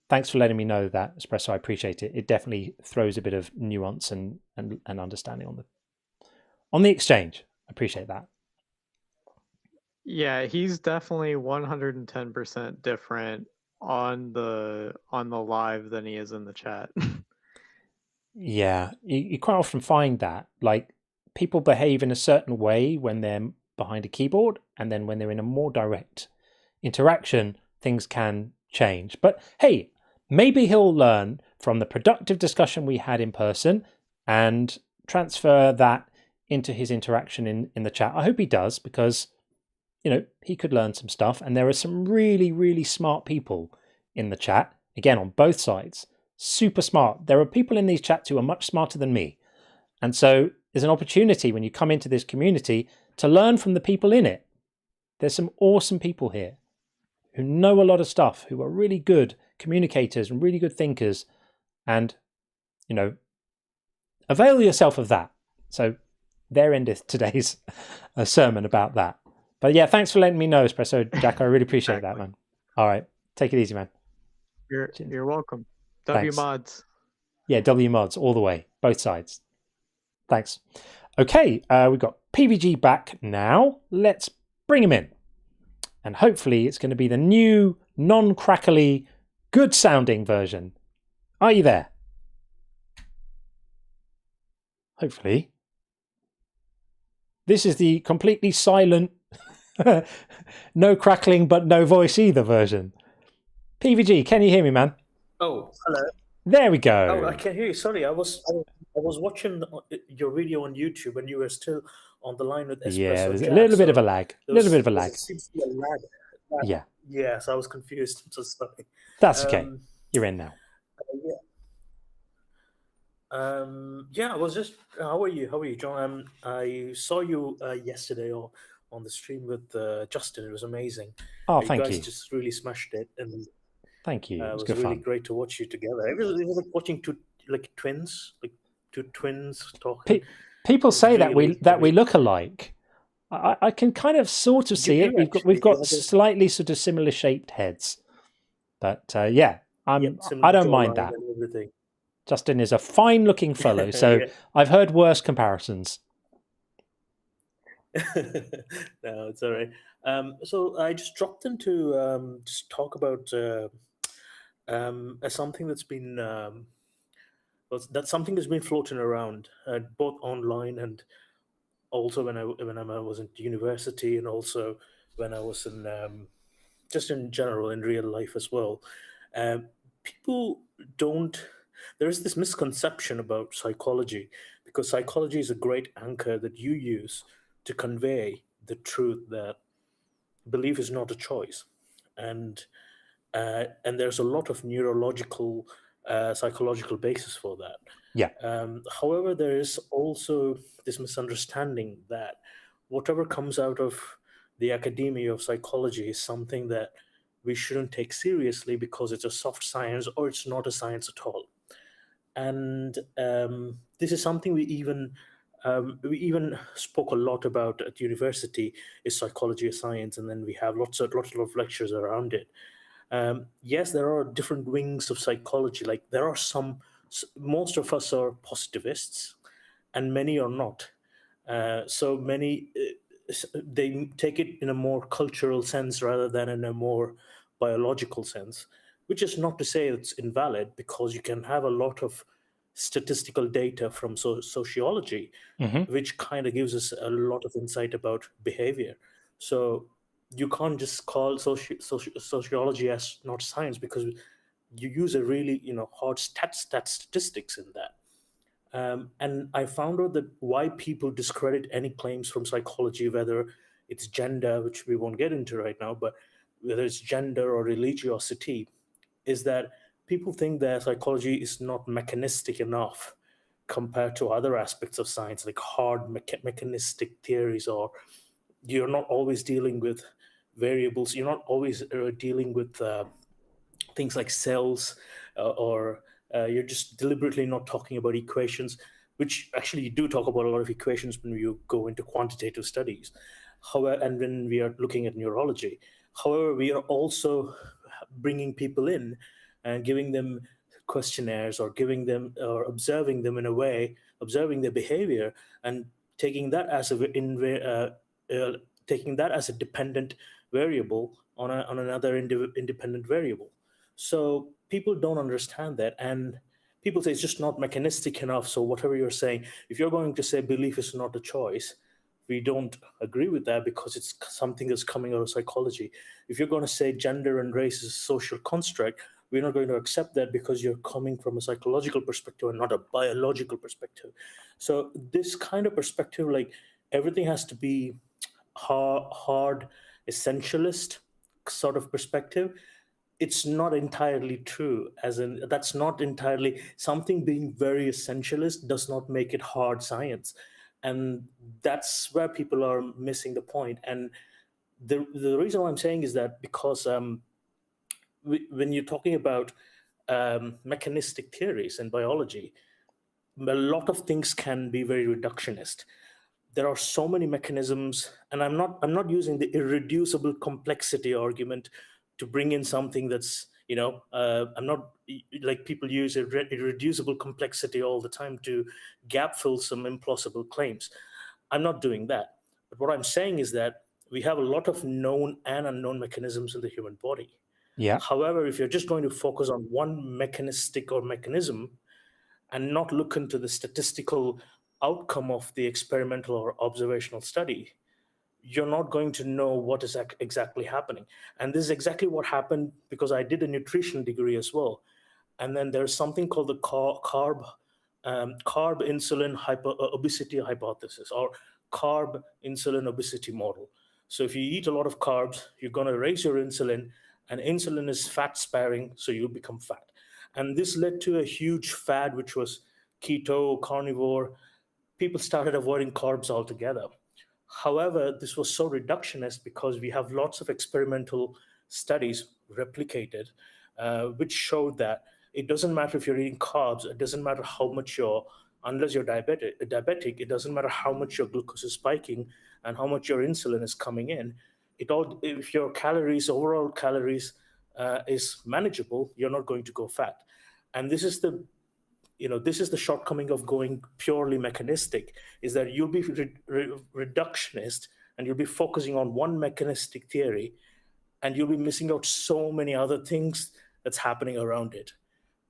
thanks for letting me know that, Espresso. I appreciate it. It definitely throws a bit of nuance and understanding on the exchange. I appreciate that. Yeah, he's definitely 110% different on the live than he is in the chat. Yeah, you quite often find that, like, people behave in a certain way when they're behind a keyboard, and then when they're in a more direct interaction, things can change. But hey, maybe he'll learn from the productive discussion we had in person and transfer that into his interaction in the chat. I hope he does, because, you know, he could learn some stuff, and there are some really, really smart people in the chat, again, on both sides. Super smart. There are people in these chats who are much smarter than me. And so there's an opportunity when you come into this community to learn from the people in it. There's some awesome people here who know a lot of stuff, who are really good communicators and really good thinkers. And, you know, avail yourself of that. So there endeth today's sermon about that. But yeah, thanks for letting me know, Espresso Jack. I really appreciate that, man. All right. Take it easy, man. You're welcome. Thanks. W-mods. Yeah, W-mods all the way. Both sides. Thanks. Okay, we've got PVG back now. Let's bring him in. And hopefully it's going to be the new, non-crackly, good-sounding version. Are you there? Hopefully. This is the completely silent, no crackling but no voice either version. PVG, can you hear me, man? Oh, hello. There we go. Oh, I can hear you. Sorry, I was watching your video on YouTube and you were still on the line with Espresso Yeah, there's Jack, a little bit so of a lag. A there little bit of a lag. It seems to be a lag. Yeah. Yeah, so I was confused. I'm so sorry. That's okay. You're in now. Yeah, I was just. How are you, John? I saw you yesterday on the stream with Justin. It was amazing. Oh, You thank guys you. just really smashed it, and Thank you. it It was was good really fun. great to watch you together. It was like watching two twins talking. People say that Really, we look alike. I can kind of sort of see do it. We've actually. got You have a- slightly sort of similar shaped heads, but yeah, I similar don't mind jawline that. and everything. Justin is a fine looking fellow, so Yeah. I've heard worse comparisons. No, it's all right. So I just dropped in to just talk about something that's been something that's been floating around both online and also when I was in university and also when I was in just in general in real life as well. People don't. There is this misconception about psychology because psychology is a great anchor that you use to convey the truth that belief is not a choice, and there's a lot of neurological, psychological basis for that. Yeah. However, there is also this misunderstanding that whatever comes out of the academia of psychology is something that we shouldn't take seriously because it's a soft science or it's not a science at all. And this is something we even spoke a lot about at university, is psychology a science, and then we have lots of lectures around it. Yes, there are different wings of psychology. Like there are most of us are positivists, and many are not. So many they take it in a more cultural sense rather than in a more biological sense, which is not to say it's invalid, because you can have a lot of statistical data from sociology, which kind of gives us a lot of insight about behavior. So you can't just call sociology as not science, because you use a really hard statistics in that. And I found out that why people discredit any claims from psychology, whether it's gender, which we won't get into right now, but whether it's gender or religiosity, is that people think that psychology is not mechanistic enough compared to other aspects of science, like hard mechanistic theories, or you're not always dealing with variables, you're not always dealing with things like cells, or you're just deliberately not talking about equations, which actually you do talk about a lot of equations when you go into quantitative studies. However, and when we are looking at neurology, however, we are also bringing people in and giving them questionnaires, or giving them or observing them in a way, observing their behavior, and taking that as a dependent variable on another independent variable. So people don't understand that, and people say it's just not mechanistic enough. So whatever you're saying, if you're going to say belief is not a choice, we don't agree with that, because it's something that's coming out of psychology. If you're going to say gender and race is a social construct, we're not going to accept that, because you're coming from a psychological perspective and not a biological perspective. So this kind of perspective, like everything has to be hard essentialist sort of perspective, it's not entirely true. As in, that's not entirely something. Being very essentialist does not make it hard science. And that's where people are missing the point. And the reason why I'm saying is that because when you're talking about mechanistic theories in biology, a lot of things can be very reductionist. There are so many mechanisms, and I'm not using the irreducible complexity argument to bring in something that's, I'm not, like people use irreducible complexity all the time to gap fill some implausible claims. I'm not doing that. But what I'm saying is that we have a lot of known and unknown mechanisms in the human body. Yeah. However, if you're just going to focus on one mechanistic or mechanism and not look into the statistical outcome of the experimental or observational study, you're not going to know what is exactly happening. And this is exactly what happened because I did a nutrition degree as well. And then there's something called the carb insulin obesity hypothesis, or carb insulin obesity model. So if you eat a lot of carbs, you're going to raise your insulin, and insulin is fat sparing, so you'll become fat. And this led to a huge fad, which was keto, carnivore. People started avoiding carbs altogether. However, this was so reductionist because we have lots of experimental studies replicated, which showed that it doesn't matter if you're eating carbs, it doesn't matter how much unless you're diabetic, it doesn't matter how much your glucose is spiking and how much your insulin is coming in. If your overall calories is manageable, you're not going to go fat. And this is the shortcoming of going purely mechanistic, is that you'll be reductionist and you'll be focusing on one mechanistic theory, and you'll be missing out so many other things that's happening around it.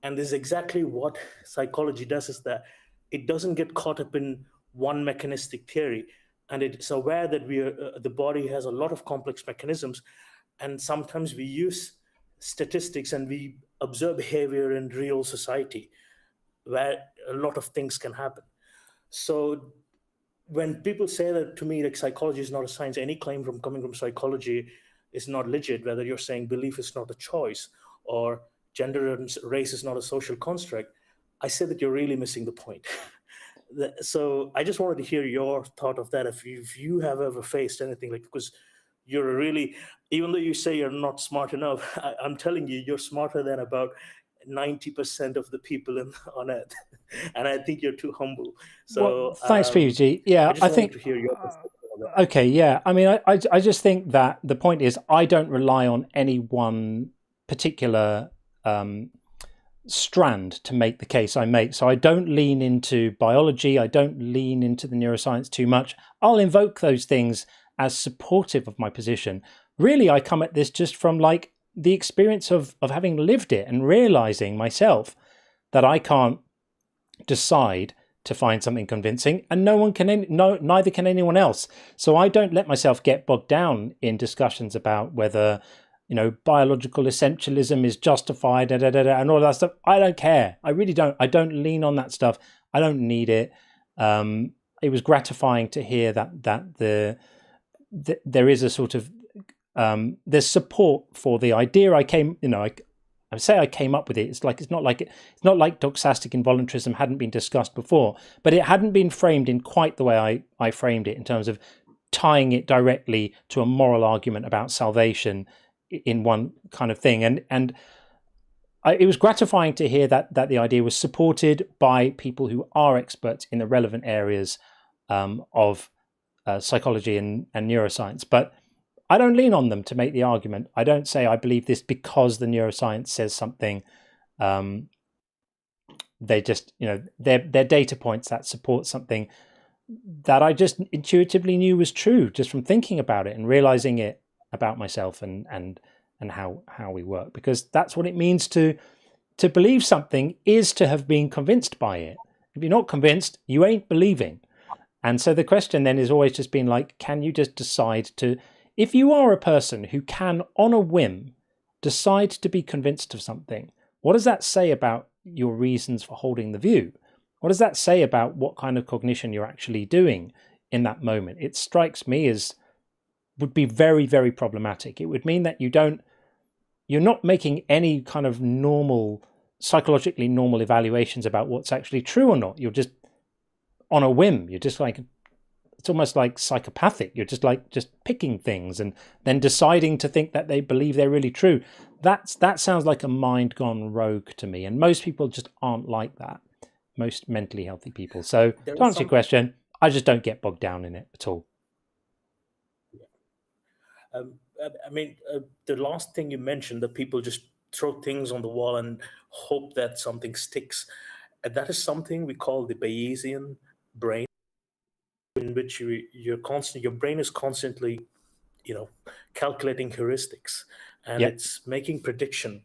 And this is exactly what psychology does, is that it doesn't get caught up in one mechanistic theory, and it's aware that the body has a lot of complex mechanisms, and sometimes we use statistics and we observe behavior in real society where a lot of things can happen. So when people say that to me, like psychology is not a science, any claim coming from psychology is not legit, whether you're saying belief is not a choice or gender and race is not a social construct, I say that you're really missing the point. So I just wanted to hear your thought of that, if you have ever faced anything like, because you're really, even though you say you're not smart enough, I'm telling you, you're smarter than about 90% of the people on Earth, and I think you're too humble. So well, thanks, PUG. Yeah, I think. To hear your perspective on that. Okay, yeah. I mean, I just think that the point is I don't rely on any one particular strand to make the case I make. So I don't lean into biology. I don't lean into the neuroscience too much. I'll invoke those things as supportive of my position. Really, I come at this just from like the experience of having lived it and realizing myself that I can't decide to find something convincing, and neither can anyone else. So I don't let myself get bogged down in discussions about whether biological essentialism is justified, and all that stuff. I don't care. I really don't. I don't lean on that stuff. I don't need it. It was gratifying to hear that there is a sort of there's support for the idea. I say I came up with it. It's not like doxastic involuntarism hadn't been discussed before, but it hadn't been framed in quite the way I framed it, in terms of tying it directly to a moral argument about salvation in one kind of thing. And it was gratifying to hear that the idea was supported by people who are experts in the relevant areas of psychology and neuroscience. But I don't lean on them to make the argument. I don't say I believe this because the neuroscience says something. They just, they're data points that support something that I just intuitively knew was true just from thinking about it and realizing it about myself and how we work. Because that's what it means to believe something, is to have been convinced by it. If you're not convinced, you ain't believing. And so the question then is always just been like, can you just decide to, if you are a person who can, on a whim, decide to be convinced of something, what does that say about your reasons for holding the view? What does that say about what kind of cognition you're actually doing in that moment? It strikes me as would be very, very problematic. It would mean that you're not making any kind of psychologically normal evaluations about what's actually true or not. You're just on a whim. You're just like almost like psychopathic. You're just picking things and then deciding to think that they believe they're really true. That sounds like a mind gone rogue to me, and most people just aren't like that. Most mentally healthy people. So to answer your question, I just don't get bogged down in it at all. I mean, the last thing you mentioned, that people just throw things on the wall and hope that something sticks. That is something we call the Bayesian brain, in which your brain is constantly, calculating heuristics, and it's making prediction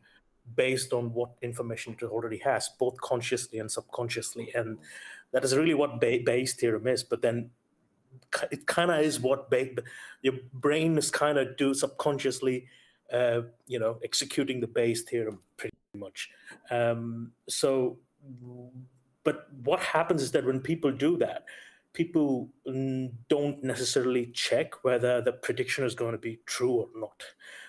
based on what information it already has, both consciously and subconsciously. And that is really what Bayes' theorem is. But then it kind of is what your brain is kind of do subconsciously, executing the Bayes' theorem pretty much. But what happens is that when people do that, people don't necessarily check whether the prediction is going to be true or not,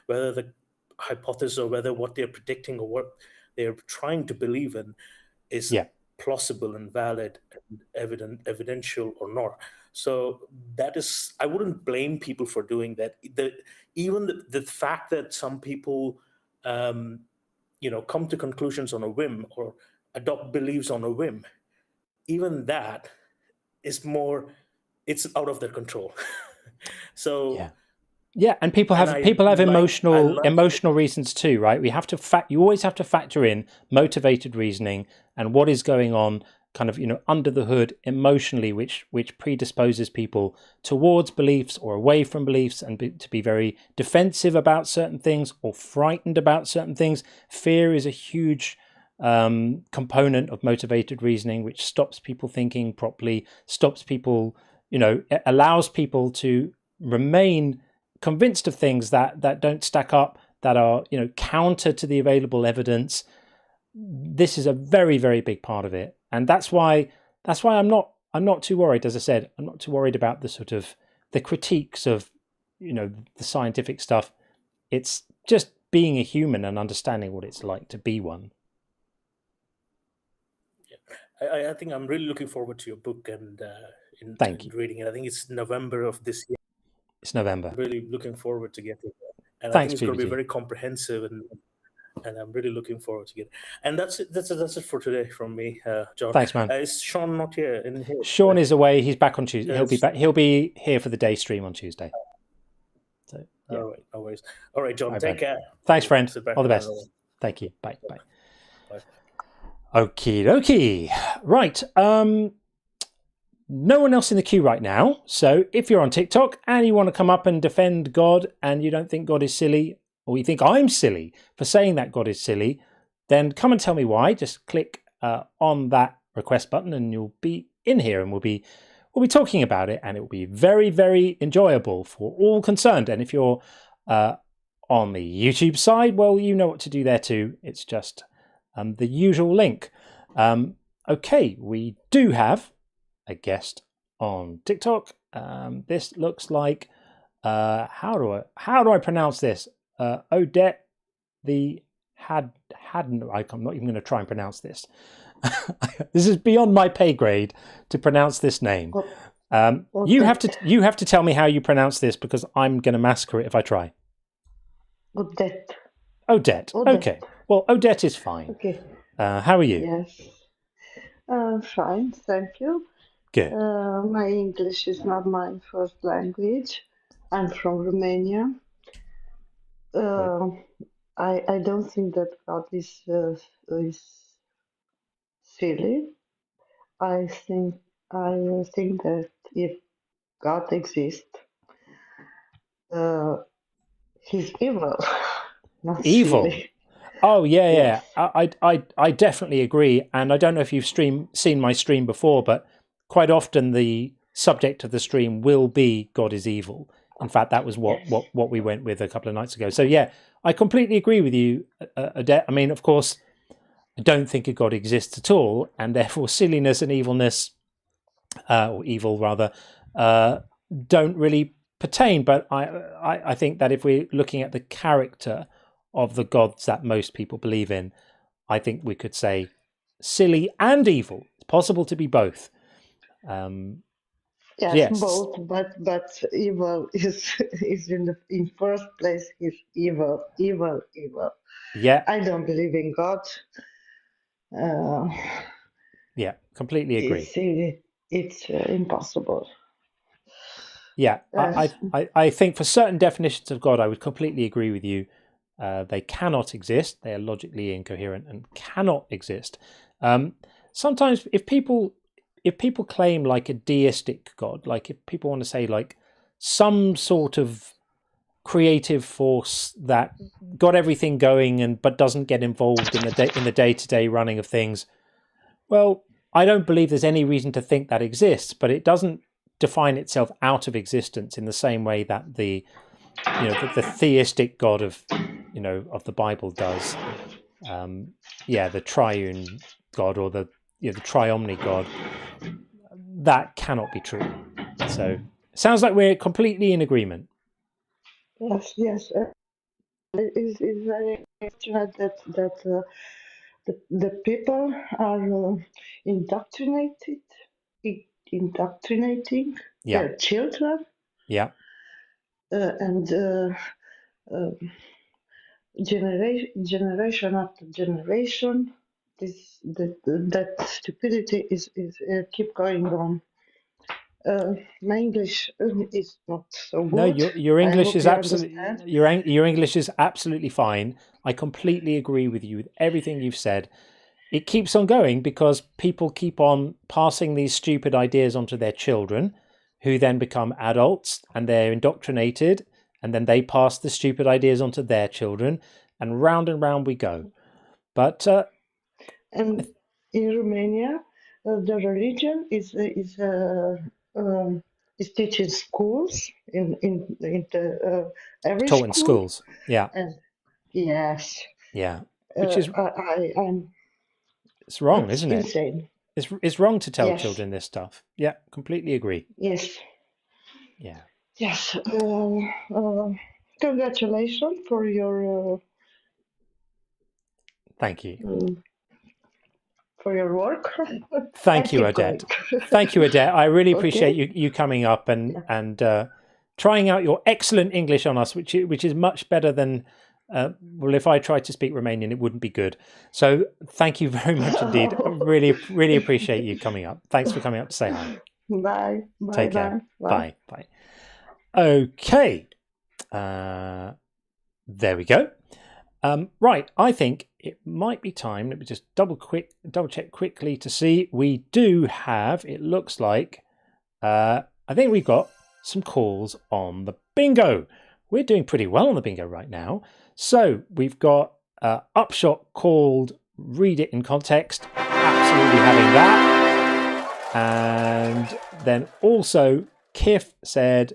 whether the hypothesis or whether what they're predicting or what they're trying to believe in is plausible and valid and evidential or not. So that is, I wouldn't blame people for doing that. Even the fact that some people, come to conclusions on a whim or adopt beliefs on a whim, even that is it's out of their control. So and people have emotional reasons too, right? We have to you always have to factor in motivated reasoning and what is going on kind of, under the hood emotionally, which predisposes people towards beliefs or away from beliefs, and to be very defensive about certain things or frightened about certain things. Fear is a huge component of motivated reasoning, which stops people thinking properly, stops people, it allows people to remain convinced of things that don't stack up, that are, counter to the available evidence. This is a very, very big part of it. And that's why I'm not too worried. As I said, I'm not too worried about the sort of the critiques of, the scientific stuff. It's just being a human and understanding what it's like to be one. I think I'm really looking forward to your book and Thank you. reading it. I think it's November of this year. It's November. I'm really looking forward to getting it. And Thanks, I think it's going to be PVG. very comprehensive, and I'm really looking forward to get it. And that's it for today from me, John. Thanks, man. Is Sean not here? Sean is away. He's back on Tuesday. He'll be back. He'll be here for the day stream on Tuesday. So, yeah. All right, no worries. All right, John, All right, take man. care. Thanks, friend. Sit back All the and best. have a- Thank you. Bye. Bye. Bye. Okie dokie. Right. No one else in the queue right now. So if you're on TikTok and you want to come up and defend God and you don't think God is silly, or you think I'm silly for saying that God is silly, then come and tell me why. Just click on that request button and you'll be in here, and we'll be talking about it, and it will be very, very enjoyable for all concerned. And if you're on the YouTube side, well, you know what to do there too. It's just the usual link. Okay, we do have a guest on TikTok. This looks like how do I pronounce this? Odette the I'm not even going to try and pronounce this. This is beyond my pay grade to pronounce this name. You have to tell me how you pronounce this, because I'm going to massacre it if I try. Odette. Odette. Okay. Well, Odette is fine. Okay. How are you? Yes. Fine, thank you. Good. My English is not my first language. I'm from Romania. I don't think that God is silly. I think that if God exists, he's evil. Not Evil. silly. Oh yeah, Yes. yeah. I definitely agree, and I don't know if you've seen my stream before, but quite often the subject of the stream will be God is evil. In fact, that was what we went with a couple of nights ago. So yeah, I completely agree with you, Odette. I mean, of course, I don't think a God exists at all, and therefore silliness and evilness, or evil rather, don't really pertain. But I think that if we're looking at the character of the gods that most people believe in, I think we could say silly and evil. It's possible to be both. Yes, Yes. both, but evil is in first place is evil. Yeah. I don't believe in God. Yeah, completely agree. It's impossible. Yeah, Yes. I think for certain definitions of God, I would completely agree with you. They cannot exist. They are logically incoherent and cannot exist. Sometimes, if people claim like a deistic God, like if people want to say like some sort of creative force that got everything going but doesn't get involved in the day-to-day running of things, well, I don't believe there's any reason to think that exists, but it doesn't define itself out of existence in the same way that the theistic God of the Bible does. The triune God or the triomni God, that cannot be true. So sounds like we're completely in agreement. Yes. It's very fortunate that the people are indoctrinating their children. Yeah. And generation after generation, that stupidity is keep going on. My English is not so good. No, your English is absolutely understand. your English is absolutely fine. I completely agree with you with everything you've said. It keeps on going because people keep on passing these stupid ideas onto their children, who then become adults and they're indoctrinated, and then they pass the stupid ideas onto their children, and round we go. But and in Romania, the religion is teaching schools in the every taught in school. schools, yeah, Yes. yeah, which is I'm. It's wrong, That's isn't it? insane. It's wrong to tell Yes. children this stuff. Yeah, completely agree. Yes. Yeah. Yes. Congratulations for your. Thank you. For your work. Thank you, Odette. Thank you, Odette. I really appreciate you coming up and trying out your excellent English on us, which is much better than. If I tried to speak Romanian, it wouldn't be good. So thank you very much indeed. I really appreciate you coming up. Thanks for coming up to say hi. Bye. Take care. Bye. Okay. There we go. Right. I think it might be time. Let me just double check quickly to see. We do have. It looks like. I think we've got some calls on the bingo. We're doing pretty well on the bingo right now. So we've got Upshot called Read It in Context. Absolutely having that. And then also Kif said,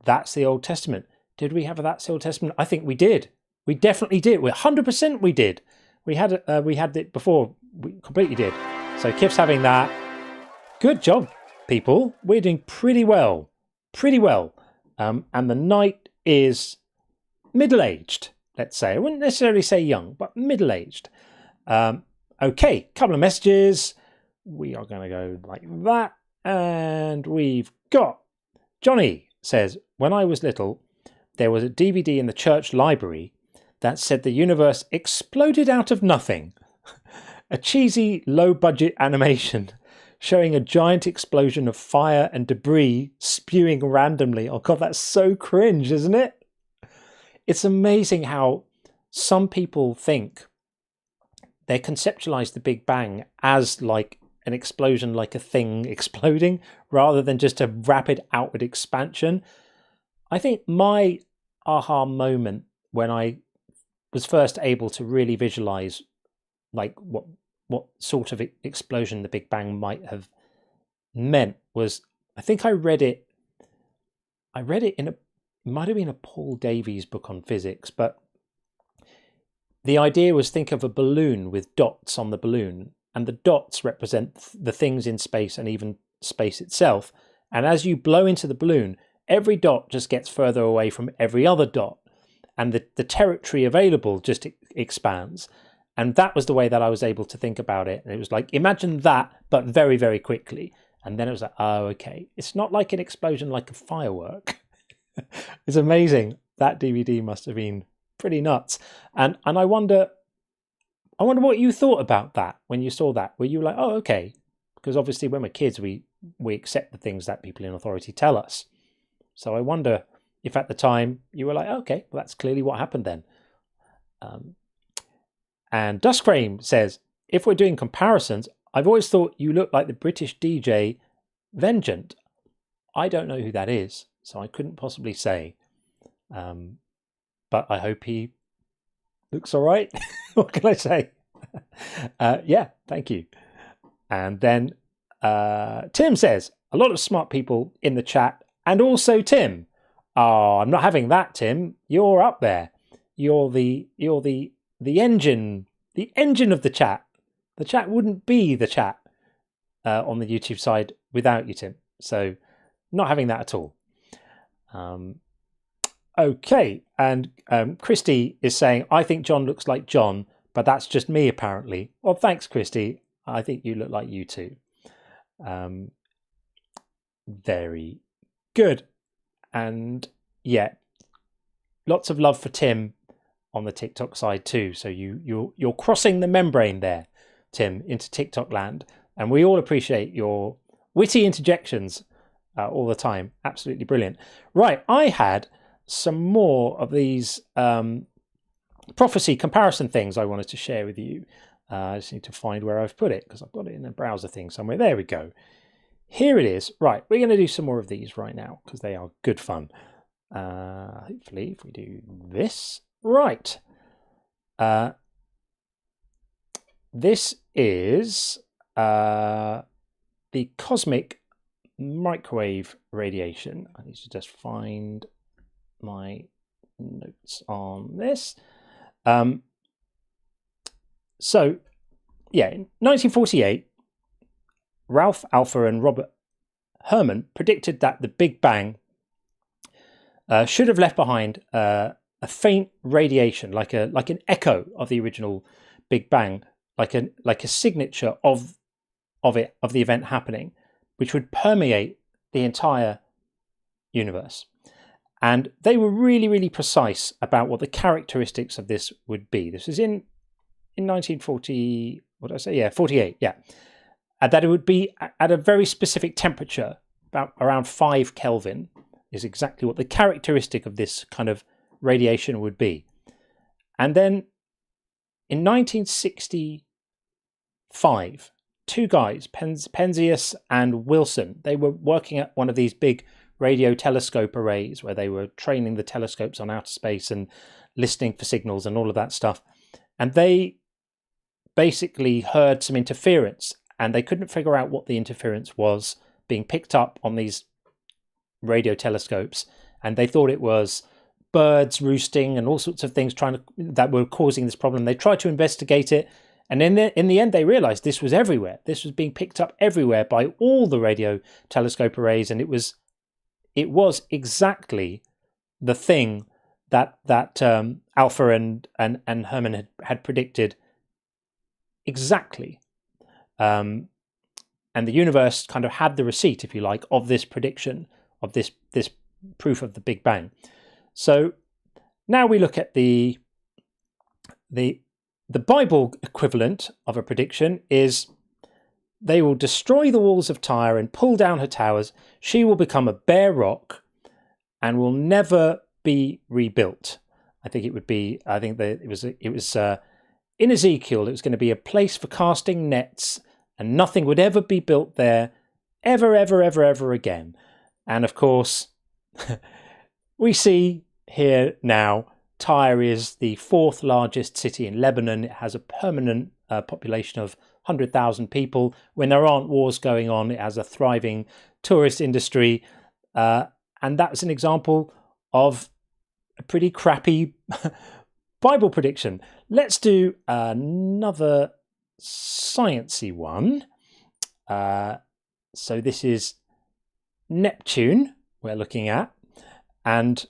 that's the Old Testament. Did we have a That's the Old Testament? I think we did. We definitely did. 100% we did. We had it before. We completely did. So Kif's having that. Good job, people. We're doing pretty well. And the knight is middle-aged, let's say. I wouldn't necessarily say young, but middle-aged. Okay, couple of messages. We are going to go like that. And we've got Johnny says, when I was little, there was a DVD in the church library that said the universe exploded out of nothing. A cheesy, low-budget animation showing a giant explosion of fire and debris spewing randomly. Oh God, that's so cringe, isn't it? It's amazing how some people think they conceptualize the Big Bang as like an explosion, like a thing exploding, rather than just a rapid outward expansion. I think my aha moment when I was first able to really visualize like what sort of explosion the Big Bang might have meant was, I think I read it in it might have been a Paul Davies book on physics, but the idea was, think of a balloon with dots on the balloon, and the dots represent the things in space and even space itself. And as you blow into the balloon, every dot just gets further away from every other dot, and the territory available just expands. And that was the way that I was able to think about it. And it was like, imagine that, but very, very quickly. And then it was like, oh, okay. It's not like an explosion like a firework. It's amazing. That DVD must have been pretty nuts. And I wonder what you thought about that when you saw that. Were you like, oh, okay? Because obviously when we're kids, we accept the things that people in authority tell us. So I wonder if at the time you were like, okay, well, that's clearly what happened then. And Duskframe says, if we're doing comparisons, I've always thought you look like the British DJ Vengeant. I don't know who that is, so I couldn't possibly say. But I hope he looks all right. What can I say? Yeah, thank you. And then Tim says, a lot of smart people in the chat, and also Tim. Oh, I'm not having that, Tim. You're up there. You're the engine of the chat. The chat wouldn't be the chat on the YouTube side without you, Tim. So not having that at all. Okay, and Christy is saying, I think John looks like John, but that's just me apparently. Well, thanks, Christy. I think you look like you too. Very good. And yeah, lots of love for Tim on the TikTok side too. So you're crossing the membrane there, Tim, into TikTok land, and we all appreciate your witty interjections all the time. Absolutely brilliant. Right, I had some more of these prophecy comparison things I wanted to share with you. I just need to find where I've put it because I've got it in a browser thing somewhere. There we go. Here it is. Right, we're going to do some more of these right now because they are good fun. Hopefully, if we do this right. This is the cosmic microwave radiation. I need to just find my notes on this. So, yeah, in 1948, Ralph Alpha and Robert Herman predicted that the Big Bang should have left behind a faint radiation, like an echo of the original Big Bang, like a signature of the event happening, which would permeate the entire universe. And they were really, really precise about what the characteristics of this would be. This was in 1940. What did I say? Yeah, 48. Yeah, and that it would be at a very specific temperature, about around 5 Kelvin, is exactly what the characteristic of this kind of radiation would be. And then in 1965, two guys, Penzias and Wilson, they were working at one of these big radio telescope arrays where they were training the telescopes on outer space and listening for signals and all of that stuff. And they basically heard some interference, and they couldn't figure out what the interference was being picked up on these radio telescopes, and they thought it was birds roosting and all sorts of things that were causing this problem. They tried to investigate it, and in the end they realized this was everywhere. This was being picked up everywhere by all the radio telescope arrays, and it was exactly the thing that Alpha and Herman had predicted exactly. And the universe kind of had the receipt, if you like, of this prediction, of this proof of the Big Bang. So now we look at the Bible equivalent of a prediction is, they will destroy the walls of Tyre and pull down her towers. She will become a bare rock and will never be rebuilt. I think it was in Ezekiel, it was going to be a place for casting nets, and nothing would ever be built there ever, ever, ever, ever again. And of course, we see here now, Tyre is the 4th largest city in Lebanon. It has a permanent population of 100,000 people. When there aren't wars going on, it has a thriving tourist industry. And that's an example of a pretty crappy Bible prediction. Let's do another sciencey one. So this is Neptune we're looking at. And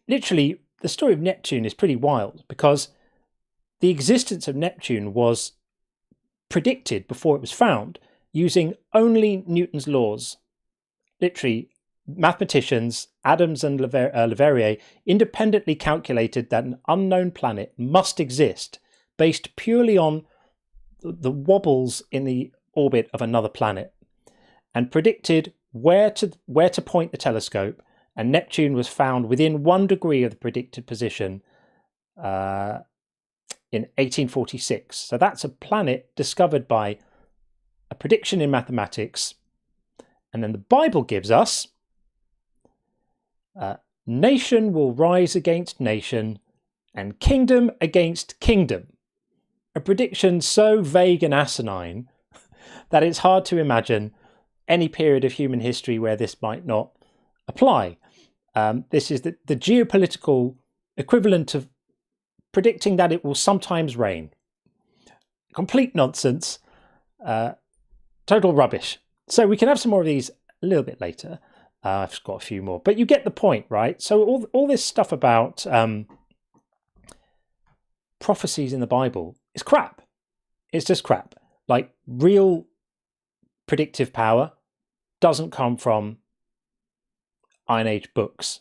literally, the story of Neptune is pretty wild, because the existence of Neptune was predicted before it was found using only Newton's laws. Literally, mathematicians Adams and Leverrier independently calculated that an unknown planet must exist based purely on the wobbles in the orbit of another planet, and predicted where to point the telescope, and Neptune was found within 1 degree of the predicted position in 1846. So that's a planet discovered by a prediction in mathematics. And then the Bible gives us, nation will rise against nation and kingdom against kingdom. A prediction so vague and asinine that it's hard to imagine any period of human history where this might not apply. This is the geopolitical equivalent of predicting that it will sometimes rain. Complete nonsense. Total rubbish. So we can have some more of these a little bit later. I've got a few more, but you get the point, right? So all this stuff about prophecies in the Bible is crap. It's just crap. Like, real predictive power doesn't come from Iron Age books.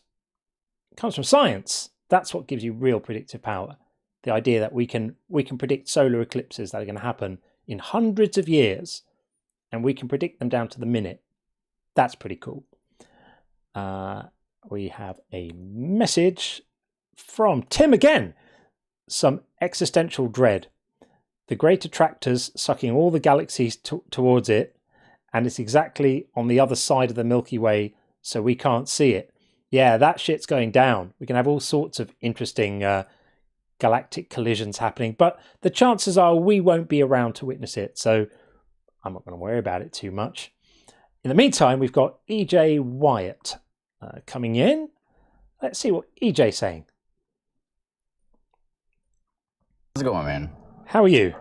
It comes from science. That's what gives you real predictive power. The idea that we can predict solar eclipses that are going to happen in hundreds of years, and we can predict them down to the minute. That's pretty cool. We have a message from Tim again. Some existential dread. The great attractors sucking all the galaxies towards it, and it's exactly on the other side of the Milky Way, so we can't see it. Yeah, that shit's going down. We can have all sorts of interesting galactic collisions happening, but the chances are we won't be around to witness it, so I'm not going to worry about it too much. In the meantime, we've got EJ Wyatt coming in. Let's see what EJ's saying. How's it going, man? How are you?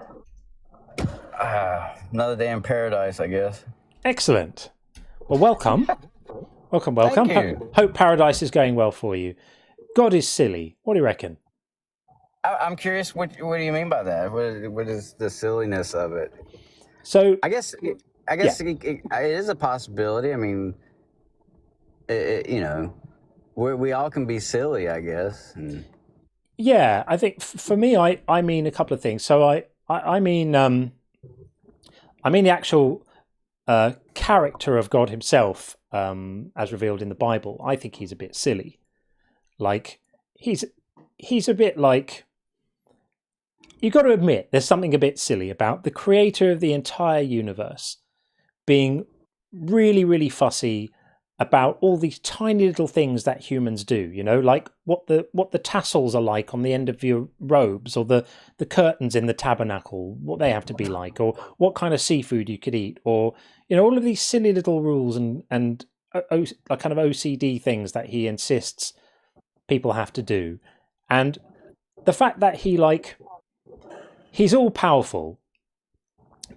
Another day in paradise, I guess. Excellent. Well, welcome. Welcome. Thank you. Hope paradise is going well for you. God is silly. What do you reckon? I'm curious, what do you mean by that? What is the silliness of it? So I guess it is a possibility. I mean, we all can be silly, I guess. And... Yeah, I think for me, I mean a couple of things. So I mean the actual character of God himself, as revealed in the Bible. I think he's a bit silly. Like, he's a bit like, you've got to admit there's something a bit silly about the creator of the entire universe being really, really fussy about all these tiny little things that humans do, like what the tassels are like on the end of your robes, or the curtains in the tabernacle, what they have to be like, or what kind of seafood you could eat, or all of these silly little rules and like kind of OCD things that he insists people have to do. And the fact that he's all powerful,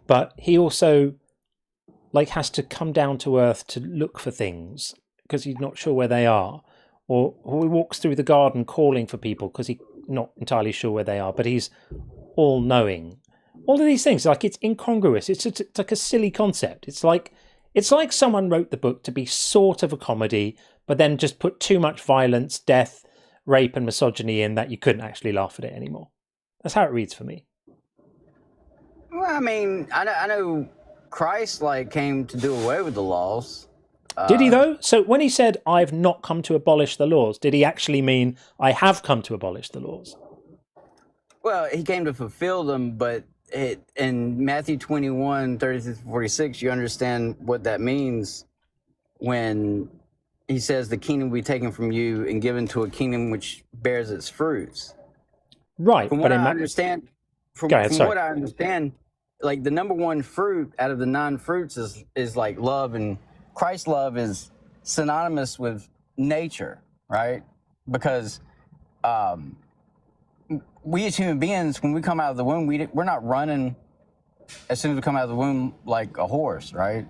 but he also has to come down to earth to look for things because he's not sure where they are, or he walks through the garden calling for people because he's not entirely sure where they are, but he's all knowing. All of these things, it's incongruous. It's like a silly concept. It's like someone wrote the book to be sort of a comedy, but then just put too much violence, death, rape, and misogyny in that you couldn't actually laugh at it anymore. That's how it reads for me. Well, I mean, I know Christ came to do away with the laws. Did he though? So when he said, "I've not come to abolish the laws," did he actually mean, "I have come to abolish the laws"? Well, he came to fulfill them, but in Matthew 21, 33-46, you understand what that means when he says the kingdom will be taken from you and given to a kingdom which bears its fruits. Right. From what I understand, the number one fruit out of the 9 fruits is like love, and Christ's love is synonymous with nature, right? Because we as human beings, when we come out of the womb, we're not running as soon as we come out of the womb like a horse, right?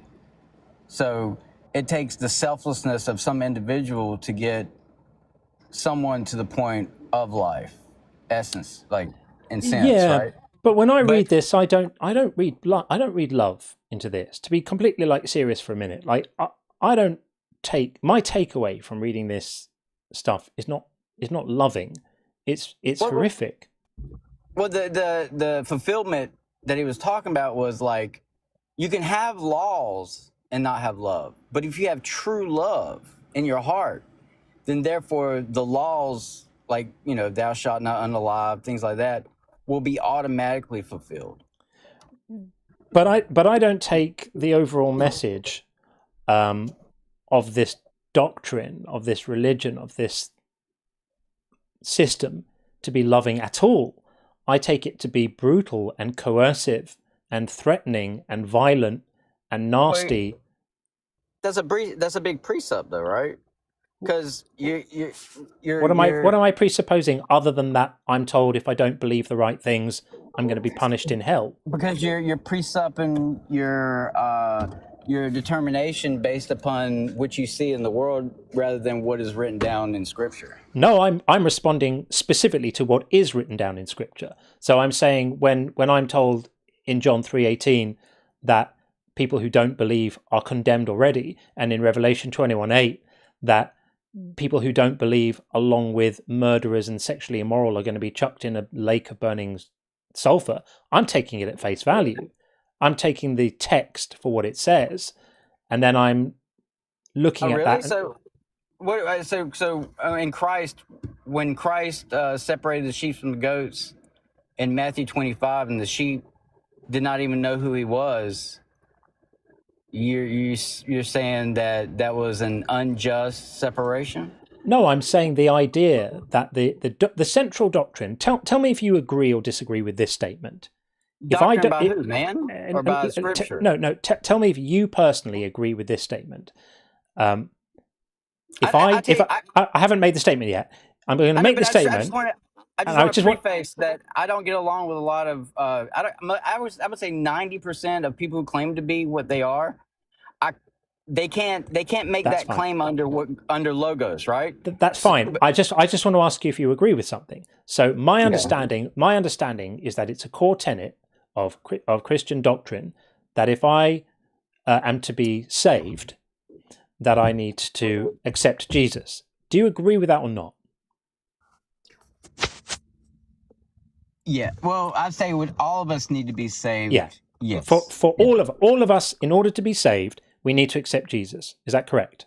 So it takes the selflessness of some individual to get someone to the point of life, essence, in sense, right? But when I read this, I don't read love into this. To be completely like serious for a minute, like I don't take my takeaway from reading this stuff is not loving. It's horrific. Well, the fulfillment that he was talking about was like, you can have laws and not have love, but if you have true love in your heart, then therefore the laws, like, you know, thou shalt not unalive, things like that, will be automatically fulfilled. But I don't take the overall message of this doctrine, of this religion, of this system to be loving at all. I take it to be brutal and coercive and threatening and violent and nasty. Wait, that's a big precept, though, right? Because you're what am I presupposing other than that I'm told if I don't believe the right things, I'm going to be punished in hell? Because you're presupposing your determination based upon what you see in the world rather than what is written down in Scripture. No, I'm responding specifically to what is written down in Scripture. So I'm saying when I'm told in John 3:18 that people who don't believe are condemned already, and in Revelation 21:8 that people who don't believe, along with murderers and sexually immoral, are going to be chucked in a lake of burning sulfur, I'm taking it at face value. I'm taking the text for what it says, and then I'm looking at that. So, in Christ, when Christ separated the sheep from the goats in Matthew 25, and the sheep did not even know who he was, you're saying that was an unjust separation? No, I'm saying the idea that the central doctrine. Tell me if you agree or disagree with this statement. Doctrine by who, man? Or by Scripture? Tell me if you personally agree with this statement. I haven't made the statement yet. I'm going to make the statement. I just want to preface that I don't get along with a lot of. I would say 90% of people who claim to be what they are. They can't make that claim under logos, right? That's fine. I just want to ask you if you agree with something. So my understanding is that it's a core tenet of Christian doctrine that if I am to be saved, that I need to accept Jesus. Do you agree with that or not? Yeah. Well, I'd say all of us need to be saved. Yeah. Yes. For all of us, in order to be saved, we need to accept Jesus. Is that correct?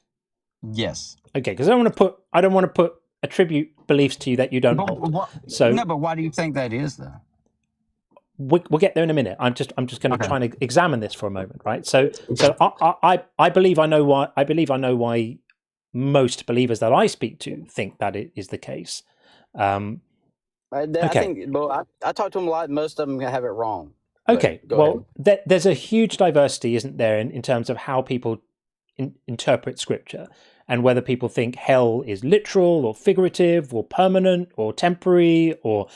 Yes. Okay, because I don't want to attribute beliefs to you that you don't hold. But why do you think that is, though? We'll get there in a minute. I'm just going to try and examine this for a moment, right? So I believe I know why. I believe I know why most believers that I speak to think that it is the case. I think. Well, I talk to them a lot. Most of them have it wrong. Okay. Well, there's a huge diversity, isn't there, in terms of how people interpret Scripture, and whether people think hell is literal or figurative or permanent or temporary or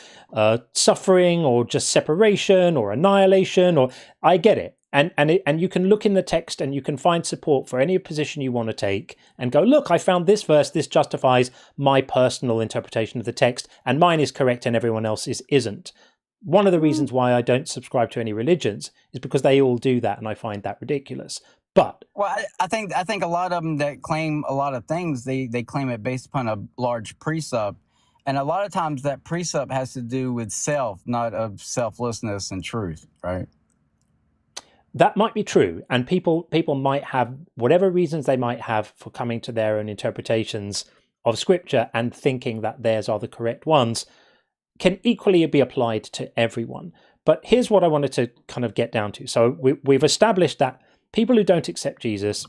suffering or just separation or annihilation. Or I get it, and you can look in the text and you can find support for any position you want to take and go, look, I found this verse. This justifies my personal interpretation of the text, and mine is correct and everyone else's isn't. One of the reasons why I don't subscribe to any religions is because they all do that, and I find that ridiculous. But I think a lot of them that claim a lot of things, they claim it based upon a large precept, and a lot of times that precept has to do with self, not of selflessness and truth, right? That might be true, and people might have whatever reasons they might have for coming to their own interpretations of Scripture and thinking that theirs are the correct ones, can equally be applied to everyone. But here's what I wanted to kind of get down to. So we've established that people who don't accept Jesus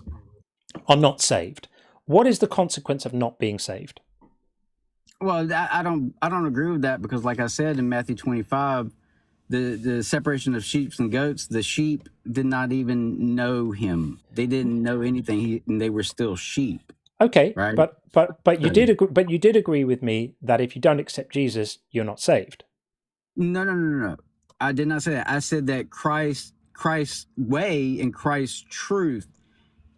are not saved. What is the consequence of not being saved? Well, I don't agree with that, because like I said in Matthew 25, the separation of sheep and goats, the sheep did not even know him. They didn't know anything, and they were still sheep. Okay, right? But you did agree. But you did agree with me that if you don't accept Jesus, you're not saved. No. I did not say that. I said that Christ's way and Christ's truth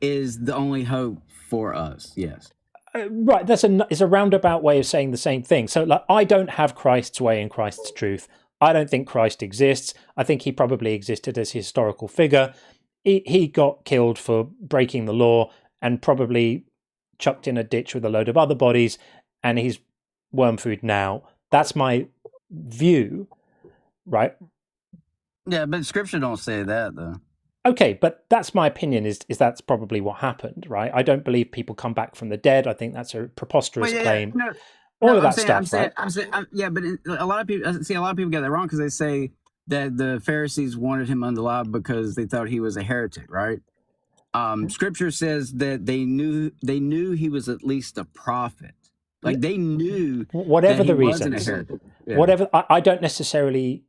is the only hope for us. Yes. Right. It's a roundabout way of saying the same thing. So, like, I don't have Christ's way and Christ's truth. I don't think Christ exists. I think he probably existed as a historical figure. He got killed for breaking the law and probably chucked in a ditch with a load of other bodies, and he's worm food now. That's my view, right? Yeah, but Scripture don't say that though. Okay, but that's my opinion. Is that's probably what happened, right? I don't believe people come back from the dead. I think that's a preposterous claim. All of that stuff, right? Yeah, but a lot of people get that wrong because they say that the Pharisees wanted him unalive because they thought he was a heretic, right? Scripture says that they knew he was at least a prophet. Like they knew whatever that the he wasn't reasons, a heretic. Yeah. whatever. I don't necessarily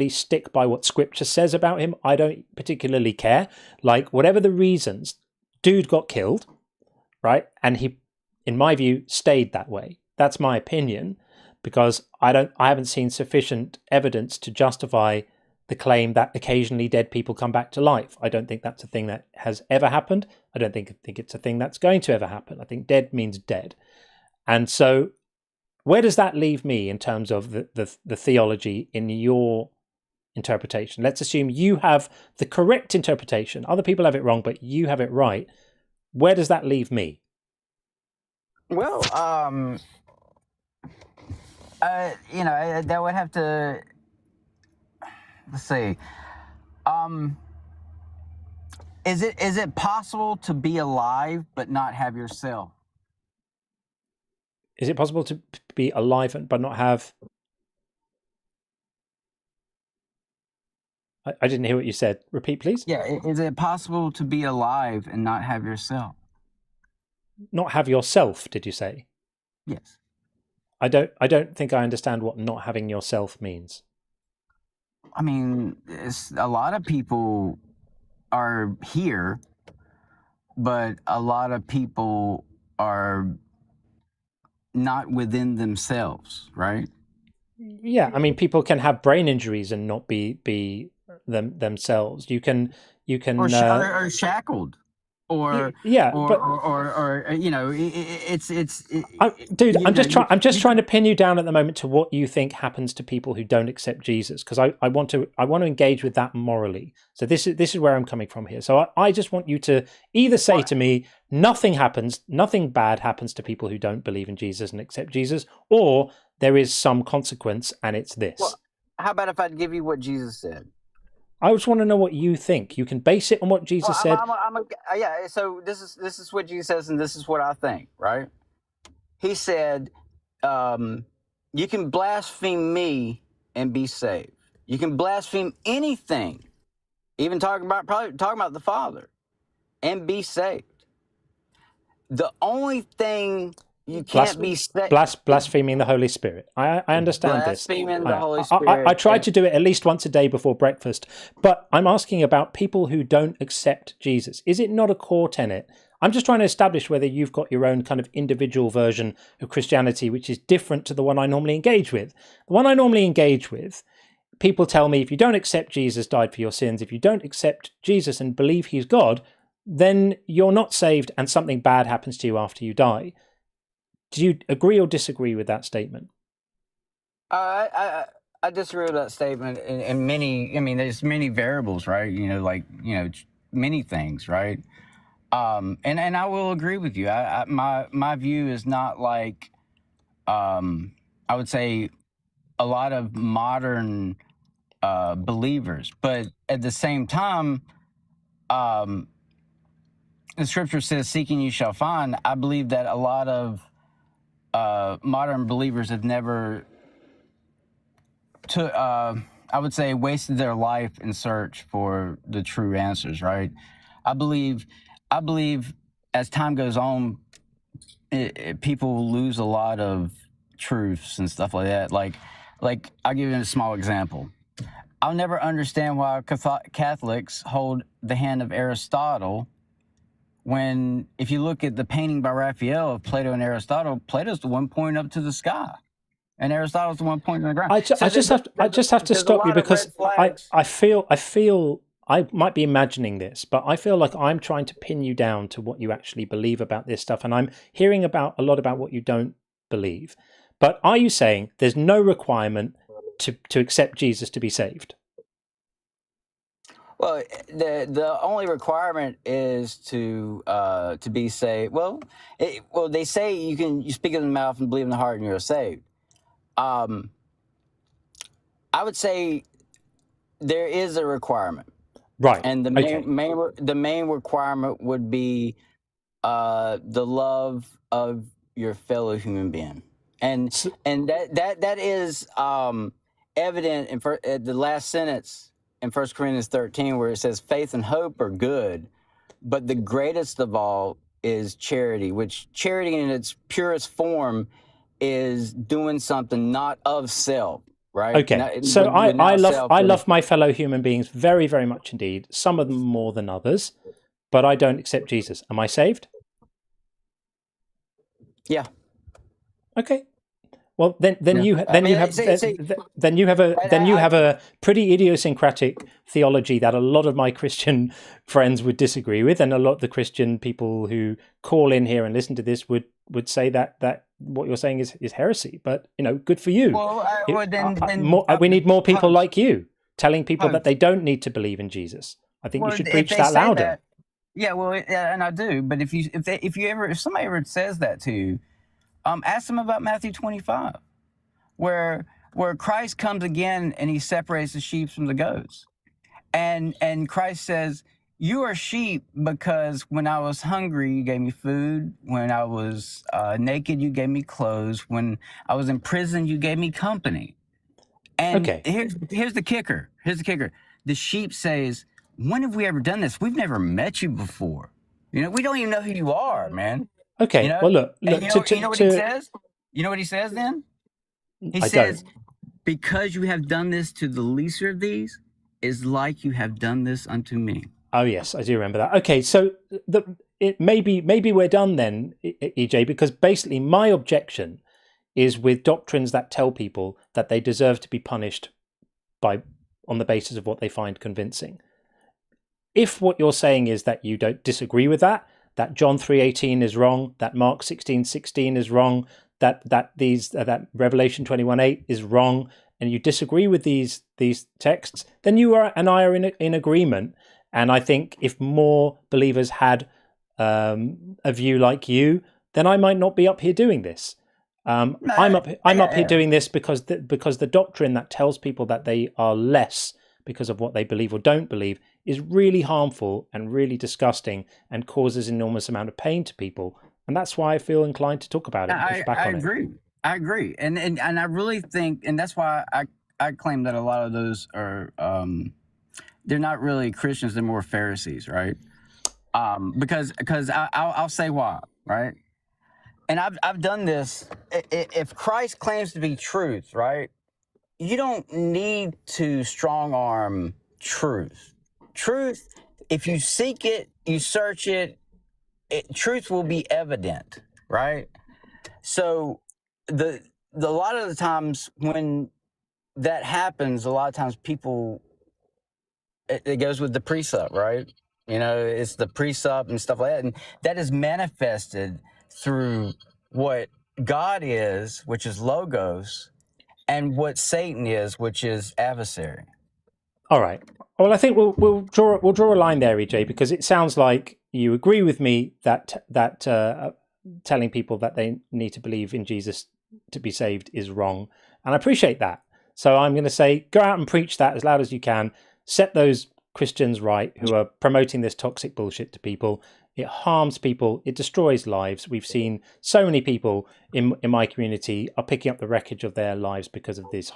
stick by what Scripture says about him. I don't particularly care. Like whatever the reasons, dude got killed, right? And he, in my view, stayed that way. That's my opinion, because I haven't seen sufficient evidence to justify the claim that occasionally dead people come back to life. I don't think that's a thing that has ever happened. I don't think it's a thing that's going to ever happen. I think dead means dead. And so where does that leave me in terms of the theology in your interpretation? Let's assume you have the correct interpretation. Other people have it wrong, but you have it right. Where does that leave me? Well, that would have to, let's see. Is it possible to be alive but not have yourself? Is it possible to be alive but not have? I didn't hear what you said. Repeat, please. Yeah, is it possible to be alive and not have yourself? Not have yourself, did you say? Yes. I don't think I understand what not having yourself means. I mean, a lot of people are here, but a lot of people are not within themselves, right? Yeah, I mean, people can have brain injuries and not be themselves. You can or shackled. Or dude, I'm just trying to pin you down at the moment to what you think happens to people who don't accept Jesus, because I want to engage with that morally. So this is where I'm coming from here. So I just want you to either say to me nothing bad happens to people who don't believe in Jesus and accept Jesus, or there is some consequence and it's this. Well, how about if I give you what Jesus said? I just want to know what you think. You can base it on what Jesus said. Yeah, so this is what Jesus says, and this is what I think, right? He said, you can blaspheme me and be saved. You can blaspheme anything, even talking about the Father, and be saved. The only thing you can't be blaspheming the Holy Spirit. I understand this. Blaspheming the Holy Spirit. I try to do it at least once a day before breakfast, but I'm asking about people who don't accept Jesus. Is it not a core tenet? I'm just trying to establish whether you've got your own kind of individual version of Christianity, which is different to the one I normally engage with. The one I normally engage with, people tell me, if you don't accept Jesus died for your sins, if you don't accept Jesus and believe he's God, then you're not saved and something bad happens to you after you die. Do you agree or disagree with that statement? I disagree with that statement in many. I mean, there's many variables, right? Many things, right? And I will agree with you. My view is not like I would say a lot of modern believers, but at the same time, the Scripture says, "Seeking you shall find." I believe that a lot of modern believers have never, I would say, wasted their life in search for the true answers, right? I believe as time goes on, people will lose a lot of truths and stuff like that. Like I'll give you a small example. I'll never understand why Catholics hold the hand of Aristotle when, if you look at the painting by Raphael of Plato and Aristotle, Plato's the one pointing up to the sky, and Aristotle's the one pointing to the ground. I just have to stop you, because I feel I might be imagining this, but I feel like I'm trying to pin you down to what you actually believe about this stuff, and I'm hearing a lot about what you don't believe. But are you saying there's no requirement to accept Jesus to be saved? Well, the only requirement is to be saved. Well, they say you speak in the mouth and believe in the heart and you're saved. I would say there is a requirement, right? And the main requirement would be the love of your fellow human being, and that is evident in the last sentence in 1 Corinthians 13, where it says faith and hope are good, but the greatest of all is charity, which charity in its purest form is doing something not of self, right? Okay, so I love my fellow human beings very, very much indeed, some of them more than others, but I don't accept Jesus. Am I saved? Yeah. Okay. Well, then you have a pretty idiosyncratic theology that a lot of my Christian friends would disagree with, and a lot of the Christian people who call in here and listen to this would say that what you're saying is heresy. But good for you. Well, we need more people like you telling people that they don't need to believe in Jesus. I think you should preach that louder. And I do. But if somebody ever says that to you, ask them about Matthew 25, where Christ comes again and he separates the sheep from the goats. And Christ says, you are sheep because when I was hungry, you gave me food. When I was naked, you gave me clothes. When I was in prison, you gave me company. And here's the kicker. The sheep says, when have we ever done this? We've never met you before. We don't even know who you are, man. Okay, well, look. You know what he says? You know what he says then? He says, because you have done this to the least of these, is like you have done this unto me. Oh, yes, I do remember that. Okay, so maybe we're done then, EJ, because basically my objection is with doctrines that tell people that they deserve to be punished on the basis of what they find convincing. If what you're saying is that you don't disagree with that John 3:18 is wrong, that Mark 16:16 is wrong, that Revelation 21:8 is wrong, and you disagree with these texts, then you and I are in agreement. And I think if more believers had a view like you, then I might not be up here doing this. I'm up here doing this because the doctrine that tells people that they are less because of what they believe or don't believe is really harmful and really disgusting and causes enormous amount of pain to people. And that's why I feel inclined to talk about it and push back on it. I agree. And I really think, and that's why I claim that a lot of those are, they're not really Christians, they're more Pharisees, right? Because I'll say why, right? And I've done this. If Christ claims to be truth, right? You don't need to strong arm truth. Truth, if you seek it, you search it, truth will be evident, right? So a lot of the times when that happens, a lot of times people, it goes with the precept, right? It's the precept and stuff like that. And that is manifested through what God is, which is logos, and what Satan is, which is adversary. All right. Well, I think we'll draw a line there, EJ, because it sounds like you agree with me that telling people that they need to believe in Jesus to be saved is wrong, and I appreciate that. So I'm going to say, go out and preach that as loud as you can. Set those Christians right who are promoting this toxic bullshit to people. It harms people. It destroys lives. We've seen so many people in my community are picking up the wreckage of their lives because of these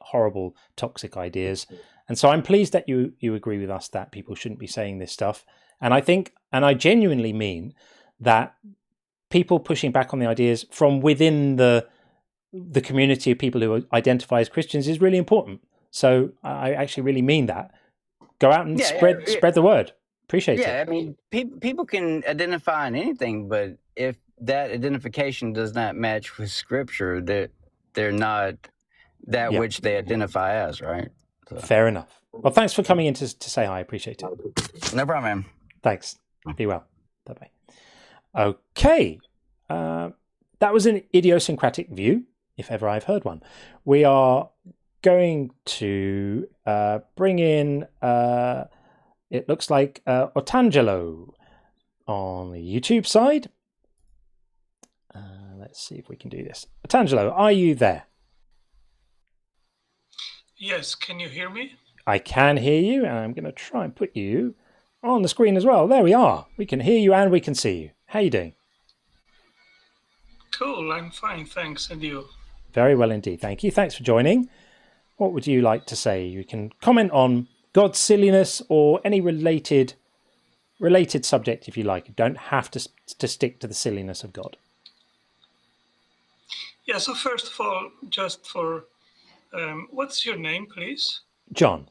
horrible, toxic ideas. And so I'm pleased that you agree with us that people shouldn't be saying this stuff. And I think, and I genuinely mean that people pushing back on the ideas from within the community of people who identify as Christians is really important. So I actually really mean that. Go out and spread the word. Appreciate it. Yeah, I mean, people can identify in anything, but if that identification does not match with Scripture, that they're not that which they identify as, right? So. Fair enough. Well, thanks for coming in to say hi. I appreciate it. No problem, man. Thanks. Be well. Bye-bye. Okay. That was an idiosyncratic view, if ever I've heard one. We are going to bring in, it looks like Otangelo on the YouTube side. Let's see if we can do this. Otangelo, are you there? Yes, can you hear me? I can hear you, and I'm going to try and put you on the screen as well. There we are. We can hear you and we can see you. How are you doing? Cool, I'm fine, thanks. And you? Very well indeed, thank you. Thanks for joining. What would you like to say? You can comment on God's silliness or any related subject if you like. You don't have to stick to the silliness of God. Yeah, so first of all, just for, what's your name, please? John.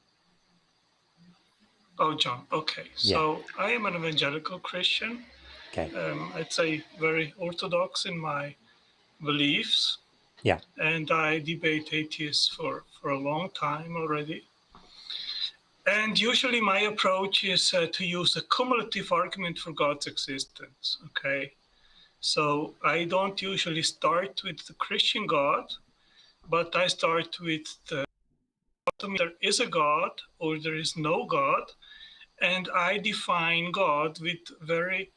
Oh, John, okay. So I am an evangelical Christian. Okay. I'd say very orthodox in my beliefs. Yeah. And I debate atheists for a long time already. And usually my approach is to use a cumulative argument for God's existence, okay? So I don't usually start with the Christian God, but I start with there is a God or there is no God, and I define God with very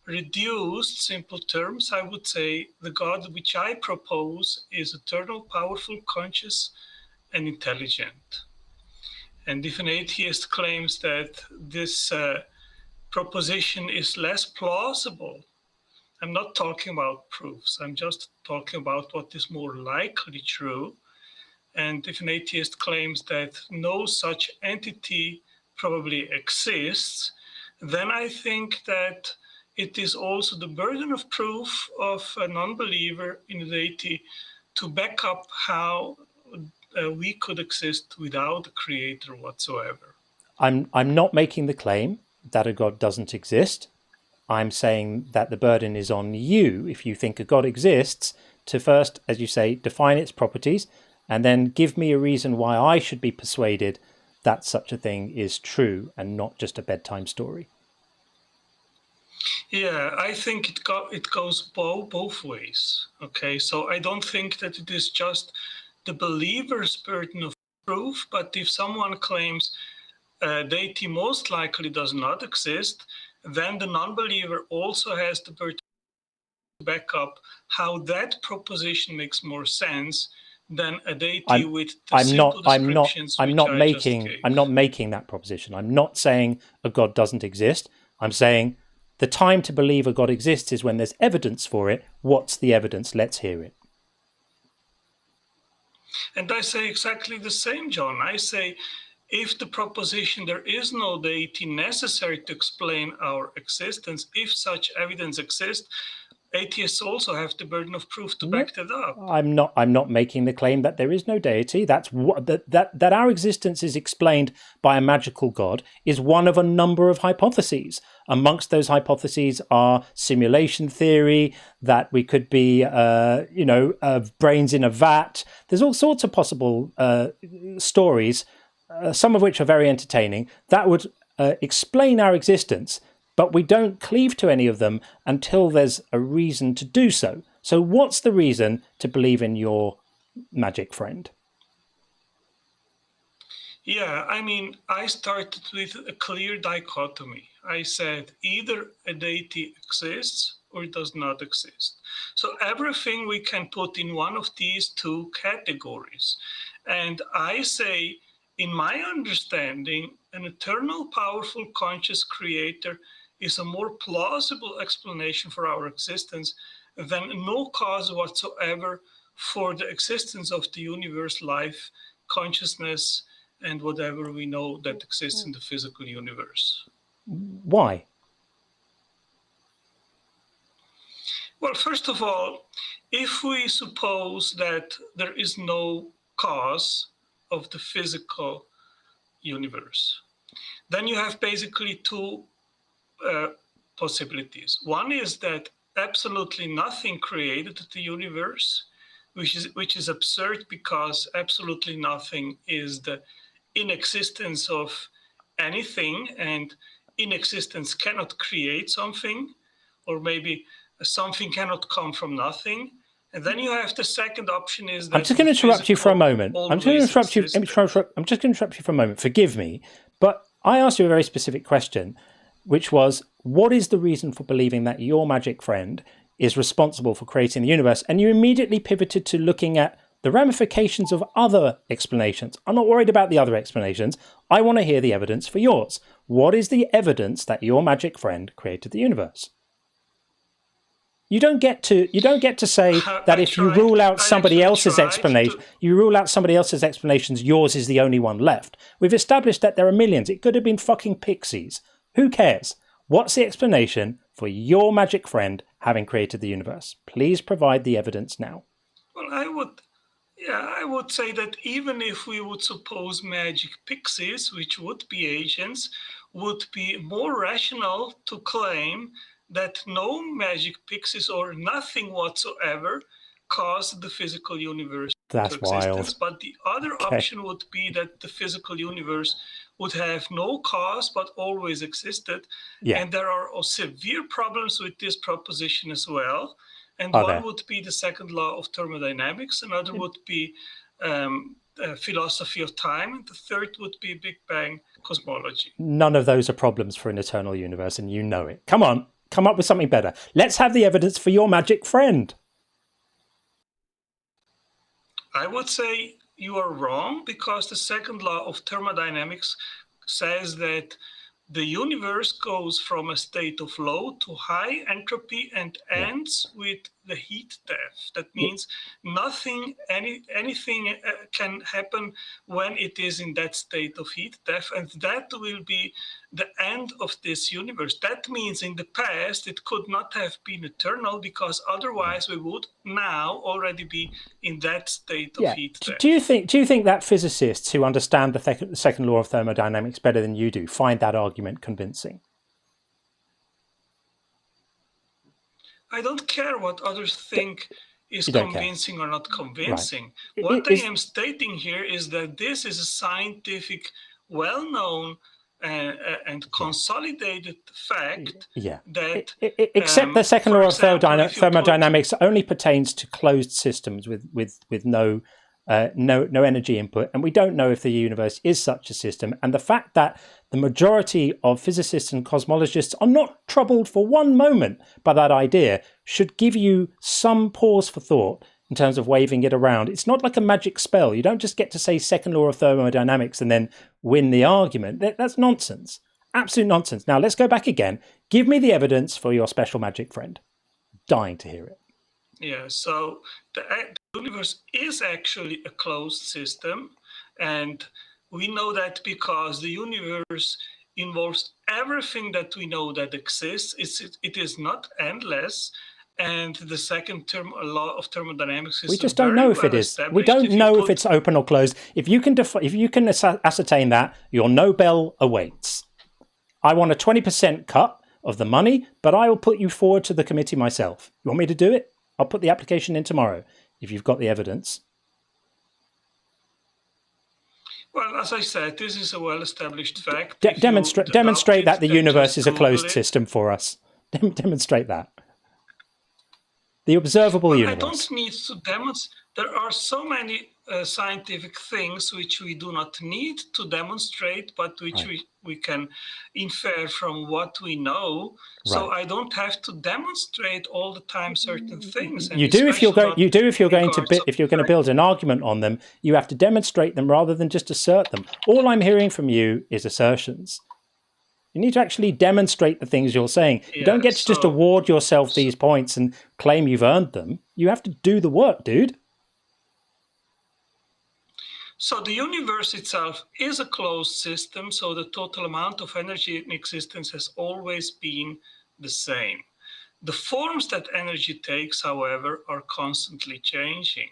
reduced, simple terms. I would say the God which I propose is eternal, powerful, conscious, and intelligent. And if an atheist claims that this proposition is less plausible, I'm not talking about proofs. I'm just talking about what is more likely true. And if an atheist claims that no such entity probably exists, then I think that it is also the burden of proof of a non-believer in a deity to back up how we could exist without a creator whatsoever. I'm not making the claim that a God doesn't exist. I'm saying that the burden is on you, if you think a God exists, to first, as you say, define its properties, and then give me a reason why I should be persuaded that such a thing is true and not just a bedtime story. Yeah, I think it goes both ways. Okay, so I don't think that it is just the believer's burden of proof, but if someone claims deity most likely does not exist, then the non-believer also has the burden to back up how that proposition makes more sense than a deity with the simple descriptions I'm not making that proposition. I'm not saying a God doesn't exist. I'm saying the time to believe a God exists is when there's evidence for it. What's the evidence? Let's hear it. And I say exactly the same, John. I say, if the proposition there is no deity necessary to explain our existence, if such evidence exists, atheists also have the burden of proof to back that up. I'm not making the claim that there is no deity. That's what that our existence is explained by a magical God is one of a number of hypotheses. Amongst those hypotheses are simulation theory, that we could be brains in a vat. There's all sorts of possible stories, some of which are very entertaining, that would explain our existence. But we don't cleave to any of them until there's a reason to do so. So what's the reason to believe in your magic friend? Yeah, I mean, I started with a clear dichotomy. I said either a deity exists or it does not exist. So everything we can put in one of these two categories. And I say, in my understanding, an eternal, powerful, conscious creator is a more plausible explanation for our existence than no cause whatsoever for the existence of the universe, life, consciousness, and whatever we know that exists in the physical universe. Why? Well, first of all, if we suppose that there is no cause of the physical universe, then you have basically two possibilities. One is that absolutely nothing created the universe, which is absurd because absolutely nothing is the inexistence of anything, and inexistence cannot create something, or maybe something cannot come from nothing. And then you have the second option is that I'm just going to interrupt you for a moment. I'm just going to interrupt you. I'm just going to interrupt you for a moment. Forgive me, but I asked you a very specific question, which was, what is the reason for believing that your magic friend is responsible for creating the universe? And you immediately pivoted to looking at the ramifications of other explanations. I'm not worried about the other explanations. I want to hear the evidence for yours. What is the evidence that your magic friend created the universe? You don't get to say that if you rule out somebody else's explanation, you rule out somebody else's explanations, yours is the only one left. We've established that there are millions. It could have been fucking pixies. Who cares? What's the explanation for your magic friend having created the universe? Please provide the evidence now. Well, I would say that even if we would suppose magic pixies, which would be agents, would be more rational to claim that no magic pixies or nothing whatsoever caused the physical universe to existence. Wild. But the other option would be that the physical universe would have no cause but always existed. Yeah. And there are severe problems with this proposition as well. And one would be the second law of thermodynamics, another would be philosophy of time, and the third would be Big Bang cosmology. None of those are problems for an eternal universe, and you know it. Come on, come up with something better. Let's have the evidence for your magic friend. I would say you are wrong, because the second law of thermodynamics says that the universe goes from a state of low to high entropy and ends with the heat death. That means anything can happen when it is in that state of heat death, and that will be the end of this universe. That means in the past it could not have been eternal, because otherwise we would now already be in that state of heat death. Do you think that physicists who understand the second law of thermodynamics better than you do find that argument convincing? I don't care what others think is convincing or not convincing. Right. What I am stating here is that this is a scientific, well-known and consolidated fact that... Except the second law of thermodynamics only pertains to closed systems with no energy input, and we don't know if the universe is such a system. And the fact that the majority of physicists and cosmologists are not troubled for one moment by that idea should give you some pause for thought in terms of waving it around. It's not like a magic spell. You don't just get to say second law of thermodynamics and then win the argument. That's nonsense. Absolute nonsense. Now let's go back again. Give me the evidence for your special magic friend. Dying to hear it. Yeah, so the universe is actually a closed system, and we know that because the universe involves everything that we know that exists. It is not endless, and the second law of thermodynamics is... We just don't know if it is. We don't know if it's open or closed. If you can ascertain that, your Nobel awaits. I want a 20% cut of the money, but I will put you forward to the committee myself. You want me to do it? I'll put the application in tomorrow, if you've got the evidence. Well, as I said, this is a well-established fact. Demonstrate that the universe is a closed system for us. Demonstrate that. The observable universe. I don't need to demonstrate. There are so many scientific things which we do not need to demonstrate, but which we can infer from what we know. So I don't have to demonstrate all the time certain things. You do if you're going. You do if you're going to build an argument on them. You have to demonstrate them rather than just assert them. All I'm hearing from you is assertions. You need to actually demonstrate the things you're saying. You don't get to just award yourself these points and claim you've earned them. You have to do the work, dude. So the universe itself is a closed system, so the total amount of energy in existence has always been the same. The forms that energy takes, however, are constantly changing.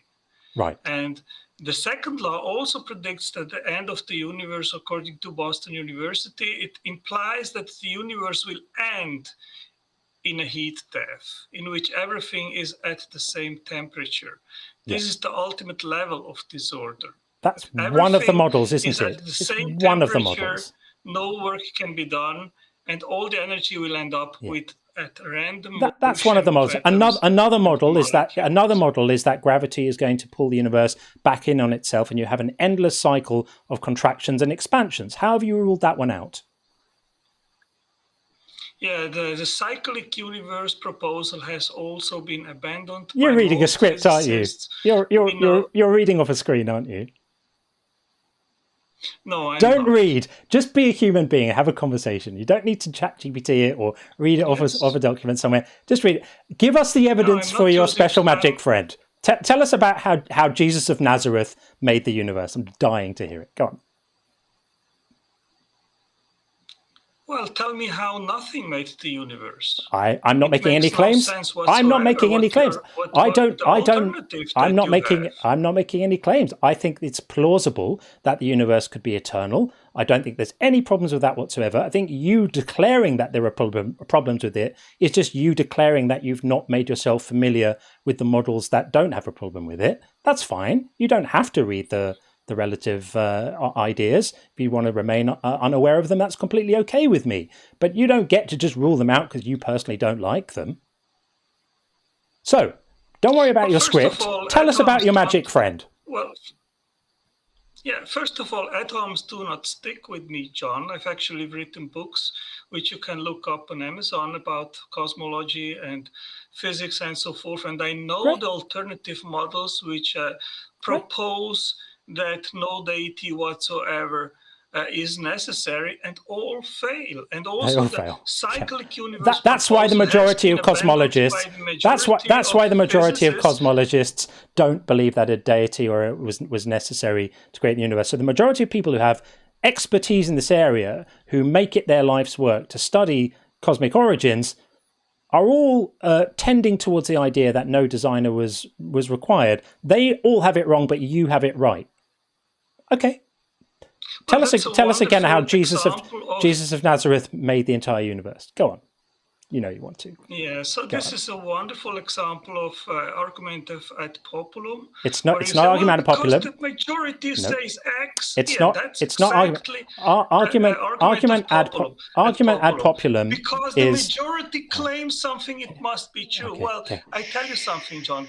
Right. And the second law also predicts that the end of the universe, according to Boston University, it implies that the universe will end in a heat death, in which everything is at the same temperature. This is the ultimate level of disorder. That's one of the models, isn't it? At the same one of the temperature, models. No work can be done, and all the energy will end up with at random. That's one of the models. Another model is that gravity is going to pull the universe back in on itself, and you have an endless cycle of contractions and expansions. How have you ruled that one out? Yeah, the cyclic universe proposal has also been abandoned. You're reading a script, aren't you? You're reading off a screen, aren't you? No, I'm don't not. read. Just be a human being and have a conversation. You don't need to chat GPT it or read it off a document somewhere. Just read it. Give us the evidence for your special magic friend. Tell us about how Jesus of Nazareth made the universe. I'm dying to hear it. Go on. Well, tell me how nothing made the universe. I'm not making any claims. I'm not making any claims. I'm not making any claims. I think it's plausible that the universe could be eternal. I don't think there's any problems with that whatsoever. I think you declaring that there are problems with it is just you declaring that you've not made yourself familiar with the models that don't have a problem with it. That's fine. You don't have to read the relative ideas. If you want to remain unaware of them, that's completely okay with me. But you don't get to just rule them out because you personally don't like them. So, don't worry about your script. Tell us about your magic friend. Well, yeah, first of all, atoms do not stick with me, John. I've actually written books which you can look up on Amazon about cosmology and physics and so forth. And I know the alternative models which propose that no deity whatsoever is necessary, and all fail. And also the cyclic universe. That's why the majority of cosmologists. That's why the majority of cosmologists don't believe that a deity or it was necessary to create the universe. So the majority of people who have expertise in this area, who make it their life's work to study cosmic origins, are all tending towards the idea that no designer was required. They all have it wrong, but you have it right. Okay. Tell us again how Jesus of Nazareth made the entire universe. Go on. You know you want to. Yeah, so this is a wonderful example of argument of ad populum. It's not argument ad populum. Because the majority says X. It's not argument ad populum. Because the majority claims something, it must be true. Okay. I tell you something, John.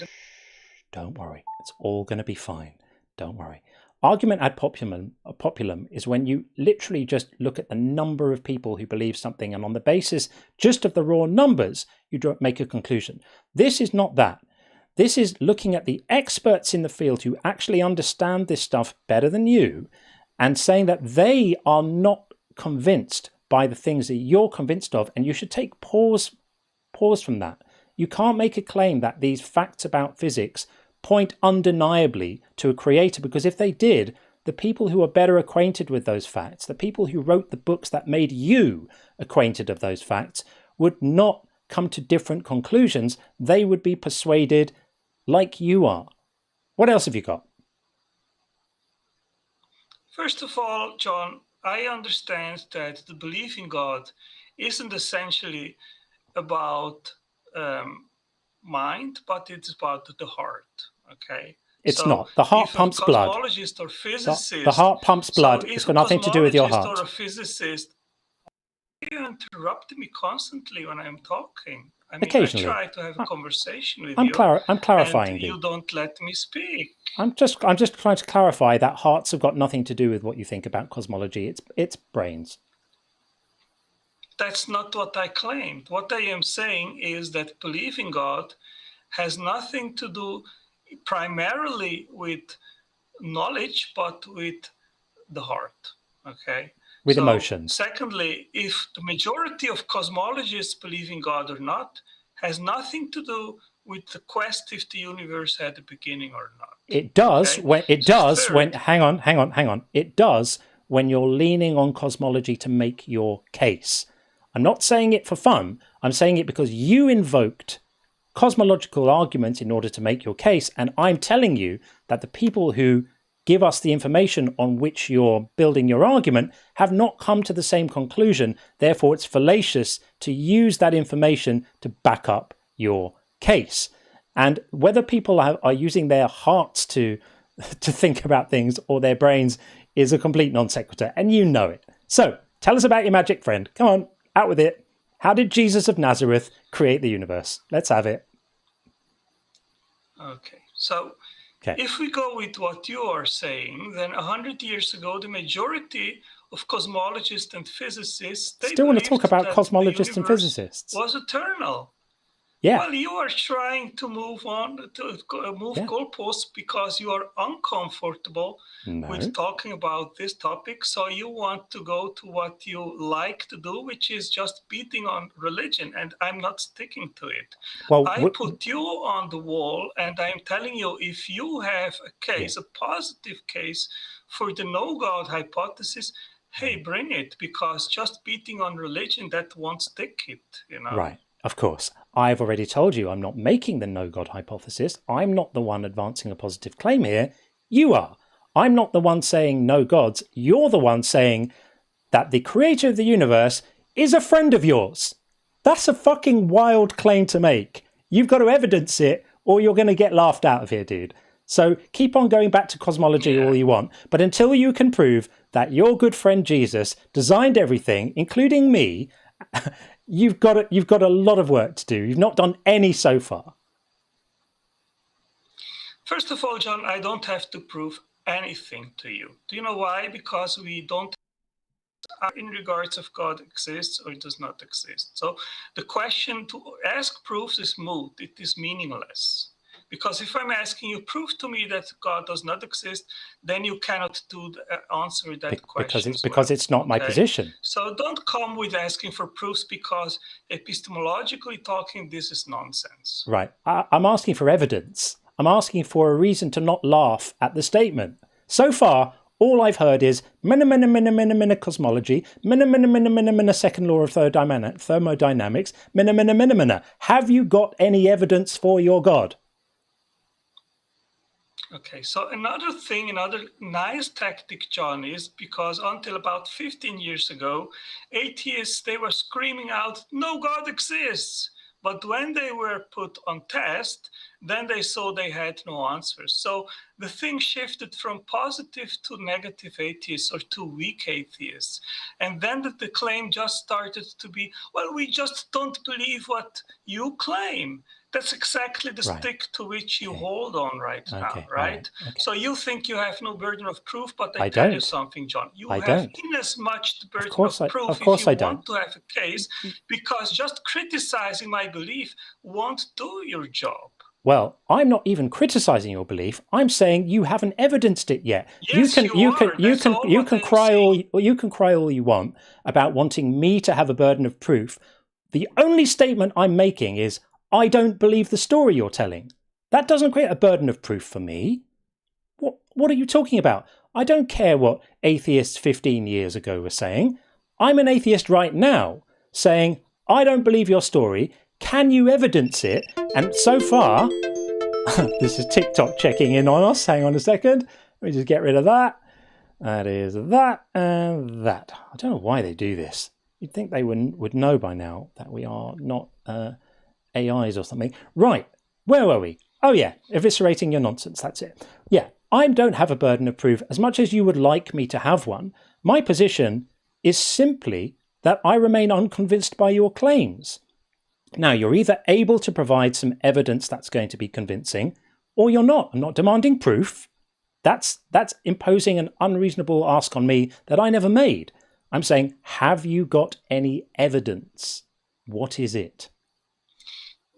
Don't worry. It's all going to be fine. Don't worry. Argument ad populum is when you literally just look at the number of people who believe something, and on the basis just of the raw numbers, you make a conclusion. This is not that. This is looking at the experts in the field who actually understand this stuff better than you and saying that they are not convinced by the things that you're convinced of, and you should take pause from that. You can't make a claim that these facts about physics point undeniably to a creator, because if they did, the people who are better acquainted with those facts, the people who wrote the books that made you acquainted of those facts, would not come to different conclusions. They would be persuaded like you are. What else have you got? First of all, John, I understand that the belief in God isn't essentially about mind, but it's about the heart. Okay. It's not. The heart pumps blood. Or physicist, the heart pumps blood. It's got nothing to do with your heart. Or a physicist, you interrupt me constantly when I'm talking. I mean, occasionally. I try to have a conversation with I'm you. I'm clarifying. And you don't let me speak. I'm just trying to clarify that hearts have got nothing to do with what you think about cosmology. It's brains. That's not what I claimed. What I am saying is that belief in God has nothing to do primarily with knowledge, but with the heart. Okay. With emotions. Secondly, if the majority of cosmologists believe in God or not, has nothing to do with the quest if the universe had a beginning or not. It does when it does when hang on. It does when you're leaning on cosmology to make your case. I'm not saying it for fun. I'm saying it because you invoked cosmological arguments in order to make your case, and I'm telling you that the people who give us the information on which you're building your argument have not come to the same conclusion. Therefore, it's fallacious to use that information to back up your case. And whether people are using their hearts to think about things or their brains is a complete non sequitur, and you know it. So tell us about your magic friend. Come on, out with it. How did Jesus of Nazareth create the universe? Let's have it. Okay, so if we go with what you are saying, then 100 years ago, the majority of cosmologists and physicists, they Still want to talk believed about that cosmologists the and universe physicists. was eternal. Yeah. Well, you are trying to move on, to move goalposts because you are uncomfortable with talking about this topic. So you want to go to what you like to do, which is just beating on religion. And I'm not sticking to it. Well, I put you on the wall and I'm telling you, if you have a case, a positive case for the no God hypothesis, hey, bring it, because just beating on religion, that won't stick it, you know. Right. Of course, I've already told you I'm not making the no-God hypothesis. I'm not the one advancing a positive claim here. You are. I'm not the one saying no gods. You're the one saying that the creator of the universe is a friend of yours. That's a fucking wild claim to make. You've got to evidence it or you're going to get laughed out of here, dude. So keep on going back to cosmology all you want. But until you can prove that your good friend Jesus designed everything, including me, you've got a lot of work to do. You've not done any so far. First of all, John, I don't have to prove anything to you. Do you know why? Because we don't in regards if God exists or does not exist. So the question to ask proofs is moot. It is meaningless. Because if I'm asking you, prove to me that God does not exist, then you cannot answer that question. Because it's not my position. So don't come with asking for proofs, because epistemologically talking, this is nonsense. Right. I'm asking for evidence. I'm asking for a reason to not laugh at the statement. So far, all I've heard is mina cosmology, mina second law of thermodynamics, mina. Have you got any evidence for your God? Okay, so another nice tactic, John, is because until about 15 years ago, atheists, they were screaming out, no God exists. But when they were put on test, then they saw they had no answers. So the thing shifted from positive to negative atheists or to weak atheists. And then the claim just started to be, well, we just don't believe what you claim. That's exactly the stick to which you hold on right now, right? So you think you have no burden of proof, but I tell you something, John. You have in as much the burden of proof if you want to have a case, because just criticizing my belief won't do your job. Well, I'm not even criticizing your belief. I'm saying you haven't evidenced it yet. Yes, you can cry all you want about wanting me to have a burden of proof. The only statement I'm making is I don't believe the story you're telling. That doesn't create a burden of proof for me. What are you talking about? I don't care what atheists 15 years ago were saying. I'm an atheist right now saying, I don't believe your story. Can you evidence it? And so far, this is TikTok checking in on us. Hang on a second. Let me just get rid of that. That is that and that. I don't know why they do this. You'd think they would know by now that we are not AIs or something. Right, where were we? Oh yeah, eviscerating your nonsense, that's it. Yeah, I don't have a burden of proof as much as you would like me to have one. My position is simply that I remain unconvinced by your claims. Now, you're either able to provide some evidence that's going to be convincing, or you're not. I'm not demanding proof. That's imposing an unreasonable ask on me that I never made. I'm saying, have you got any evidence? What is it?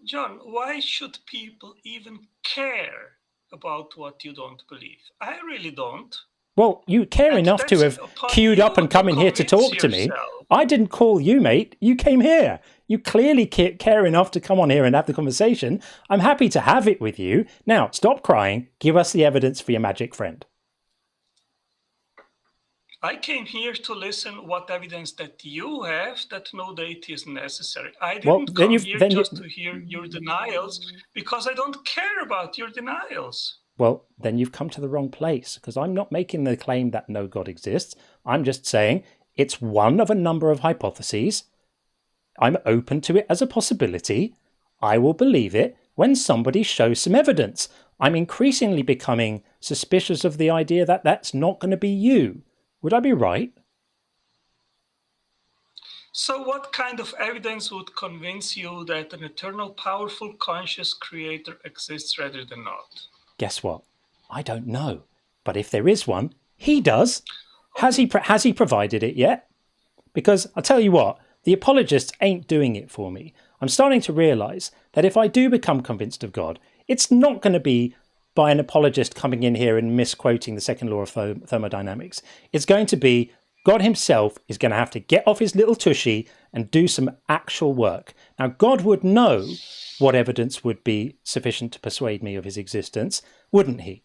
John, why should people even care about what you don't believe? I really don't. Well, you care enough to have queued up and come in here to talk to me. I didn't call you, mate. You came here. You clearly care enough to come on here and have the conversation. I'm happy to have it with you. Now, stop crying. Give us the evidence for your magic friend. I came here to listen what evidence that you have that no deity is necessary. I didn't come here just to hear your denials, because I don't care about your denials. Well, then you've come to the wrong place, because I'm not making the claim that no God exists. I'm just saying it's one of a number of hypotheses. I'm open to it as a possibility. I will believe it when somebody shows some evidence. I'm increasingly becoming suspicious of the idea that that's not going to be you. Would I be right? So what kind of evidence would convince you that an eternal, powerful, conscious creator exists rather than not? Guess what? I don't know. But if there is one, he does. Has he provided it yet? Because I'll tell you what, the apologists ain't doing it for me. I'm starting to realise that if I do become convinced of God, it's not going to be by an apologist coming in here and misquoting the second law of thermodynamics. It's going to be God himself is going to have to get off his little tushy and do some actual work. Now, God would know what evidence would be sufficient to persuade me of his existence, wouldn't he?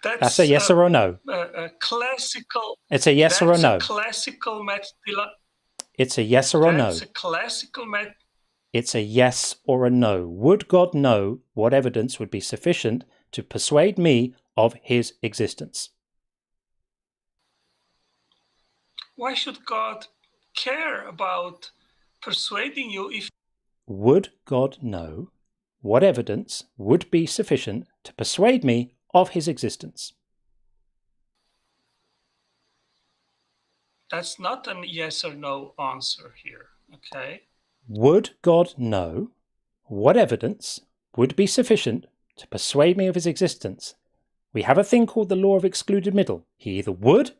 That's a yes or a no. A classical. It's a yes or a no. Classical It's a yes or a no. That's a classical It's a yes or a no. Would God know what evidence would be sufficient to persuade me of his existence? Why should God care about persuading you if... Would God know what evidence would be sufficient to persuade me of his existence? That's not a yes or no answer here, okay? Would God know what evidence would be sufficient to persuade me of his existence? We have a thing called the law of excluded middle. He either would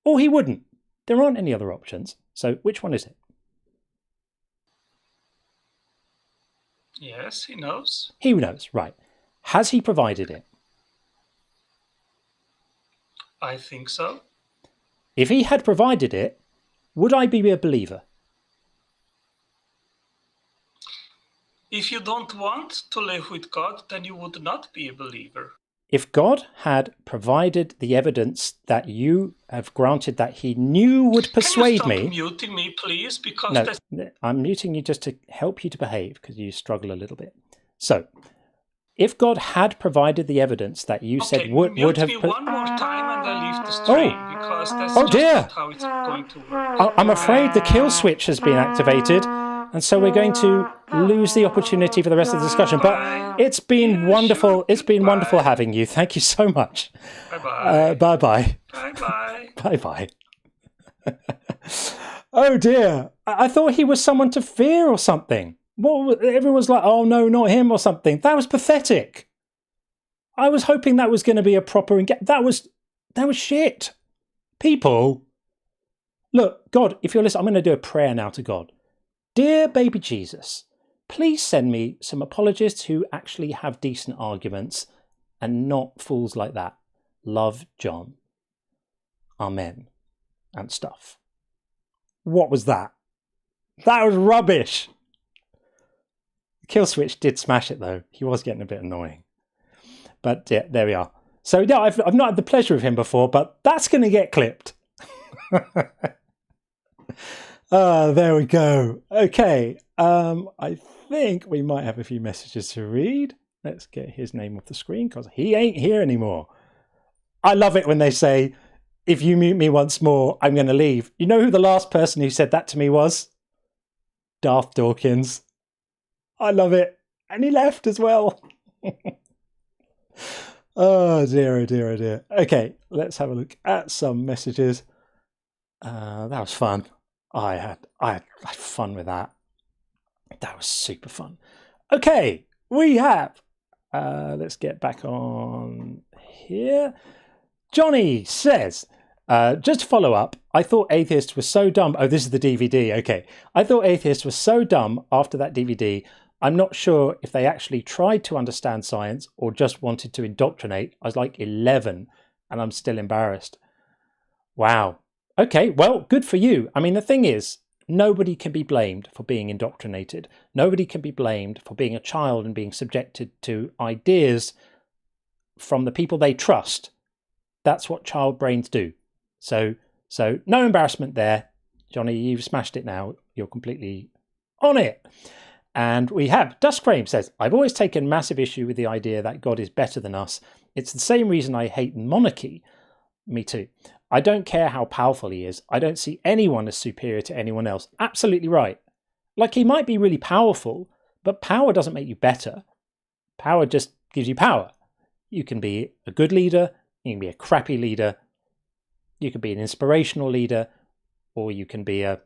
or he wouldn't. There aren't any other options. So which one is it? Yes, he knows. He knows, right. Has he provided it? I think so. If he had provided it, would I be a believer? If you don't want to live with God, then you would not be a believer. If God had provided the evidence that you have granted that he knew would persuade me... Can you stop muting me, please? Because no, I'm muting you just to help you to behave because you struggle a little bit. So, if God had provided the evidence that you said would have... Mute me one more time and I leave the stream because that's just dear. not how it's going to work. I'm afraid the kill switch has been activated. And so we're going to lose the opportunity for the rest of the discussion. But it's been wonderful. It's been wonderful having you. Thank you so much. Bye-bye. Bye-bye. Bye-bye. Bye-bye. Oh, dear. I thought he was someone to fear or something. Everyone's like, oh, no, not him or something. That was pathetic. I was hoping that was going to be a proper... That was shit. People. Look, God, if you're listening, I'm going to do a prayer now to God. Dear baby Jesus, please send me some apologists who actually have decent arguments and not fools like that. Love, John. Amen. And stuff. What was that? That was rubbish. Kill switch did smash it though. He was getting a bit annoying. But yeah, there we are. So yeah, I've not had the pleasure of him before, but that's going to get clipped. There we go. Okay, I think we might have a few messages to read. Let's get his name off the screen because he ain't here anymore. I love it when they say, if you mute me once more, I'm going to leave. You know who the last person who said that to me was? Darth Dawkins. I love it. And he left as well. Oh dear, oh dear, oh dear. Okay, let's have a look at some messages. That was fun. I had fun with that. That was super fun. Okay, we have. Let's get back on here. Johnny says, just to follow up, I thought atheists were so dumb. Oh, this is the DVD. Okay. I thought atheists were so dumb after that DVD. I'm not sure if they actually tried to understand science or just wanted to indoctrinate. I was like 11 and I'm still embarrassed. Wow. Okay, well, good for you. I mean, the thing is, nobody can be blamed for being indoctrinated. Nobody can be blamed for being a child and being subjected to ideas from the people they trust. That's what child brains do. So no embarrassment there. Johnny, you've smashed it now. You're completely on it. And we have, Duskframe says, I've always taken massive issue with the idea that God is better than us. It's the same reason I hate monarchy. Me too. I don't care how powerful he is. I don't see anyone as superior to anyone else. Absolutely right. Like, he might be really powerful, but power doesn't make you better. Power just gives you power. You can be a good leader. You can be a crappy leader. You can be an inspirational leader. or you can be a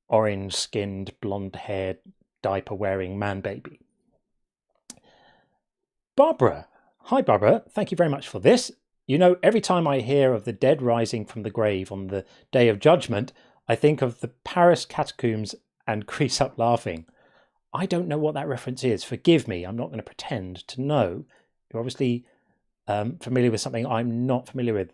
orange-skinned, blonde-haired, diaper-wearing man-baby. Barbara. Hi, Barbara. Thank you very much for this. You know, every time I hear of the dead rising from the grave on the Day of Judgment, I think of the Paris catacombs and crease up laughing. I don't know what that reference is. Forgive me. I'm not going to pretend to know. You're obviously familiar with something I'm not familiar with.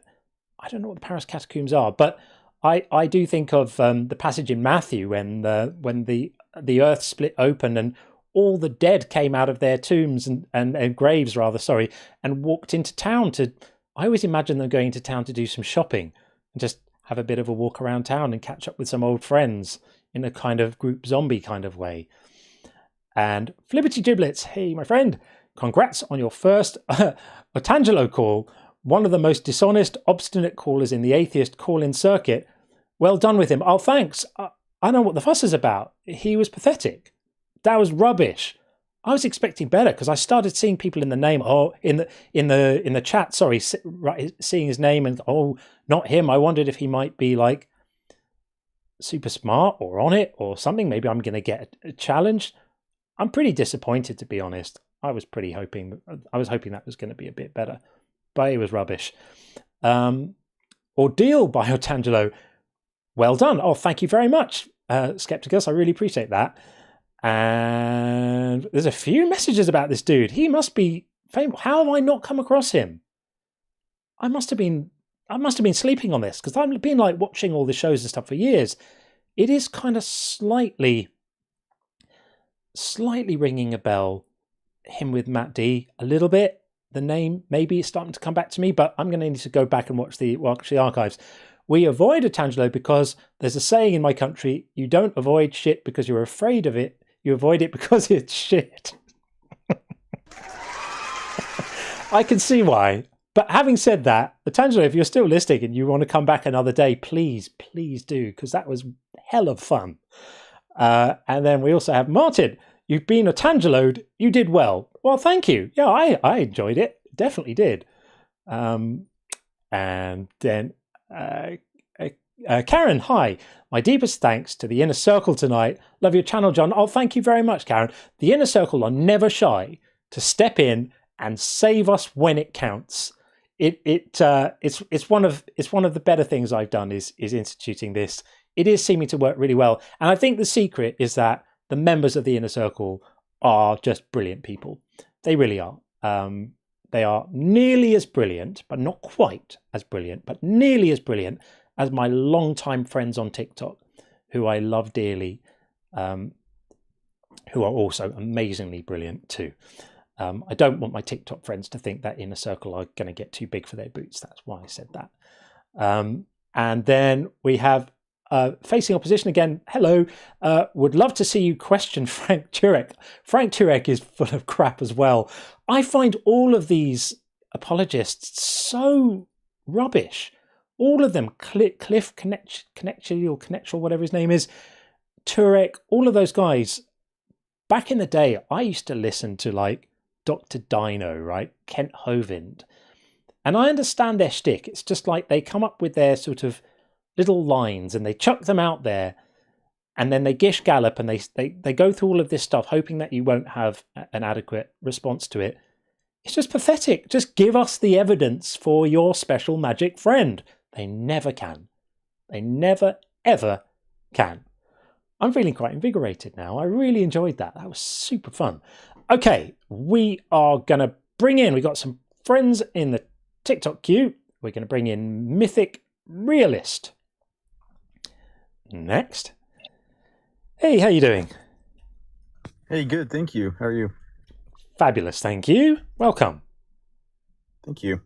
I don't know what the Paris catacombs are, but I do think of the passage in Matthew when the earth split open and all the dead came out of their tombs and graves, rather, sorry, and walked into town to... I always imagine them going to town to do some shopping and just have a bit of a walk around town and catch up with some old friends in a kind of group zombie kind of way. And Flippity Giblets, hey, my friend, congrats on your first Otangelo call, one of the most dishonest, obstinate callers in the atheist call-in circuit. Well done with him. Oh, thanks. I know what the fuss is about. He was pathetic. That was rubbish. I was expecting better because I started seeing people in the name, in the chat, sorry, seeing his name and, oh, not him. I wondered if he might be like super smart or on it or something. Maybe I'm going to get a challenge. I'm pretty disappointed, to be honest. I was hoping that was going to be a bit better, but it was rubbish. Ordeal by Otangelo. Well done. Oh, thank you very much, Skepticus. I really appreciate that. And there's a few messages about this dude. He must be famous. How have I not come across him? I must have been sleeping on this because I've been like watching all the shows and stuff for years. It is kind of slightly ringing a bell. Him with Matt D a little bit. The name maybe is starting to come back to me, but I'm going to need to go back and watch the archives. We avoid Otangelo because there's a saying in my country: you don't avoid shit because you're afraid of it. You avoid it because it's shit. I can see why. But having said that, Otangelo, if you're still listening and you want to come back another day, please do, because that was hell of fun. And then we also have Martin. You've been Otangelo'd. You did well. Well, thank you. Yeah, I enjoyed it. Definitely did. And then Karen, hi. My deepest thanks to the Inner Circle tonight. Love your channel, John. Oh, thank you very much, Karen. The Inner Circle are never shy to step in and save us when it counts. It's one of the better things I've done is instituting this. It is seeming to work really well, and I think the secret is that the members of the Inner Circle are just brilliant people. They really are. They are nearly as brilliant, but not quite as brilliant, but nearly as brilliant as my longtime friends on TikTok, who I love dearly, who are also amazingly brilliant too. I don't want my TikTok friends to think that Inner Circle are going to get too big for their boots. That's why I said that. And then we have Facing Opposition again. Hello. Would love to see you question Frank Turek. Frank Turek is full of crap as well. I find all of these apologists so rubbish. All of them, Cliff Connectual, whatever his name is, Turek, all of those guys. Back in the day, I used to listen to like Dr. Dino, right? Kent Hovind. And I understand their shtick. It's just like they come up with their sort of little lines and they chuck them out there and then they gish gallop and they go through all of this stuff hoping that you won't have an adequate response to it. It's just pathetic. Just give us the evidence for your special magic friend. They never can. They never, ever can. I'm feeling quite invigorated now. I really enjoyed that. That was super fun. Okay, we are going to bring in, we got some friends in the TikTok queue. We're going to bring in Mythic Realist. Next. Hey, how you doing? Hey, good. Thank you. How are you? Fabulous. Thank you. Welcome. Thank you.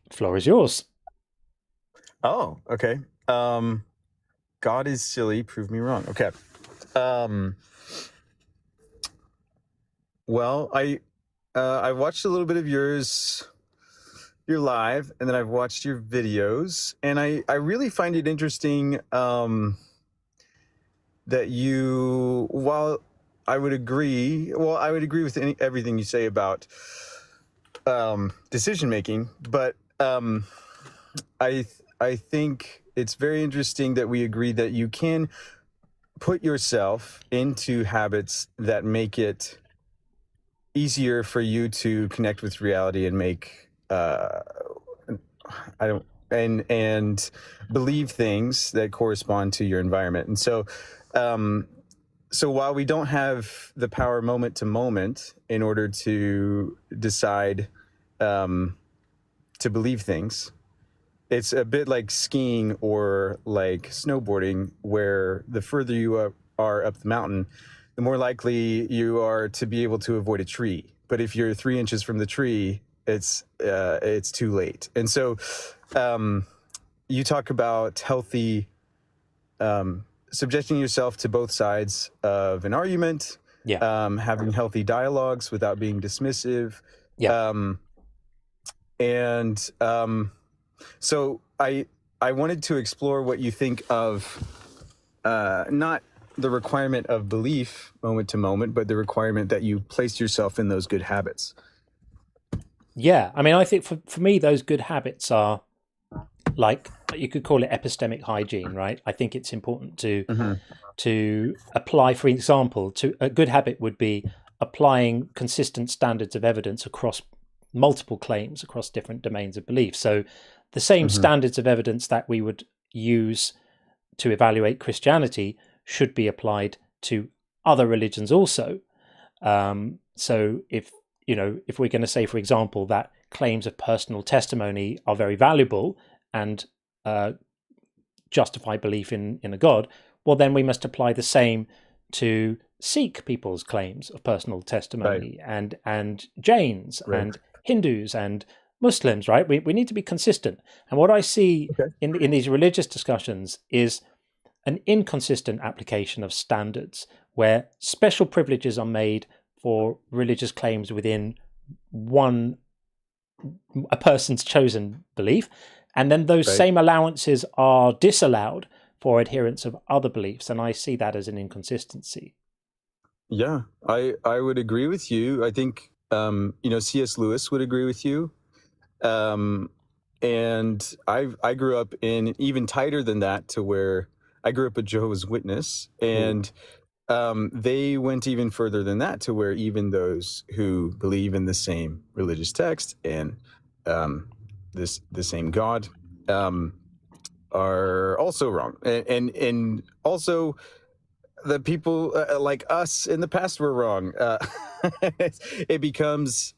Floor is yours. Oh, okay. God is silly. Prove me wrong. Okay. Well, I watched a little bit of your live, and then I've watched your videos, and I really find it interesting that you, while I would agree with everything you say about decision making, but I think it's very interesting that we agree that you can put yourself into habits that make it easier for you to connect with reality and make and believe things that correspond to your environment. And so so while we don't have the power moment to moment in order to decide to believe things, it's a bit like skiing or like snowboarding, where the further you are up the mountain, the more likely you are to be able to avoid a tree. But if you're 3 inches from the tree, it's too late. And so you talk about healthy, subjecting yourself to both sides of an argument, having healthy dialogues without being dismissive. So I wanted to explore what you think of not the requirement of belief moment to moment, but the requirement that you place yourself in those good habits. Yeah, I mean, I think for me, those good habits are like, you could call it epistemic hygiene, right? I think it's important to apply, for example, to a good habit would be applying consistent standards of evidence across multiple claims across different domains of belief. So the same standards of evidence that we would use to evaluate Christianity should be applied to other religions also. So if we're going to say, for example, that claims of personal testimony are very valuable and justify belief in a God, well, then we must apply the same to Sikh people's claims of personal testimony, and Jains and Hindus and Muslims, right? We need to be consistent. And what I see in these religious discussions is an inconsistent application of standards, where special privileges are made for religious claims within a person's chosen belief, and then those same allowances are disallowed for adherents of other beliefs. And I see that as an inconsistency. Yeah, I would agree with you. I think C.S. Lewis would agree with you. And I grew up in even tighter than that, to where I grew up a Jehovah's Witness, and they went even further than that, to where even those who believe in the same religious text and the same God are also wrong, and also the people like us in the past were wrong. It becomes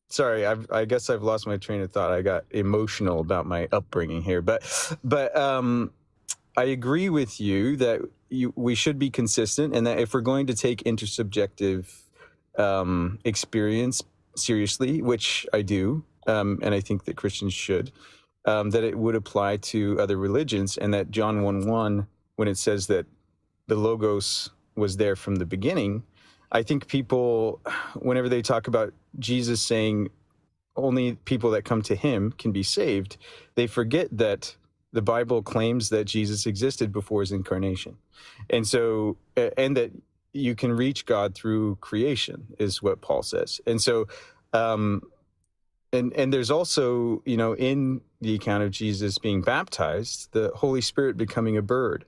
sorry, I guess I've lost my train of thought. I got emotional about my upbringing here, but I agree with you that we should be consistent, and that if we're going to take intersubjective experience seriously, which I do, and I think that Christians should, that it would apply to other religions, and that John 1:1, when it says that the Logos was there from the beginning, I think people, whenever they talk about Jesus saying only people that come to him can be saved, they forget that the Bible claims that Jesus existed before his incarnation. And so, and that you can reach God through creation, is what Paul says. And so, and there's also, in the account of Jesus being baptized, the Holy Spirit becoming a bird,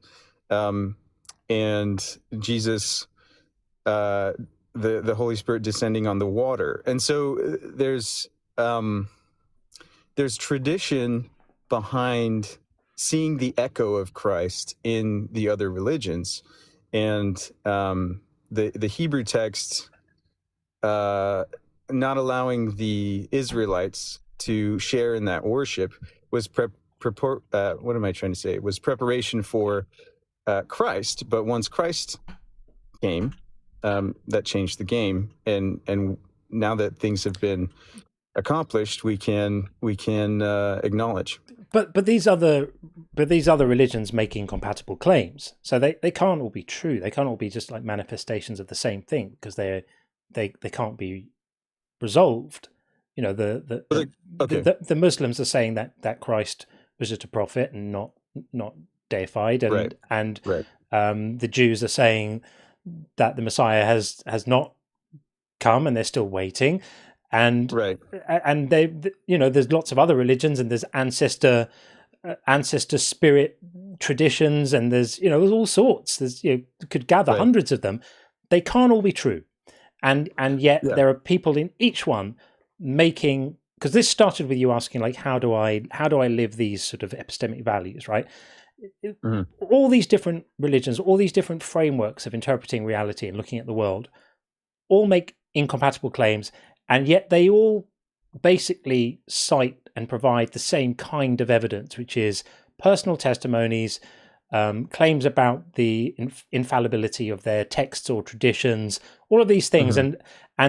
and Jesus, the Holy Spirit descending on the water. And so there's tradition behind seeing the echo of Christ in the other religions, and the Hebrew text not allowing the Israelites to share in that worship was what am I trying to say? It was preparation for Christ. But once Christ came, that changed the game, and now that things have been accomplished, we can acknowledge. But these other religions make incompatible claims, so they can't all be true. They can't all be just like manifestations of the same thing, because they can't be resolved. The Muslims are saying that Christ was just a prophet and not deified, and the Jews are saying that the Messiah has not come and they're still waiting. And they, there's lots of other religions, and there's ancestor ancestor spirit traditions, and there's there's all sorts. There's you could gather hundreds of them. They can't all be true, and yet there are people in each one making. Because this started with you asking, like, how do I live these sort of epistemic values, right? All these different religions, all these different frameworks of interpreting reality and looking at the world, all make incompatible claims, and yet they all basically cite and provide the same kind of evidence, which is personal testimonies, claims about the infallibility of their texts or traditions, all of these things, and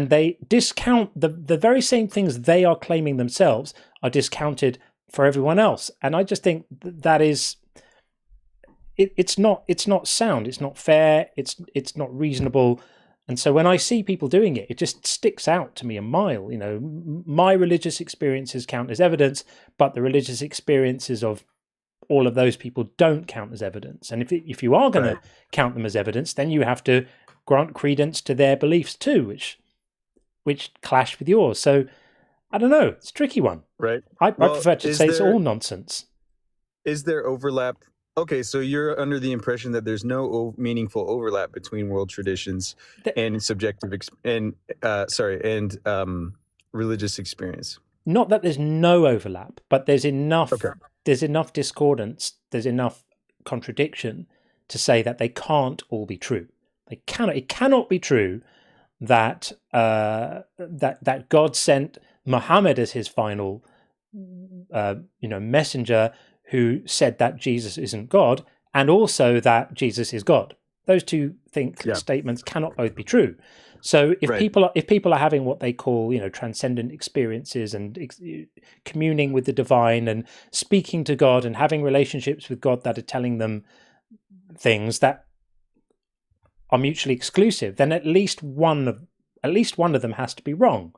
they discount the very same things they are claiming themselves are discounted for everyone else. And I just think that is it's not sound, it's not fair, it's not reasonable. And so when I see people doing it, it just sticks out to me a mile. My religious experiences count as evidence, but the religious experiences of all of those people don't count as evidence. And if you are going to count them as evidence, then you have to grant credence to their beliefs too, which clash with yours. So I don't know. It's a tricky one. Right. I prefer to say it's all nonsense. Is there overlap? Okay, so you're under the impression that there's no meaningful overlap between world traditions and subjective religious experience. Not that there's no overlap, but there's enough. There's enough discordance. There's enough contradiction to say that they can't all be true. It cannot be true that that God sent Muhammad as his final messenger, who said that Jesus isn't God, and also that Jesus is God. Those two statements cannot both be true. So if people are having what they call transcendent experiences and communing with the divine and speaking to God and having relationships with God that are telling them things that are mutually exclusive, then at least one of them has to be wrong.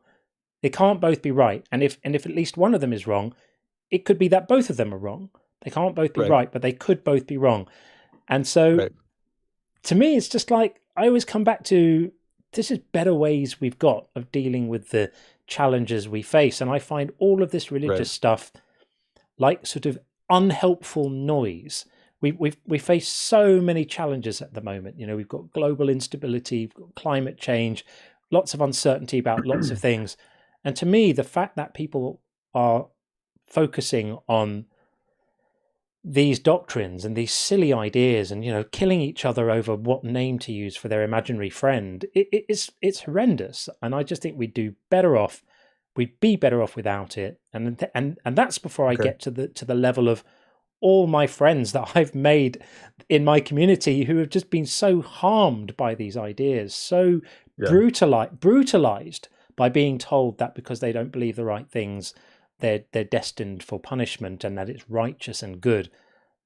They can't both be right. And if at least one of them is wrong, it could be that both of them are wrong. They can't both be right, but they could both be wrong. And so to me, it's just like, I always come back to, this is better ways we've got of dealing with the challenges we face. And I find all of this religious stuff like sort of unhelpful noise. We face so many challenges at the moment. We've got global instability, we've got climate change, lots of uncertainty about lots of things. And to me, the fact that people are focusing on these doctrines and these silly ideas and killing each other over what name to use for their imaginary friend, it's horrendous. And I just think we'd be better off without it. And that's before I get to the level of all my friends that I've made in my community who have just been so harmed by these ideas, so brutalized by being told that because they don't believe the right things, they're destined for punishment and that it's righteous and good.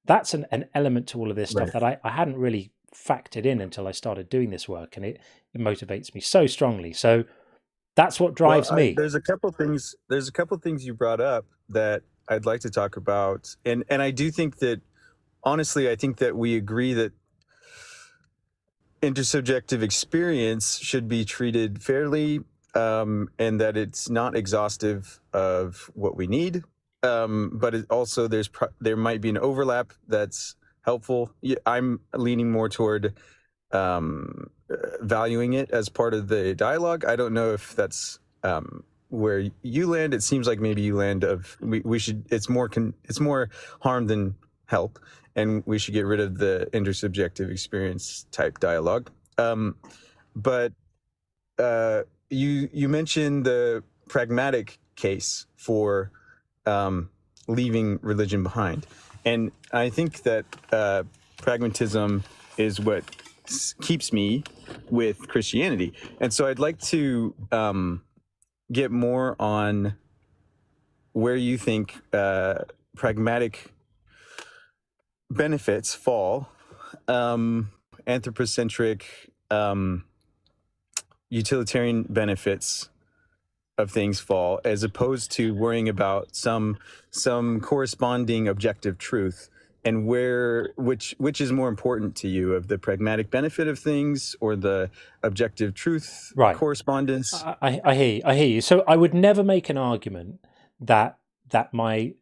That's an element to all of this stuff that I hadn't really factored in until I started doing this work, and it motivates me so strongly. So that's what drives me. There's a couple things you brought up that I'd like to talk about, and I do think that, honestly, I think that we agree that intersubjective experience should be treated fairly, and that it's not exhaustive of what we need, but it also there might be an overlap that's helpful. I'm leaning more toward valuing it as part of the dialogue. I don't know if that's where you land. It seems like maybe you land of we should. It's more harm than help, and we should get rid of the intersubjective experience type dialogue. But you mentioned the pragmatic case for leaving religion behind, and I think that pragmatism is what keeps me with Christianity. And so I'd like to get more on where you think pragmatic benefits fall, anthropocentric utilitarian benefits of things fall, as opposed to worrying about some corresponding objective truth, and which is more important to you, of the pragmatic benefit of things or the objective truth correspondence? I hear you. So I would never make an argument that my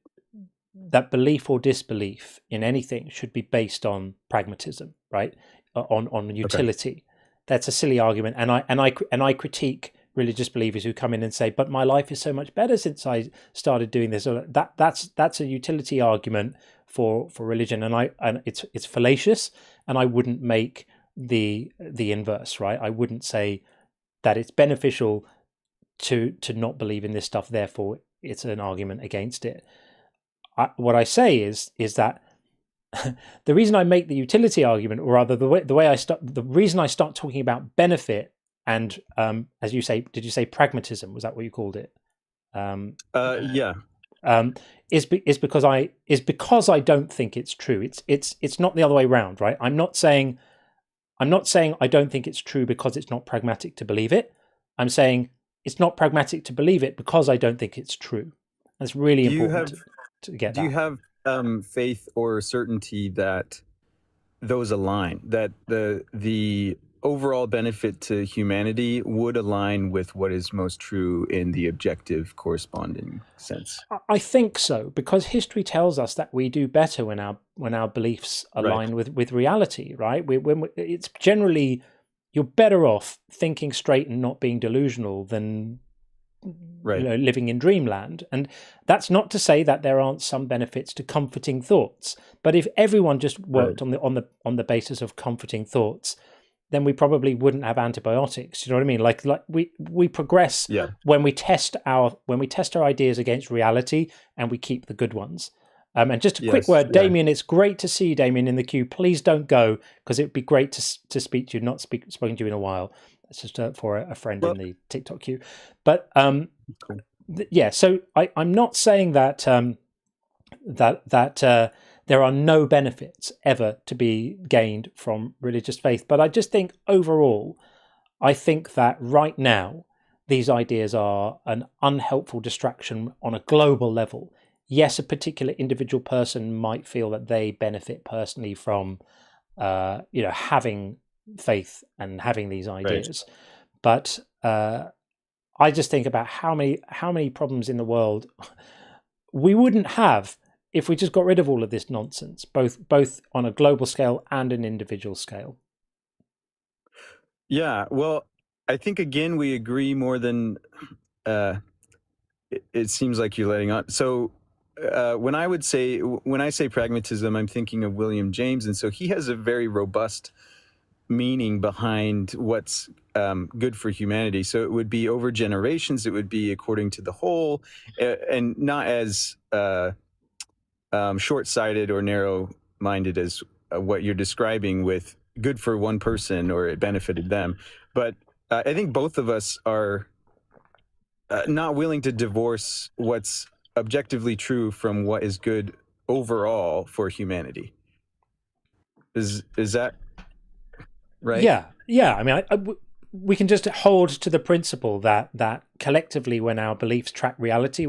that belief or disbelief in anything should be based on pragmatism, right? On utility. That's a silly argument, and I critique religious believers who come in and say, "But my life is so much better since I started doing this." That's a utility argument for religion, and it's fallacious, and I wouldn't make the inverse, right? I wouldn't say that it's beneficial to not believe in this stuff, therefore it's an argument against it. What I say is that the reason I make the utility argument, or rather the reason I start talking about benefit and as you say, did you say pragmatism? Was that what you called it? Yeah. Is because I don't think it's true. It's not the other way around, right? I'm not saying I don't think it's true because it's not pragmatic to believe it. I'm saying it's not pragmatic to believe it because I don't think it's true. That's really important to get that. Do you have faith or certainty that those align, that the overall benefit to humanity would align with what is most true in the objective corresponding sense? I think so, because history tells us that we do better when our beliefs align with reality, right? It's generally, you're better off thinking straight and not being delusional than living in dreamland. And that's not to say that there aren't some benefits to comforting thoughts, but if everyone just worked on the basis of comforting thoughts, then we probably wouldn't have antibiotics. You know what I mean? Like we progress when we test our ideas against reality, and we keep the good ones. And just a quick word, Damien. It's great to see you, Damien, in the queue. Please don't go, because it would be great to speak to you. Not spoken to you in a while. It's just for a friend in the TikTok queue. But so I'm not saying that there are no benefits ever to be gained from religious faith. But I just think overall, I think that right now, these ideas are an unhelpful distraction on a global level. Yes, a particular individual person might feel that they benefit personally from, having faith and having these ideas. But I just think about how many problems in the world we wouldn't have if we just got rid of all of this nonsense, both on a global scale and an individual scale. Yeah, well, I think again we agree more than it seems like you're letting on. So when I say pragmatism, I'm thinking of William James, and so he has a very robust meaning behind what's good for humanity. So it would be over generations, it would be according to the whole, and not as short-sighted or narrow-minded as what you're describing with good for one person or it benefited them. But I think both of us are not willing to divorce what's objectively true from what is good overall for humanity. Is that right? Yeah. I mean, we can just hold to the principle that collectively, when our beliefs track reality,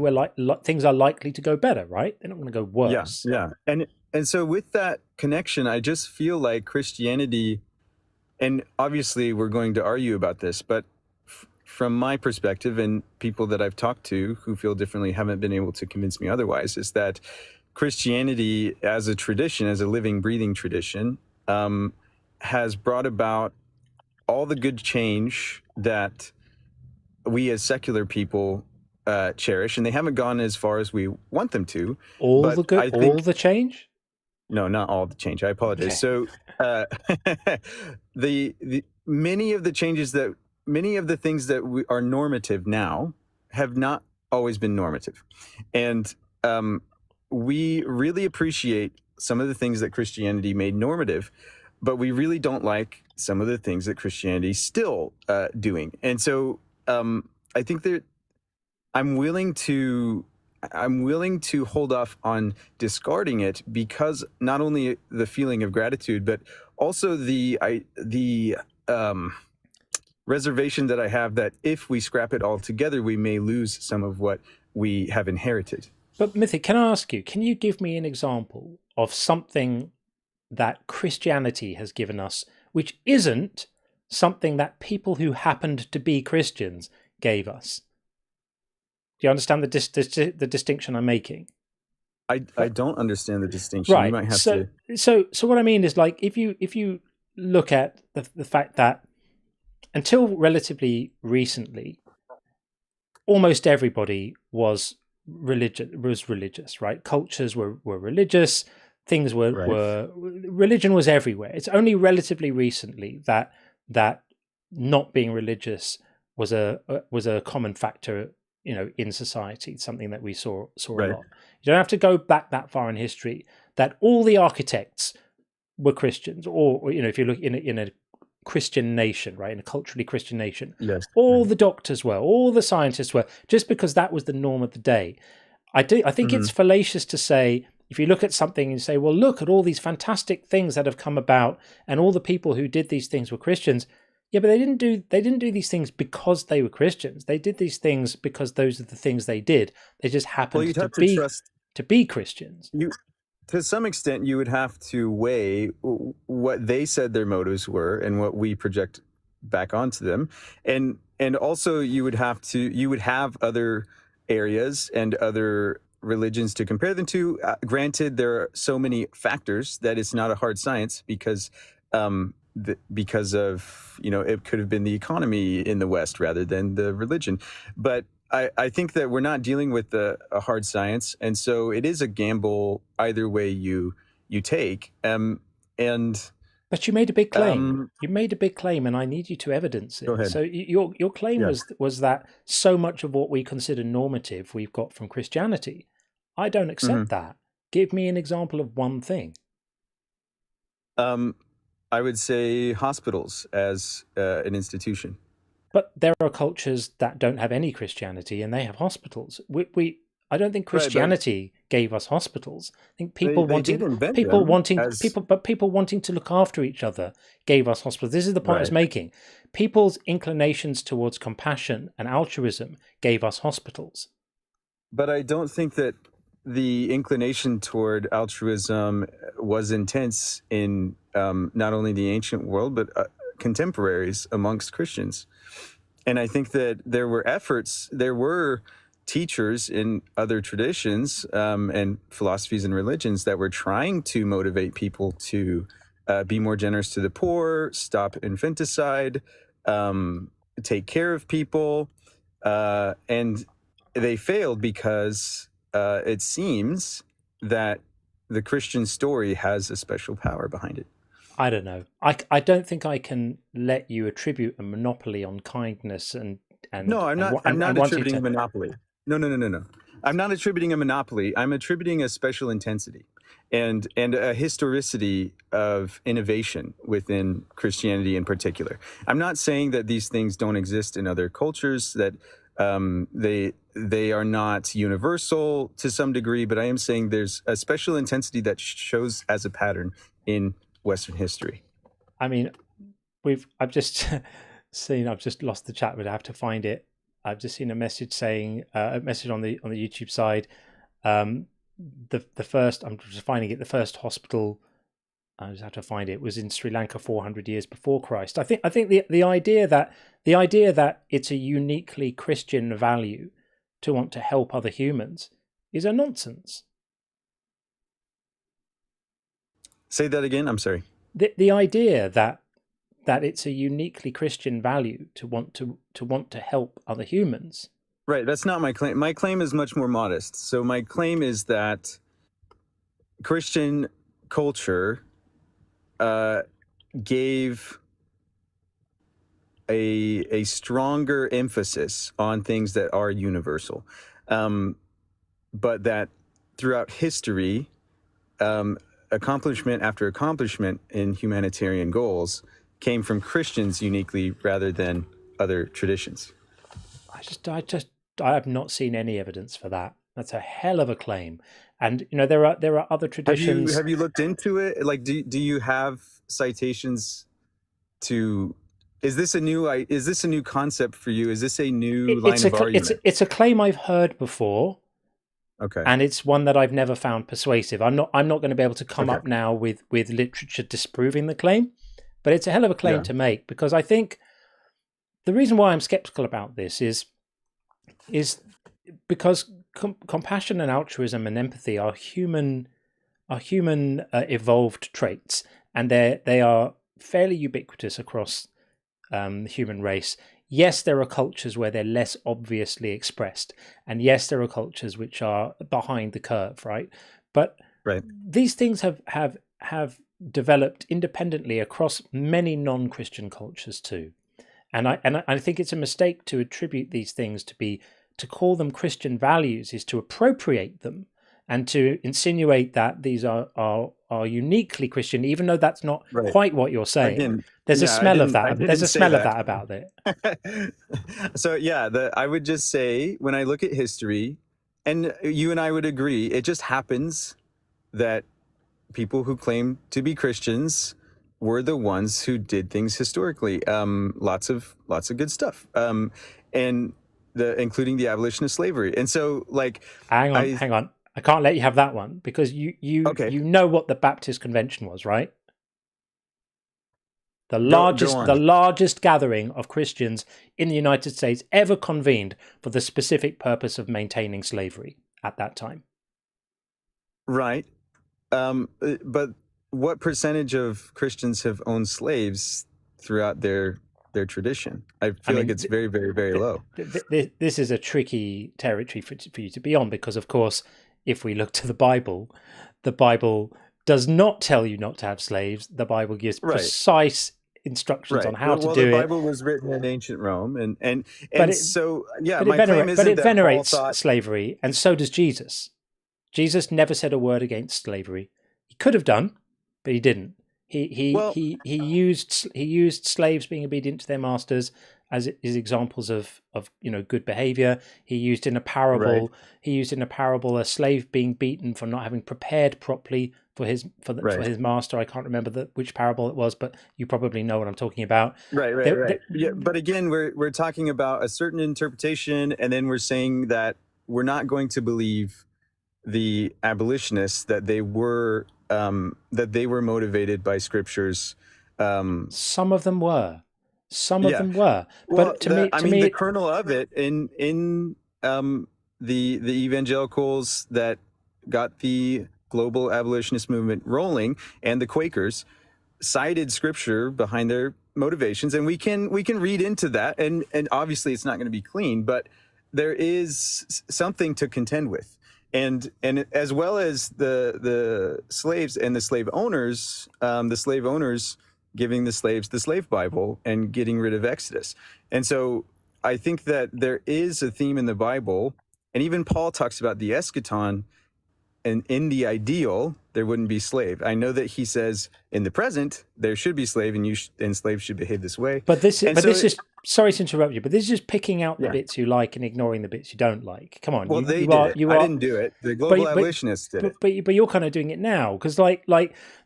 things are likely to go better, right? They're not going to go worse. Yeah. And so with that connection, I just feel like Christianity, and obviously we're going to argue about this, but from my perspective and people that I've talked to who feel differently haven't been able to convince me otherwise, is that Christianity as a tradition, as a living, breathing tradition, has brought about all the good change that we as secular people cherish, and they haven't gone as far as we want them to. All the change? No, not all the change. I apologize. Okay. So the many of the things that are normative now have not always been normative, and we really appreciate some of the things that Christianity made normative, but we really don't like some of the things that Christianity is still doing. And so I think that I'm willing to hold off on discarding it, because not only the feeling of gratitude, but also the reservation that I have that if we scrap it all together, we may lose some of what we have inherited. But Mythic, can I ask you, can you give me an example of something that Christianity has given us, which isn't something that people who happened to be Christians gave us? Do you understand the distinction I'm making? I don't understand the distinction. You Right. might have So to. so what I mean is, like, if you look at the fact that until relatively recently, almost everybody was religious, right? Cultures were religious. Things were religion was everywhere. It's only relatively recently that not being religious was a common factor, in society, something that we saw a lot. You don't have to go back that far in history that all the architects were Christians, or if you look in a Christian nation, right, in a culturally Christian nation, Yes, all the doctors were, all the scientists were, just because that was the norm of the day. I think it's fallacious to say, if you look at something and say, well, look at all these fantastic things that have come about, and all the people who did these things were Christians. Yeah, but they didn't do these things because they were Christians. They did these things because those are the things they did. They just happened to be Christians. To some extent, you would have to weigh what they said their motives were and what we project back onto them, and also you would have other areas and other religions to compare them to. Granted, there are so many factors that it's not a hard science, because because of it could have been the economy in the West rather than the religion, but I think that we're not dealing with a hard science, and so it is a gamble either way you take. But you made a big claim. You made a big claim, and I need you to evidence it. Go ahead. So your claim was that so much of what we consider normative we've got from Christianity. I don't accept that. Give me an example of one thing. I would say hospitals as an institution. But there are cultures that don't have any Christianity, and they have hospitals. I don't think Christianity gave us hospitals. I think people wanting to look after each other gave us hospitals. This is the point I was making. People's inclinations towards compassion and altruism gave us hospitals. But I don't think that the inclination toward altruism was intense in not only the ancient world, but contemporaries amongst Christians. And I think that there were teachers in other traditions and philosophies and religions that were trying to motivate people to be more generous to the poor, stop infanticide, take care of people. And they failed because it seems that the Christian story has a special power behind it. I don't know. I don't think I can let you attribute a monopoly on kindness and no, I'm not attributing a monopoly. No. I'm not attributing a monopoly. I'm attributing a special intensity and a historicity of innovation within Christianity in particular. I'm not saying that these things don't exist in other cultures, that they are not universal to some degree, but I am saying there's a special intensity that shows as a pattern in Western history. I mean, I've just lost the chat, but I have to find it. I've just seen a message saying a message on the YouTube side. The first, I'm just finding it. The first hospital, I just have to find it, was in Sri Lanka 400 years before Christ. I think the idea that it's a uniquely Christian value to want to help other humans is a nonsense. Say that again. I'm sorry. The idea that it's a uniquely Christian value to want to help other humans. Right. That's not my claim. My claim is much more modest. So my claim is that Christian culture gave a stronger emphasis on things that are universal, but that throughout history, accomplishment after accomplishment in humanitarian goals came from Christians uniquely rather than other traditions. I have not seen any evidence for that. That's a hell of a claim. And there are other traditions. Have you looked into it? Like, do you have citations to? Is this a new concept for you? Is this a new line of argument? It's a claim I've heard before. Okay. And it's one that I've never found persuasive. I'm not going to be able to come up now with literature disproving the claim, but it's a hell of a claim to make, because I think the reason why I'm skeptical about this is because compassion and altruism and empathy are human evolved traits, and they are fairly ubiquitous across the human race. Yes, there are cultures where they're less obviously expressed, and yes, there are cultures which are behind the curve, right? But these things have developed independently across many non-Christian cultures too, and I think it's a mistake to attribute these things to call them Christian values is to appropriate them and to insinuate that these are uniquely Christian, even though that's not quite what you're saying. Again, there's a yeah, smell of I that. didn't There's a say smell of that. that about it. So yeah, I would just say when I look at history, and you and I would agree, it just happens that people who claim to be Christians were the ones who did things historically. Lots of good stuff, and including the abolition of slavery. And so, like, hang on. I can't let you have that one because you know what the Baptist Convention was, right? The largest gathering of Christians in the United States ever convened for the specific purpose of maintaining slavery at that time. Right. But what percentage of Christians have owned slaves throughout their tradition? I feel like it's very, very, very low. This is a tricky territory for you to be on because, of course, if we look to the Bible does not tell you not to have slaves. The Bible gives precise instructions on how to do it. The Bible was written in ancient Rome, and but it venerates slavery, and so does Jesus. Jesus never said a word against slavery. He could have done, but he didn't. He used slaves being obedient to their masters as examples of good behavior. He used in a parable a slave being beaten for not having prepared properly for his master. I can't remember which parable it was, but you probably know what I'm talking about. Right. Yeah, but again, we're talking about a certain interpretation, and then we're saying that we're not going to believe the abolitionists that they were motivated by scriptures. Some of them were. Them were. Well, but to me, the kernel of it in the evangelicals that got the global abolitionist movement rolling, and the Quakers cited scripture behind their motivations, and we can read into that, and obviously it's not going to be clean, but there is something to contend with. And as well as the slaves and the slave owners giving the slaves the slave Bible and getting rid of Exodus. And so I think that there is a theme in the Bible, and even Paul talks about the eschaton, and in the ideal, there wouldn't be slave. I know that he says in the present, there should be slave, and slaves should behave this way. But this is sorry to interrupt you, but this is just picking out the bits you like and ignoring the bits you don't like. Come on. Well, I didn't do it. The global abolitionists did it. But you're kind of doing it now, because like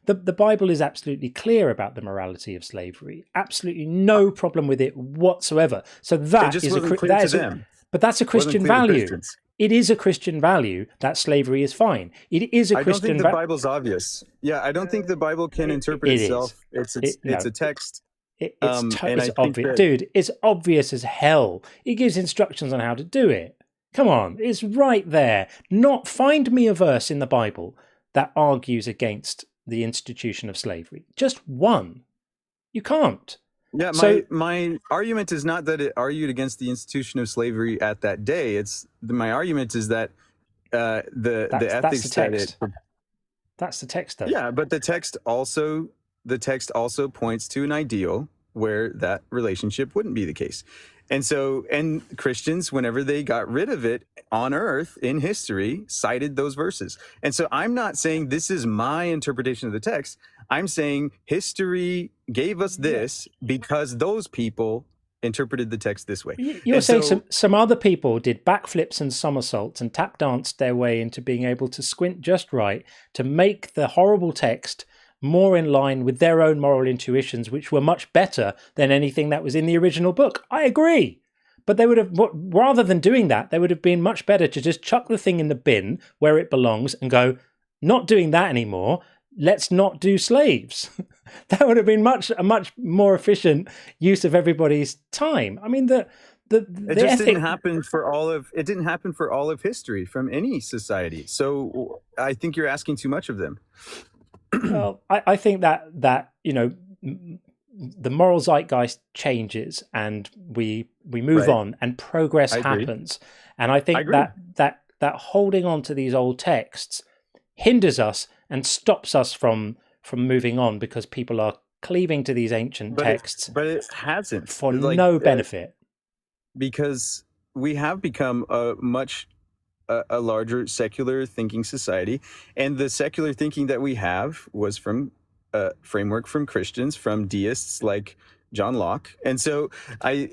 the Bible is absolutely clear about the morality of slavery. Absolutely no problem with it whatsoever. So that is but that's a Christian value. It is a Christian value that slavery is fine. It is a Christian. I don't think the Bible's obvious. Yeah, I don't think the Bible can interpret itself. It's a text. It's obvious, dude. It's obvious as hell. It gives instructions on how to do it. Come on, it's right there. Find me a verse in the Bible that argues against the institution of slavery. Just one. You can't. Yeah, my argument is not that it argued against the institution of slavery at that day. My argument is that the ethics that it. That's the text, though. Yeah, but the text also points to an ideal where that relationship wouldn't be the case. And Christians, whenever they got rid of it on earth in history, cited those verses. And so I'm not saying this is my interpretation of the text. I'm saying history gave us this because those people interpreted the text this way. You're saying some other people did backflips and somersaults and tap danced their way into being able to squint just right to make the horrible text more in line with their own moral intuitions, which were much better than anything that was in the original book. I agree. But they would have, rather than doing that, they would have been much better to just chuck the thing in the bin where it belongs and go, not doing that anymore. Let's not do slaves. That would have been a much more efficient use of everybody's time. I mean, It just didn't happen for all of. It didn't happen for all of history from any society. So I think you're asking too much of them. Well, I think that you know, the moral zeitgeist changes and we move on and progress happens. And I think that holding on to these old texts hinders us and stops us from moving on, because people are cleaving to these ancient texts. But it hasn't for no benefit. Because we have become a much a larger secular thinking society, and the secular thinking that we have was from a framework from Christians, from deists like John Locke. And so I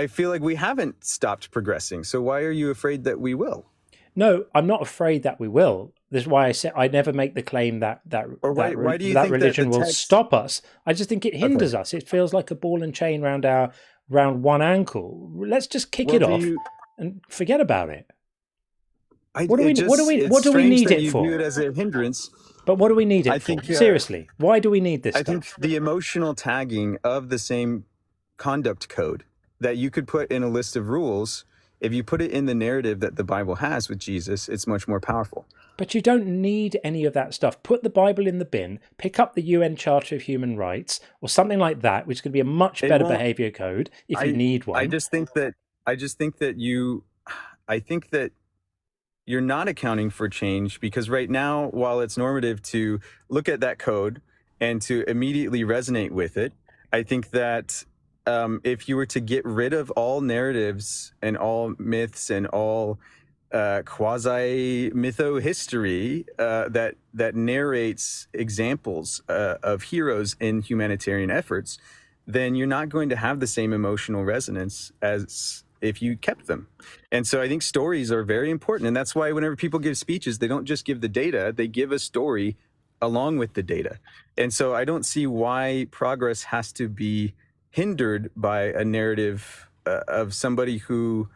feel like we haven't stopped progressing. So why are you afraid that we will? No, I'm not afraid that we will. This is why I said I never make the claim that why do you that think religion that will stop us. I just think it hinders us. It feels like a ball and chain round one ankle. Let's just kick it off and forget about it. What do we need it for? View it as a hindrance. But what do we need it for? Seriously, why do we need this stuff? I think the emotional tagging of the same conduct code that you could put in a list of rules, if you put it in the narrative that the Bible has with Jesus, it's much more powerful. But you don't need any of that stuff. Put the Bible in the bin, pick up the UN Charter of Human Rights or something like that, which is going to be a much better behavior code if you need one. I think that you're not accounting for change, because right now, while it's normative to look at that code and to immediately resonate with it, I think that if you were to get rid of all narratives and all myths and all quasi-mytho history that narrates examples of heroes in humanitarian efforts, then you're not going to have the same emotional resonance as if you kept them. And so I think stories are very important. And that's why whenever people give speeches, they don't just give the data, they give a story along with the data. And so I don't see why progress has to be hindered by a narrative of somebody who,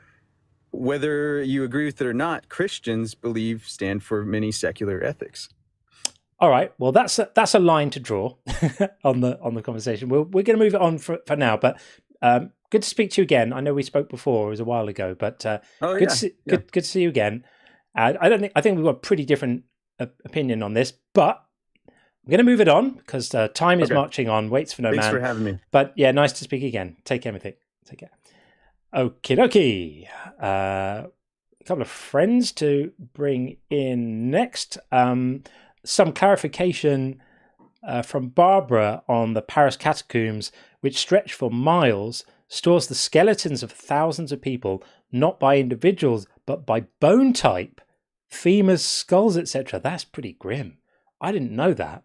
whether you agree with it or not, Christians believe stand for many secular ethics. All right. Well, that's a line to draw on the conversation. We're going to move it on for now, but good to speak to you again. I know we spoke before; it was a while ago, but good to see you again. I think we've got a pretty different opinion on this, but I'm going to move it on because time is marching on. Waits for no man. Thanks for having me. But yeah, nice to speak again. Take care, everything. Take care. Okie dokie. A couple of friends to bring in next. Some clarification from Barbara on the Paris catacombs, which stretch for miles, stores the skeletons of thousands of people, not by individuals, but by bone type, femurs, skulls, etc. That's pretty grim. I didn't know that.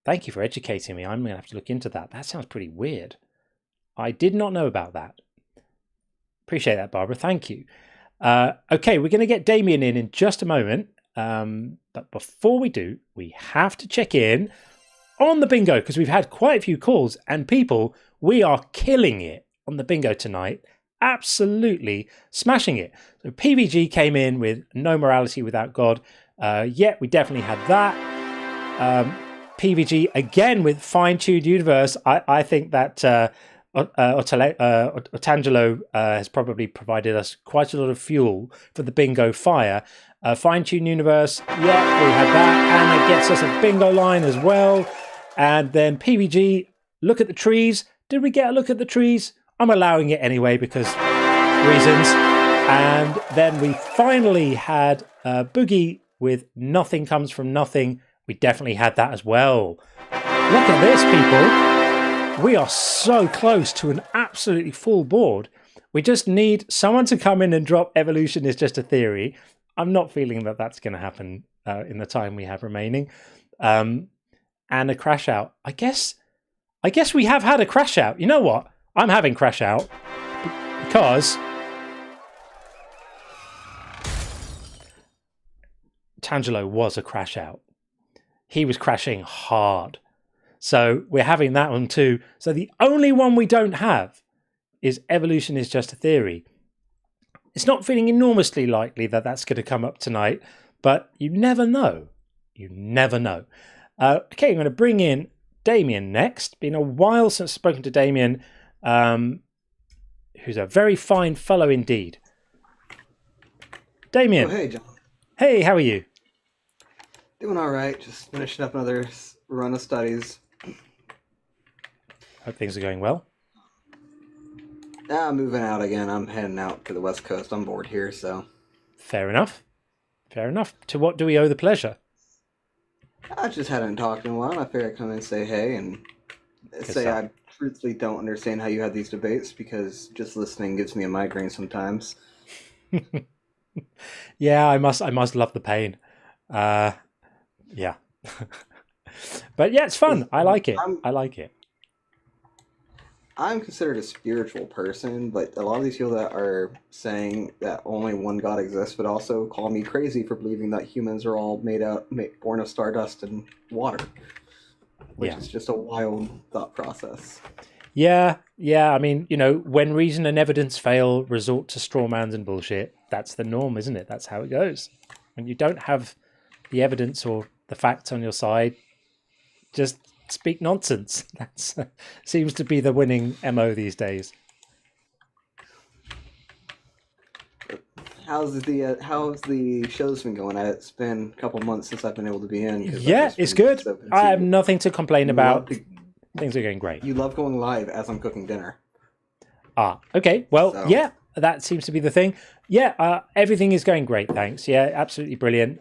Thank you for educating me. I'm going to have to look into that. That sounds pretty weird. I did not know about that. Appreciate that, Barbara. Thank you. Okay, we're going to get Damien in just a moment. But before we do, we have to check in on the bingo, because we've had quite a few calls and people. We are killing it on the bingo tonight. Absolutely smashing it. So PVG came in with no morality without God. Yeah, we definitely had that. PVG again with fine-tuned universe. I think that Otangelo has probably provided us quite a lot of fuel for the bingo fire. Fine-tuned universe, yeah, we had that, and it gets us a bingo line as well. And then PVG, look at the trees. Did we get a look at the trees? I'm allowing it anyway because reasons. And then we finally had Boogie with nothing comes from nothing. We definitely had that as well. Look at this, people. We are so close to an absolutely full board. We just need someone to come in and drop evolution is just a theory. I'm not feeling that that's going to happen in the time we have remaining. And a crash out. I guess we have had a crash out. You know what? I'm having crash out because Tangelo was a crash out. He was crashing hard. So we're having that one too. So the only one we don't have is evolution is just a theory. It's not feeling enormously likely that that's going to come up tonight, but you never know. You never know. Okay, I'm going to bring in Damien next. Been a while since I've spoken to Damien. who's a very fine fellow indeed. Damien. Oh, hey, John. Hey, how are you? Doing all right. Just finishing up another run of studies. Hope things are going well. I'm moving out again. I'm heading out to the West Coast. I'm bored here, so. Fair enough. Fair enough. To what do we owe the pleasure? I just hadn't talked in a while. I figured I'd come in and say hey and say I truthfully don't understand how you have these debates because just listening gives me a migraine sometimes. Yeah, I must love the pain. Yeah. But yeah, it's fun. I like it. I like it. I'm considered a spiritual person, but a lot of these people that are saying that only one God exists would also call me crazy for believing that humans are all born of stardust and water, which is just a wild thought process. Yeah. I mean, when reason and evidence fail, resort to strawmans and bullshit. That's the norm, isn't it? That's how it goes. When you don't have the evidence or the facts on your side, just speak nonsense. That seems to be the winning MO these days. How's the show's been going? It's been a couple months since I've been able to be in. Yeah, it's good. I have nothing to complain about. Things are going great. You love going live as I'm cooking dinner. Okay. Well, yeah, that seems to be the thing. Yeah, everything is going great, thanks. Yeah, absolutely brilliant.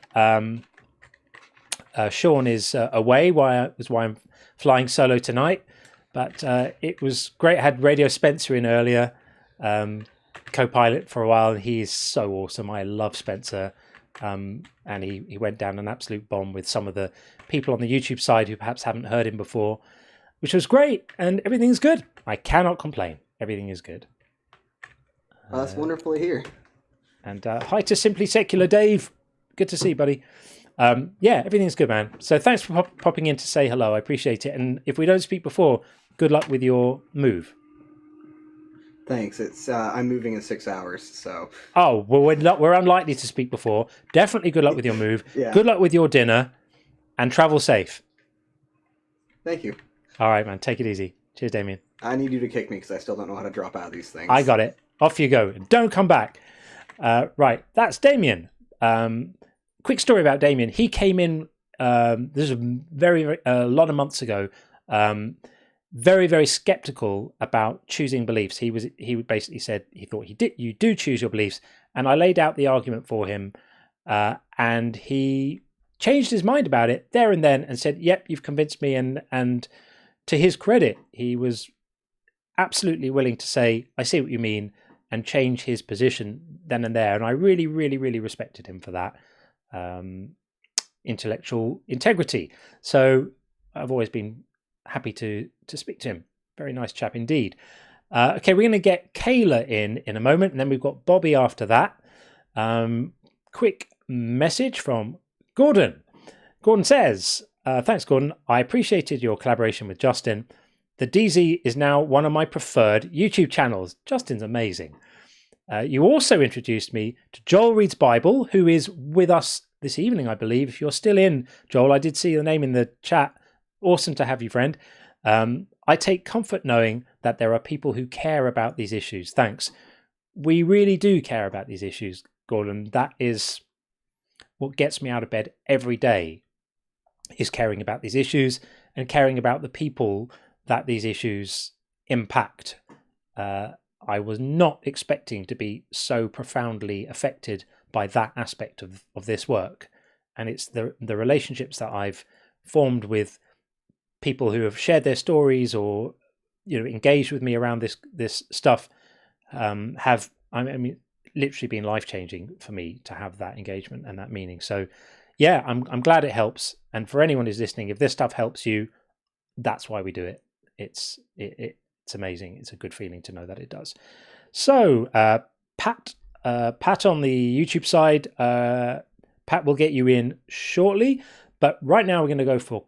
Sean is away, which is why I'm flying solo tonight. But it was great. I had Radio Spencer in earlier, co-pilot for a while, and he is so awesome. I love Spencer. And he went down an absolute bomb with some of the people on the YouTube side who perhaps haven't heard him before, which was great. And everything's good. I cannot complain. Everything is good. Well, that's wonderful to hear. And hi to Simply Secular Dave. Good to see you, buddy. Yeah, everything's good, man. So thanks for popping in to say hello. I appreciate it. And if we don't speak before, good luck with your move. Thanks. It's I'm moving in 6 hours, so. Oh, well, we're unlikely to speak before. Definitely good luck with your move. Yeah. Good luck with your dinner, and travel safe. Thank you. All right, man. Take it easy. Cheers, Damien. I need you to kick me because I still don't know how to drop out of these things. I got it. Off you go. Don't come back. Right, that's Damien. Quick story about Damien. He came in. This was a lot of months ago. Very, very skeptical about choosing beliefs. He basically said he thought you do choose your beliefs, and I laid out the argument for him, and he changed his mind about it there and then and said, "Yep, you've convinced me." And to his credit, he was absolutely willing to say, "I see what you mean," and change his position then and there. And I really, really, really respected him for that intellectual integrity. So I've always been happy to speak to him. Very nice chap indeed. Okay, we're going to get Kayla in a moment, and then we've got Bobby after that. Quick message from Gordon. Gordon says, thanks, Gordon. I appreciated your collaboration with Justin. The DZ is now one of my preferred YouTube channels. Justin's amazing. You also introduced me to Joel Reads Bible, who is with us this evening, I believe. If you're still in, Joel, I did see your name in the chat. Awesome to have you, friend. I take comfort knowing that there are people who care about these issues. Thanks. We really do care about these issues, Gordon. That is what gets me out of bed every day, is caring about these issues and caring about the people that these issues impact. I was not expecting to be so profoundly affected by that aspect of this work. And it's the relationships that I've formed with people who have shared their stories or engaged with me around this stuff have literally been life-changing for me to have that engagement and that meaning. So yeah, I'm glad it helps. And for anyone who's listening, if this stuff helps you, that's why we do it. It's amazing. It's a good feeling to know that it does. So Pat on the YouTube side, Pat will get you in shortly, but right now we're going to go for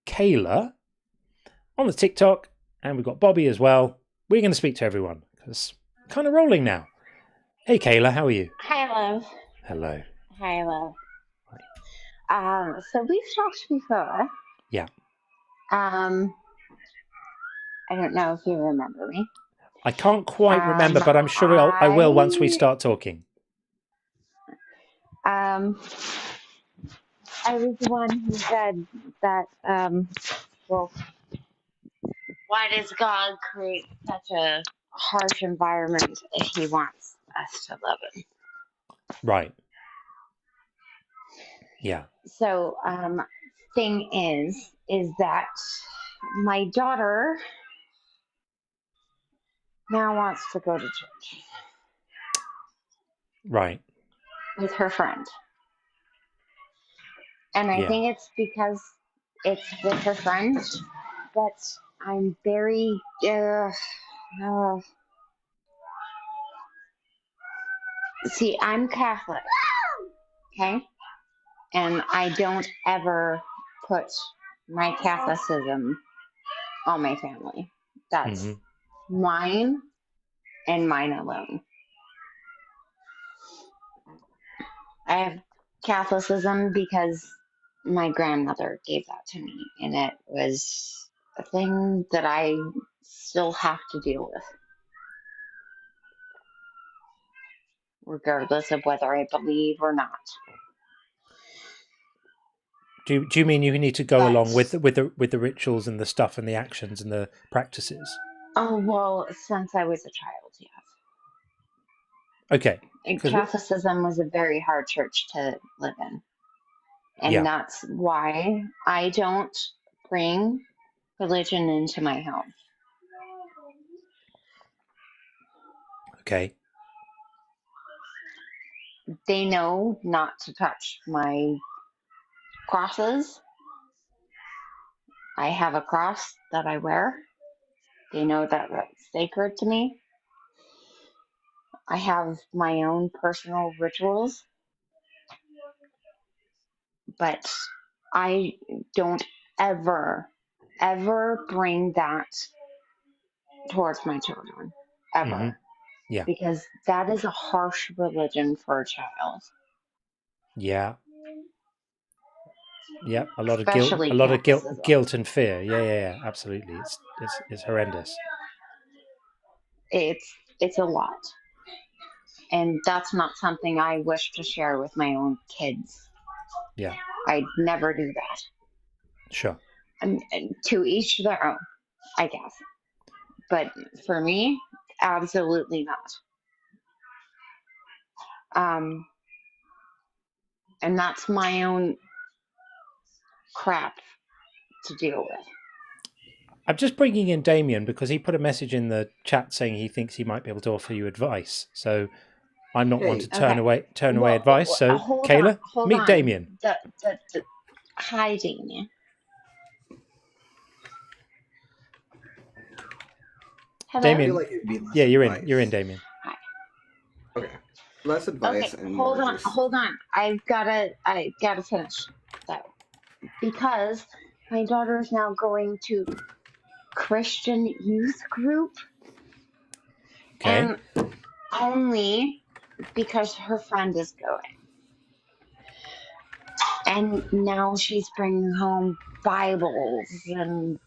Kayla on the TikTok, and we've got Bobby as well. We're going to speak to everyone because kind of rolling now. Hey Kayla, how are you? Hello. Hello. Hello. So we've talked before. Yeah. I don't know if you remember me. I can't quite remember, but I'm sure I will once we start talking. I was the one who said that, well, why does God create such a harsh environment if he wants us to love him? Right. Yeah. So, thing is that my daughter now wants to go to church Right. with her friend. And I think it's because it's with her friend that I'm very, see, I'm Catholic, okay? And I don't ever put my Catholicism on my family. That's mine and mine alone. I have Catholicism because my grandmother gave that to me, and it was a thing that I still have to deal with, regardless of whether I believe or not. Do you mean you need to go along with the rituals and the stuff and the actions and the practices? Oh, well, since I was a child, yes. Okay. And Catholicism was a very hard church to live in. And that's why I don't bring religion into my home. Okay. They know not to touch my crosses. I have a cross that I wear. They know that that's sacred to me. I have my own personal rituals. But I don't ever bring that towards my children. Ever. Yeah. Because that is a harsh religion for a child. Yeah. Yeah, a lot Especially of guilt and fear. Yeah, absolutely. It's horrendous. It's a lot. And that's not something I wish to share with my own kids. Yeah. I'd never do that. Sure. And to each their own, I guess. But for me, absolutely not. And that's my own crap to deal with. I'm just bringing in Damien because he put a message in the chat saying he thinks he might be able to offer you advice. So I'm not one to turn away advice. So Kayla, meet Damien. Hi, Damien. Hello? Damien, like it'd be less you're advice. You're in, Damien. Hi. Okay. Less advice Okay, and hold more on, just... hold on. I gotta finish that. Because my daughter is now going to Christian youth group. Okay. And only because her friend is going. And now she's bringing home Bibles and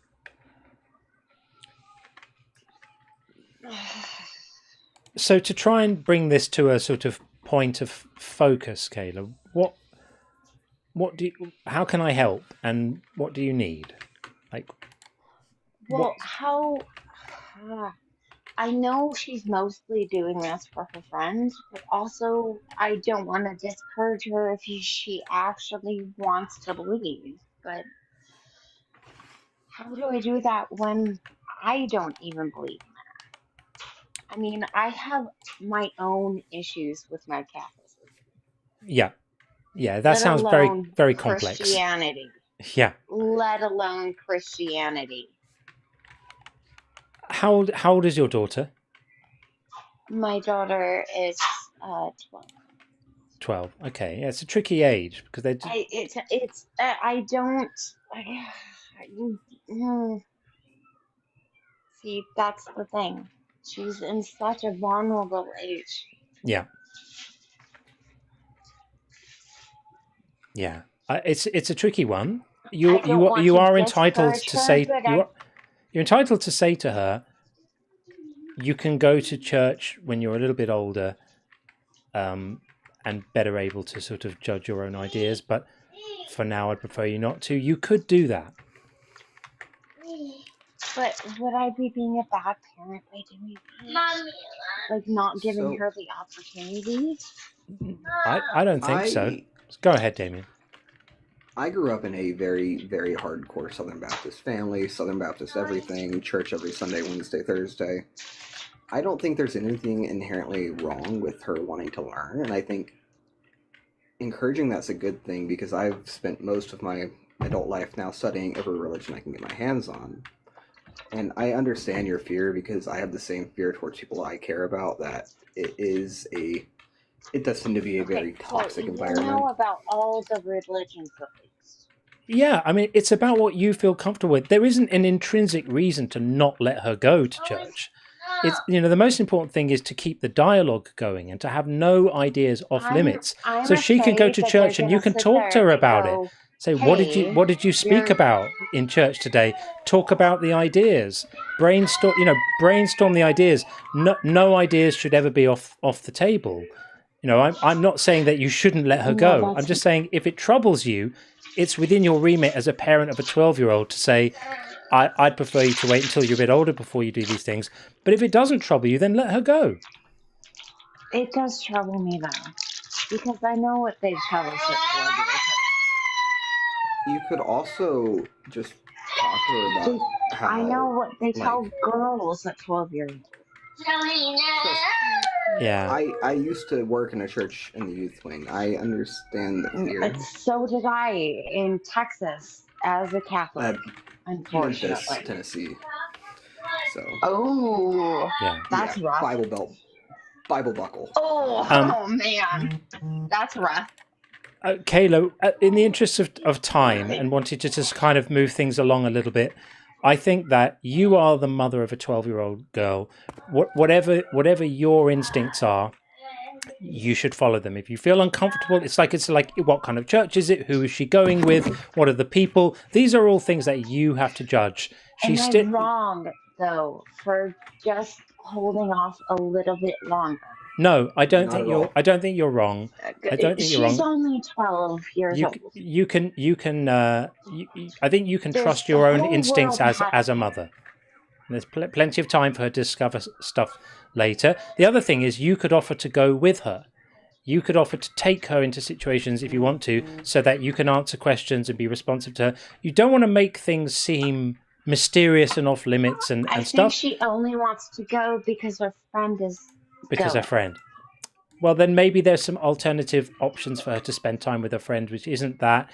So to try and bring this to a sort of point of focus, Kayla, how can I help, and what do you need? I know she's mostly doing this for her friends, but also I don't want to discourage her if she actually wants to believe. But how do I do that when I don't even believe in that? I mean, I have my own issues with my Catholicism. Yeah, that sounds very, very complex. Christianity. Yeah. Let alone Christianity. How old is your daughter? My daughter is 12. 12. Okay, yeah, it's a tricky age because they. See, that's the thing. She's in such a vulnerable age. Yeah. Yeah, it's a tricky one. You are entitled to say you're entitled to say to her, you can go to church when you're a little bit older, and better able to sort of judge your own ideas. But for now, I'd prefer you not to. You could do that. But would I be being a bad parent by doing that? Like not giving So her the opportunity? I don't think so. Go ahead, Damien. I grew up in a very, very hardcore Southern Baptist family, Southern Baptist everything, church every Sunday, Wednesday, Thursday. I don't think there's anything inherently wrong with her wanting to learn, and I think encouraging that's a good thing, because I've spent most of my adult life now studying every religion I can get my hands on. And I understand your fear, because I have the same fear towards people I care about, that it does seem to be a very toxic environment. You know about all the religions at least. Yeah, I mean, it's about what you feel comfortable with. There isn't an intrinsic reason to not let her go to church. It's, the most important thing is to keep the dialogue going and to have no ideas off limits. So she can go to church and you can talk to her about it. Say, hey, what did you speak about in church today? Talk about the ideas. Brainstorm the ideas. No ideas should ever be off the table. I'm not saying that you shouldn't let her go. I'm just saying if it troubles you, it's within your remit as a parent of a 12-year-old to say, I'd prefer you to wait until you're a bit older before you do these things. But if it doesn't trouble you, then let her go. It does trouble me though, because I know what they tell us at 12 years old. You could also just talk to her about how... I know what they tell girls at 12 years old. Yeah. I used to work in a church in the youth wing. I understand the fear. So did I in Texas as a Catholic, unfortunately. Memphis, Tennessee. So. Oh, yeah. That's rough. Bible belt, Bible buckle. Oh man, that's rough. Kayla, in the interest of time and wanting to just kind of move things along a little bit, I think that you are the mother of a 12-year-old girl. Whatever your instincts are, you should follow them. If you feel uncomfortable, it's like what kind of church is it? Who is she going with? What are the people? These are all things that you have to judge. Am I wrong though for just holding off a little bit longer? No, I don't think you're wrong. I don't think you're wrong. She's only 12 years old. I think you can trust your own instincts as a mother. And there's plenty of time for her to discover stuff later. The other thing is you could offer to go with her. You could offer to take her into situations if you want to, so that you can answer questions and be responsive to her. You don't want to make things seem mysterious and off limits and I stuff. think she only wants to go because her friend is Because going. her friend. Well, then maybe there's some alternative options for her to spend time with her friend, which isn't that.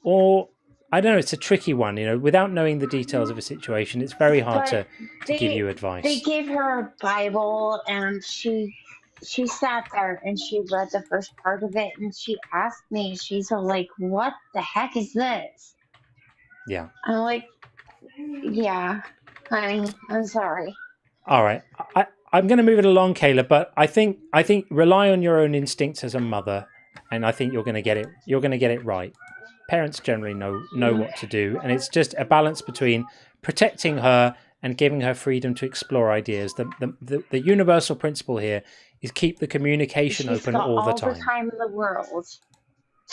Or, I don't know, it's a tricky one, without knowing the details of a situation, it's very hard to give you advice. They gave her a Bible and she sat there and she read the first part of it and she asked me, she's like, what the heck is this? Yeah. I'm like, yeah, honey, I'm sorry. All right. I'm going to move it along, Kayla, but I think rely on your own instincts as a mother, and I think you're going to get it. You're going to get it right. Parents generally know what to do, and it's just a balance between protecting her and giving her freedom to explore ideas. The universal principle here is keep the communication open all the time. All the time in the world,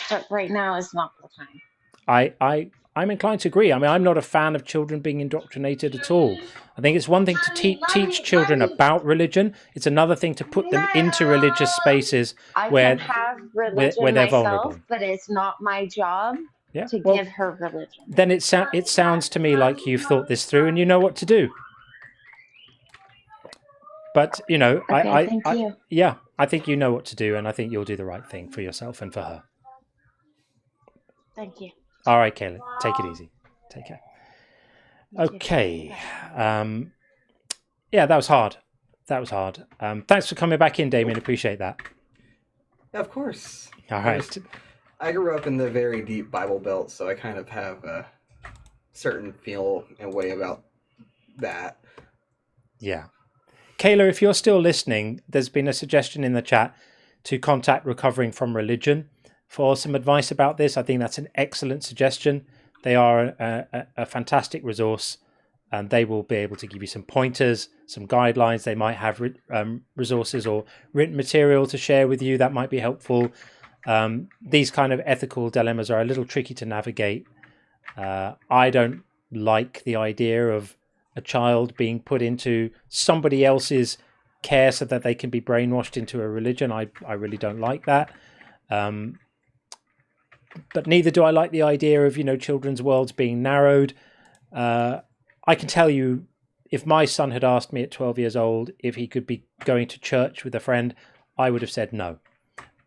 but right now is not the time. I'm inclined to agree. I mean, I'm not a fan of children being indoctrinated at all. I think it's one thing to teach children about religion. It's another thing to put them into religious spaces where can have religion they're myself, vulnerable. but it's not my job to give her religion. Then it sounds to me like you've thought this through and you know what to do. But, thank you. Yeah, I think you know what to do, and I think you'll do the right thing for yourself and for her. Thank you. All right, Kayla, take it easy. Take care. Okay. Yeah, that was hard. Thanks for coming back in, Damien. Appreciate that. Yeah, of course. All right. I grew up in the very deep Bible Belt, so I kind of have a certain feel and way about that. Yeah. Kayla, if you're still listening, there's been a suggestion in the chat to contact Recovering from Religion for some advice about this. I think that's an excellent suggestion. They are a fantastic resource. and they will be able to give you some pointers, some guidelines. They might have resources or written material to share with you that might be helpful. These kind of ethical dilemmas are a little tricky to navigate. I don't like the idea of a child being put into somebody else's care so that they can be brainwashed into a religion. I really don't like that. But neither do I like the idea of, children's worlds being narrowed. I can tell you, if my son had asked me at 12 years old if he could be going to church with a friend, I would have said no.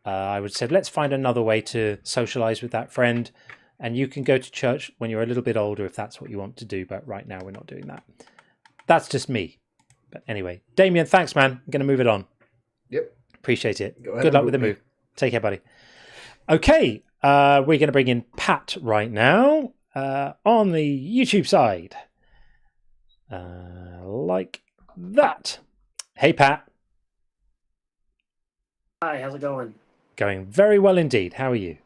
I would have said, let's find another way to socialize with that friend. And you can go to church when you're a little bit older if that's what you want to do. But right now, we're not doing that. That's just me. But anyway, Damien, thanks, man. I'm going to move it on. Yep. Appreciate it. Go ahead Good and luck with the move move. Take care, buddy. Okay. We're going to bring in Pat right now on the YouTube side. Like that. Hey, Pat. Hi, how's it going? Going very well indeed. How are you?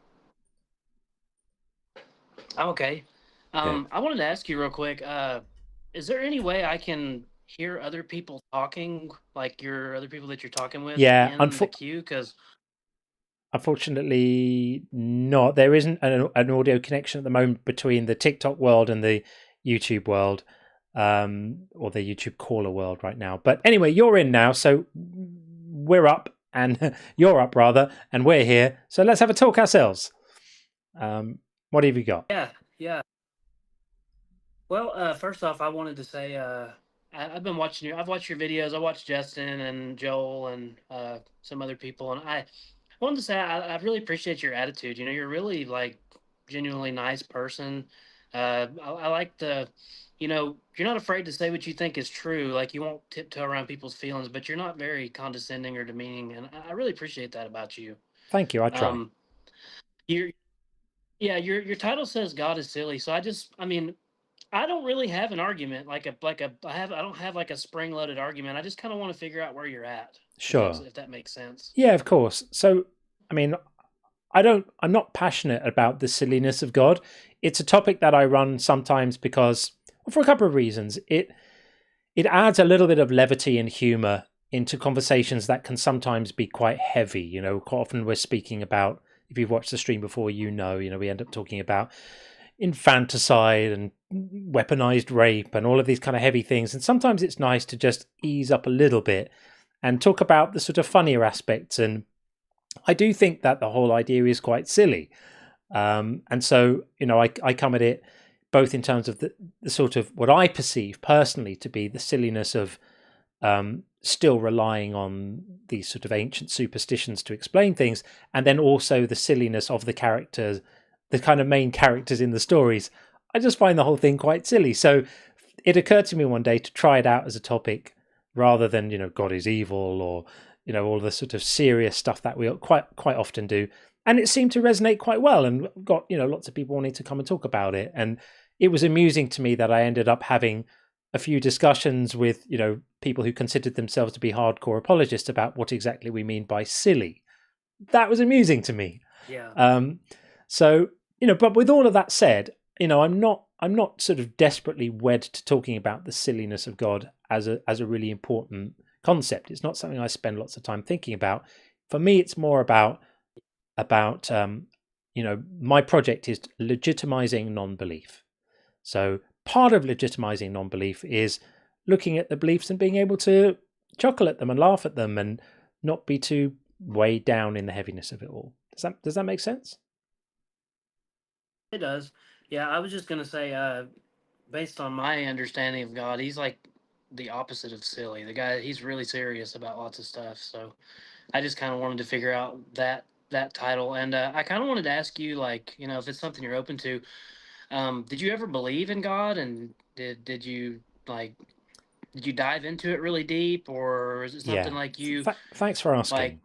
I'm okay. I wanted to ask you real quick, is there any way I can hear other people talking, like your other people that you're talking with Yeah, in the queue? Because unfortunately not. There isn't an audio connection at the moment between the TikTok world and the YouTube world, or the YouTube caller world right now. But anyway, you're in now, so we're up, and you're up rather, and we're here. So let's have a talk ourselves. What have you got? Yeah. Well, first off, I wanted to say I've been watching I've watched your videos. I watched Justin and Joel and some other people, and I wanted to say I really appreciate your attitude. You're really like genuinely nice person. I like the, you're not afraid to say what you think is true. Like you won't tiptoe around people's feelings, but you're not very condescending or demeaning, and I really appreciate that about you. Thank you. I try. Your title says God is silly, so I don't really have an argument I don't have like a spring-loaded argument. I just kind of want to figure out where you're at. Sure. If that makes sense. Yeah, of course. So, I'm not passionate about the silliness of God. It's a topic that I run sometimes because, for a couple of reasons. It adds a little bit of levity and humor into conversations that can sometimes be quite heavy. Quite often we're speaking about, if you've watched the stream before, we end up talking about infanticide and weaponized rape and all of these kind of heavy things. And sometimes it's nice to just ease up a little bit and talk about the sort of funnier aspects. And I do think that the whole idea is quite silly. And so, I come at it both in terms of the sort of what I perceive personally to be the silliness of still relying on these sort of ancient superstitions to explain things, and then also the silliness of the characters, the kind of main characters in the stories. I just find the whole thing quite silly. So it occurred to me one day to try it out as a topic rather than, God is evil or, all the sort of serious stuff that we quite often do. And it seemed to resonate quite well and got, lots of people wanting to come and talk about it. And it was amusing to me that I ended up having a few discussions with, people who considered themselves to be hardcore apologists about what exactly we mean by silly. That was amusing to me. Yeah. So, but with all of that said, I'm not sort of desperately wed to talking about the silliness of God as a really important concept. It's not something I spend lots of time thinking about. For me, it's more about my project is legitimizing non-belief. So part of legitimizing non-belief is looking at the beliefs and being able to chuckle at them and laugh at them and not be too weighed down in the heaviness of it all. Does that make sense? It does. Yeah, I was just going to say, based on my understanding of God, he's like the opposite of silly. The guy, he's really serious about lots of stuff. So I just kind of wanted to figure out that title. And I kind of wanted to ask you, like, if it's something you're open to, did you ever believe in God? And did you dive into it really deep, or is it something like you? Thanks for asking.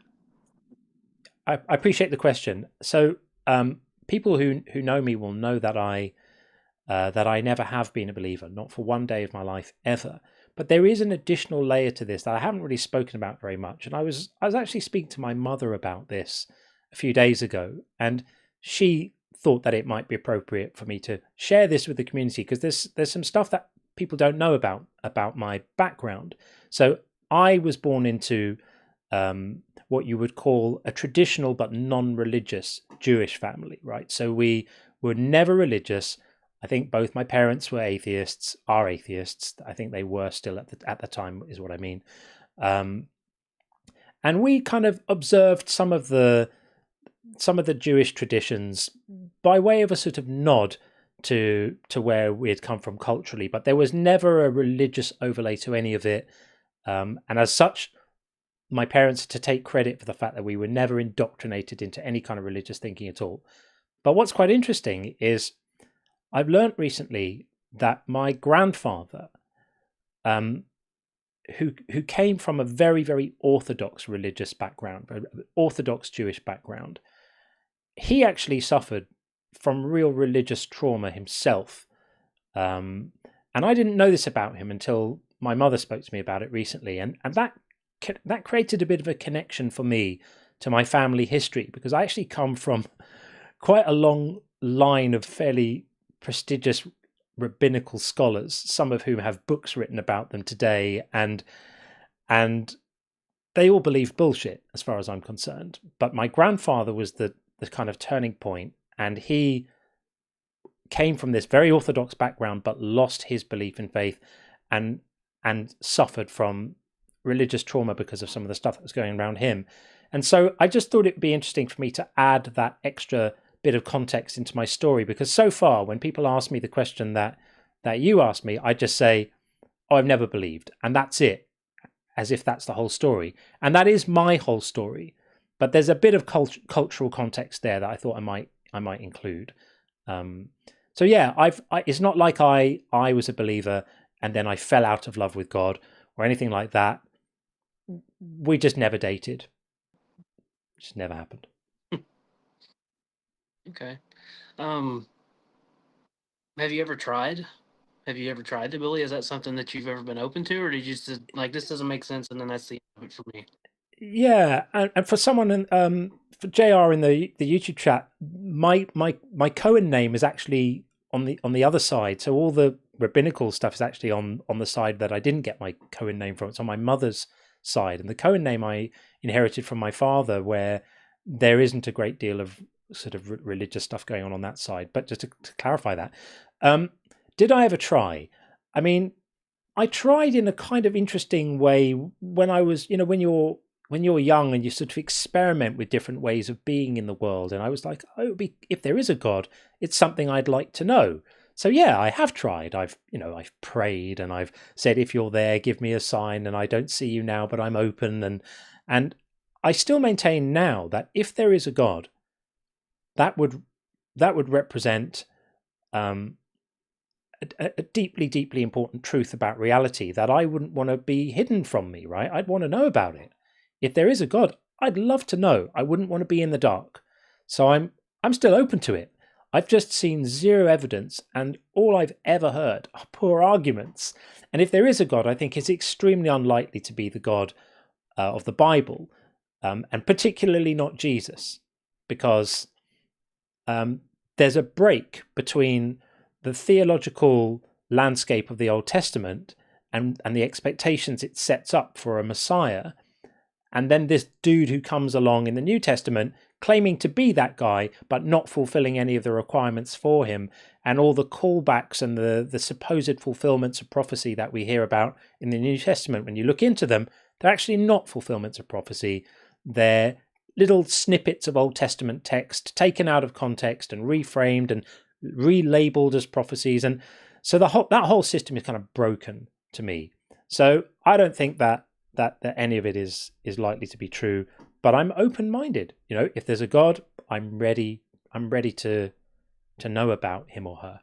I appreciate the question. So people who know me will know that I never have been a believer, not for one day of my life ever. But there is an additional layer to this that I haven't really spoken about very much. And I was actually speaking to my mother about this a few days ago, and she thought that it might be appropriate for me to share this with the community, because there's some stuff that people don't know about my background. So I was born into what you would call a traditional but non-religious Jewish family, right? So we were never religious. I think both my parents were atheists, are atheists. I think they were still at the time, is what I mean. And we kind of observed some of the Jewish traditions by way of a sort of nod to where we had come from culturally, but there was never a religious overlay to any of it. And as such, my parents had to take credit for the fact that we were never indoctrinated into any kind of religious thinking at all. But what's quite interesting is I've learned recently that my grandfather, who came from a very, very orthodox religious background, orthodox Jewish background, he actually suffered from real religious trauma himself. And I didn't know this about him until my mother spoke to me about it recently. And that created a bit of a connection for me to my family history, because I actually come from quite a long line of fairly prestigious rabbinical scholars, some of whom have books written about them today, and they all believe bullshit as far as I'm concerned. But my grandfather was the kind of turning point, and he came from this very orthodox background but lost his belief in faith and suffered from religious trauma because of some of the stuff that was going around him. And so I just thought it would be interesting for me to add that extra bit of context into my story, because so far when people ask me the question that you asked me, I just say, oh, I've never believed, and that's it, as if that's the whole story. And that is my whole story, but there's a bit of cultural context there that I thought I might include. So yeah, it's not like I was a believer and then I fell out of love with God or anything like that. We just never dated. It just never happened. Okay. Have you ever tried? Have you ever tried to bully? Is that something that you've ever been open to, or did you just like, this doesn't make sense, and then that's the end of it for me? Yeah, and for someone, for JR in the YouTube chat, my Cohen name is actually on the other side. So all the rabbinical stuff is actually on the side that I didn't get my Cohen name from. It's on my mother's side, and the Cohen name I inherited from my father, where there isn't a great deal of sort of religious stuff going on that side. But just to clarify that, did I ever try? I mean, I tried in a kind of interesting way when I was, when you're young and you sort of experiment with different ways of being in the world. And I was like, oh, if there is a God, it's something I'd like to know. So yeah, I have tried. I've prayed and I've said, if you're there, give me a sign. And I don't see you now, but I'm open. And I still maintain now that if there is a God, that would represent a deeply, deeply important truth about reality that I wouldn't want to be hidden from me, right? I'd want to know about it. If there is a God, I'd love to know. I wouldn't want to be in the dark. So I'm still open to it. I've just seen zero evidence, and all I've ever heard are poor arguments. And if there is a God, I think it's extremely unlikely to be the God of the Bible, and particularly not Jesus, because there's a break between the theological landscape of the Old Testament and the expectations it sets up for a Messiah, and then this dude who comes along in the New Testament claiming to be that guy, but not fulfilling any of the requirements for him, and all the callbacks and the supposed fulfillments of prophecy that we hear about in the New Testament. When you look into them, they're actually not fulfillments of prophecy. They're little snippets of Old Testament text taken out of context and reframed and relabeled as prophecies. And so that whole system is kind of broken to me. So I don't think that any of it is likely to be true, but I'm open-minded. If there's a God, I'm ready to know about him or her.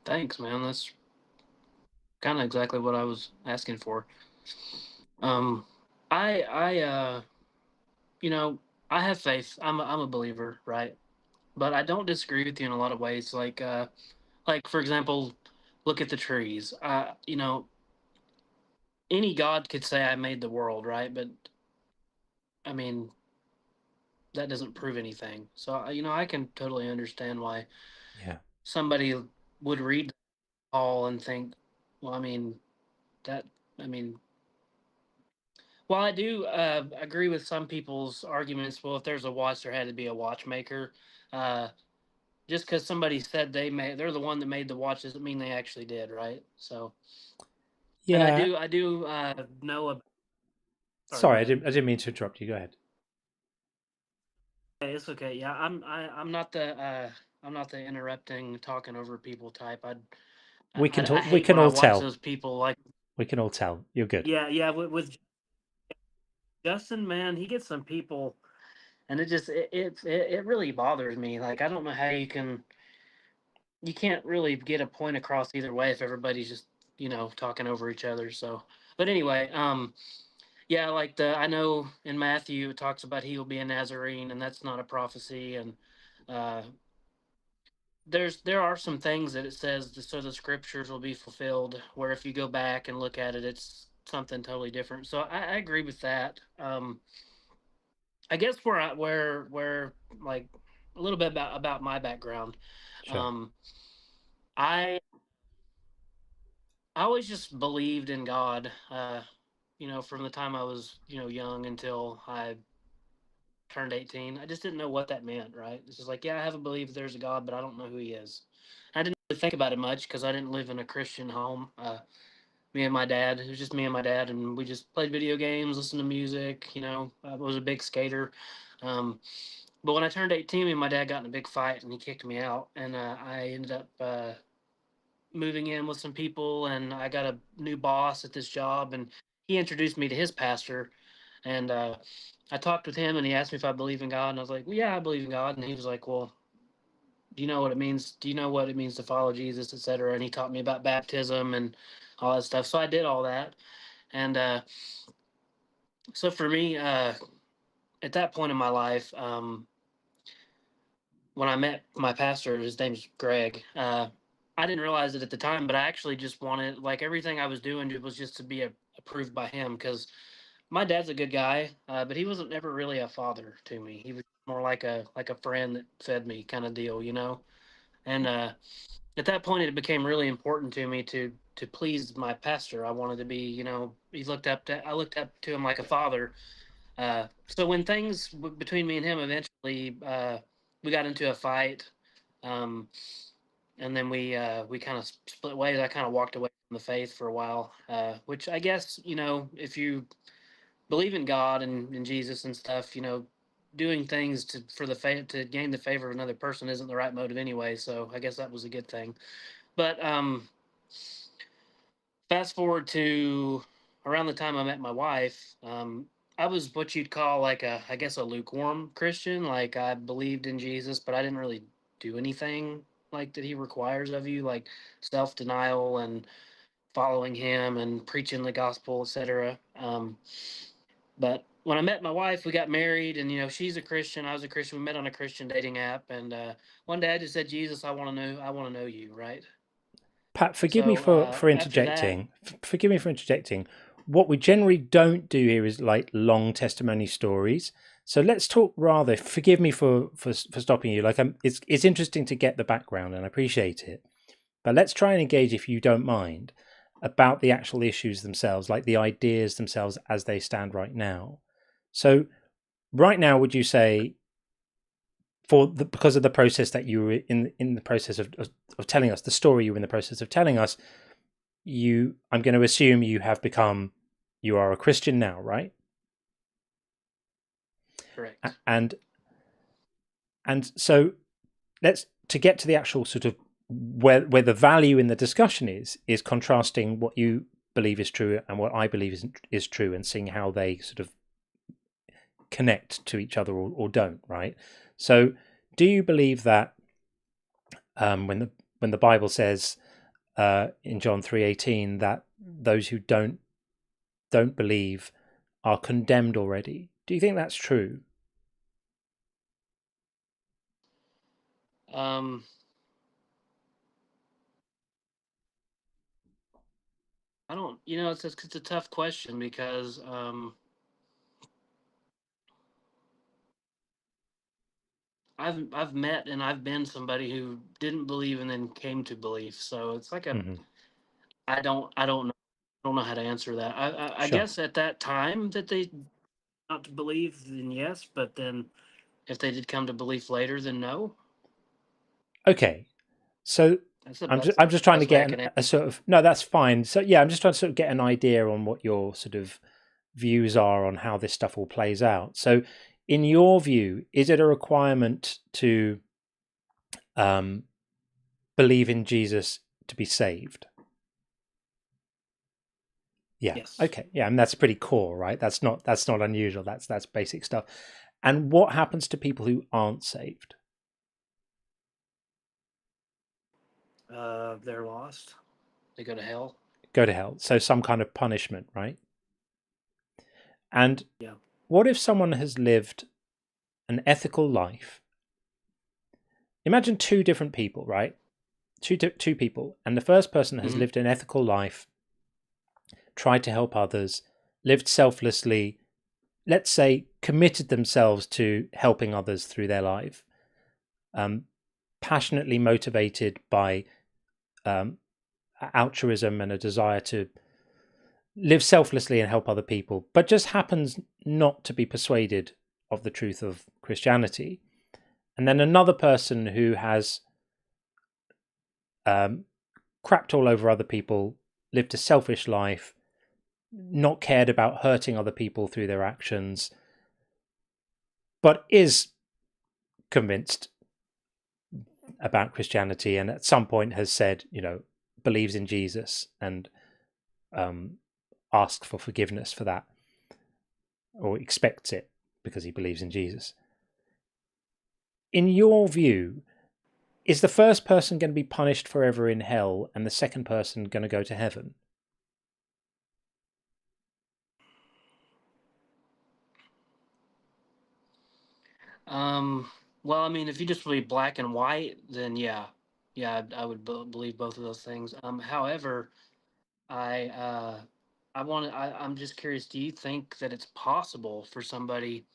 Thanks, man. That's kind of exactly what I was asking for. I have faith. I'm a believer, right? But I don't disagree with you in a lot of ways. Like for example, look at the trees. Any God could say I made the world, right? But I mean, that doesn't prove anything. So I can totally understand why somebody would read Paul and think, well, I mean, that, I mean, well, I do agree with some people's arguments. Well, if there's a watch, there had to be a watchmaker. Uh, just because somebody said they're the one that made the watch doesn't mean they actually did, right? So, and Yeah. I do know. Sorry, I didn't mean to interrupt you. Go ahead. Okay, it's okay. Yeah, I'm not the interrupting, talking over people type. We can I talk. We hate can when I all watch tell. those people like. We can all tell. You're good. Yeah. With Justin, man, he gets some people, and it really bothers me. Like, I don't know how you can't really get a point across either way if everybody's just talking over each other. So, but anyway, yeah, like I know in Matthew it talks about he will be a Nazarene, and that's not a prophecy, and uh, there are some things that it says so the scriptures will be fulfilled. Where if you go back and look at it, it's something totally different. So I agree with that. I guess where like a little bit about my background. Sure. I always just believed in God. From the time I was young until I turned 18. I just didn't know what that meant. Right? It's just like, yeah, I have a belief there's a God, but I don't know who He is. I didn't really think about it much because I didn't live in a Christian home. Me and my dad. It was just me and my dad, and we just played video games, listened to music. I was a big skater. But when I turned 18, me and my dad got in a big fight, and he kicked me out, and I ended up moving in with some people, and I got a new boss at this job, and he introduced me to his pastor, and I talked with him, and he asked me if I believe in God, and I was like, well, yeah, I believe in God, and he was like, well, do you know what it means? Do you know what it means to follow Jesus, etc.? And he taught me about baptism and all that stuff. So I did all that, and so for me, at that point in my life, when I met my pastor, his name's Greg. I didn't realize it at the time, but I actually just wanted, like, everything I was doing was just to be approved by him, because my dad's a good guy, but he wasn't never really a father to me. He was more like a friend that fed me kind of deal, And at that point, it became really important to me to please my pastor. I wanted to be, I looked up to him like a father. So when things between me and him eventually, we got into a fight. Um, and then we kind of split ways. I kind of walked away from the faith for a while, which I guess if you believe in God and in Jesus and stuff, doing things to gain the favor of another person isn't the right motive anyway. So I guess that was a good thing. But fast forward to around the time I met my wife. I was what you'd call like I guess a lukewarm Christian. Like, I believed in Jesus, but I didn't really do anything like that He requires of you, like self denial and following Him and preaching the gospel, etc. But when I met my wife, we got married, and she's a Christian, I was a Christian. We met on a Christian dating app, and one day I just said, Jesus, I want to know you, right? Pat, forgive me So for after that, interjecting. Forgive me for interjecting. What we generally don't do here is like long testimony stories. So let's talk rather. Forgive me for stopping you. Like, it's interesting to get the background, and I appreciate it. But let's try and engage, if you don't mind, about the actual issues themselves, like the ideas themselves as they stand right now. So, right now, would you say, because of the process that you were in the process of telling us the story, you were in the process of telling us, I'm going to assume you are a Christian now, right? correct. And so to get to the actual sort of where the value in the discussion is contrasting what you believe is true and what I believe is true, and seeing how they sort of connect to each other or don't, right? So do you believe that when the Bible says in John 3:18 that those who don't believe are condemned already, do you think that's true? I don't, it's a tough question because I've met and I've been somebody who didn't believe and then came to belief. So it's like a I don't know how to answer that. I Sure. guess at that time that they not to believe, then yes, but then if they did come to belief later, then no. Okay. So That's the I'm just trying to best way I get can a sort of, no, that's fine. So yeah, I'm just trying to sort of get an idea on what your sort of views are on how this stuff all plays out. So in your view, is it a requirement to believe in Jesus to be saved? Yeah. Yes. Okay. Yeah, and that's pretty core, right? That's not unusual. That's basic stuff. And what happens to people who aren't saved? They're lost. They go to hell. Go to hell. So some kind of punishment, right? And Yeah. what if someone has lived an ethical life? Imagine two different people, right? Two people, and the first person has lived an ethical life, tried to help others, lived selflessly, let's say committed themselves to helping others through their life, passionately motivated by altruism and a desire to live selflessly and help other people, but just happens not to be persuaded of the truth of Christianity. And then another person who has crapped all over other people, lived a selfish life, not cared about hurting other people through their actions, but is convinced about Christianity and at some point has said, believes in Jesus and asks for forgiveness for that, or expects it because he believes in Jesus. In your view, is the first person going to be punished forever in hell and the second person going to go to heaven? Well, I mean, if you just believe black and white, then yeah, I would believe both of those things. However, I'm just curious. Do you think that it's possible for somebody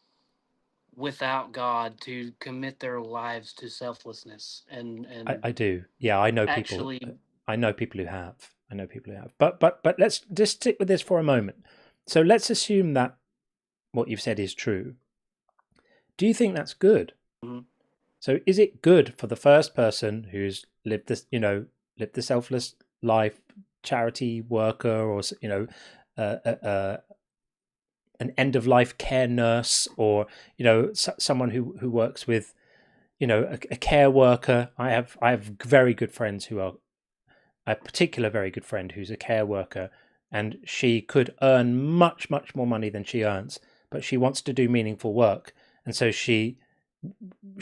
without God to commit their lives to selflessness and I do. Yeah, I know people. actually? I know people who have. But let's just stick with this for a moment. So let's assume that what you've said is true. Do you think that's good? So is it good for the first person who's lived this, lived the selfless life, charity worker, or an end of life care nurse, or someone who works with, a care worker? I have very good friends who are a particular very good friend who's a care worker, and she could earn much more money than she earns, but she wants to do meaningful work, and so she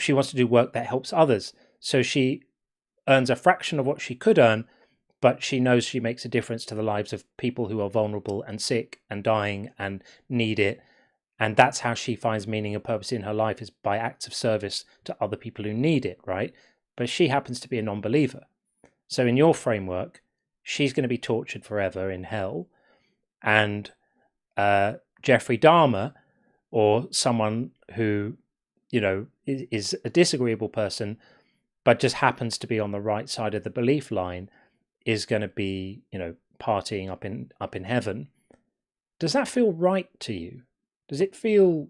wants to do work that helps others. So she earns a fraction of what she could earn, but she knows she makes a difference to the lives of people who are vulnerable and sick and dying and need it. And that's how she finds meaning and purpose in her life, is by acts of service to other people who need it, right? But she happens to be a non-believer. So in your framework, she's going to be tortured forever in hell. And Jeffrey Dahmer, or someone who, is a disagreeable person, but just happens to be on the right side of the belief line, is going to be, partying up in heaven. Does that feel right to you? Does it feel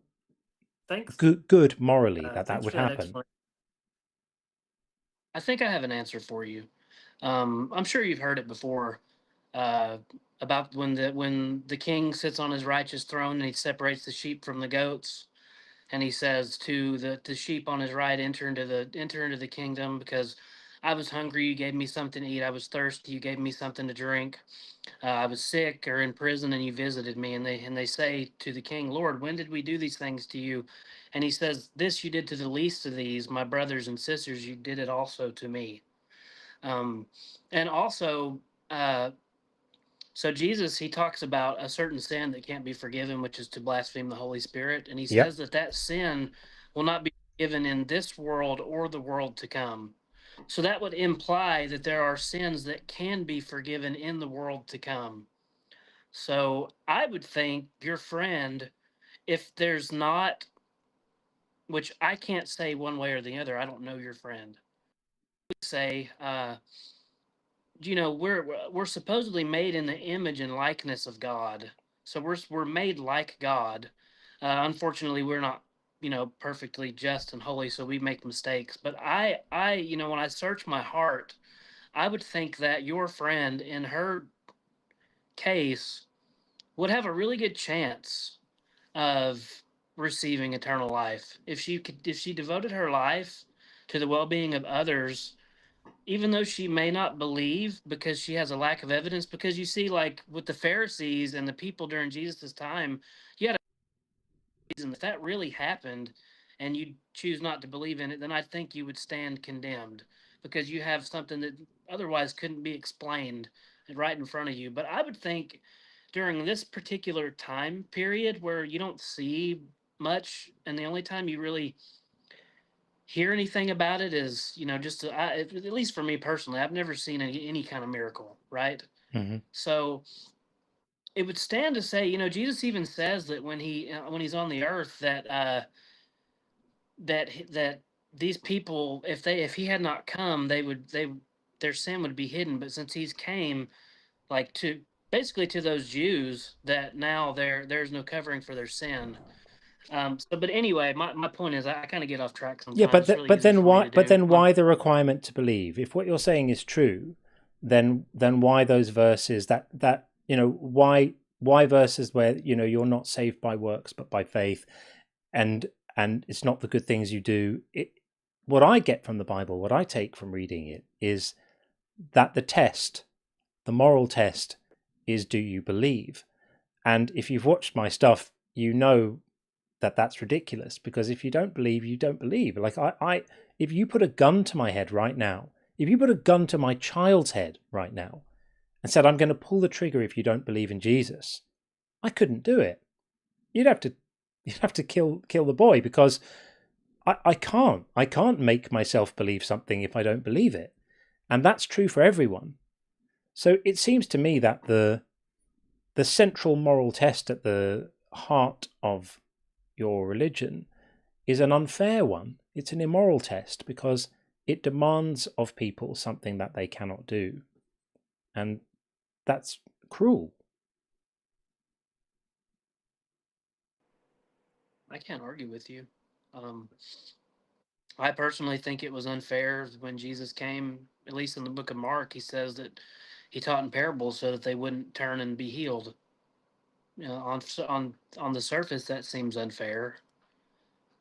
good morally that would happen? I think I have an answer for you. I'm sure you've heard it before, about when the king sits on his righteous throne and he separates the sheep from the goats, and he says to the sheep on his right, enter into the kingdom, because I was hungry, you gave me something to eat. I was thirsty, you gave me something to drink. I was sick or in prison, and you visited me. And they say to the king, Lord, when did we do these things to you? And he says, this you did to the least of these, my brothers and sisters. You did it also to me. And also, so Jesus, he talks about a certain sin that can't be forgiven, which is to blaspheme the Holy Spirit. And he says that sin will not be forgiven in this world or the world to come. So that would imply that there are sins that can be forgiven in the world to come. So I would think your friend, if there's not which I can't say one way or the other. I don't know your friend. Say, we're supposedly made in the image and likeness of God, so we're made like God. Unfortunately, we're not, perfectly just and holy, so we make mistakes. But when I search my heart, I would think that your friend, in her case, would have a really good chance of receiving eternal life if she devoted her life to the well-being of others, even though she may not believe because she has a lack of evidence. Because you see, like with the Pharisees and the people during Jesus' time, you had a reason. If that really happened and you choose not to believe in it, then I think you would stand condemned, because you have something that otherwise couldn't be explained right in front of you. But I would think during this particular time period where you don't see much, and the only time you really hear anything about it is, at least for me personally, I've never seen any kind of miracle, right? Mm-hmm. So it would stand to say, Jesus even says that when he's on the earth, that these people, if he had not come, their sin would be hidden. But since he's came, like to basically to those Jews, that now there's no covering for their sin. But anyway, my point is, I kind of get off track sometimes. Yeah, but It's really but easy then for me why? to But do. then why the requirement to believe? If what you're saying is true, then why those verses? Why verses where you're not saved by works but by faith, and it's not the good things you do. What I get from the Bible, what I take from reading it, is that the moral test, is, do you believe? And if you've watched my stuff, you know that that's ridiculous, because if you don't believe, you don't believe. Like if you put a gun to my head right now, if you put a gun to my child's head right now and said, I'm going to pull the trigger if you don't believe in Jesus, I couldn't do it. You'd have to kill the boy, because I can't make myself believe something if I don't believe it. And that's true for everyone. So it seems to me that the central moral test at the heart of your religion is an unfair one. It's an immoral test, because it demands of people something that they cannot do. And that's cruel. I can't argue with you. I personally think it was unfair when Jesus came. At least in the book of Mark, he says that he taught in parables so that they wouldn't turn and be healed. On the surface, that seems unfair.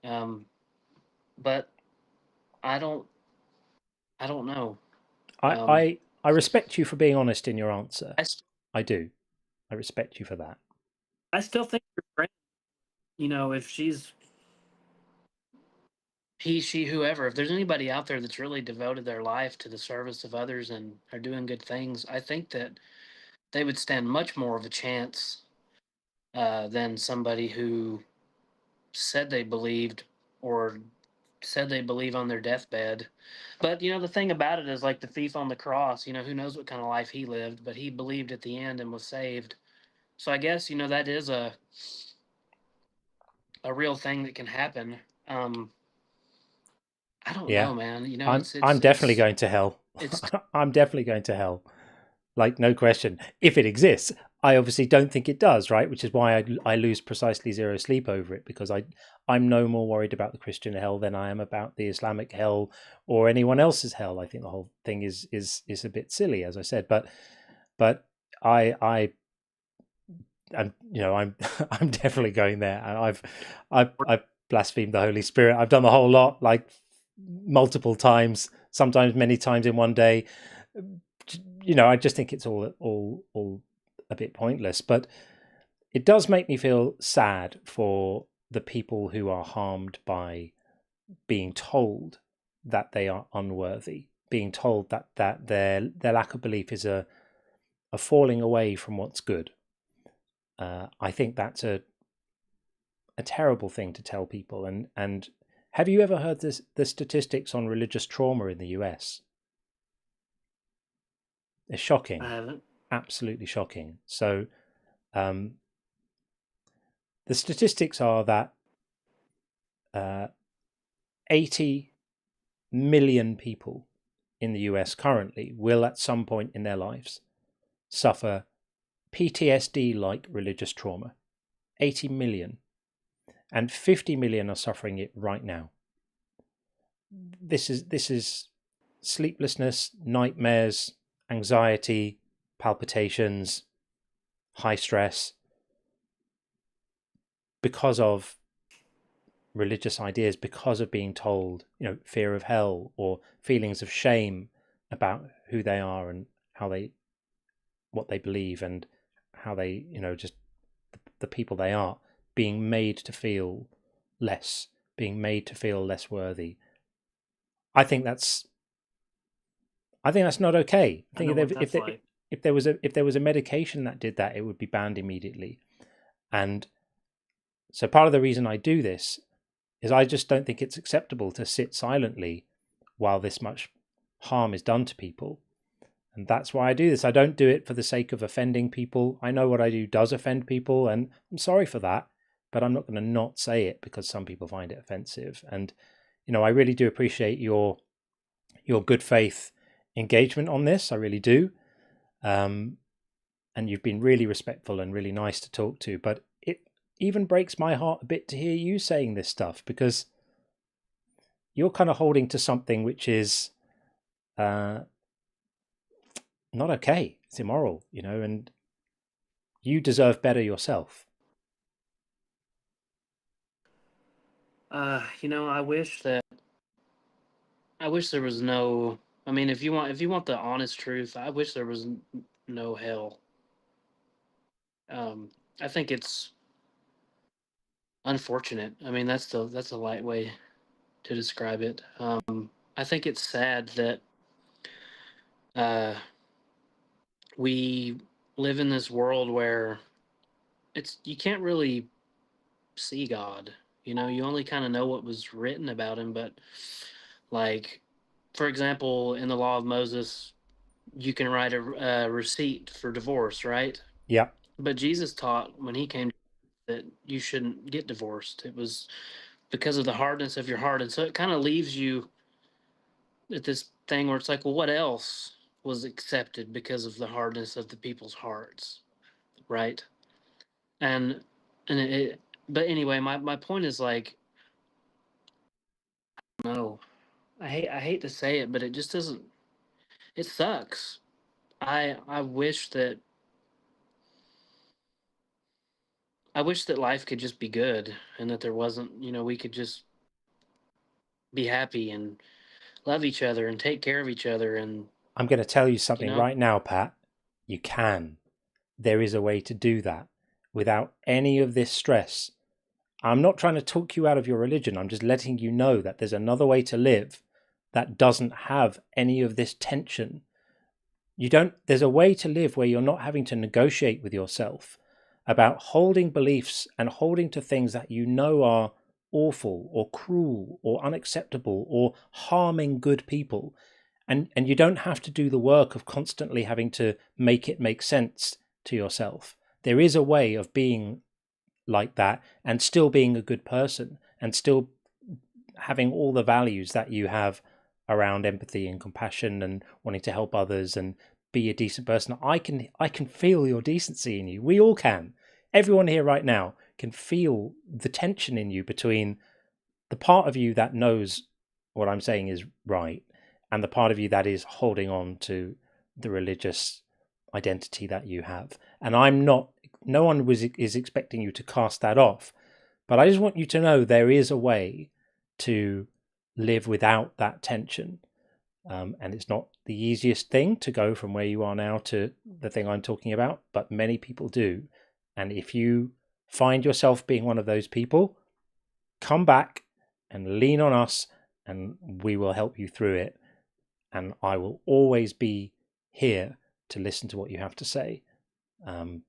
But I don't know. I respect you for being honest in your answer. I do. I respect you for that. I still think your friend, if she's he, she, whoever, if there's anybody out there that's really devoted their life to the service of others and are doing good things, I think that they would stand much more of a chance than somebody who said they believed or said they believe on their deathbed. But the thing about it is, like the thief on the cross, who knows what kind of life he lived, but he believed at the end and was saved. So I guess that is a real thing that can happen. I don't know, man. I'm definitely going to hell. I'm definitely going to hell. Like, no question. If it exists. I obviously don't think it does, right? Which is why I lose precisely zero sleep over it, because I'm no more worried about the Christian hell than I am about the Islamic hell or anyone else's hell. I think the whole thing is a bit silly, as I said. But I'm I'm definitely going there, and I've blasphemed the Holy Spirit. I've done the whole lot, like multiple times, sometimes many times in one day. I just think it's all a bit pointless. But it does make me feel sad for the people who are harmed by being told that they are unworthy, being told that their lack of belief is a falling away from what's good. I think that's a terrible thing to tell people. And have you ever heard the statistics on religious trauma in the US? They're shocking. I haven't. Absolutely shocking. So the statistics are that 80 million people in the US currently will at some point in their lives suffer PTSD-like religious trauma. 80 million. And 50 million are suffering it right now. This is sleeplessness, nightmares, anxiety, palpitations, high stress, because of religious ideas, because of being told, fear of hell or feelings of shame about who they are and what they believe and how they, just the people they are, being made to feel less, being made to feel less worthy. I think that's not okay. I think if there was a medication that did that, it would be banned immediately. And so part of the reason I do this is I just don't think it's acceptable to sit silently while this much harm is done to people. And that's why I do this. I don't do it for the sake of offending people. I know what I do does offend people, and I'm sorry for that, but I'm not going to not say it because some people find it offensive. And, I really do appreciate your good faith engagement on this. I really do. And you've been really respectful and really nice to talk to, but it even breaks my heart a bit to hear you saying this stuff, because you're kind of holding to something which is not okay. It's immoral, and you deserve better yourself. I wish there was no. I mean, if you want the honest truth, I wish there was no hell. I think it's unfortunate. I mean, that's a light way to describe it. I think it's sad that we live in this world where you can't really see God. You only kind of know what was written about him, but like, for example, in the law of Moses, you can write a receipt for divorce, right? Yeah. But Jesus taught when he came that you shouldn't get divorced. It was because of the hardness of your heart. And so it kind of leaves you at this thing where it's like, well, what else was accepted because of the hardness of the people's hearts, right? And but anyway, my point is like, no, I hate to say it, but it just doesn't. It sucks. I wish that life could just be good and that there wasn't, we could just be happy and love each other and take care of each other. And I'm going to tell you something right now, Pat. You can. There is a way to do that without any of this stress. I'm not trying to talk you out of your religion. I'm just letting you know that there's another way to live that doesn't have any of this tension. There's a way to live where you're not having to negotiate with yourself about holding beliefs and holding to things that are awful or cruel or unacceptable or harming good people. And you don't have to do the work of constantly having to make it make sense to yourself. There is a way of being like that and still being a good person and still having all the values that you have around empathy and compassion and wanting to help others and be a decent person. I can feel your decency in you. We all can. Everyone here right now can feel the tension in you between the part of you that knows what I'm saying is right and the part of you that is holding on to the religious identity that you have. And no one is expecting you to cast that off, but I just want you to know there is a way to live without that tension. And it's not the easiest thing to go from where you are now to the thing I'm talking about, but many people do. And if you find yourself being one of those people, come back and lean on us and we will help you through it. And I will always be here to listen to what you have to say,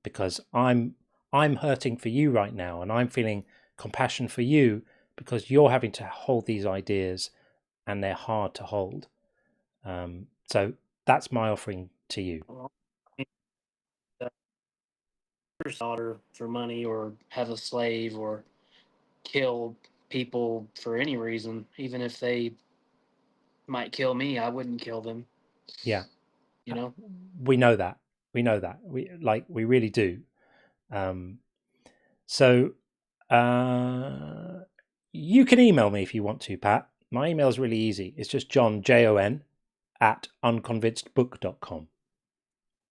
because I'm hurting for you right now, and I'm feeling compassion for you because you're having to hold these ideas and they're hard to hold. So that's my offering to you. Daughter for money or have a slave or kill people for any reason, even if they might kill me, I wouldn't kill them. Yeah. You know? We know that. We really do. So you can email me if you want to, Pat. My email is really easy. It's just John, Jon, at unconvincedbook.com.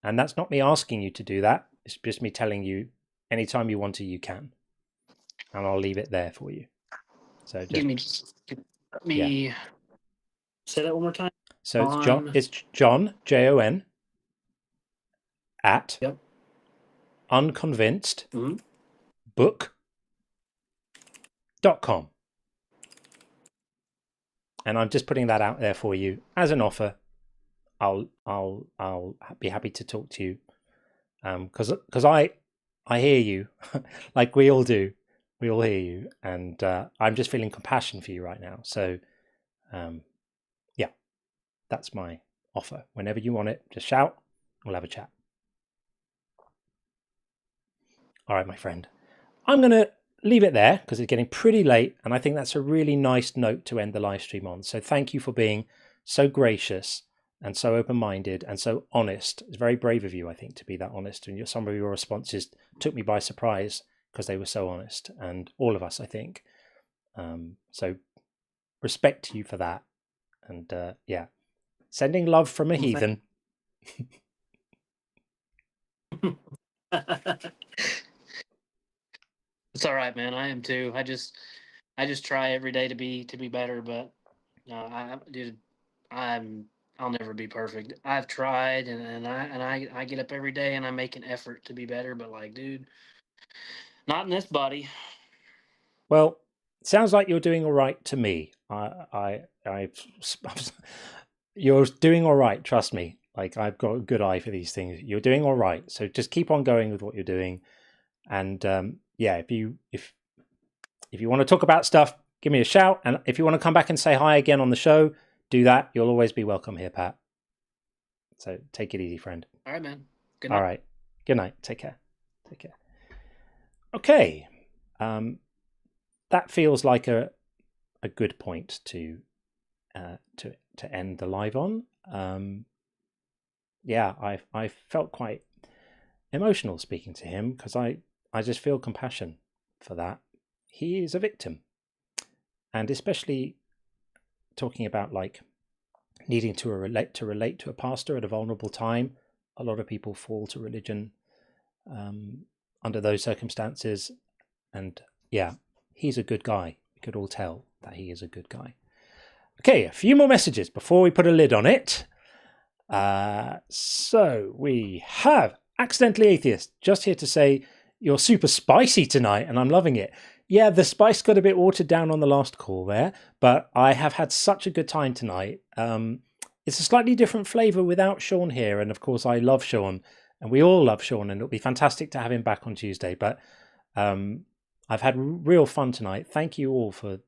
And that's not me asking you to do that. It's just me telling you anytime you want to, you can. And I'll leave it there for you. So just let me say that one more time. So it's John, Jon, at Unconvinced book.com. And I'm just putting that out there for you as an offer. I'll be happy to talk to you. Because I hear you, like we all do. We all hear you, and I'm just feeling compassion for you right now. So, yeah, that's my offer. Whenever you want it, just shout. We'll have a chat. All right, my friend. I'm going to leave it there because it's getting pretty late, and I think that's a really nice note to end the live stream on. So thank you for being so gracious and so open-minded and so honest. It's very brave of you, I think, to be that honest. And some of your responses took me by surprise because they were so honest, and all of us, I think. So respect to you for that. And yeah, sending love from a heathen. It's all right, man. I am too. I just try every day to be better, but I'll never be perfect. I've tried, and I get up every day and I make an effort to be better, but like, dude, not in this body. Well, sounds like you're doing all right to me. You're doing all right. Trust me. Like, I've got a good eye for these things. You're doing all right. So just keep on going with what you're doing. And yeah, if you want to talk about stuff, give me a shout. And if you want to come back and say hi again on the show, do that. You'll always be welcome here, Pat. So take it easy, friend. All right, man. Good night. All right. Good night. Take care. Take care. Okay. That feels like a good point to end the live on. Yeah, I felt quite emotional speaking to him because I just feel compassion for that. He is a victim, and especially talking about like needing to relate to a pastor at a vulnerable time. A lot of people fall to religion under those circumstances, and yeah, he's a good guy. We could all tell that he is a good guy. Okay, a few more messages before we put a lid on it. So we have Accidentally Atheist just here to say you're super spicy tonight and I'm loving it. Yeah, the spice got a bit watered down on the last call there, but I have had such a good time tonight. It's a slightly different flavour without Sean here, and of course I love Sean and we all love Sean, and it'll be fantastic to have him back on Tuesday. But I've had real fun tonight. Thank you all for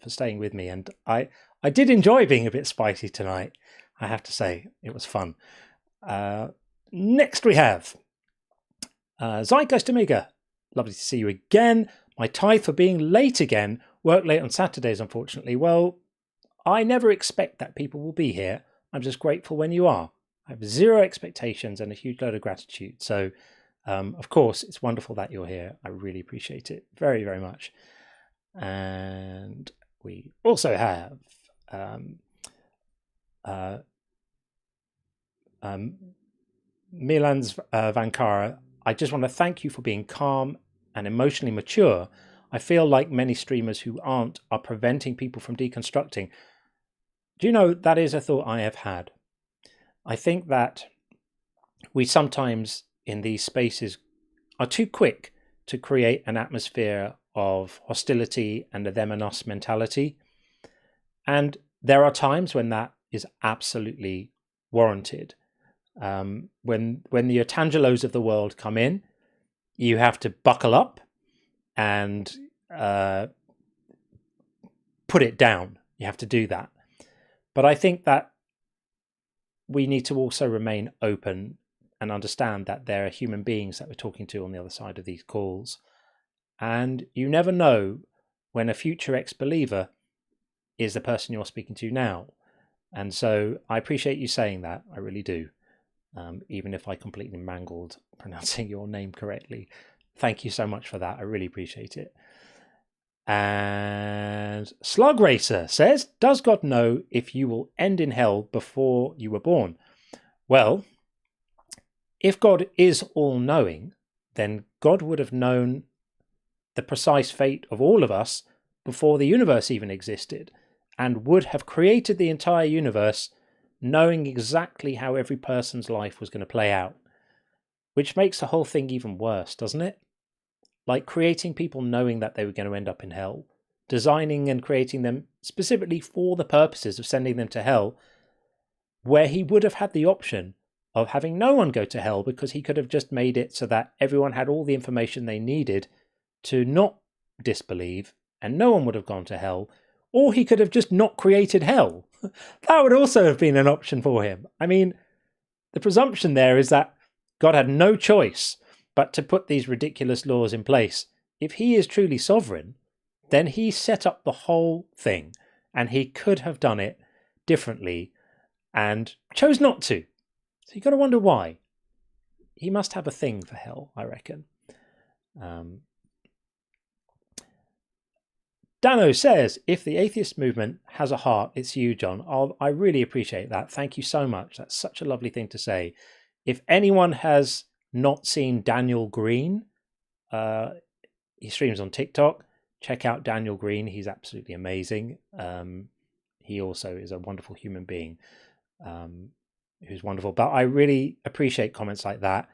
staying with me, and I did enjoy being a bit spicy tonight. I have to say, it was fun. Next we have Zeitgeist Omega. Lovely to see you again. My tithe for being late again. Work late on Saturdays, unfortunately. Well, I never expect that people will be here. I'm just grateful when you are. I have zero expectations and a huge load of gratitude. So, of course, it's wonderful that you're here. I really appreciate it very, very much. And we also have Milans Vankara. I just want to thank you for being calm and emotionally mature. I feel like many streamers who aren't are preventing people from deconstructing. Do you know, that is a thought I have had. I think that we sometimes in these spaces are too quick to create an atmosphere of hostility and a them and us mentality. And there are times when that is absolutely warranted. When the Otangelos of the world come in, you have to buckle up and put it down. You have to do that. But I think that we need to also remain open and understand that there are human beings that we're talking to on the other side of these calls. And you never know when a future ex-believer is the person you're speaking to now. And so I appreciate you saying that. I really do. Even if I completely mangled pronouncing your name correctly. Thank you so much for that. I really appreciate it. And Slug Racer says, does God know if you will end in hell before you were born? Well, if God is all-knowing, then God would have known the precise fate of all of us before the universe even existed, and would have created the entire universe knowing exactly how every person's life was going to play out. Which makes the whole thing even worse, doesn't it? Like creating people knowing that they were going to end up in hell, designing and creating them specifically for the purposes of sending them to hell, where he would have had the option of having no one go to hell, because he could have just made it so that everyone had all the information they needed to not disbelieve and no one would have gone to hell. Or he could have just not created hell. That would also have been an option for him. I mean, the presumption there is that God had no choice but to put these ridiculous laws in place. If he is truly sovereign, then he set up the whole thing, and he could have done it differently and chose not to. So you've got to wonder why. He must have a thing for hell, I reckon. Dano says, if the atheist movement has a heart, it's you, John. I really appreciate that. Thank you so much. That's such a lovely thing to say. If anyone has not seen Daniel Green, he streams on TikTok. Check out Daniel Green. He's absolutely amazing. He also is a wonderful human being who's wonderful. But I really appreciate comments like that.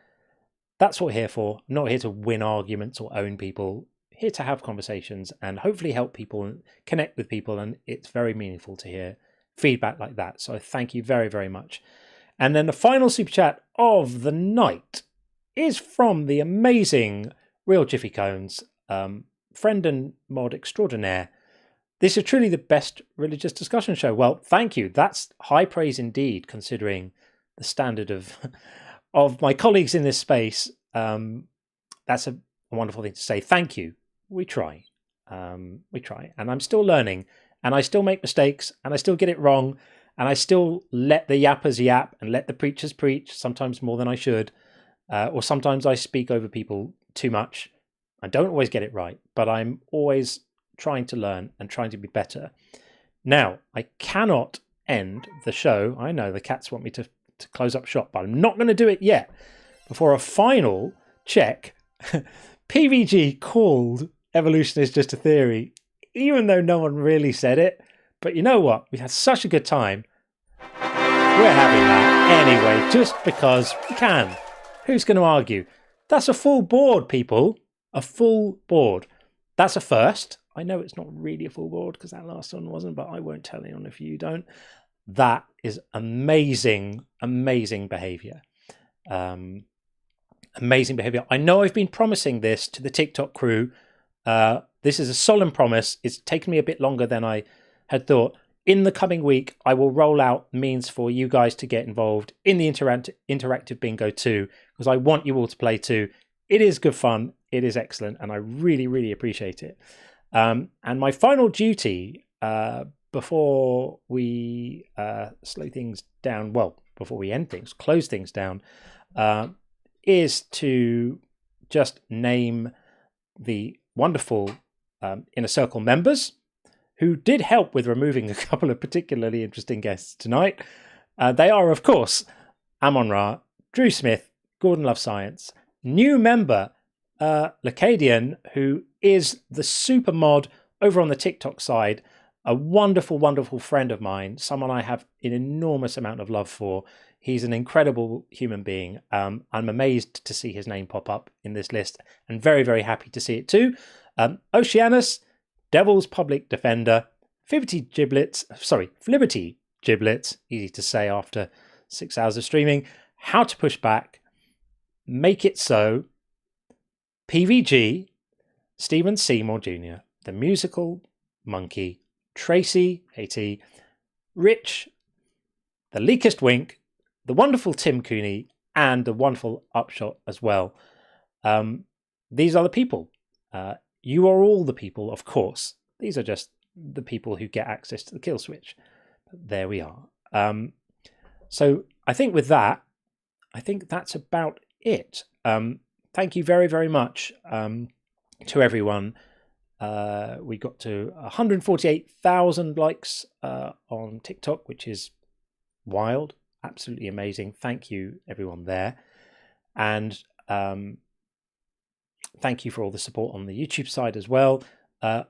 That's what we're here for. I'm not here to win arguments or own people. Here to have conversations and hopefully help people and connect with people. And it's very meaningful to hear feedback like that. So thank you very, very much. And then the final super chat of the night is from the amazing Real Jiffy Cones, friend and mod extraordinaire. This is truly the best religious discussion show. Well, thank you. That's high praise indeed, considering the standard of my colleagues in this space. That's a wonderful thing to say. Thank you. We try. And I'm still learning, and I still make mistakes, and I still get it wrong, and I still let the yappers yap and let the preachers preach, sometimes more than I should, or sometimes I speak over people too much. I don't always get it right, but I'm always trying to learn and trying to be better. Now, I cannot end the show. I know the cats want me to close up shop, but I'm not going to do it yet before a final check. PVG called evolution is just a theory, even though no one really said it. But you know what? We had such a good time. We're having that anyway, just because we can. Who's going to argue? That's a full board, people. A full board. That's a first. I know it's not really a full board because that last one wasn't, but I won't tell anyone if you don't. That is amazing, amazing behavior. Amazing behavior. I know I've been promising this to the TikTok crew. This is a solemn promise. It's taken me a bit longer than I had thought. In the coming week, I will roll out means for you guys to get involved in the interactive bingo too, because I want you all to play too. It is good fun. It is excellent, and I really, really appreciate it. And my final duty before we slow things down, well, before we end things, close things down, is to just name the wonderful Inner Circle members who did help with removing a couple of particularly interesting guests tonight. They are, of course, Amon Ra, Drew Smith, Gordon Love Science, new member Lacadian, who is the super mod over on the TikTok side, a wonderful, wonderful friend of mine, someone I have an enormous amount of love for. He's an incredible human being. I'm amazed to see his name pop up in this list, and very, very happy to see it too. Oceanus, Devil's Public Defender, Flibberty Giblets, easy to say after 6 hours of streaming, How to Push Back, Make It So, PVG, Stephen Seymour Jr., The Musical Monkey, Tracy, AT, Rich, The Leakest Wink, the wonderful Tim Cooney, and the wonderful Upshot as well. These are the people. You are all the people, of course, These are just the people who get access to the kill switch. But there we are. So I think with that, I think that's about it. Thank you very, very much to everyone. We got to 148,000 likes on TikTok, which is wild, absolutely amazing. Thank you, everyone there. And thank you for all the support on the YouTube side as well.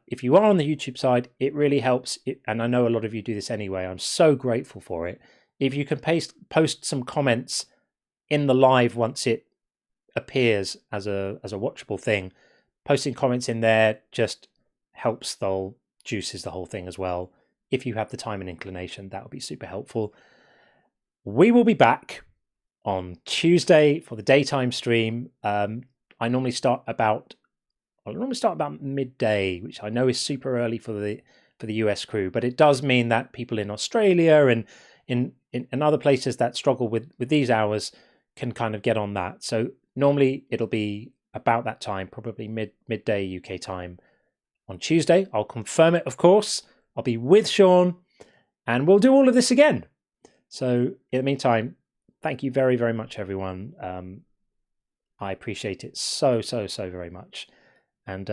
If you are on the YouTube side, it really helps. And I know a lot of you do this anyway. I'm so grateful for it. If you can post some comments in the live once it appears as a watchable thing, posting comments in there just helps juices the whole thing as well. If you have the time and inclination, that would be super helpful. We will be back on Tuesday for the daytime stream. I normally start about midday, which I know is super early for the US crew, but it does mean that people in Australia and in other places that struggle with these hours can kind of get on that. So normally it'll be about that time, probably midday UK time on Tuesday. I'll confirm it, of course. I'll be with Sean and we'll do all of this again. So in the meantime, thank you very, very much, everyone. I appreciate it so very much. And